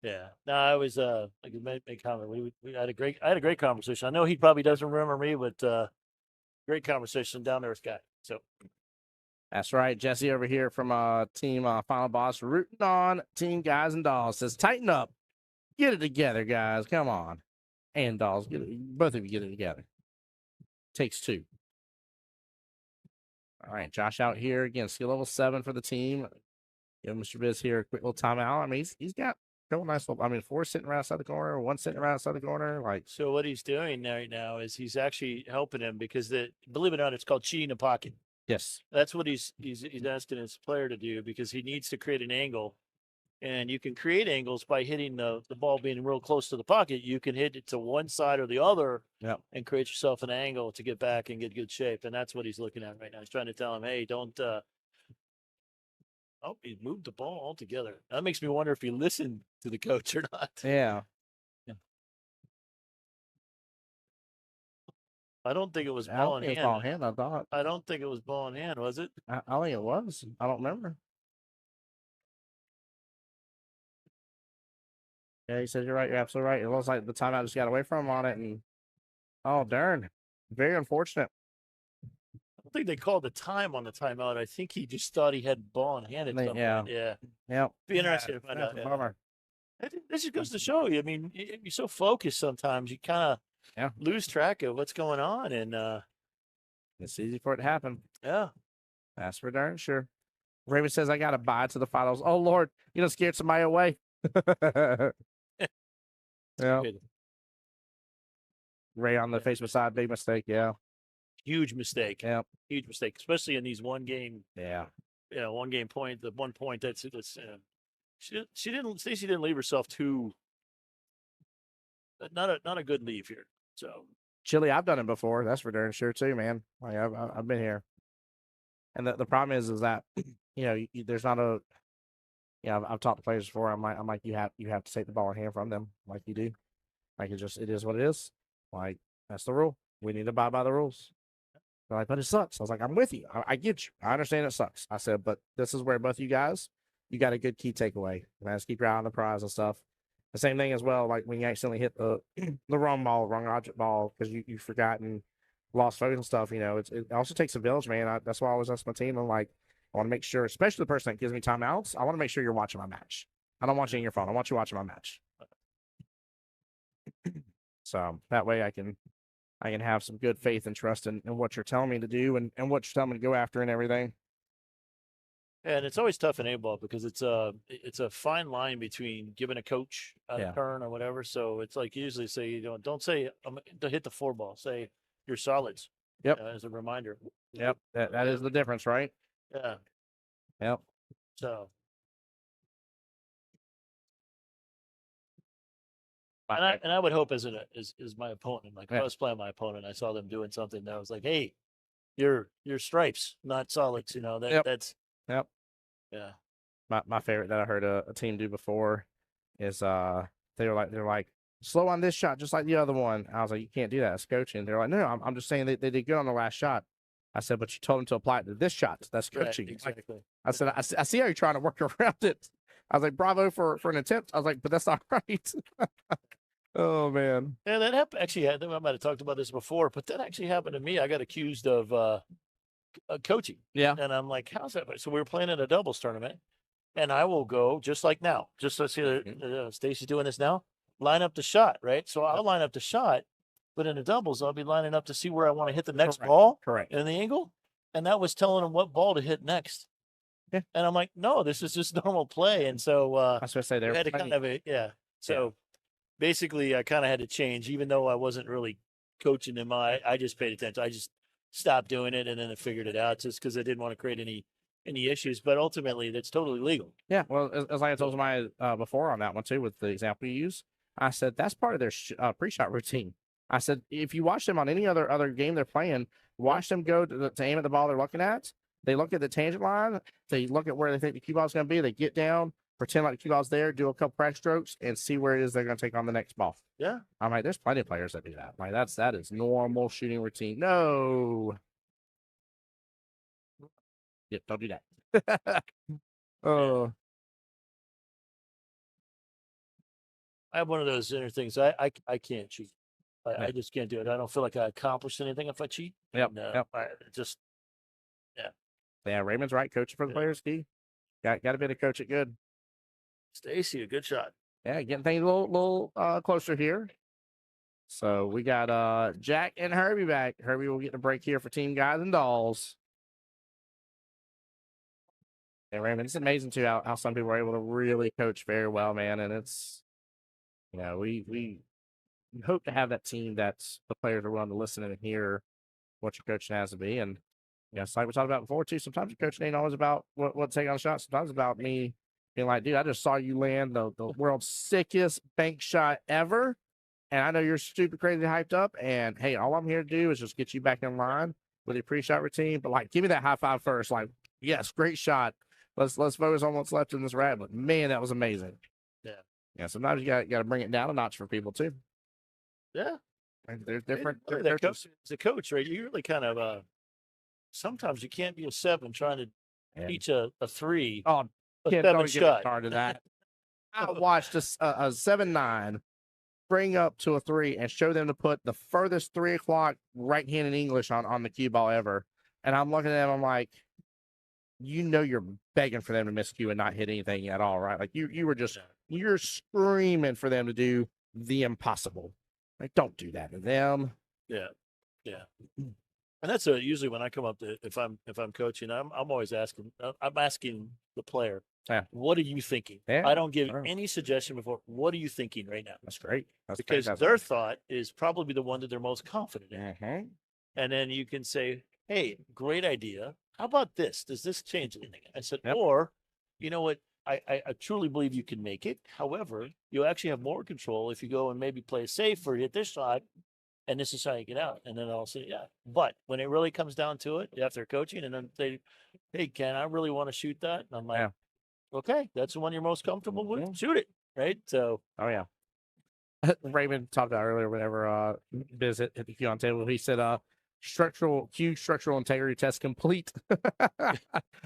Yeah. No, I was I could make comment. We had I had a great conversation. I know he probably doesn't remember me, but great conversation down there with Scott. So that's right. Jesse over here from team Final Boss rooting on team guys and dolls says tighten up. Get it together, guys. Come on. And dolls, both of you get it together. Takes 2. All right, Josh out here again, skill level 7 for the team. Give Mr. Biz here a quick little timeout. I mean, he's got a couple nice little. I mean, 4 sitting right outside the corner, 1 sitting right outside the corner. Like, so what he's doing right now is he's actually helping him because believe it or not, it's called cheating a pocket. Yes, that's what he's asking his player to do because he needs to create an angle. And you can create angles by hitting the ball being real close to the pocket. You can hit it to one side or the other and create yourself an angle to get back and get good shape. And that's what he's looking at right now. He's trying to tell him, hey, don't he moved the ball altogether. That makes me wonder if he listened to the coach or not. Yeah. I don't think it was ball in hand. Ball in hand, I thought. I don't think it was ball in hand, was it? I think it was. I don't remember. Yeah, he says you're right. You're absolutely right. It looks like the timeout just got away from him on it, and oh darn, very unfortunate. I don't think they called the time on the timeout. I think he just thought he had ball in hand at some point. Yeah. Be interesting to find out. This just goes to show you. I mean, you're so focused sometimes you kind of lose track of what's going on, and it's easy for it to happen. Yeah. That's for darn sure. Raven says, I got to buy to the finals. Oh, Lord. You know, scared somebody away. Yeah. Ray on the Facebook side, big mistake. Yeah. Huge mistake. Yeah. Huge mistake, especially in these one game. Yeah. One game point. The 1 point Stacey didn't leave herself too. Not a good leave here. So Chili, I've done it before. That's for darn sure too, man. Like I've been here, and the problem is that there's not a. I've talked to players before. I'm like you have to take the ball in hand from them, like you do. Like it is what it is. Like that's the rule. We need to abide by the rules. They're like, but it sucks. I was like, I'm with you. I get you. I understand it sucks. I said, but this is where both you guys, you got a good key takeaway. Man, just keep your eye on the prize and stuff. The same thing as well, like when you accidentally hit the wrong object ball because you forgot and lost focus and stuff. It also takes a village, man. That's why I always ask my team. I'm like, I want to make sure, especially the person that gives me timeouts, I want to make sure you're watching my match. I don't want you in your phone. I want you watching my match. So that way I can have some good faith and trust in what you're telling me to do and what you're telling me to go after and everything. And it's always tough in A-ball because it's a fine line between giving a coach a turn or whatever. So it's like usually say, don't say to hit the 4 ball. Say you're solids. Yep. As a reminder. Yep. That is the difference, right? Yeah. Yep. So. And I would hope as my opponent, like if I was playing my opponent, I saw them doing something that I was like, hey, you're stripes, not solids. That's. Yep. Yeah. My favorite that I heard a team do before is they're like slow on this shot just like the other one. I was like, you can't do that. It's coaching. They're like, no, I'm just saying they did good on the last shot. I said, but you told them to apply it to this shot. That's coaching. Right, exactly. Like, I said, I see how you're trying to work around it. I was like, bravo for an attempt. I was like, but that's not right. Oh man. Yeah, that happened. Actually, I think I might have talked about this before, but that actually happened to me. I got accused of coaching. Yeah. And I'm like, how's that? So we were playing in a doubles tournament, and I will go just like now. Just let's see, Stacey's doing this now. Line up the shot, right? So I'll line up the shot, but in the doubles, I'll be lining up to see where I want to hit the next ball. Correct. In the angle, and that was telling him what ball to hit next. Yeah. And I'm like, no, this is just normal play. And so I was going to say there had to kind of So basically, I kind of had to change, even though I wasn't really coaching them. I just paid attention. I just stopped doing it, and then I figured it out just because I didn't want to create any issues. But ultimately, that's totally legal. Yeah, well, as I told somebody before on that one too, with the example you use, I said that's part of their pre-shot routine. I said if you watch them on any other game they're playing, watch them go to aim at the ball they're looking at. They look at the tangent line. They look at where they think the cue ball is going to be. They get down, pretend like the cue ball's there, do a couple practice strokes, and see where it is they're going to take on the next ball. Yeah. I'm like, there's plenty of players that do that. Like that is normal shooting routine. No. Yep, don't do that. Oh. I have one of those inner things. I can't cheat. I just can't do it. I don't feel like I accomplished anything if I cheat. Yep. And, Yeah, Raymond's right. Coaching for the players, key. Got to be able to coach it good. Stacey, a good shot. Yeah, getting things a little closer here. So we got Jack and Herbie back. Herbie will get a break here for Team Guys and Dolls. And Raymond, it's amazing too how some people are able to really coach very well, man. And it's we hope to have that team that's the players are willing to listen and hear what your coaching has to be. And it's like we talked about before too. Sometimes your coaching ain't always about what take on a shot. Sometimes it's about me being like, dude, I just saw you land the world's sickest bank shot ever. And I know you're stupid crazy hyped up. And hey, all I'm here to do is just get you back in line with your pre-shot routine. But like, give me that high five first. Like, yes, great shot. Let's focus on what's left in this rat. But man, that was amazing. Yeah. Sometimes you got to bring it down a notch for people too. Yeah. There's different. As a coach, right? You really kind of sometimes you can't be a 7 trying to teach a 3. Oh, a can't 7 get shot. started that. I watched a 7-9 bring up to a 3 and show them to put the furthest 3 o'clock right-handed English on the cue ball ever. And I'm looking at them, I'm like, you're begging for them to miss cue and not hit anything at all, right? Like you were just you're screaming for them to do the impossible. Like, don't do that to them. Yeah. And that's usually when I come up to if I'm coaching, I'm always asking the player, what are you thinking? Yeah. I don't give any suggestion before. What are you thinking right now? That's great. Because their thought is probably the one that they're most confident in. Mm-hmm. And then you can say, hey, great idea. How about this? Does this change anything? I said, or, you know what? I truly believe you can make it. However, you actually have more control if you go and maybe play safe or hit this shot, and this is how you get out. And then I'll say, yeah. But when it really comes down to it, after coaching, and then they, hey, Ken, I really want to shoot that. And I'm like, okay, that's the one you're most comfortable with. Shoot it. Right. So, Raymond talked about earlier, whenever Biz hit the cue on table, he said, structural integrity test complete. I'm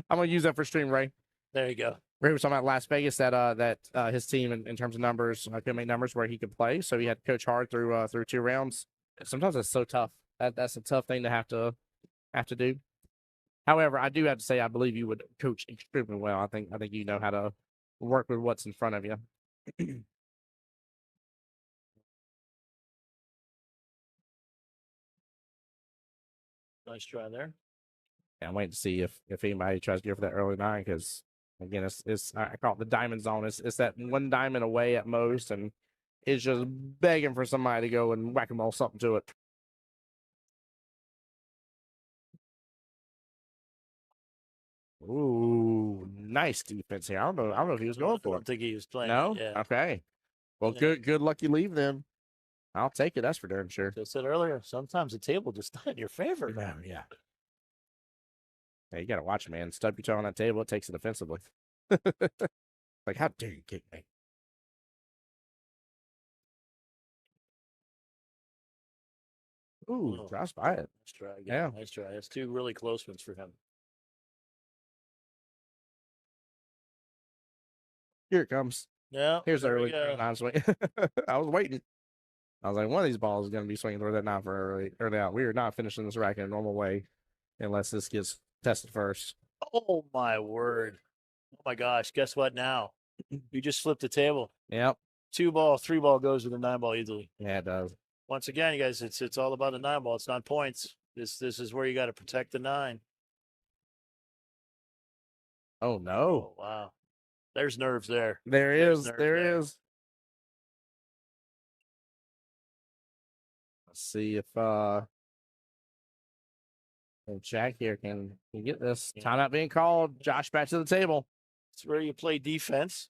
gonna use that for stream, Ray. There you go. Ray was talking about Las Vegas that his team in terms of numbers could make numbers where he could play, so he had to coach hard through 2 rounds. Sometimes it's so tough. That's a tough thing to have to do. However, I do have to say I believe you would coach extremely well. I think you know how to work with what's in front of you. Nice try there. Yeah, I'm waiting to see if anybody tries to go for that early 9, because again, it's I call it the diamond zone. It's that 1 diamond away at most, and it's just begging for somebody to go and whack-a-mole something to it. Ooh, nice defense here. I don't know if he was going for it. I don't think he was playing. No? Yeah. Okay. Well, good lucky leave then. I'll take it. That's for darn sure. As I said earlier, sometimes the table just not in your favor. Yeah. Hey, you got to watch, man. Stub your toe on that table. It takes it offensively. Like, how dare you kick me? Ooh, drops by it. Nice try again. Yeah. Nice try. That's 2 really close ones for him. Here it comes. Yeah. Here's the early 9 swing. I was waiting. I was like, one of these balls is going to be swinging through that 9 for early out. We are not finishing this rack in a normal way unless this gets tested first. Oh, my word. Oh, my gosh. Guess what now? You just flipped the table. Yep. 2 ball, 3 ball goes with a 9 ball easily. Yeah, it does. Once again, you guys, it's all about the 9 ball. It's not points. This is where you got to protect the 9. Oh, no. Oh, wow. There's nerves there. There is. Let's see if Jack here can get this. Timeout being called. Josh back to the table. It's where you play defense.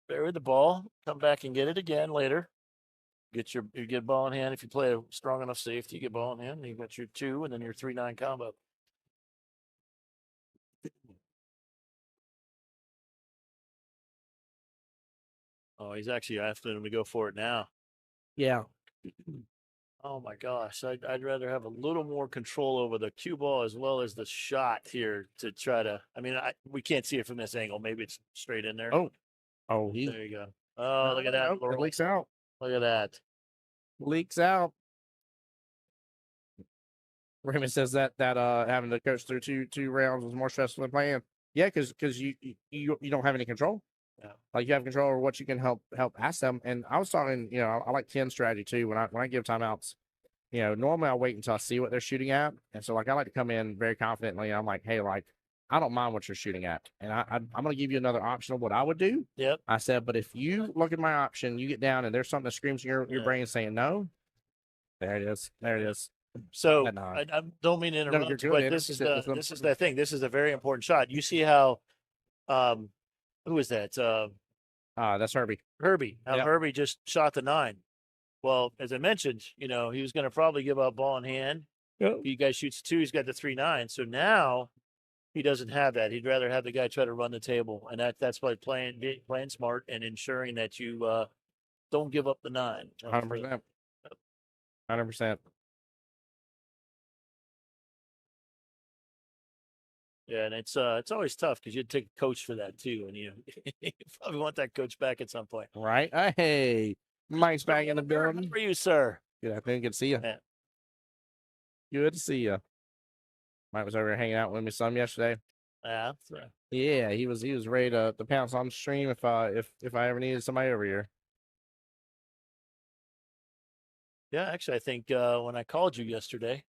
Bury the ball. Come back and get it again later. You get ball in hand. If you play a strong enough safety, you get ball in hand. You got your 2 and then your 3-9 combo. Oh, he's actually asking him to go for it now. Yeah. Oh my gosh, I'd rather have a little more control over the cue ball as well as the shot here to try to. I mean, we can't see it from this angle. Maybe it's straight in there. Oh, there you go. Oh, look at that! It leaks out. Look at that. Leaks out. Raymond says that having to coach through two rounds was more stressful than playing. Yeah, because you don't have any control. Yeah. Like, you have control over what you can help ask them. And I was talking, I like 10 strategy too. When I give timeouts, normally I wait until I see what they're shooting at. And so, like, I like to come in very confidently. I'm like, hey, like, I don't mind what you're shooting at. And I'm going to give you another option of what I would do. Yep. I said, but if you look at my option, you get down and there's something that screams in your brain saying no. There it is. So I don't mean to interrupt, but this is the thing. This is a very important shot. You see how, who is that? That's Herbie. Herbie just shot the 9. Well, as I mentioned, he was going to probably give up ball in hand. Yep. You guys shoots 2, he's got the 3-9. So now he doesn't have that. He'd rather have the guy try to run the table, and that's by playing smart and ensuring that you don't give up the 9. 100%. 100%. Yeah, and it's always tough because you'd take a coach for that too, and you probably want that coach back at some point. Right? Hey, Mike's back in the building. How are you, sir? Good afternoon. Good to see you. Yeah. Good to see you. Mike was over here hanging out with me some yesterday. Yeah, that's right. Yeah, he was ready to pounce on the stream if I ever needed somebody over here. Yeah, actually, I think when I called you yesterday,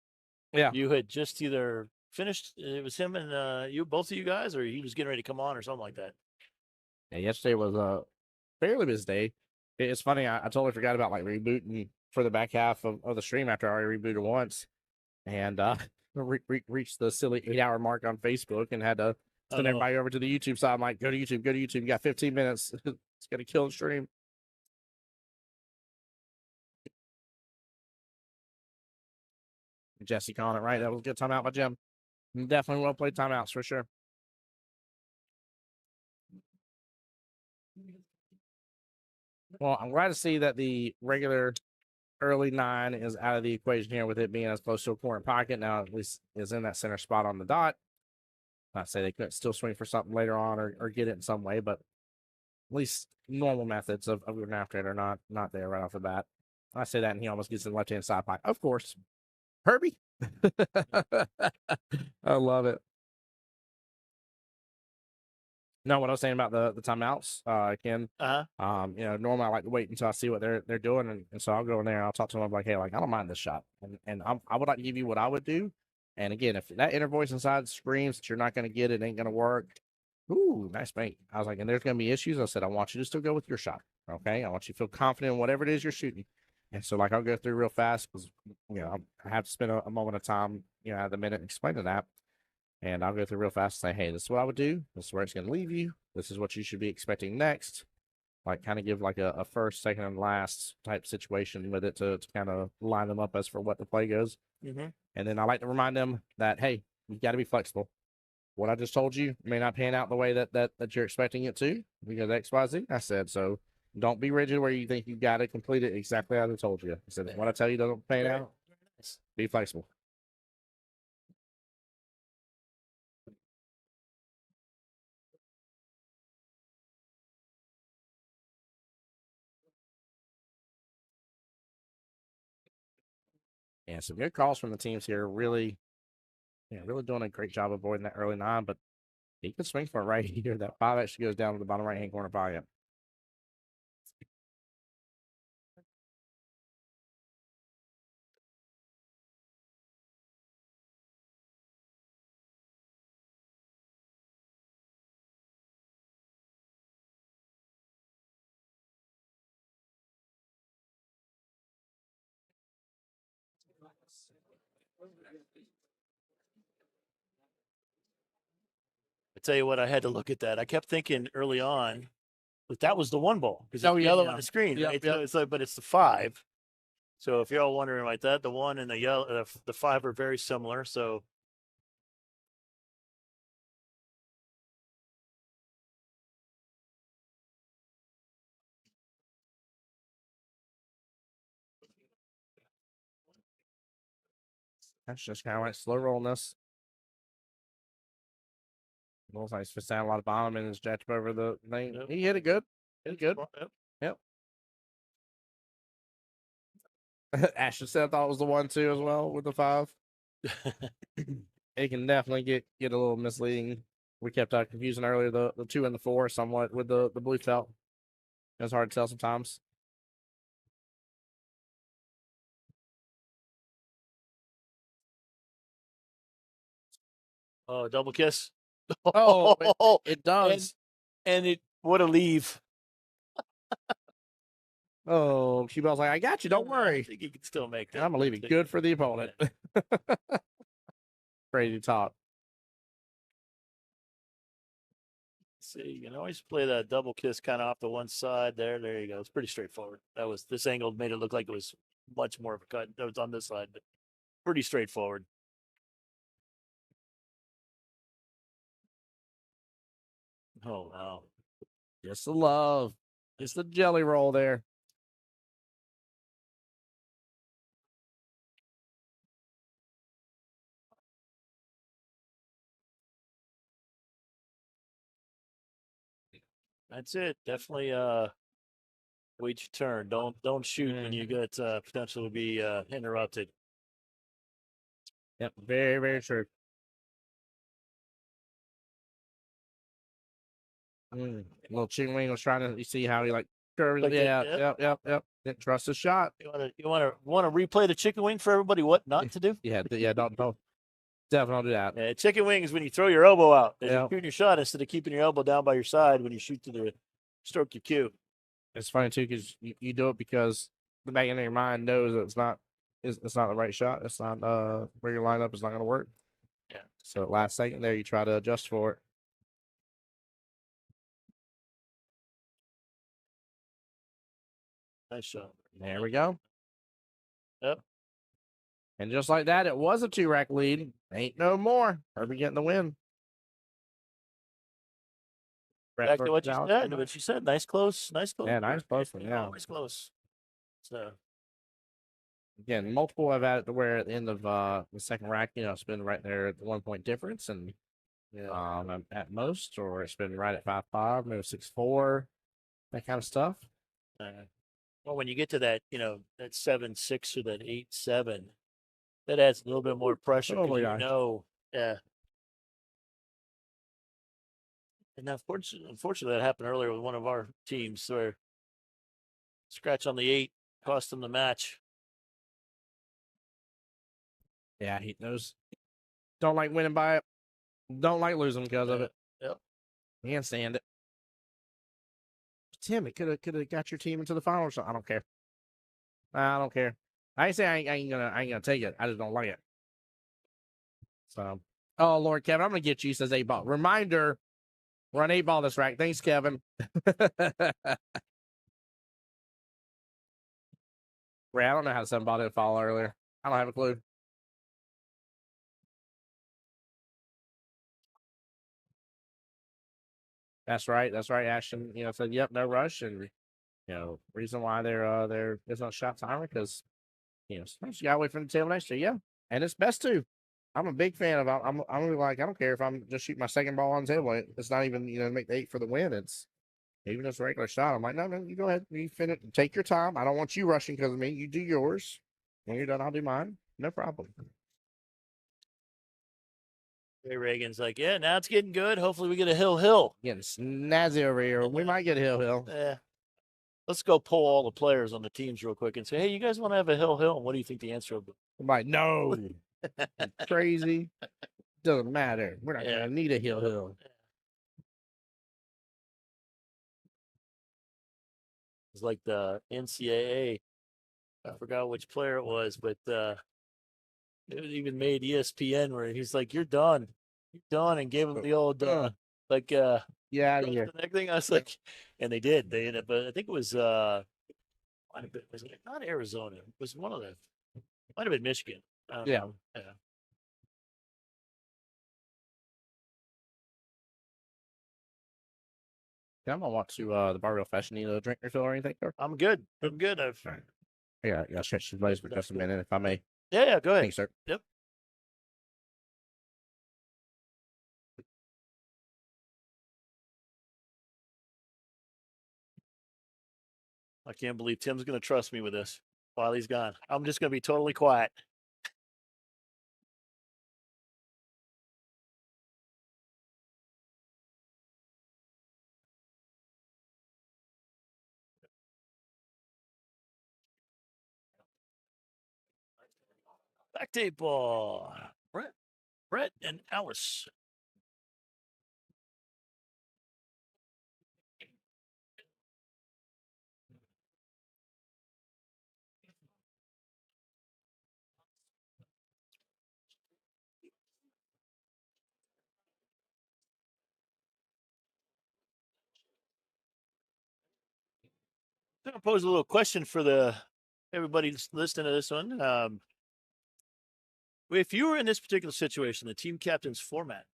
Yeah. You had just either finished. It was him and both of you guys, or he was getting ready to come on, or something like that. Yeah. Yesterday was a fairly busy day. It's funny. I totally forgot about like rebooting for the back half of the stream after I already rebooted once, and reached the silly 8-hour mark on Facebook and had to send everybody over to the YouTube side. I'm like, go to YouTube, go to YouTube. You got 15 minutes. It's gonna kill the stream. Jesse calling it right. That was a good timeout by Jim. Definitely well played timeouts for sure. Well, I'm glad to see that the regular early 9 is out of the equation here with it being as close to a corner pocket. Now at least is in that center spot on the dot. Not say they couldn't still swing for something later on or get it in some way, but at least normal methods of going after it are not there right off the bat. I say that and he almost gets in the left-hand side pocket. Of course. Herbie. I love it. No, what I was saying about the timeouts, Ken. Normally I like to wait until I see what they're doing, and so I'll go in there and I'll talk to them. I'm like, hey, like I don't mind this shot, and I would like to give you what I would do. And again, if that inner voice inside screams that you're not going to get it, ain't going to work. Ooh, nice bank. I was like, and there's going to be issues. I said, I want you to still go with your shot. Okay, I want you to feel confident in whatever it is you're shooting. And so, like, I'll go through real fast because I have to spend a moment of time, at the minute explaining that. And I'll go through real fast and say, hey, this is what I would do. This is where it's going to leave you. This is what you should be expecting next. Like, kind of give like a first, second, and last type situation with it to kind of line them up as for what the play goes. Mm-hmm. And then I like to remind them that, hey, you got to be flexible. What I just told you may not pan out the way that you're expecting it to because X, Y, Z. I said, so don't be rigid where you think you got to complete it exactly as I told you. I said, what I tell you doesn't pan out, be flexible. Yeah, some good calls from the teams here. Really doing a great job avoiding that early 9, but he could swing for it right here. That 5 actually goes down to the bottom right-hand corner pocket. I tell you what, I had to look at that. I kept thinking early on that was the 1 ball because it's the yellow on the screen, right? So it's like, but it's the 5. So if you're all wondering like that, the 1 and the yellow, the 5 are very similar. So that's just kind of like slow rolling this. Looks like he's down a lot of bottom and his jet over the thing. Yep. He hit it good. Hit it good. Yep. Ashton said I thought it was the 1 too as well with the 5. It can definitely get a little misleading. We kept confusing earlier the 2 and the 4 somewhat with the blue felt. It's hard to tell sometimes. Oh, double kiss. Oh, it does. And it what a leave. Oh, Q-Bell's like, I got you. Don't worry. I think he can still make that. And I'm going to leave it good for the opponent. Crazy talk. See, you can always play that double kiss kind of off the one side there. There you go. It's pretty straightforward. This angle made it look like it was much more of a cut. That was on this side, but pretty straightforward. Oh, wow. Just the love. Just the jelly roll there. That's it. Definitely wait your turn. Don't shoot when you get potential to be interrupted. Yep, very, very true. Little Ching Wing was trying to see how he like curved. Like yep. Didn't trust his shot. You want to replay the chicken wing for everybody? What not to do? Yeah, don't definitely don't do that. Yeah, chicken wing is when you throw your elbow out as Yeah. you're shooting your shot instead of keeping your elbow down by your side when you shoot to the stroke your cue. It's funny too because you do it because the back end of your mind knows that it's not the right shot. It's not where your lineup is not going to work. Yeah. So at last second there, you try to adjust for it. Nice shot. There we go. Yep. And just like that, it was a 2-rack lead. Ain't no more. Herbie getting the win. Back to what you said. Nice close. Yeah, nice close one. Yeah, always close. So again, multiple have had it to where at the end of the second rack, it's been right there at the 1 point difference, and at most, or it's been right at 5-5, maybe 6-4, that kind of stuff. Well, when you get to that, that 7-6 or that 8-7, that adds a little bit more pressure. Yeah. And unfortunately, that happened earlier with one of our teams where scratch on the 8 cost them the match. Yeah, he knows. Don't like winning by it. Don't like losing because of it. Yep. Can't stand it. Tim, it could have got your team into the finals. I don't care. I don't care. I ain't say I ain't gonna take it. I just don't like it. So, oh Lord, Kevin, I'm gonna get you. Says 8-ball. Reminder: we're on 8-ball this rack. Thanks, Kevin. Ray, I don't know how 7-ball didn't fall earlier. I don't have a clue. That's right. Ashton, said, "Yep, no rush," and reason why there is no shot timer because sometimes you gotta wait for the table next to you. Yeah, and it's best to. I'm a big fan of. I'm like I don't care if I'm just shooting my second ball on the table. It's not even make the 8 for the win. It's even just a regular shot. I'm like, no, you go ahead. You finish. Take your time. I don't want you rushing because of me. You do yours. When you're done, I'll do mine. No problem. Ray Reagan's like, yeah, now it's getting good. Hopefully we get a hill. Getting snazzy over here. We might get a hill. Yeah. Let's go pull all the players on the teams real quick and say, hey, you guys want to have a hill? And what do you think the answer will be? I'm like, no. Crazy. Doesn't matter. We're not gonna need a hill. It's like the NCAA. I forgot which player it was, but it even made ESPN where he's like, "You're done, and gave him the old yeah. The next thing I was like, and they did. They ended up, but I think it was was it not Arizona? It was one of them. Might have been Michigan. Yeah. I'm gonna walk to the bar real fast. Need a drink or so or anything? Or? I'm good. Yeah, I'll stretch the legs for just a minute if I may. Yeah, go ahead. Thanks, sir. Yep. I can't believe Tim's going to trust me with this while he's gone. I'm just going to be totally quiet. Back tape ball. Brett and Alice. I'm going to pose a little question for everybody listening to this one. If you were in this particular situation, the team captain's format,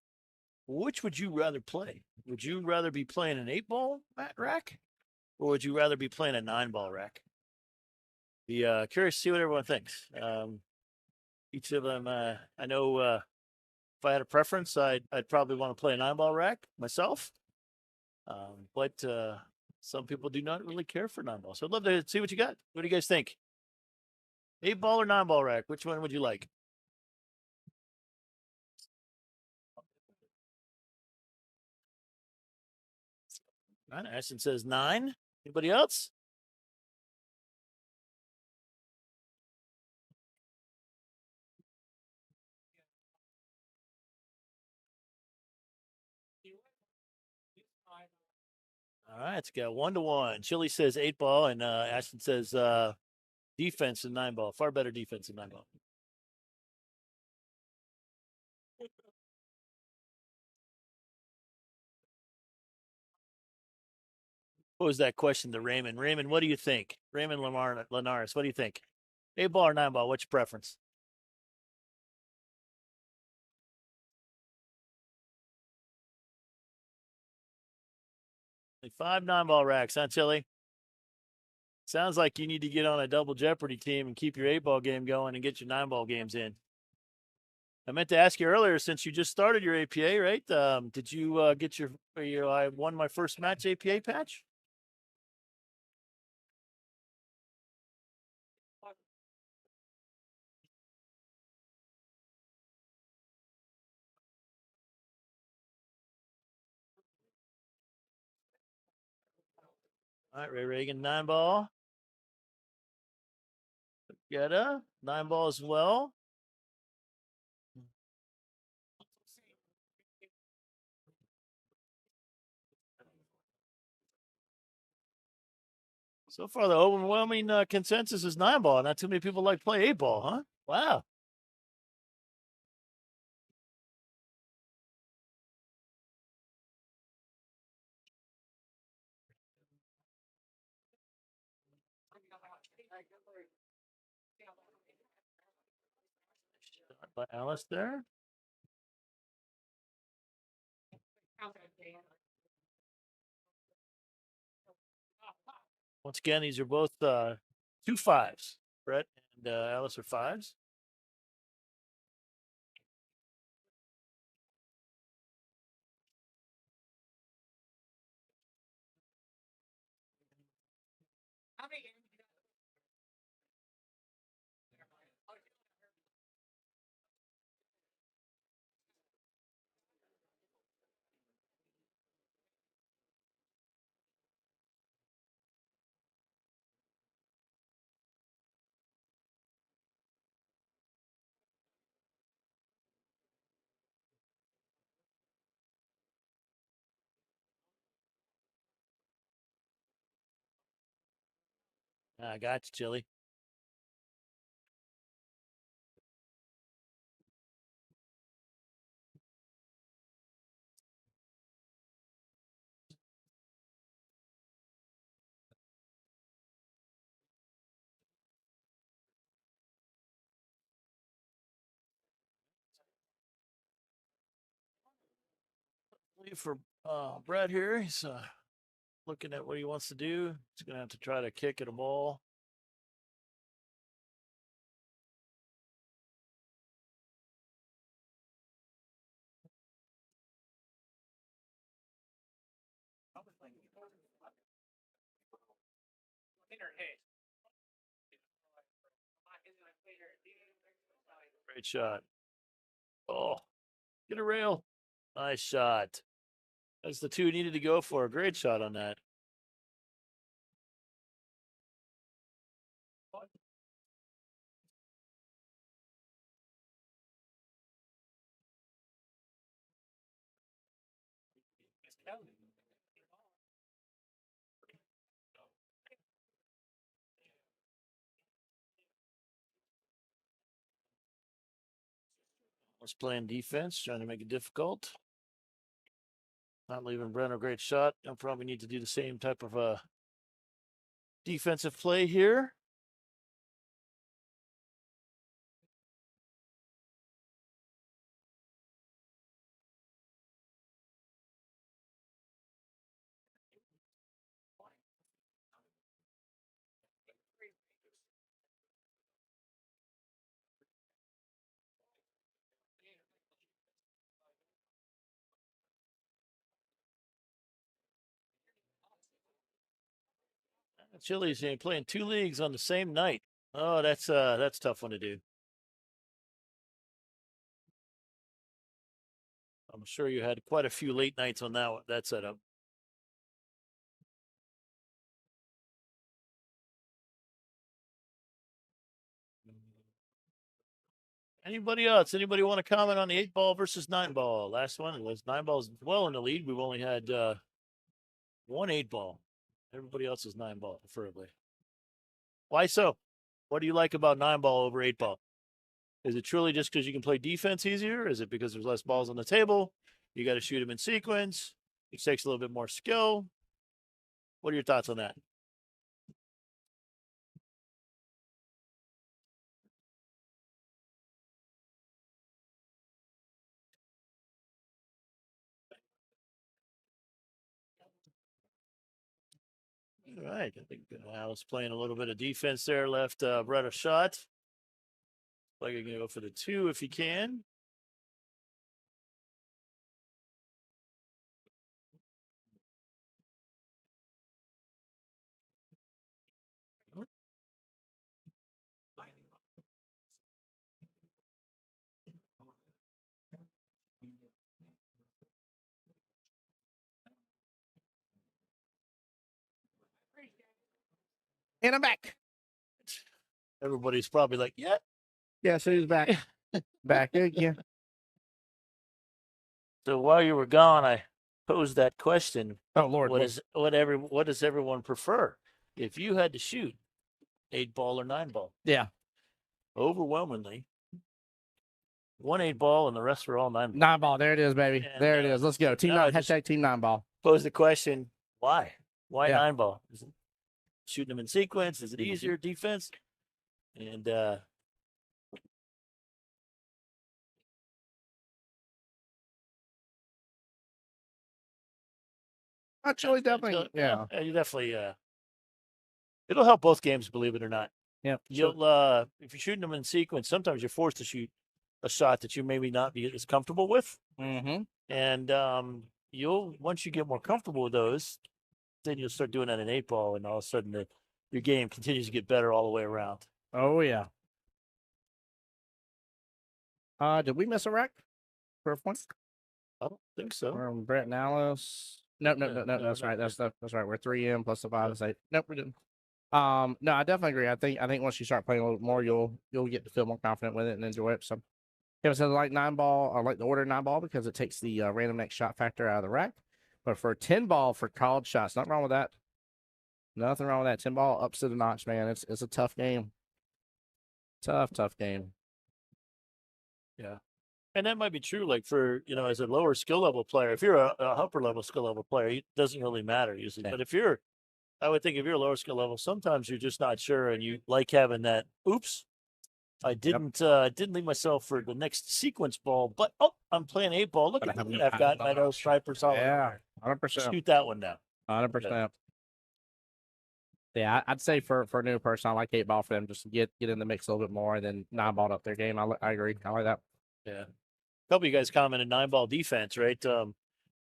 which would you rather play? Would you rather be playing an 8-ball rack, or would you rather be playing a 9-ball rack? Be curious to see what everyone thinks. Each of them, I know if I had a preference, I'd probably want to play a 9-ball rack myself. But some people do not really care for 9-ball. So I'd love to see what you got. What do you guys think? 8-ball or 9-ball rack? Which one would you like? Ashton says 9. Anybody else? All right, it's got 1-1. Chili says 8-ball, and Ashton says defense and 9-ball. Far better defense than 9-ball. What was that question to Raymond? Raymond, what do you think? Raymond Linares, what do you think? 8-ball or 9-ball? What's your preference? Like 5 9-ball racks, huh, Chili? Sounds like you need to get on a double Jeopardy team and keep your 8-ball game going and get your 9-ball games in. I meant to ask you earlier, since you just started your APA, right? Did you get your I won my first match APA patch? All right, Ray Reagan, 9-ball. Get a 9-ball as well. So far, the overwhelming consensus is 9-ball. Not too many people like play 8-ball, huh? Wow. By Alice there. Once again, these are both 2 5s. Brett and Alice are 5s. I got you, Chili. For Brett here, he's looking at what he wants to do. He's going to have to try to kick at a ball. Great shot. Oh, get a rail. Nice shot. That's the 2 needed to go for. A great shot on that. Was playing defense, trying to make it difficult. Not leaving Brent a great shot. I'll probably need to do the same type of defensive play here. Chili's playing 2 leagues on the same night. Oh, that's a tough one to do. I'm sure you had quite a few late nights on that setup. Anybody else? Anybody want to comment on the 8-ball versus 9-ball? Last one was 9-ball's well in the lead. We've only had 1 8-ball. Everybody else is 9-ball, preferably. Why so? What do you like about 9-ball over 8-ball? Is it truly just because you can play defense easier? Is it because there's less balls on the table? You got to shoot them in sequence. It takes a little bit more skill. What are your thoughts on that? All right. I think Alice playing a little bit of defense there. Left Brett a shot. Like you're going to go for the 2 if he can. And I'm back. Everybody's probably like, yeah. Yeah, so he's back. Back again. So while you were gone, I posed that question. Oh Lord, what does everyone prefer? If you had to shoot 8-ball or 9-ball? Yeah. Overwhelmingly, 1 8-ball and the rest were all 9-ball. 9-ball. There it is, baby. And, there it is. Let's go. Team 9. Hashtag Team 9-ball. Pose the question, why? Why 9-ball? Is it shooting them in sequence? Is it easier defense? And actually, definitely, yeah. You definitely. It'll help both games, believe it or not. Yeah. You'll if you're shooting them in sequence, sometimes you're forced to shoot a shot that you maybe not be as comfortable with. Mm-hmm. And you'll once you get more comfortable with those, then you'll start doing that in 8-ball, and all of a sudden your game continues to get better all the way around. Oh yeah. Did we miss a rack for a point? I don't think so. From Brett and Alice. No. That's right. That's right. We're 3M plus the 5 is 8. Nope, we didn't. No, I definitely agree. I think once you start playing a little more, you'll get to feel more confident with it and enjoy it. So, Kevin says I like 9-ball. I like the order 9-ball because it takes the random next shot factor out of the rack. But for 10-ball for called shots, nothing wrong with that. Nothing wrong with that. 10-ball ups to the notch, man. It's a tough game. Tough game. Yeah. And that might be true, like for, as a lower skill level player, if you're a upper level skill level player, it doesn't really matter usually. Yeah. But I would think if you're a lower skill level, sometimes you're just not sure and you like having that, oops, I didn't leave myself for the next sequence ball, but I'm playing 8-ball. Look at that. I've got my nose stripers all over. 100%. Shoot that one down. 100%. Yeah, I'd say for a new person, I like 8-ball for them just to get in the mix a little bit more and then 9-ball up their game. I agree. I like that. Yeah. A couple of you guys commented 9-ball defense, right?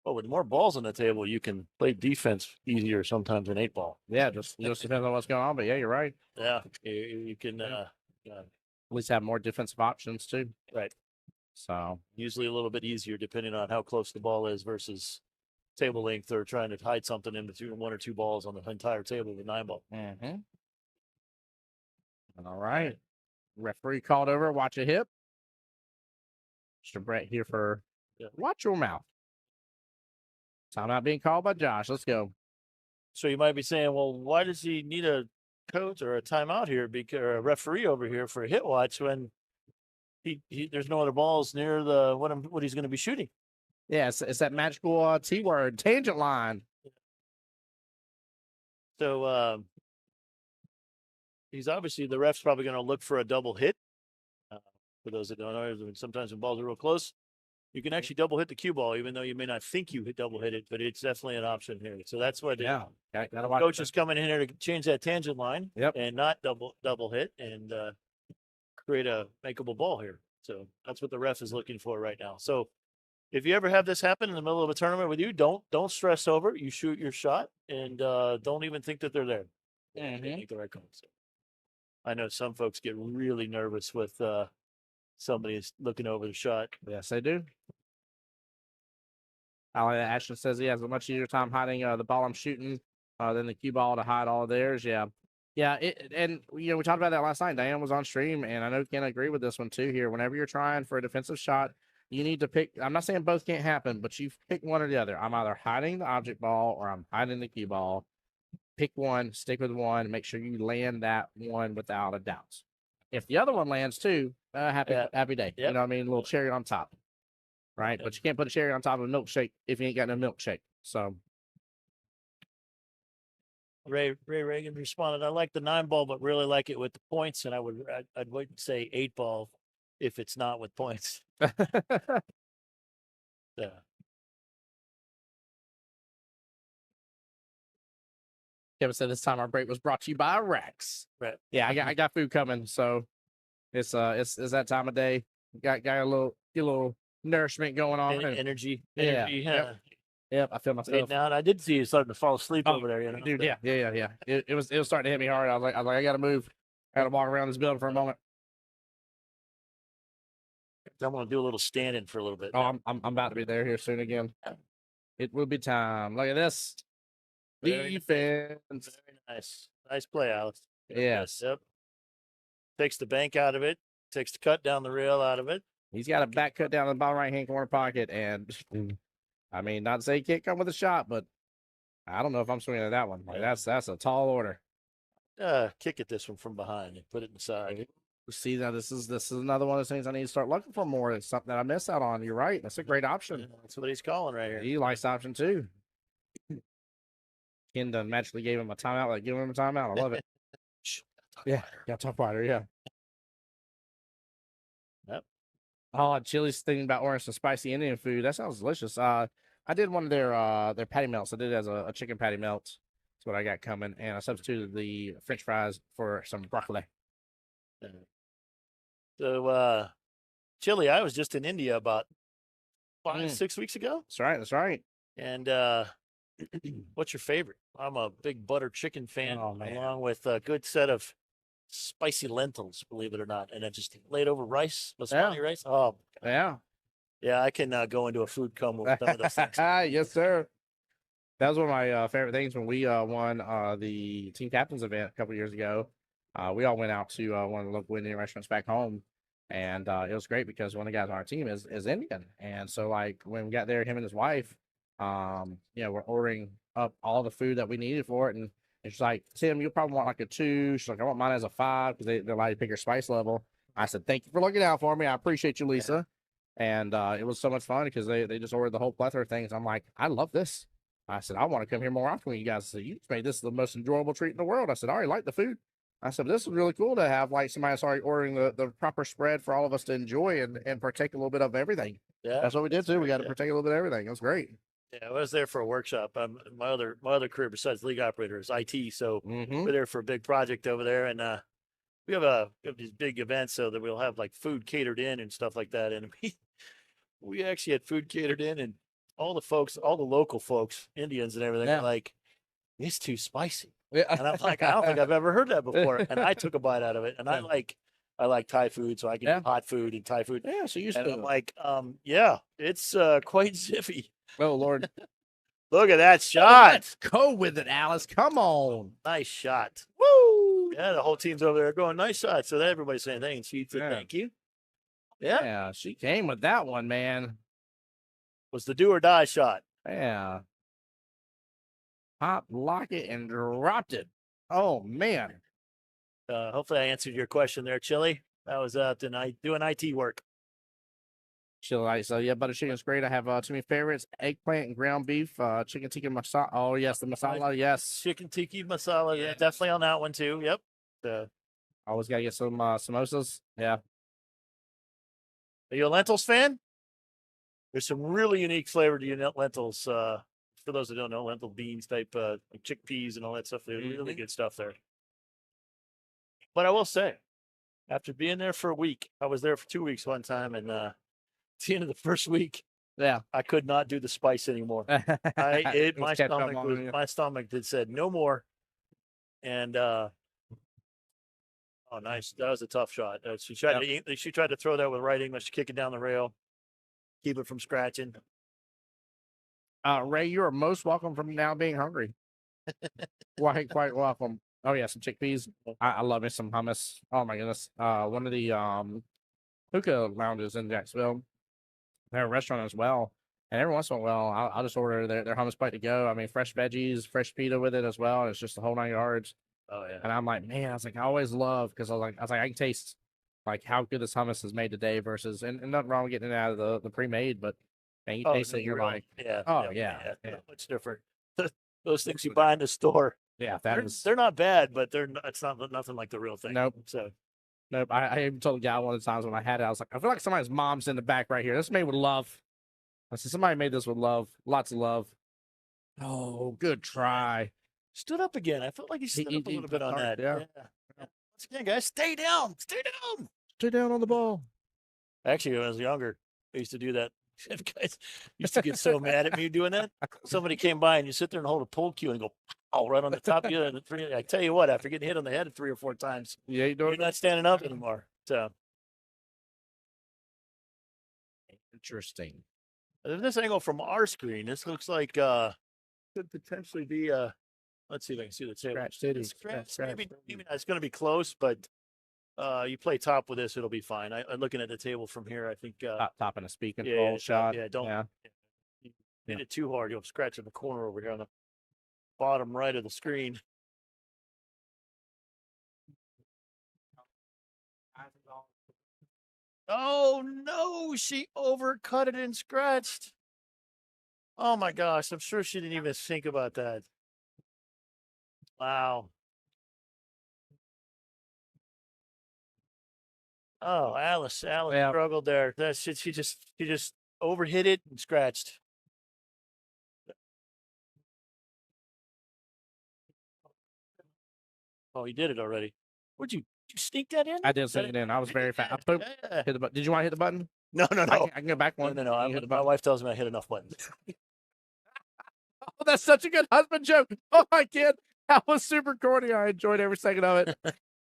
With more balls on the table, you can play defense easier sometimes than 8-ball. Yeah, just depends on what's going on. But yeah, you're right. Yeah, you can at least have more defensive options too. Right. So usually a little bit easier depending on how close the ball is versus table length or trying to hide something in between 1 or 2 balls on the entire table with 9-ball. Mm-hmm. All right. Referee called over. Watch a hip. Mr. Brett here for watch your mouth. Timeout being called by Josh. Let's go. So you might be saying, well, why does he need a coach or a timeout here, or a referee over here for a hit watch when he there's no other balls near the what he's going to be shooting? Yeah, it's that magical T word, tangent line. So he's obviously the ref's probably going to look for a double hit. For those that don't know, sometimes when balls are real close, you can actually double hit the cue ball, even though you may not think you double hit it, but it's definitely an option here. So that's what the coach is coming in here to change that tangent line and not double hit and create a makeable ball here. So that's what the ref is looking for right now. So if you ever have this happen in the middle of a tournament with you, don't stress over it. You shoot your shot and don't even think that they're there. They make the right call. So I know some folks get really nervous with somebody is looking over the shot. Yes, they do. I like that. Ashton says he has a much easier time hiding the ball I'm shooting than the cue ball to hide all of theirs. Yeah. And we talked about that last night. Diane was on stream, and I know Ken agree with this one too here. Whenever you're trying for a defensive shot, you need to pick. I'm not saying both can't happen, but you pick one or the other. I'm either hiding the object ball or I'm hiding the cue ball. Pick one, stick with one, make sure you land that one without a doubt. If the other one lands too, happy day. You know what I mean? A little cherry on top, right? But you can't put a cherry on top of a milkshake if you ain't got no milkshake. So Ray Reagan responded, I like the 9-ball, but really like it with the points. And I'd wait and say 8-ball if it's not with points. Yeah. Kevin said this time our break was brought to you by Racks. Right. Yeah, I got food coming, so it's that time of day. Got a little nourishment going on. Energy. Yeah. Yep, I feel myself. Now I did see you starting to fall asleep over there, you know. Dude, yeah. It was starting to hit me hard. I was like, I gotta move. I gotta walk around this building for a moment. I'm gonna do a little stand-in for a little bit. Oh, I'm about to be there here soon again. It will be time. Look at this. Defense. Very nice. Nice play, Alex. Yes. Yep. Takes the bank out of it. Takes the cut down the rail out of it. He's got a back cut down in the bottom right-hand corner pocket. And, I mean, not to say he can't come with a shot, but I don't know if I'm swinging at that one. Like, that's a tall order. Kick at this one from behind and put it in the side. See, now this is another one of those things I need to start looking for more. It's something that I miss out on. You're right. That's a great option. Yeah, that's what he's calling right here. He likes option too. Ken done magically gave him a timeout, like giving him a timeout. I love it. Yeah, tough fighter, yeah. Yep. Oh, Chili's thinking about ordering some spicy Indian food. That sounds delicious. I did one of their patty melts. I did it as a chicken patty melt. That's what I got coming, and I substituted the French fries for some broccoli. So, Chili, I was just in India about 6 weeks ago. That's right. And what's your favorite? I'm a big butter chicken fan, along with a good set of spicy lentils, believe it or not. And I just laid over rice, basmati rice. Oh, yeah. Yeah, I can go into a food coma with some of those things. Yes, sir. That was one of my favorite things when we won the team captains event a couple years ago. We all went out to one of the local Indian restaurants back home, and it was great because one of the guys on our team is Indian, and so like when we got there, him and his wife, we're ordering up all the food that we needed for it, and she's like, Tim, you'll probably want like a 2. She's like, I want mine as a 5 because they allow you to pick your spice level. I said, thank you for looking out for me. I appreciate you, Lisa. Yeah. And it was so much fun because they just ordered the whole plethora of things. I'm like, I love this. I said, I want to come here more often with you guys. So you just made this the most enjoyable treat in the world. I said, I already like the food. I said, this is really cool to have like somebody already ordering the proper spread for all of us to enjoy and partake a little bit of everything. Yeah, that's what we did too. We got to partake a little bit of everything. It was great. Yeah, I was there for a workshop. My other career besides league operator is IT, so we're there for a big project over there, and we have these big events so that we'll have like food catered in and stuff like that, and we actually had food catered in, and all the local folks, Indians and everything, are like, it's too spicy. Yeah. And I'm like, I don't think I've ever heard that before. And I took a bite out of it, and I like Thai food, so I can do hot food and Thai food. Yeah, so and I'm like, it's quite zippy. Oh Lord. Look at that shot. Let's go with it, Alice. Come on. Nice shot. Woo! Yeah, the whole team's over there going, nice shot. So everybody's saying thanks. She said, thank you. Yeah, she came with that one, man. Was the do or die shot. Yeah. Pop, lock it, and dropped it. Oh, man. Hopefully I answered your question there, Chili. I was out tonight doing IT work. Chili, so yeah, butter chicken is great. I have two of my favorites: eggplant and ground beef, chicken tikka masala. Oh yes, the masala, yes. Chicken tikka masala, yeah, definitely on that one too. Yep. Always gotta get some samosas. Yeah. Are you a lentils fan? There's some really unique flavor to lentils. For those that don't know, lentil beans type, like chickpeas and all that stuff. They're really good stuff there. But I will say, after being there for a week, I was there for 2 weeks one time, and at the end of the first week, I could not do the spice anymore. My stomach said no more. And oh, nice, that was a tough shot. She tried to throw that with right English, kick it down the rail, keep it from scratching. Ray, you are most welcome from now being hungry. quite welcome. Oh yeah, some chickpeas. I love me some hummus. Oh my goodness. One of the hookah lounges in Jacksonville they're a restaurant as well. And every once in a while, I'll just order their hummus plate to go. I mean, fresh veggies, fresh pita with it as well. And it's just the whole 9 yards. Oh yeah. And I'm like, man, I was like, I always love because I was like, I can taste like how good this hummus is made today versus, and nothing wrong with getting it out of the pre-made, but man, you taste it, you're like, oh yeah, not much different. Those things you buy in the store, yeah, they're not bad, but it's not nothing like the real thing. Nope. So nope. I even told the guy one of the times when I had it, I was like, I feel like somebody's mom's in the back right here. This is made with love. I said, somebody made this with love, lots of love. Oh, good try. Stood up again. I felt like he stood up a little bit on that. Yeah. Once again, guys, stay down. Stay down. Stay down on the ball. Actually, when I was younger, I used to do that. Guys used to get so mad at me doing that. Somebody came by and you sit there and hold a pull cue and go, oh, right on the top of you. And I tell you what, after getting hit on the head 3 or 4 times, you're not standing up anymore. So interesting. This angle from our screen, this looks like could potentially be let's see if I can see the table. Scratch maybe it's going to be close, but you play top with this, it'll be fine. I'm looking at the table from here. I think top and a speed control shot. Don't hit it too hard. You'll scratch in the corner over here on the bottom right of the screen. Oh no, she overcut it and scratched. Oh my gosh, I'm sure she didn't even think about that. Wow. Oh, Alice struggled there. That's it. She just overhit it and scratched. Oh, you did it already. Did you sneak that in? I did sneak it in. I was very fast. Hit the button. Did you want to hit the button? No. I can go back one. No. My wife tells me I hit enough buttons. Oh, that's such a good husband joke. Oh my kid, that was super corny. I enjoyed every second of it.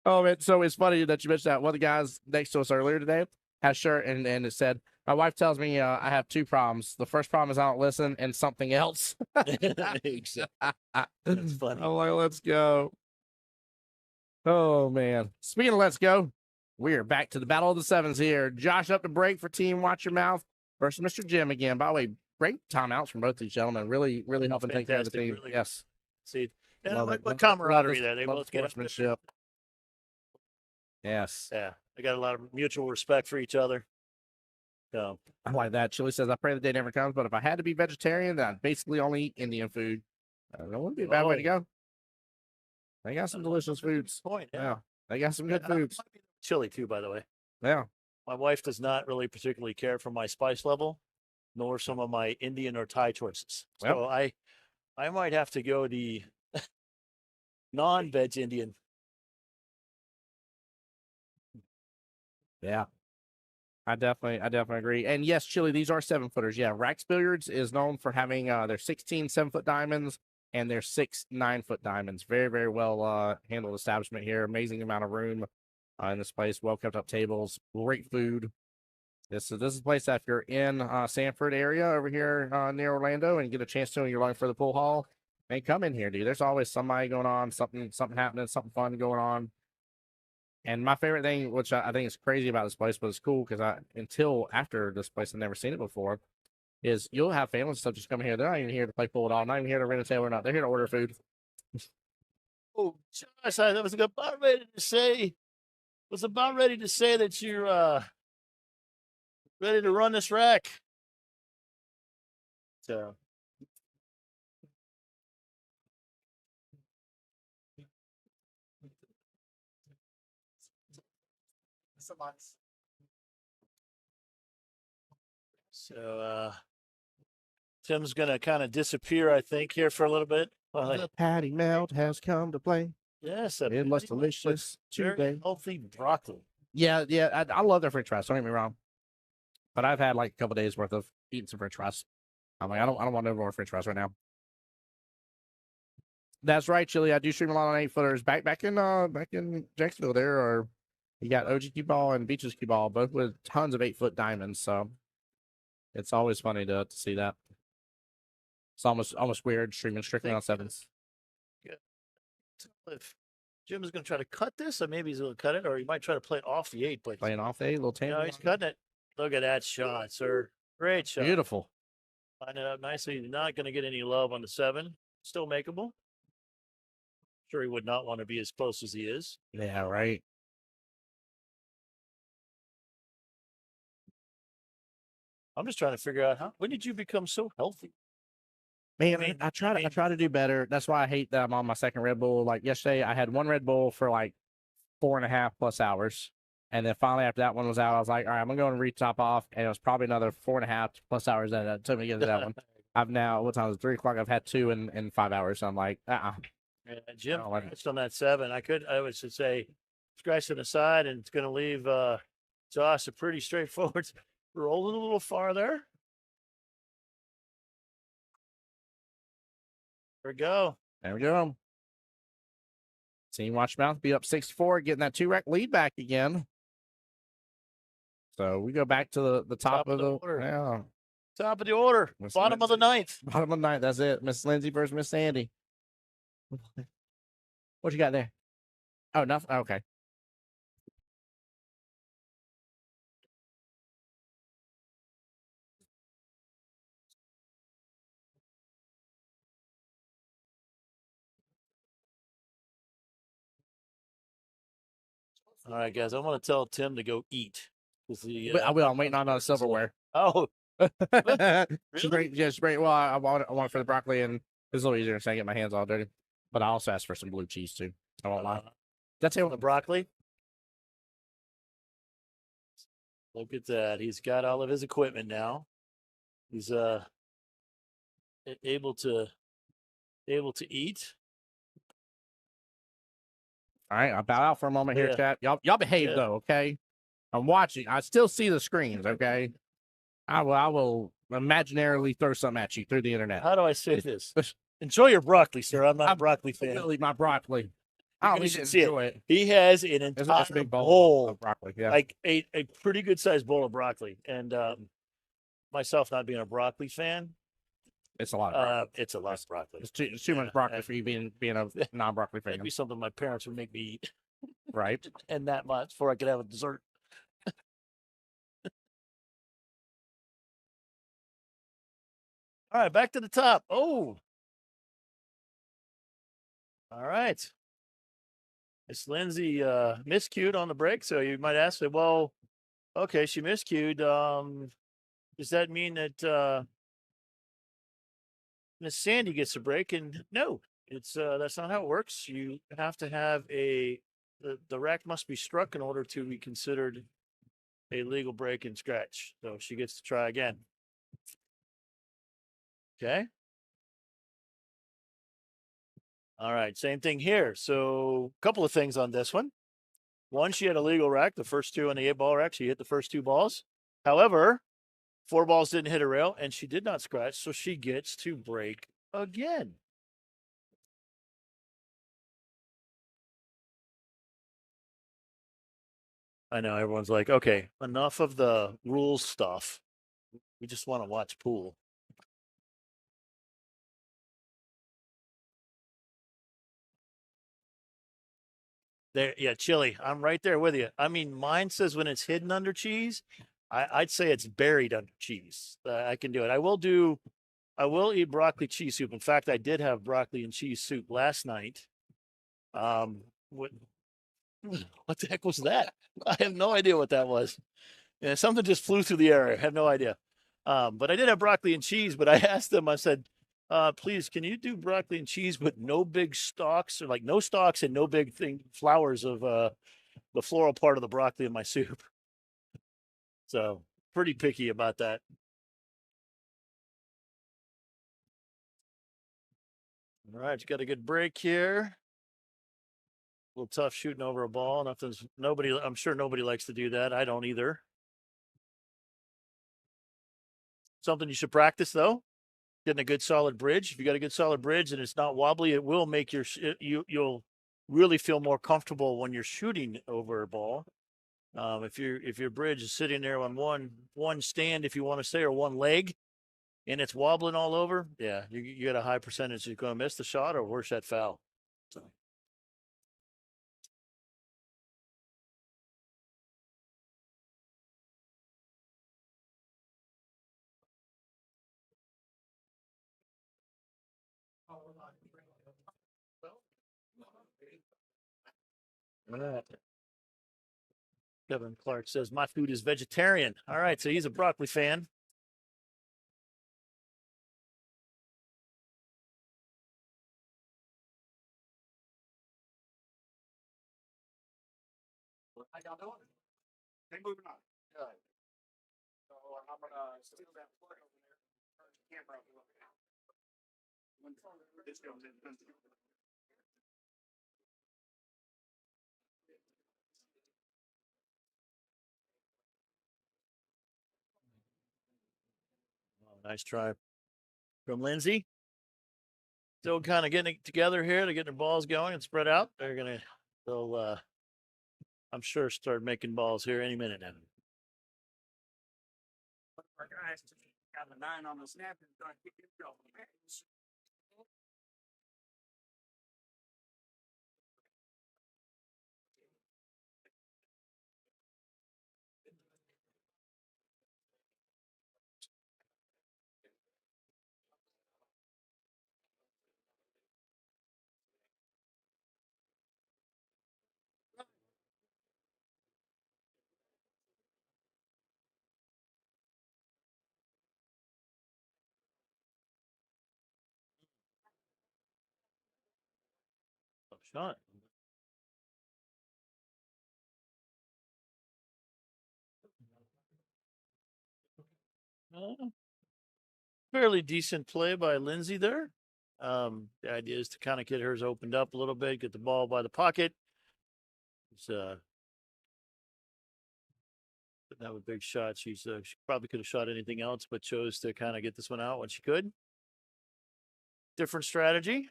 Oh man, so it's funny that you mentioned that. One of the guys next to us earlier today had a shirt and it said, "My wife tells me I have 2 problems. The first problem is I don't listen, and something else." That's funny. I'm like, let's go. Oh man. Speaking of let's go, we are back to the battle of the sevens here. Josh up to break for Team Watch Your Mouth versus Mr. Jim again. By the way, great timeouts from both these gentlemen. Really helping take care of the team. Really, yes. See, what camaraderie there. They both get sportsmanship. Yes. Yeah. They got a lot of mutual respect for each other. So I like that. Chili says, I pray the day never comes, but if I had to be vegetarian, then I'd basically only eat Indian food. That wouldn't be a bad way to go. They got some delicious foods. Yeah. They got some good foods. Chili too, by the way. Yeah. My wife does not really particularly care for my spice level, nor some of my Indian or Thai choices. So I might have to go the non-veg Indian. Yeah. I definitely agree. And yes, Chili, these are 7-footers. Yeah. Racks Billiards is known for having their 16 7-foot diamonds and their 6 9-foot diamonds. Very, very well handled establishment here. Amazing amount of room in this place. Well kept up tables. Great food. This is a place that if you're in Sanford area over here near Orlando and get a chance to and you're looking for the pool hall, man, come in here, dude. There's always somebody going on, something happening, something fun going on. And my favorite thing, which I think is crazy about this place, but it's cool because until after this place, I've never seen it before, is you'll have families and stuff just come here. They're not even here to play pool at all. Not even here to rent a table or not. They're here to order food. Oh, Josh, I was about ready to say that you're ready to run this rack. So. So Tim's gonna kind of disappear, I think, here for a little bit. The patty melt has come to play. Yes, it looks delicious today. Healthy broccoli. Yeah. I love their French fries. Don't get me wrong, but I've had like a couple days worth of eating some French fries. I'm like, I don't want no more French fries right now. That's right, Chili. I do stream a lot on 8-footers. Back in Jacksonville, there are you got OG cue ball and Beaches cue ball, both with tons of 8-foot diamonds. So it's always funny to see that. It's almost weird streaming strictly on 7s. Good. If Jim is going to try to cut this, or maybe he's going to cut it, or he might try to play it off the 8. But playing off the 8, little 10. No, he's cutting it. Look at that shot, sir. Great shot. Beautiful. Line it up nicely. Not going to get any love on the 7. Still makeable. Sure, he would not want to be as close as he is. Yeah, right. I'm just trying to figure out when did you become so healthy? Man, I try to do better. That's why I hate that I'm on my second Red Bull. Like yesterday, I had one Red Bull for like 4.5+ hours. And then finally, after that one was out, I was like, all right, I'm going to go and re-top off. And it was probably another 4.5+ hours that it took me to get to that one. I've now, what time is it? 3 o'clock? I've had 2 in 5 hours. So I'm like, Yeah, Jim scratched on that 7. I would say scratch it aside, and it's going to leave Josh a pretty straightforward. Rolling a little farther. There we go. There we go. Team Watchmouth be up 6-4, getting that 2-rack lead back again. So we go back to the top of the order. Yeah. Top of the order. Bottom of the 9th. Bottom of the 9th. That's it. Miss Lindsay versus Miss Sandy. What you got there? Oh, nothing. Okay. All right, guys. I want to tell Tim to go eat. I will. I'm waiting on silverware. Oh, She's great. Yeah, she's great. Well, I want it for the broccoli, and it's a little easier so I get my hands all dirty. But I also asked for some blue cheese too. I won't lie. That's it. The broccoli. Look at that. He's got all of his equipment now. He's able to eat. All right, I'll bow out for a moment here, chat. Y'all behave though, okay? I'm watching. I still see the screens, okay? I will imaginarily throw something at you through the internet. How do I say this? Enjoy your broccoli, sir. I'm not a broccoli fan. Really, my broccoli. I don't need to enjoy it. He has an entire big bowl of broccoli. Yeah, like a pretty good sized bowl of broccoli. And myself not being a broccoli fan, it's a lot of broccoli. It's a lot of broccoli. It's too much broccoli for you being a non-broccoli fan. That'd be something my parents would make me eat. Right. And that much before I could have a dessert. All right, back to the top. Oh. All right. Miss Lindsay miscued on the break, so you might ask, well, okay, she miscued. Does that mean that Miss Sandy gets a break? And no, it's that's not how it works. You have to have the rack must be struck in order to be considered a legal break and scratch. So she gets to try again. Okay. All right, same thing here. So a couple of things on this one. One, she had a legal rack. The first 2 on the 8-ball rack, she hit the first 2 balls. However, 4 balls didn't hit a rail, and she did not scratch, so she gets to break again. I know everyone's like, okay, enough of the rules stuff. We just want to watch pool. There, yeah, chili. I'm right there with you. I mean, mine says when it's hidden under cheese, I'd say it's buried under cheese. I can do it. I will eat broccoli cheese soup. In fact, I did have broccoli and cheese soup last night. What the heck was that? I have no idea what that was. Yeah, something just flew through the air. I have no idea. But I did have broccoli and cheese, but I asked them, I said, please, can you do broccoli and cheese with no big stalks, or like no stalks and no big flowers of the floral part of the broccoli in my soup? So pretty picky about that. All right, you got a good break here. A little tough shooting over a ball. I'm sure nobody likes to do that. I don't either. Something you should practice though. Getting a good solid bridge. If you got a good solid bridge and it's not wobbly, it will make you'll really feel more comfortable when you're shooting over a ball. If your bridge is sitting there on one stand, if you want to say, or one leg, and it's wobbling all over, yeah, you got a high percentage you're going to miss the shot or worse, that foul. So. All right. Kevin Clark says, my food is vegetarian. All right, so he's a broccoli fan. How y'all doing? They moving on. Good. So I'm gonna steal that plug over there. Turn the camera up a little bit. When this goes in. Oh, nice try from Lindsay. Still kind of getting it together here to get their balls going and spread out. They'll I'm sure start making balls here any minute now. Our guys got the 9 on the snap and start kicking it going. Tough shot. Fairly decent play by Lindsay there. The idea is to kind of get hers opened up a little bit, get the ball by the pocket. Didn't have a big shot. She probably could have shot anything else, but chose to kind of get this one out when she could. Different strategy.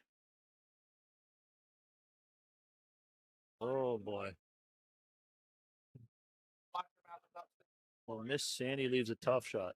Oh boy. Well, Miss Sandy leaves a tough shot.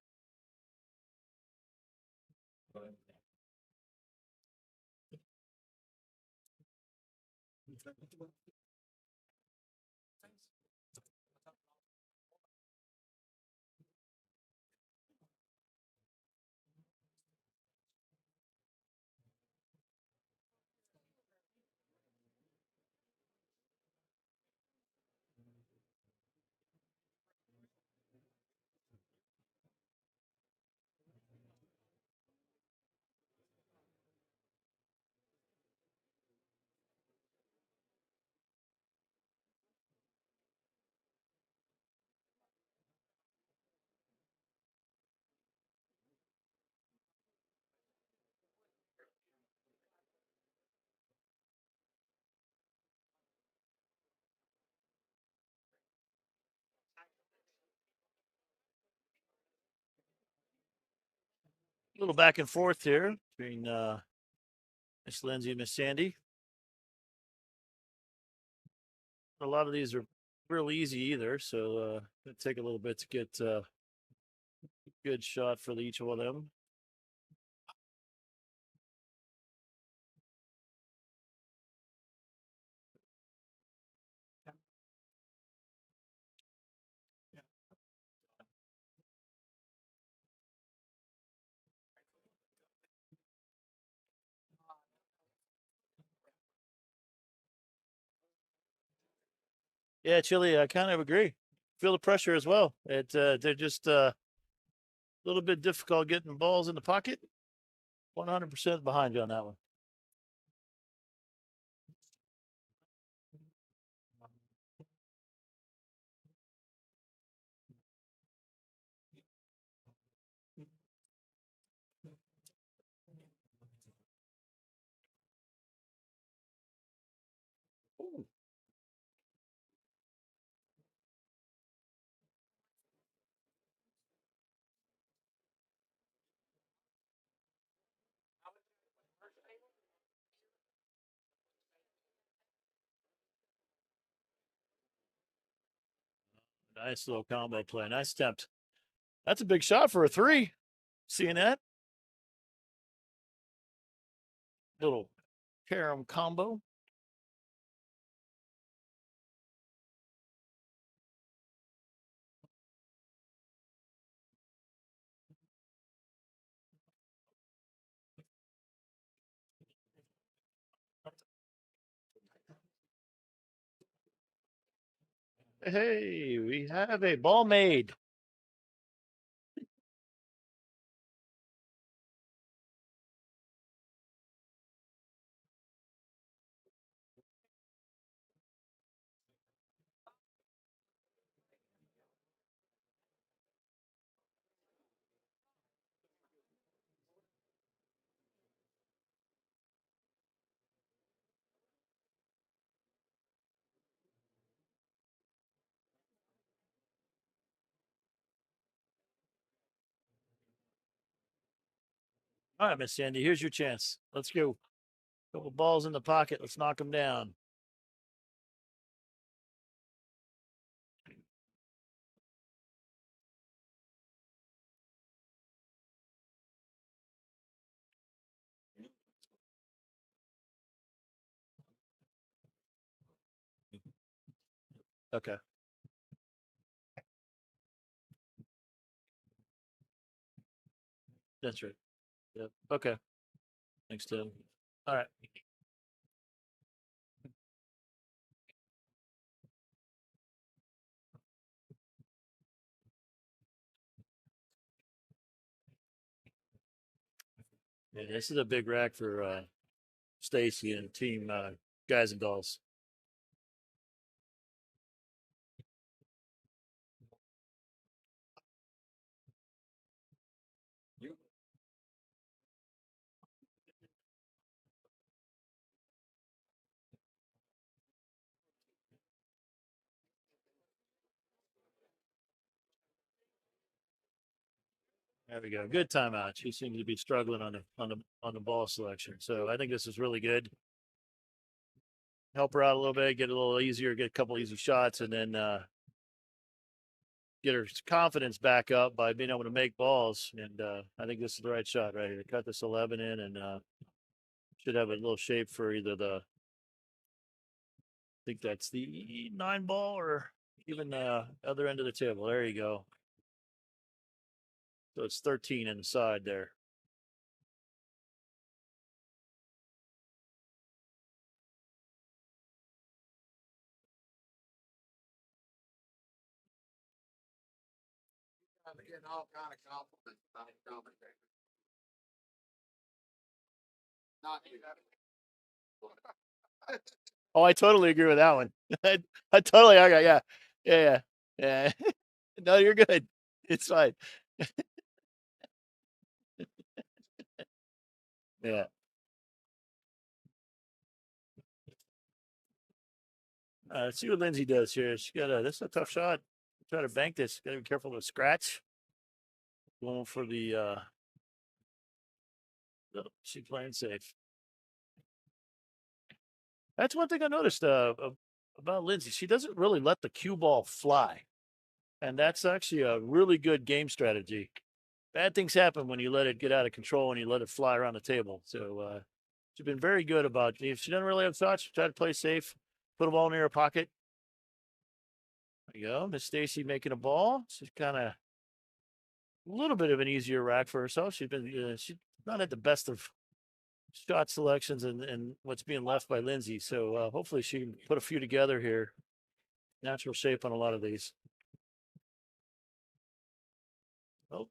A little back and forth here between Miss Lindsay and Miss Sandy. A lot of these are real easy either, so it'll take a little bit to get a good shot for each one of them. Yeah, Chili, I kind of agree. Feel the pressure as well. They're just a little bit difficult getting balls in the pocket. 100% behind you on that one. Ooh. Nice little combo play. Nice attempt. That's a big shot for a 3. Seeing that? Little carom combo. Hey, we have a ball made. All right, Miss Sandy, here's your chance. Let's go. Couple balls in the pocket. Let's knock them down. Okay. That's right. Yep. Okay. Thanks, Tim. All right. Yeah, this is a big rack for Stacy and team guys and dolls. There we go. Good timeout. She seems to be struggling on the ball selection. So I think this is really good. Help her out a little bit, get a little easier, get a couple easy shots, and then get her confidence back up by being able to make balls. And I think this is the right shot right here. Cut this 11 in, and should have a little shape for either the. I think that's the 9 ball or even the other end of the table. There you go. So it's 13 inside there. I'm getting all kind of compliments about commentating. Not you. Oh, I totally agree with that one. I totally, okay, yeah. No, you're good. It's fine. Yeah. Let's see what Lindsay does here. She got this is a tough shot. Try to bank this. Got to be careful of scratch. Going for the. No, she's playing safe. That's one thing I noticed about Lindsay. She doesn't really let the cue ball fly, and that's actually a really good game strategy. Bad things happen when you let it get out of control and you let it fly around the table. So she's been very good about. If she doesn't really have shots, she try to play safe. Put a ball near her pocket. There you go. Miss Stacy making a ball. She's kind of a little bit of an easier rack for herself. She's not at the best of shot selections and what's being left by Lindsay. So hopefully she can put a few together here. Natural shape on a lot of these. Oh.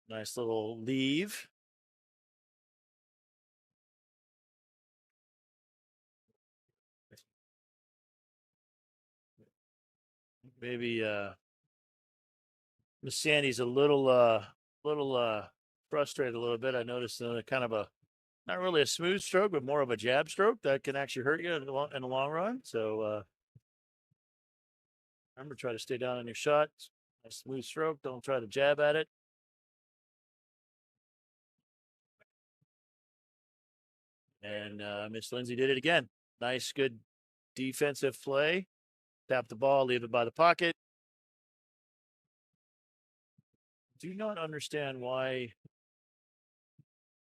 Nice little leave. Maybe Miss Sandy's a little frustrated a little bit. I noticed kind of a not really a smooth stroke, but more of a jab stroke that can actually hurt you in the long run. So remember, try to stay down on your shot. A smooth stroke. Don't try to jab at it. And Miss Lindsay did it again. Nice, good defensive play. Tap the ball, leave it by the pocket. Do not understand why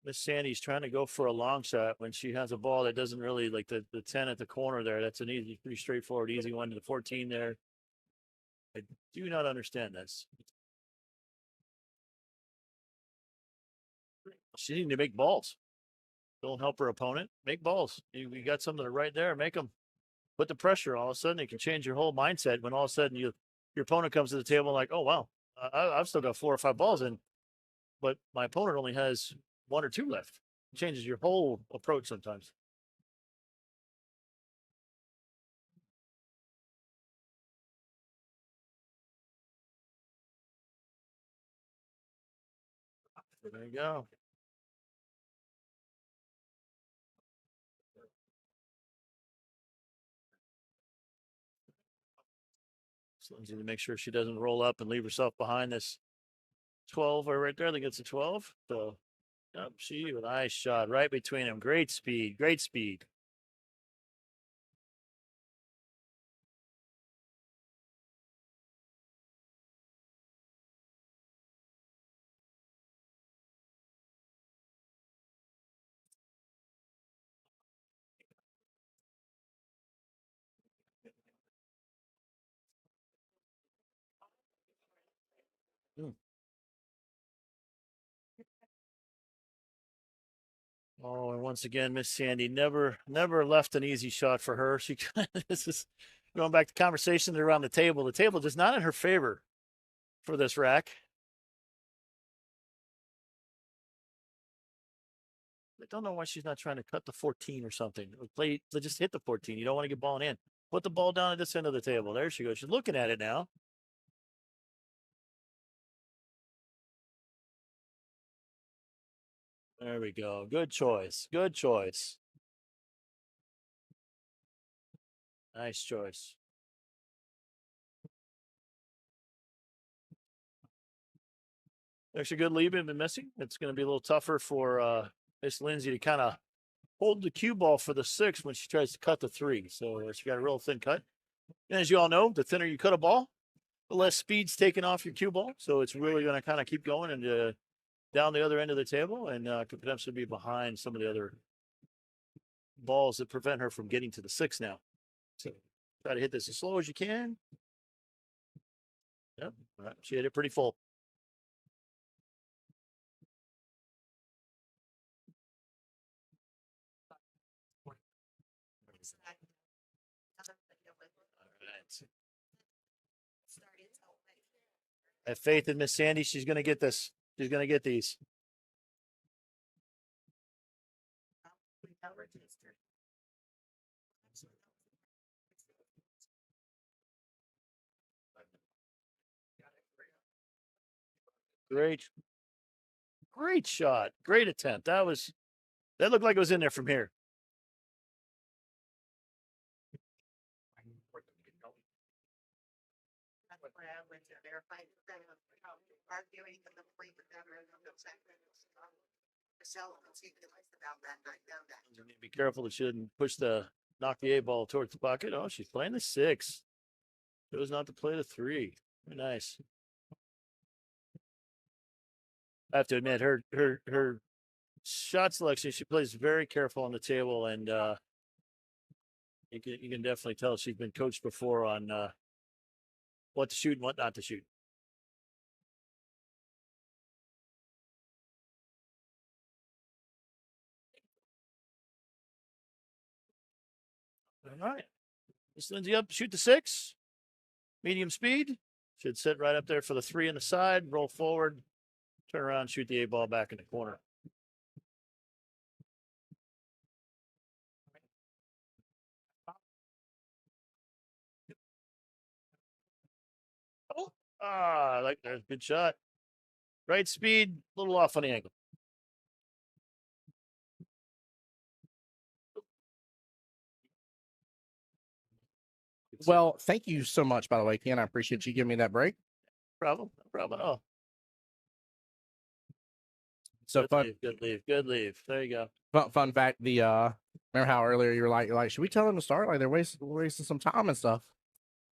Miss Sandy's trying to go for a long shot when she has a ball that doesn't really like the 10 at the corner there. That's an easy, pretty straightforward, easy one to the 14 there. I do not understand this. She needed to make balls. Don't help her opponent. Make balls. You got something right there. Make them. Put the pressure. All of a sudden, it can change your whole mindset when all of a sudden your opponent comes to the table like, oh, wow, I've still got 4 or 5 balls in, but my opponent only has 1 or 2 left. It changes your whole approach sometimes. There you go. So Lindsay to make sure she doesn't roll up and leave herself behind this 12 right there. I think it's a 12. So, yep, she with a nice shot right between them. Great speed. Great speed. Oh, and once again, Miss Sandy never left an easy shot for her. She this is going back to conversations around the table. The table just not in her favor for this rack. I don't know why she's not trying to cut the 14 or something. Just hit the 14. You don't want to get balling in. Put the ball down at this end of the table. There she goes. She's looking at it now. There we go. Good choice. Good choice. Nice choice. Actually, good lead been missing. It's going to be a little tougher for Miss Lindsay to kind of hold the cue ball for the 6 when she tries to cut the 3. So she got a real thin cut. And as you all know, the thinner you cut a ball, the less speed's taken off your cue ball. So it's really going to kind of keep going and down the other end of the table and could potentially be behind some of the other balls that prevent her from getting to the 6 now. So try to hit this as slow as you can. Yep, all right. She hit it pretty full. I have faith in Miss Sandy. She's going to get this. She's going to get these. Great shot. Great attempt. That looked like it was in there from here. Be careful that she didn't knock the 8 ball towards the pocket. Oh, she's playing the 6. Chose not to play the 3. Very nice. I have to admit, her shot selection, she plays very careful on the table, and you can definitely tell she's been coached before on what to shoot and what not to shoot. All right. Miss Lindsay up, shoot the 6. Medium speed. Should sit right up there for the 3 on the side. Roll forward. Turn around, shoot the 8 ball back in the corner. Oh, I like that. Good shot. Right speed, a little off on the angle. Well, thank you so much, by the way, Ken. I appreciate you giving me that break. No problem at all. So fun. Good leave. There you go. Fun fact, remember how earlier you were like, should we tell them to start? Like they're wasting some time and stuff.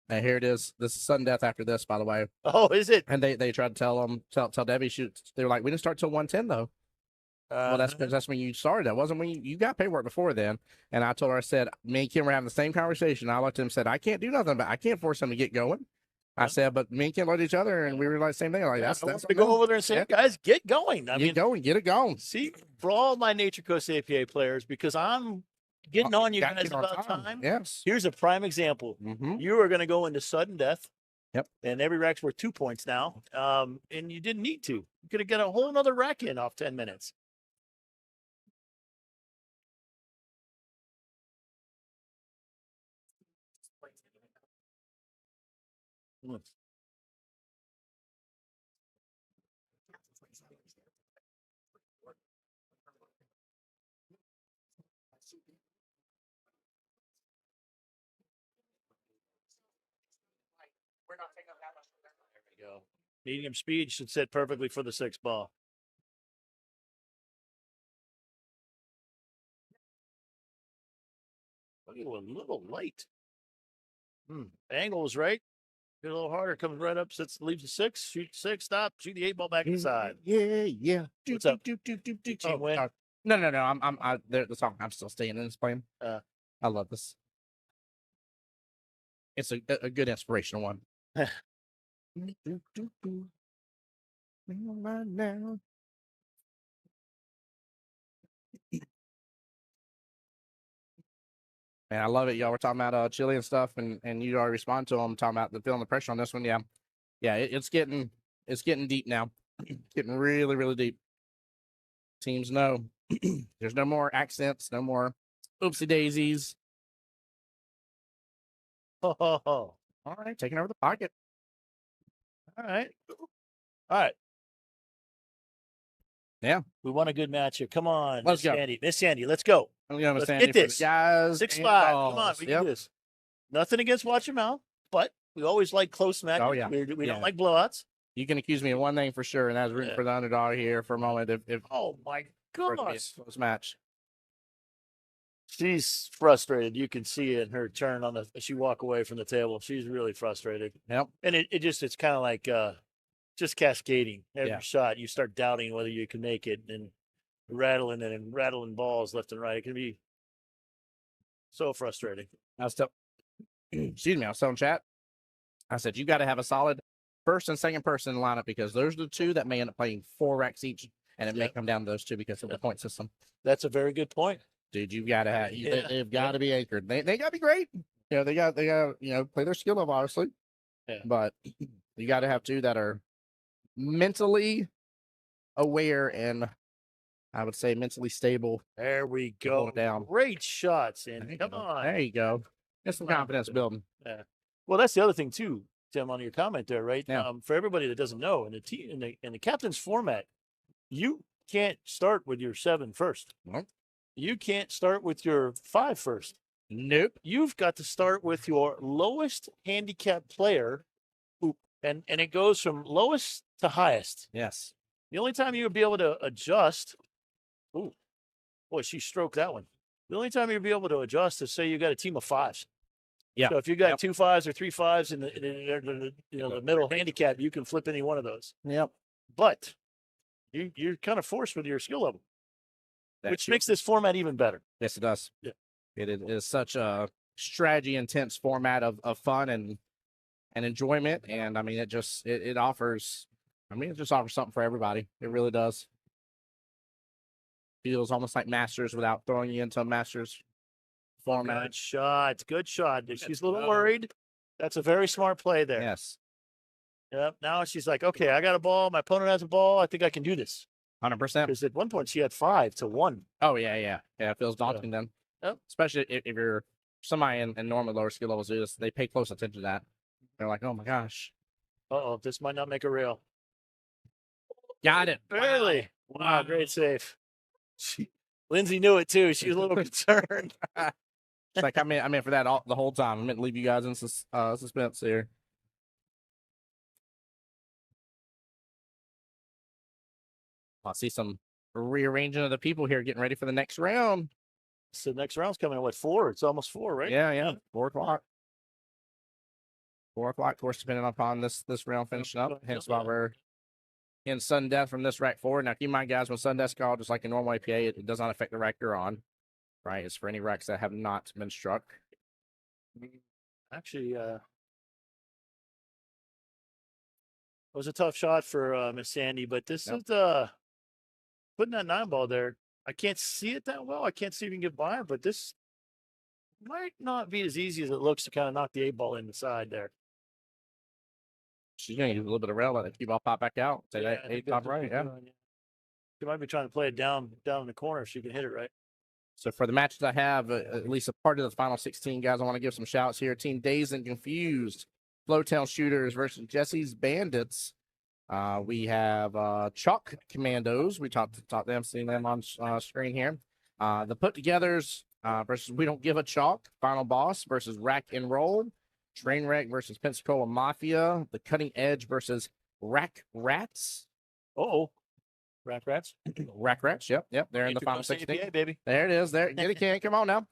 And here it is. This is sudden death after this, by the way. Oh, is it? And they tried to tell Debbie shoot. They were like, we didn't start till 1:10 though. Well, that's when you started. That wasn't when you got paperwork before then. And I told her, I said, me and Kim were having the same conversation. I looked at him and said, I can't do nothing, but I can't force him to get going. I said, but me and Kim looked at each other and we were like the same thing. Like that's to go over there and say, guys, get going. Get it going. See, for all my Nature Coast APA players, because I'm getting on you guys about time. Yes. Here's a prime example. You are going to go into sudden death. Yep. And every rack's worth 2 points now. And you didn't need to. You could have got a whole nother rack in off 10 minutes. There we go. Medium speed should sit perfectly for the 6 ball. A little light. Angle is right. Get a little harder. Comes right up. Sits. Leaves the 6. Shoot 6. Stop. Shoot the 8 ball back inside. Yeah. What's up? Team win. No. The song. I'm still staying in this playing. I love this. It's a good inspirational one. Right now. Man, I love it. Y'all were talking about Chile and stuff, and you already respond to them talking about feeling the pressure on this one. Yeah, it's getting deep now. Getting really, really deep. Teams know there's no more accents, no more oopsie daisies. All right, taking over the pocket. All right. Yeah, we want a good match here. Come on, let's go, Miss Sandy. Let's go. Let's get this, guys. 6-5. Come on, we can do this. Nothing against watch your mouth, but we always like close matches. Oh yeah, we don't like blowouts. You can accuse me of one thing for sure, and that's rooting for the underdog here for a moment. If oh my gosh, close match. She's frustrated. You can see it in her turn on she walk away from the table. She's really frustrated. Yep. And it's kind of like just cascading. Every shot you start doubting whether you can make it, and rattling balls left and right. It can be so frustrating. I was telling chat. I said you got to have a solid first and second person in the lineup, because those are the two that may end up playing 4 racks each, and it may come down to those two because of the point system. That's a very good point. Dude, you've got to have they've got to be anchored. They got to be great. They got play their skill level, obviously. Yeah. But you got to have two that are mentally aware and I would say mentally stable. There we go. Down. Great shots, and come on. There you go. Get some confidence building. Yeah. Well, that's the other thing too, Tim, on your comment there, right? Yeah. For everybody that doesn't know, in the captain's format, you can't start with your 7 first. Nope. You can't start with your 5 first. Nope. You've got to start with your lowest handicap player, and it goes from lowest to highest. Yes. The only time you would be able to adjust. Ooh, boy, she stroked that one. The only time you'll be able to adjust is say you got a team of 5s. Yeah. So if you got 2 5s or 3 5s in the middle handicap, you can flip any one of those. Yep. But you're kind of forced with your skill level, which makes this format even better. Yes, it does. Yeah. It is such a strategy intense format of fun and enjoyment, and I mean it offers. I mean, it just offers something for everybody. It really does. Feels almost like Masters without throwing you into a Masters format. Good shot. She's a little worried. That's a very smart play there. Yes. Yep. Now she's like, okay, I got a ball. My opponent has a ball. I think I can do this. 100%. Because at one point she had 5 to 1. Oh yeah. It feels daunting then. Yep. Especially if you're somebody in normally lower skill levels do this, they pay close attention to that. They're like, oh my gosh. This might not make a rail. Got it. Barely. Wow, great save. Lindsay knew it too. She was a little concerned. It's like I'm in for that the whole time. I meant to leave you guys in suspense here. I see some rearranging of the people here, getting ready for the next round. So the next round's coming at what, 4? It's almost 4, right? Yeah. 4 o'clock. 4 o'clock, of course, depending upon this round finishing up. Hence why we're in sudden death from this rack forward. Now, keep in mind, guys, when sudden death's called, just like a normal APA, it does not affect the rack you're on. Right? It's for any racks that have not been struck. Actually, it was a tough shot for Miss Sandy, but this is putting that 9 ball there. I can't see it that well. I can't see if you can get by it, but this might not be as easy as it looks to kind of knock the 8-ball in the side there. She's going to use a little bit of rail, let the cue ball pop back out. Say that 8 top right, yeah. She might be trying to play it down in the corner if she can hit it right. So for the matches I have, at least a part of the final 16, guys, I want to give some shouts here. Team Dazed and Confused, Flowtail Shooters versus Jesse's Bandits. We have Chalk Commandos. We talked them, seeing them on screen here. The Put-Togethers versus We Don't Give a Chalk. Final Boss versus Rack and Roll. Trainwreck versus Pensacola Mafia. The Cutting Edge versus Rack Rats. Rack Rats. Rack Rats, yep. They're in the final 16. APA, baby. There it is. There, get a can. Come on now.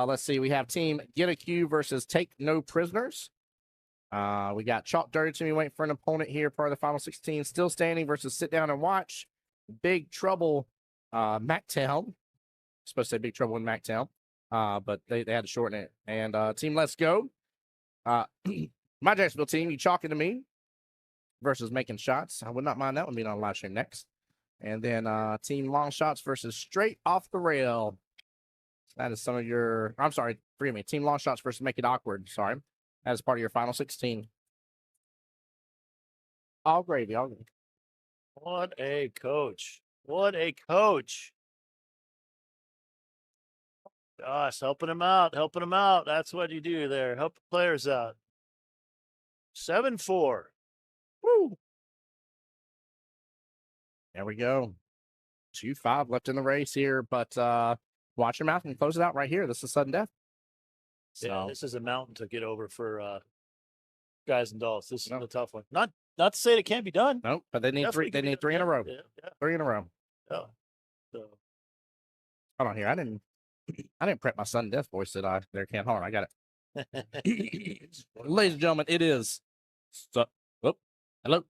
Let's see. We have Team Get a Q versus Take No Prisoners. We got Chalk Dirty to me waiting for an opponent here, part of the final 16. Still Standing versus Sit Down and Watch. Big Trouble, Mactown. Supposed to say Big Trouble in Mactown, but they had to shorten it. And Team Let's Go. My Jacksonville team, you chalking to me versus Making Shots. I would not mind that one being on live stream next. And then Team Long Shots versus Straight Off the Rail. That is some of your, I'm sorry, forgive me. Team Long Shots versus Make It Awkward. Sorry. That is part of your final 16. All gravy, all gravy. What a coach. What a coach. Gosh, helping him out. That's what you do there. Help the players out. 7-4. Woo! There we go. 2-5 left in the race here, but watch your mouth and close it out right here. This is sudden death. So, yeah, this is a mountain to get over for guys and dolls. This is a tough one. Not to say it can't be done. Nope, but they need three. They need 3 in a row. Yeah. 3 in a row. Yeah. So hold on here. I didn't prep my sudden death voice, did I? There, can't. Hold on, I got it. Ladies and gentlemen, it is. Hello.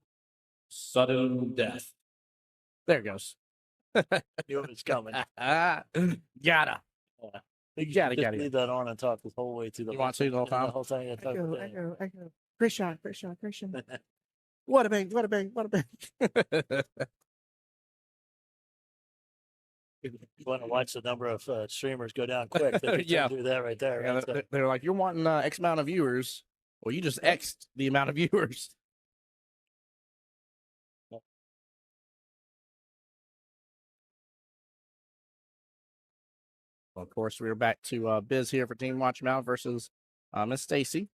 Sudden death. There it goes. knew it was coming. Gotta. You gotta. leave that on and talk the whole way through the. You want to the whole time? The whole thing. I go. Great shot. What a bang. You want to watch the number of streamers go down quick. They yeah, do that right there. Yeah, right? They're like, you're wanting X amount of viewers. Well, you just X'd the amount of viewers. Well, of course, we're back to Biz here for Team Watch 'Em Out versus Miss Stacy.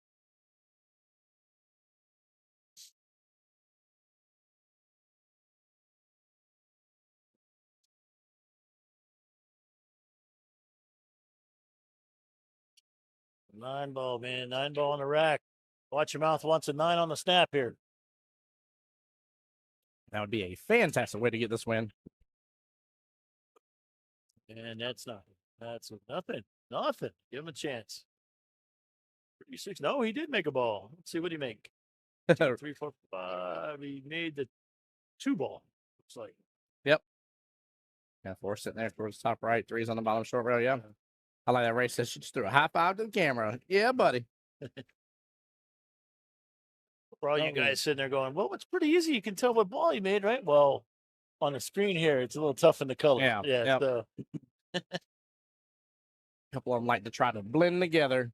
Nine ball, man. 9 ball in the rack. Watch your mouth wants a 9 on the snap here. That would be a fantastic way to get this win. And that's nothing. That's nothing. Nothing. Give him a chance. 36. No, he did make a ball. Let's see what he make. 2, 3, 4, 5. He made the 2 ball. Looks like. Yep. Yeah, 4 sitting there towards the top right. 3's on the bottom short rail. Yeah. I like that race. Says she just threw a high five to the camera. Yeah, buddy. For all you guys sitting there going, well, it's pretty easy. You can tell what ball you made, right? Well, on the screen here, it's a little tough in the color. Yeah. Yeah. So. A couple of them like to try to blend together.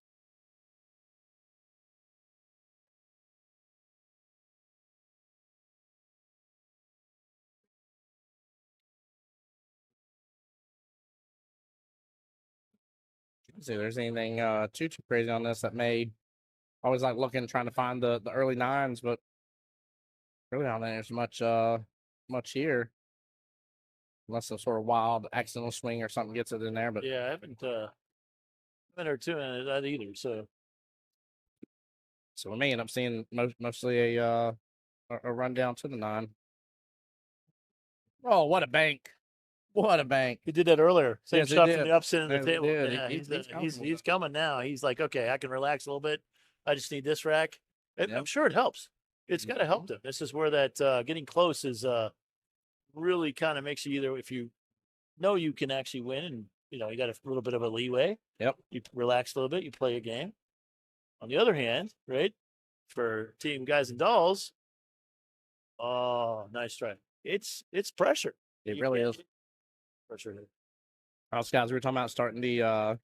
See if there's anything too crazy on this that may always like looking, trying to find the early 9s, but really I don't think there's much here. Unless some sort of wild accidental swing or something gets it in there. But yeah, I haven't or 2 in that either. So we may end up seeing mostly a rundown to the 9. Oh, what a bank. What a bank. He did that earlier. Same shot from the upset in the table. Yeah, he's coming now. He's like, okay, I can relax a little bit. I just need this rack. I'm sure it helps. It's got to help them. This is where that getting close is really kind of makes you either, if you know you can actually win and, you got a little bit of a leeway. Yep. You relax a little bit. You play a game. On the other hand, right, for Team Guys and Dolls, oh, nice try. It's pressure. It really is. sure. Also, guys, we were talking about starting the,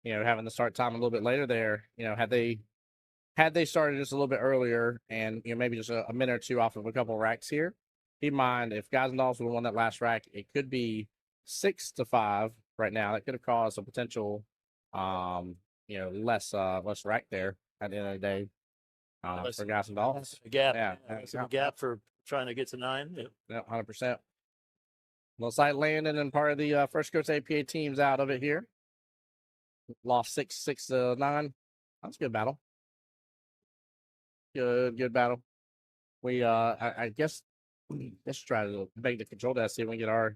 having the start time a little bit later there. Had they started just a little bit earlier and, maybe just a minute or two off of a couple of racks here, keep in mind, if Guys and Dolls would have won that last rack, it could be 6-5 right now. That could have caused a potential, less rack there at the end of the day for Guys and Dolls. A gap. Yeah. A gap for trying to get to 9. Yeah, 100%. Looks like Landon and part of the First Coast APA teams out of it here. Lost 6-9. That's a good battle. Good battle. We I guess let's try to make the control desk, see if we can get our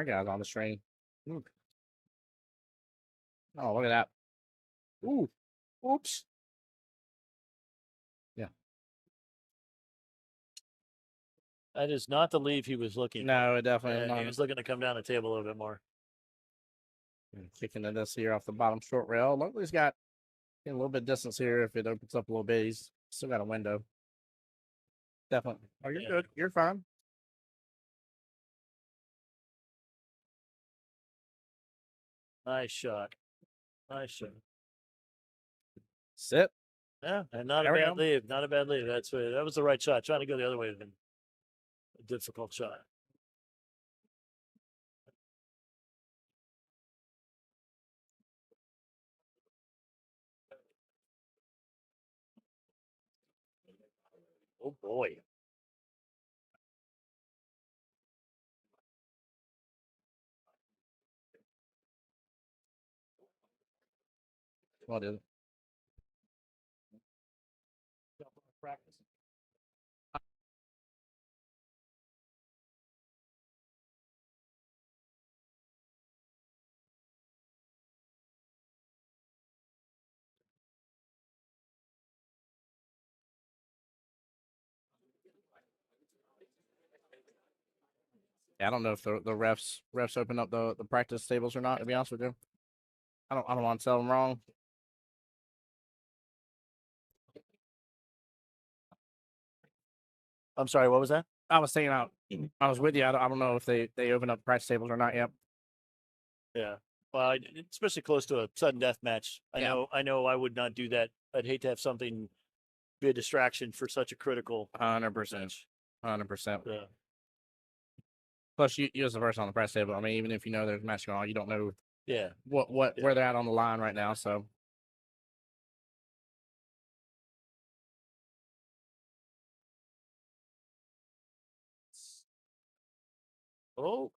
guys on the string. Ooh. Oh, look at that. Ooh. Oops. Yeah. That is not the leave he was looking for. No, it definitely He was looking to come down the table a little bit more. Kicking into this here off the bottom short rail. Luckily, he's got a little bit of distance here. If it opens up a little bit, he's still got a window. Definitely. Oh, you're good. You're fine. Nice shot. Nice shot. Sit. Yeah, and not a bad lead. Not a bad lead. That was the right shot. Trying to go the other way would have been a difficult shot. Oh boy. What is it? Practice. I don't know if the refs open up the practice tables or not, to be honest with you. I don't want to tell them wrong. I'm sorry, what was that? I was saying I was with you. I don't know if they open up practice tables or not yet. Yeah. Well, especially close to a sudden death match. I know I would not do that. I'd hate to have something be a distraction for such a critical 100%. 100%. Yeah. Plus, you as the person on the press table. I mean, even if you know there's a match going on, you don't know where they're at on the line right now. So. Oh,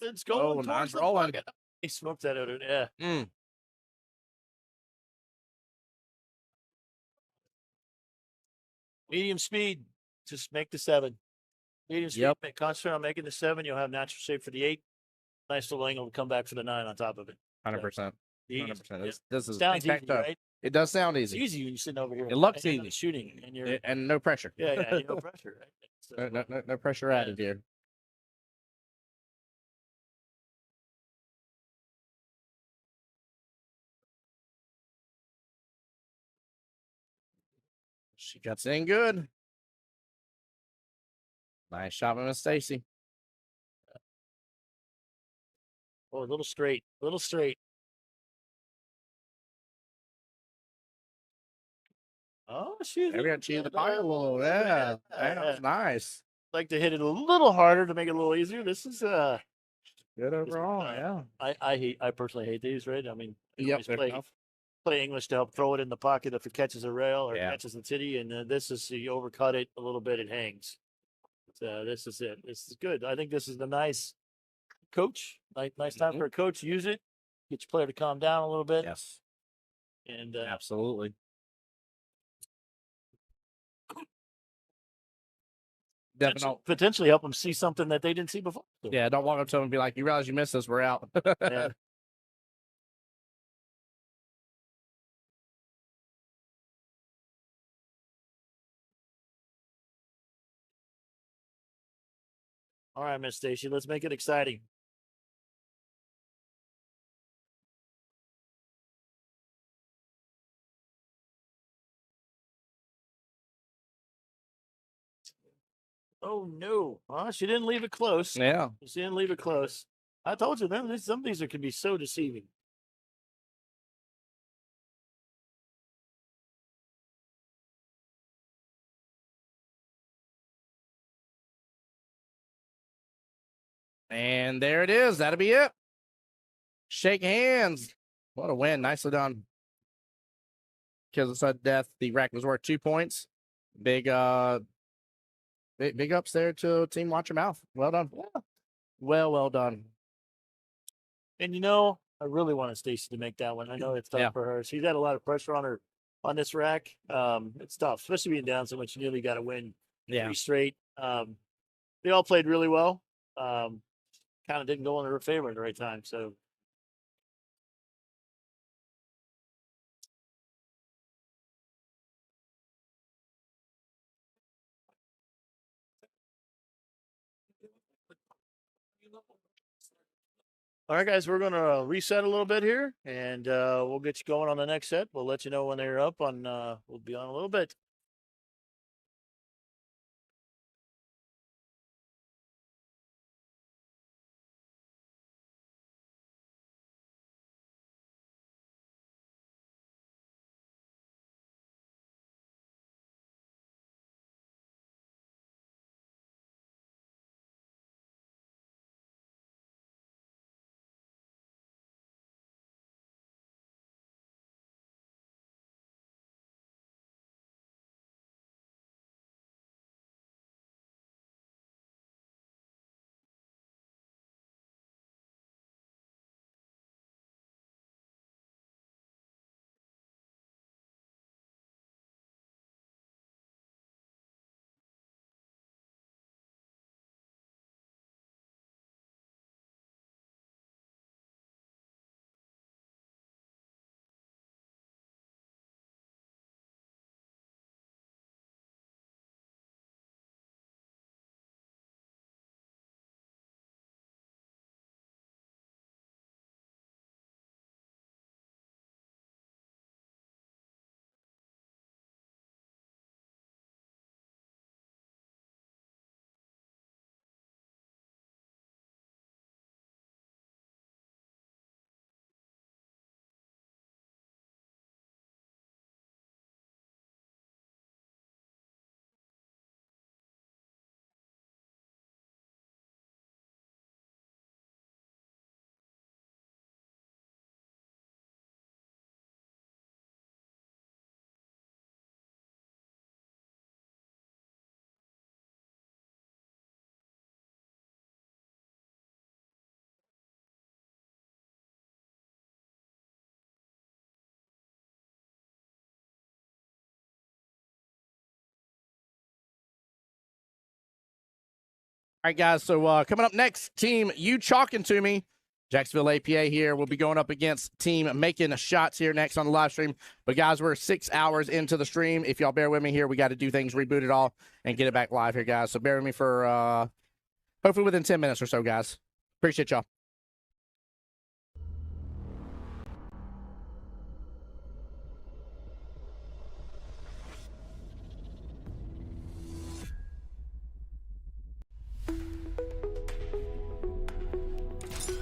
it's going. Oh, nice rolling. He smoked that out of it. Yeah. Medium speed. Just make the 7. Medium speed. Concentrate on making the 7. You'll have natural shape for the 8. Nice little angle to come back for the 9 on top of it. 100%. 100%. This is sounds easy, right? It does sound easy. It's easy when you're sitting over here. It looks easy. Shooting and you're and no pressure. Yeah, no pressure. Right? So, no pressure added here. She cuts in good. Nice shot by Miss Stacy. Oh, a little straight. Oh, she's maybe I cheated the pile a little. Yeah. That was nice. Like to hit it a little harder to make it a little easier. This is good overall. Yeah. I personally hate these, right? I mean, play English to help throw it in the pocket if it catches a rail or catches the titty, and this is you overcut it a little bit, it hangs. So this is it. This is good. I think this is the nice coach. Nice time for a coach. Use it. Get your player to calm down a little bit. Yes. And absolutely. Definitely. Potentially help them see something that they didn't see before. Yeah, don't walk up to them and be like, "You realize you missed us? We're out." Yeah. All right, Miss Stacy, let's make it exciting. Oh no! She didn't leave it close. Yeah, she didn't leave it close. I told you, man, some of these can be so deceiving. And there it is. That'll be it. Shake hands. What a win. Nicely done. Because of sudden death, the rack was worth 2 points. Big ups there to Team Watch Your Mouth. Well done. Yeah. Well done. And I really wanted Stacy to make that one. I know it's tough for her. She's had a lot of pressure on her on this rack. It's tough, especially being down so much. You nearly got to win 3 straight. They all played really well. Kind of didn't go in her favor at the right time. So all right, guys, we're going to reset a little bit here, and we'll get you going on the next set. We'll let you know when they're up on, we'll be on a little bit. All right, guys. So coming up next, team You Chalking to Me. Jacksonville APA here. We'll be going up against team Making Shots here next on the live stream. But, guys, we're 6 hours into the stream. If y'all bear with me here, we got to do things, reboot it all, and get it back live here, guys. So bear with me for hopefully within 10 minutes or so, guys. Appreciate y'all.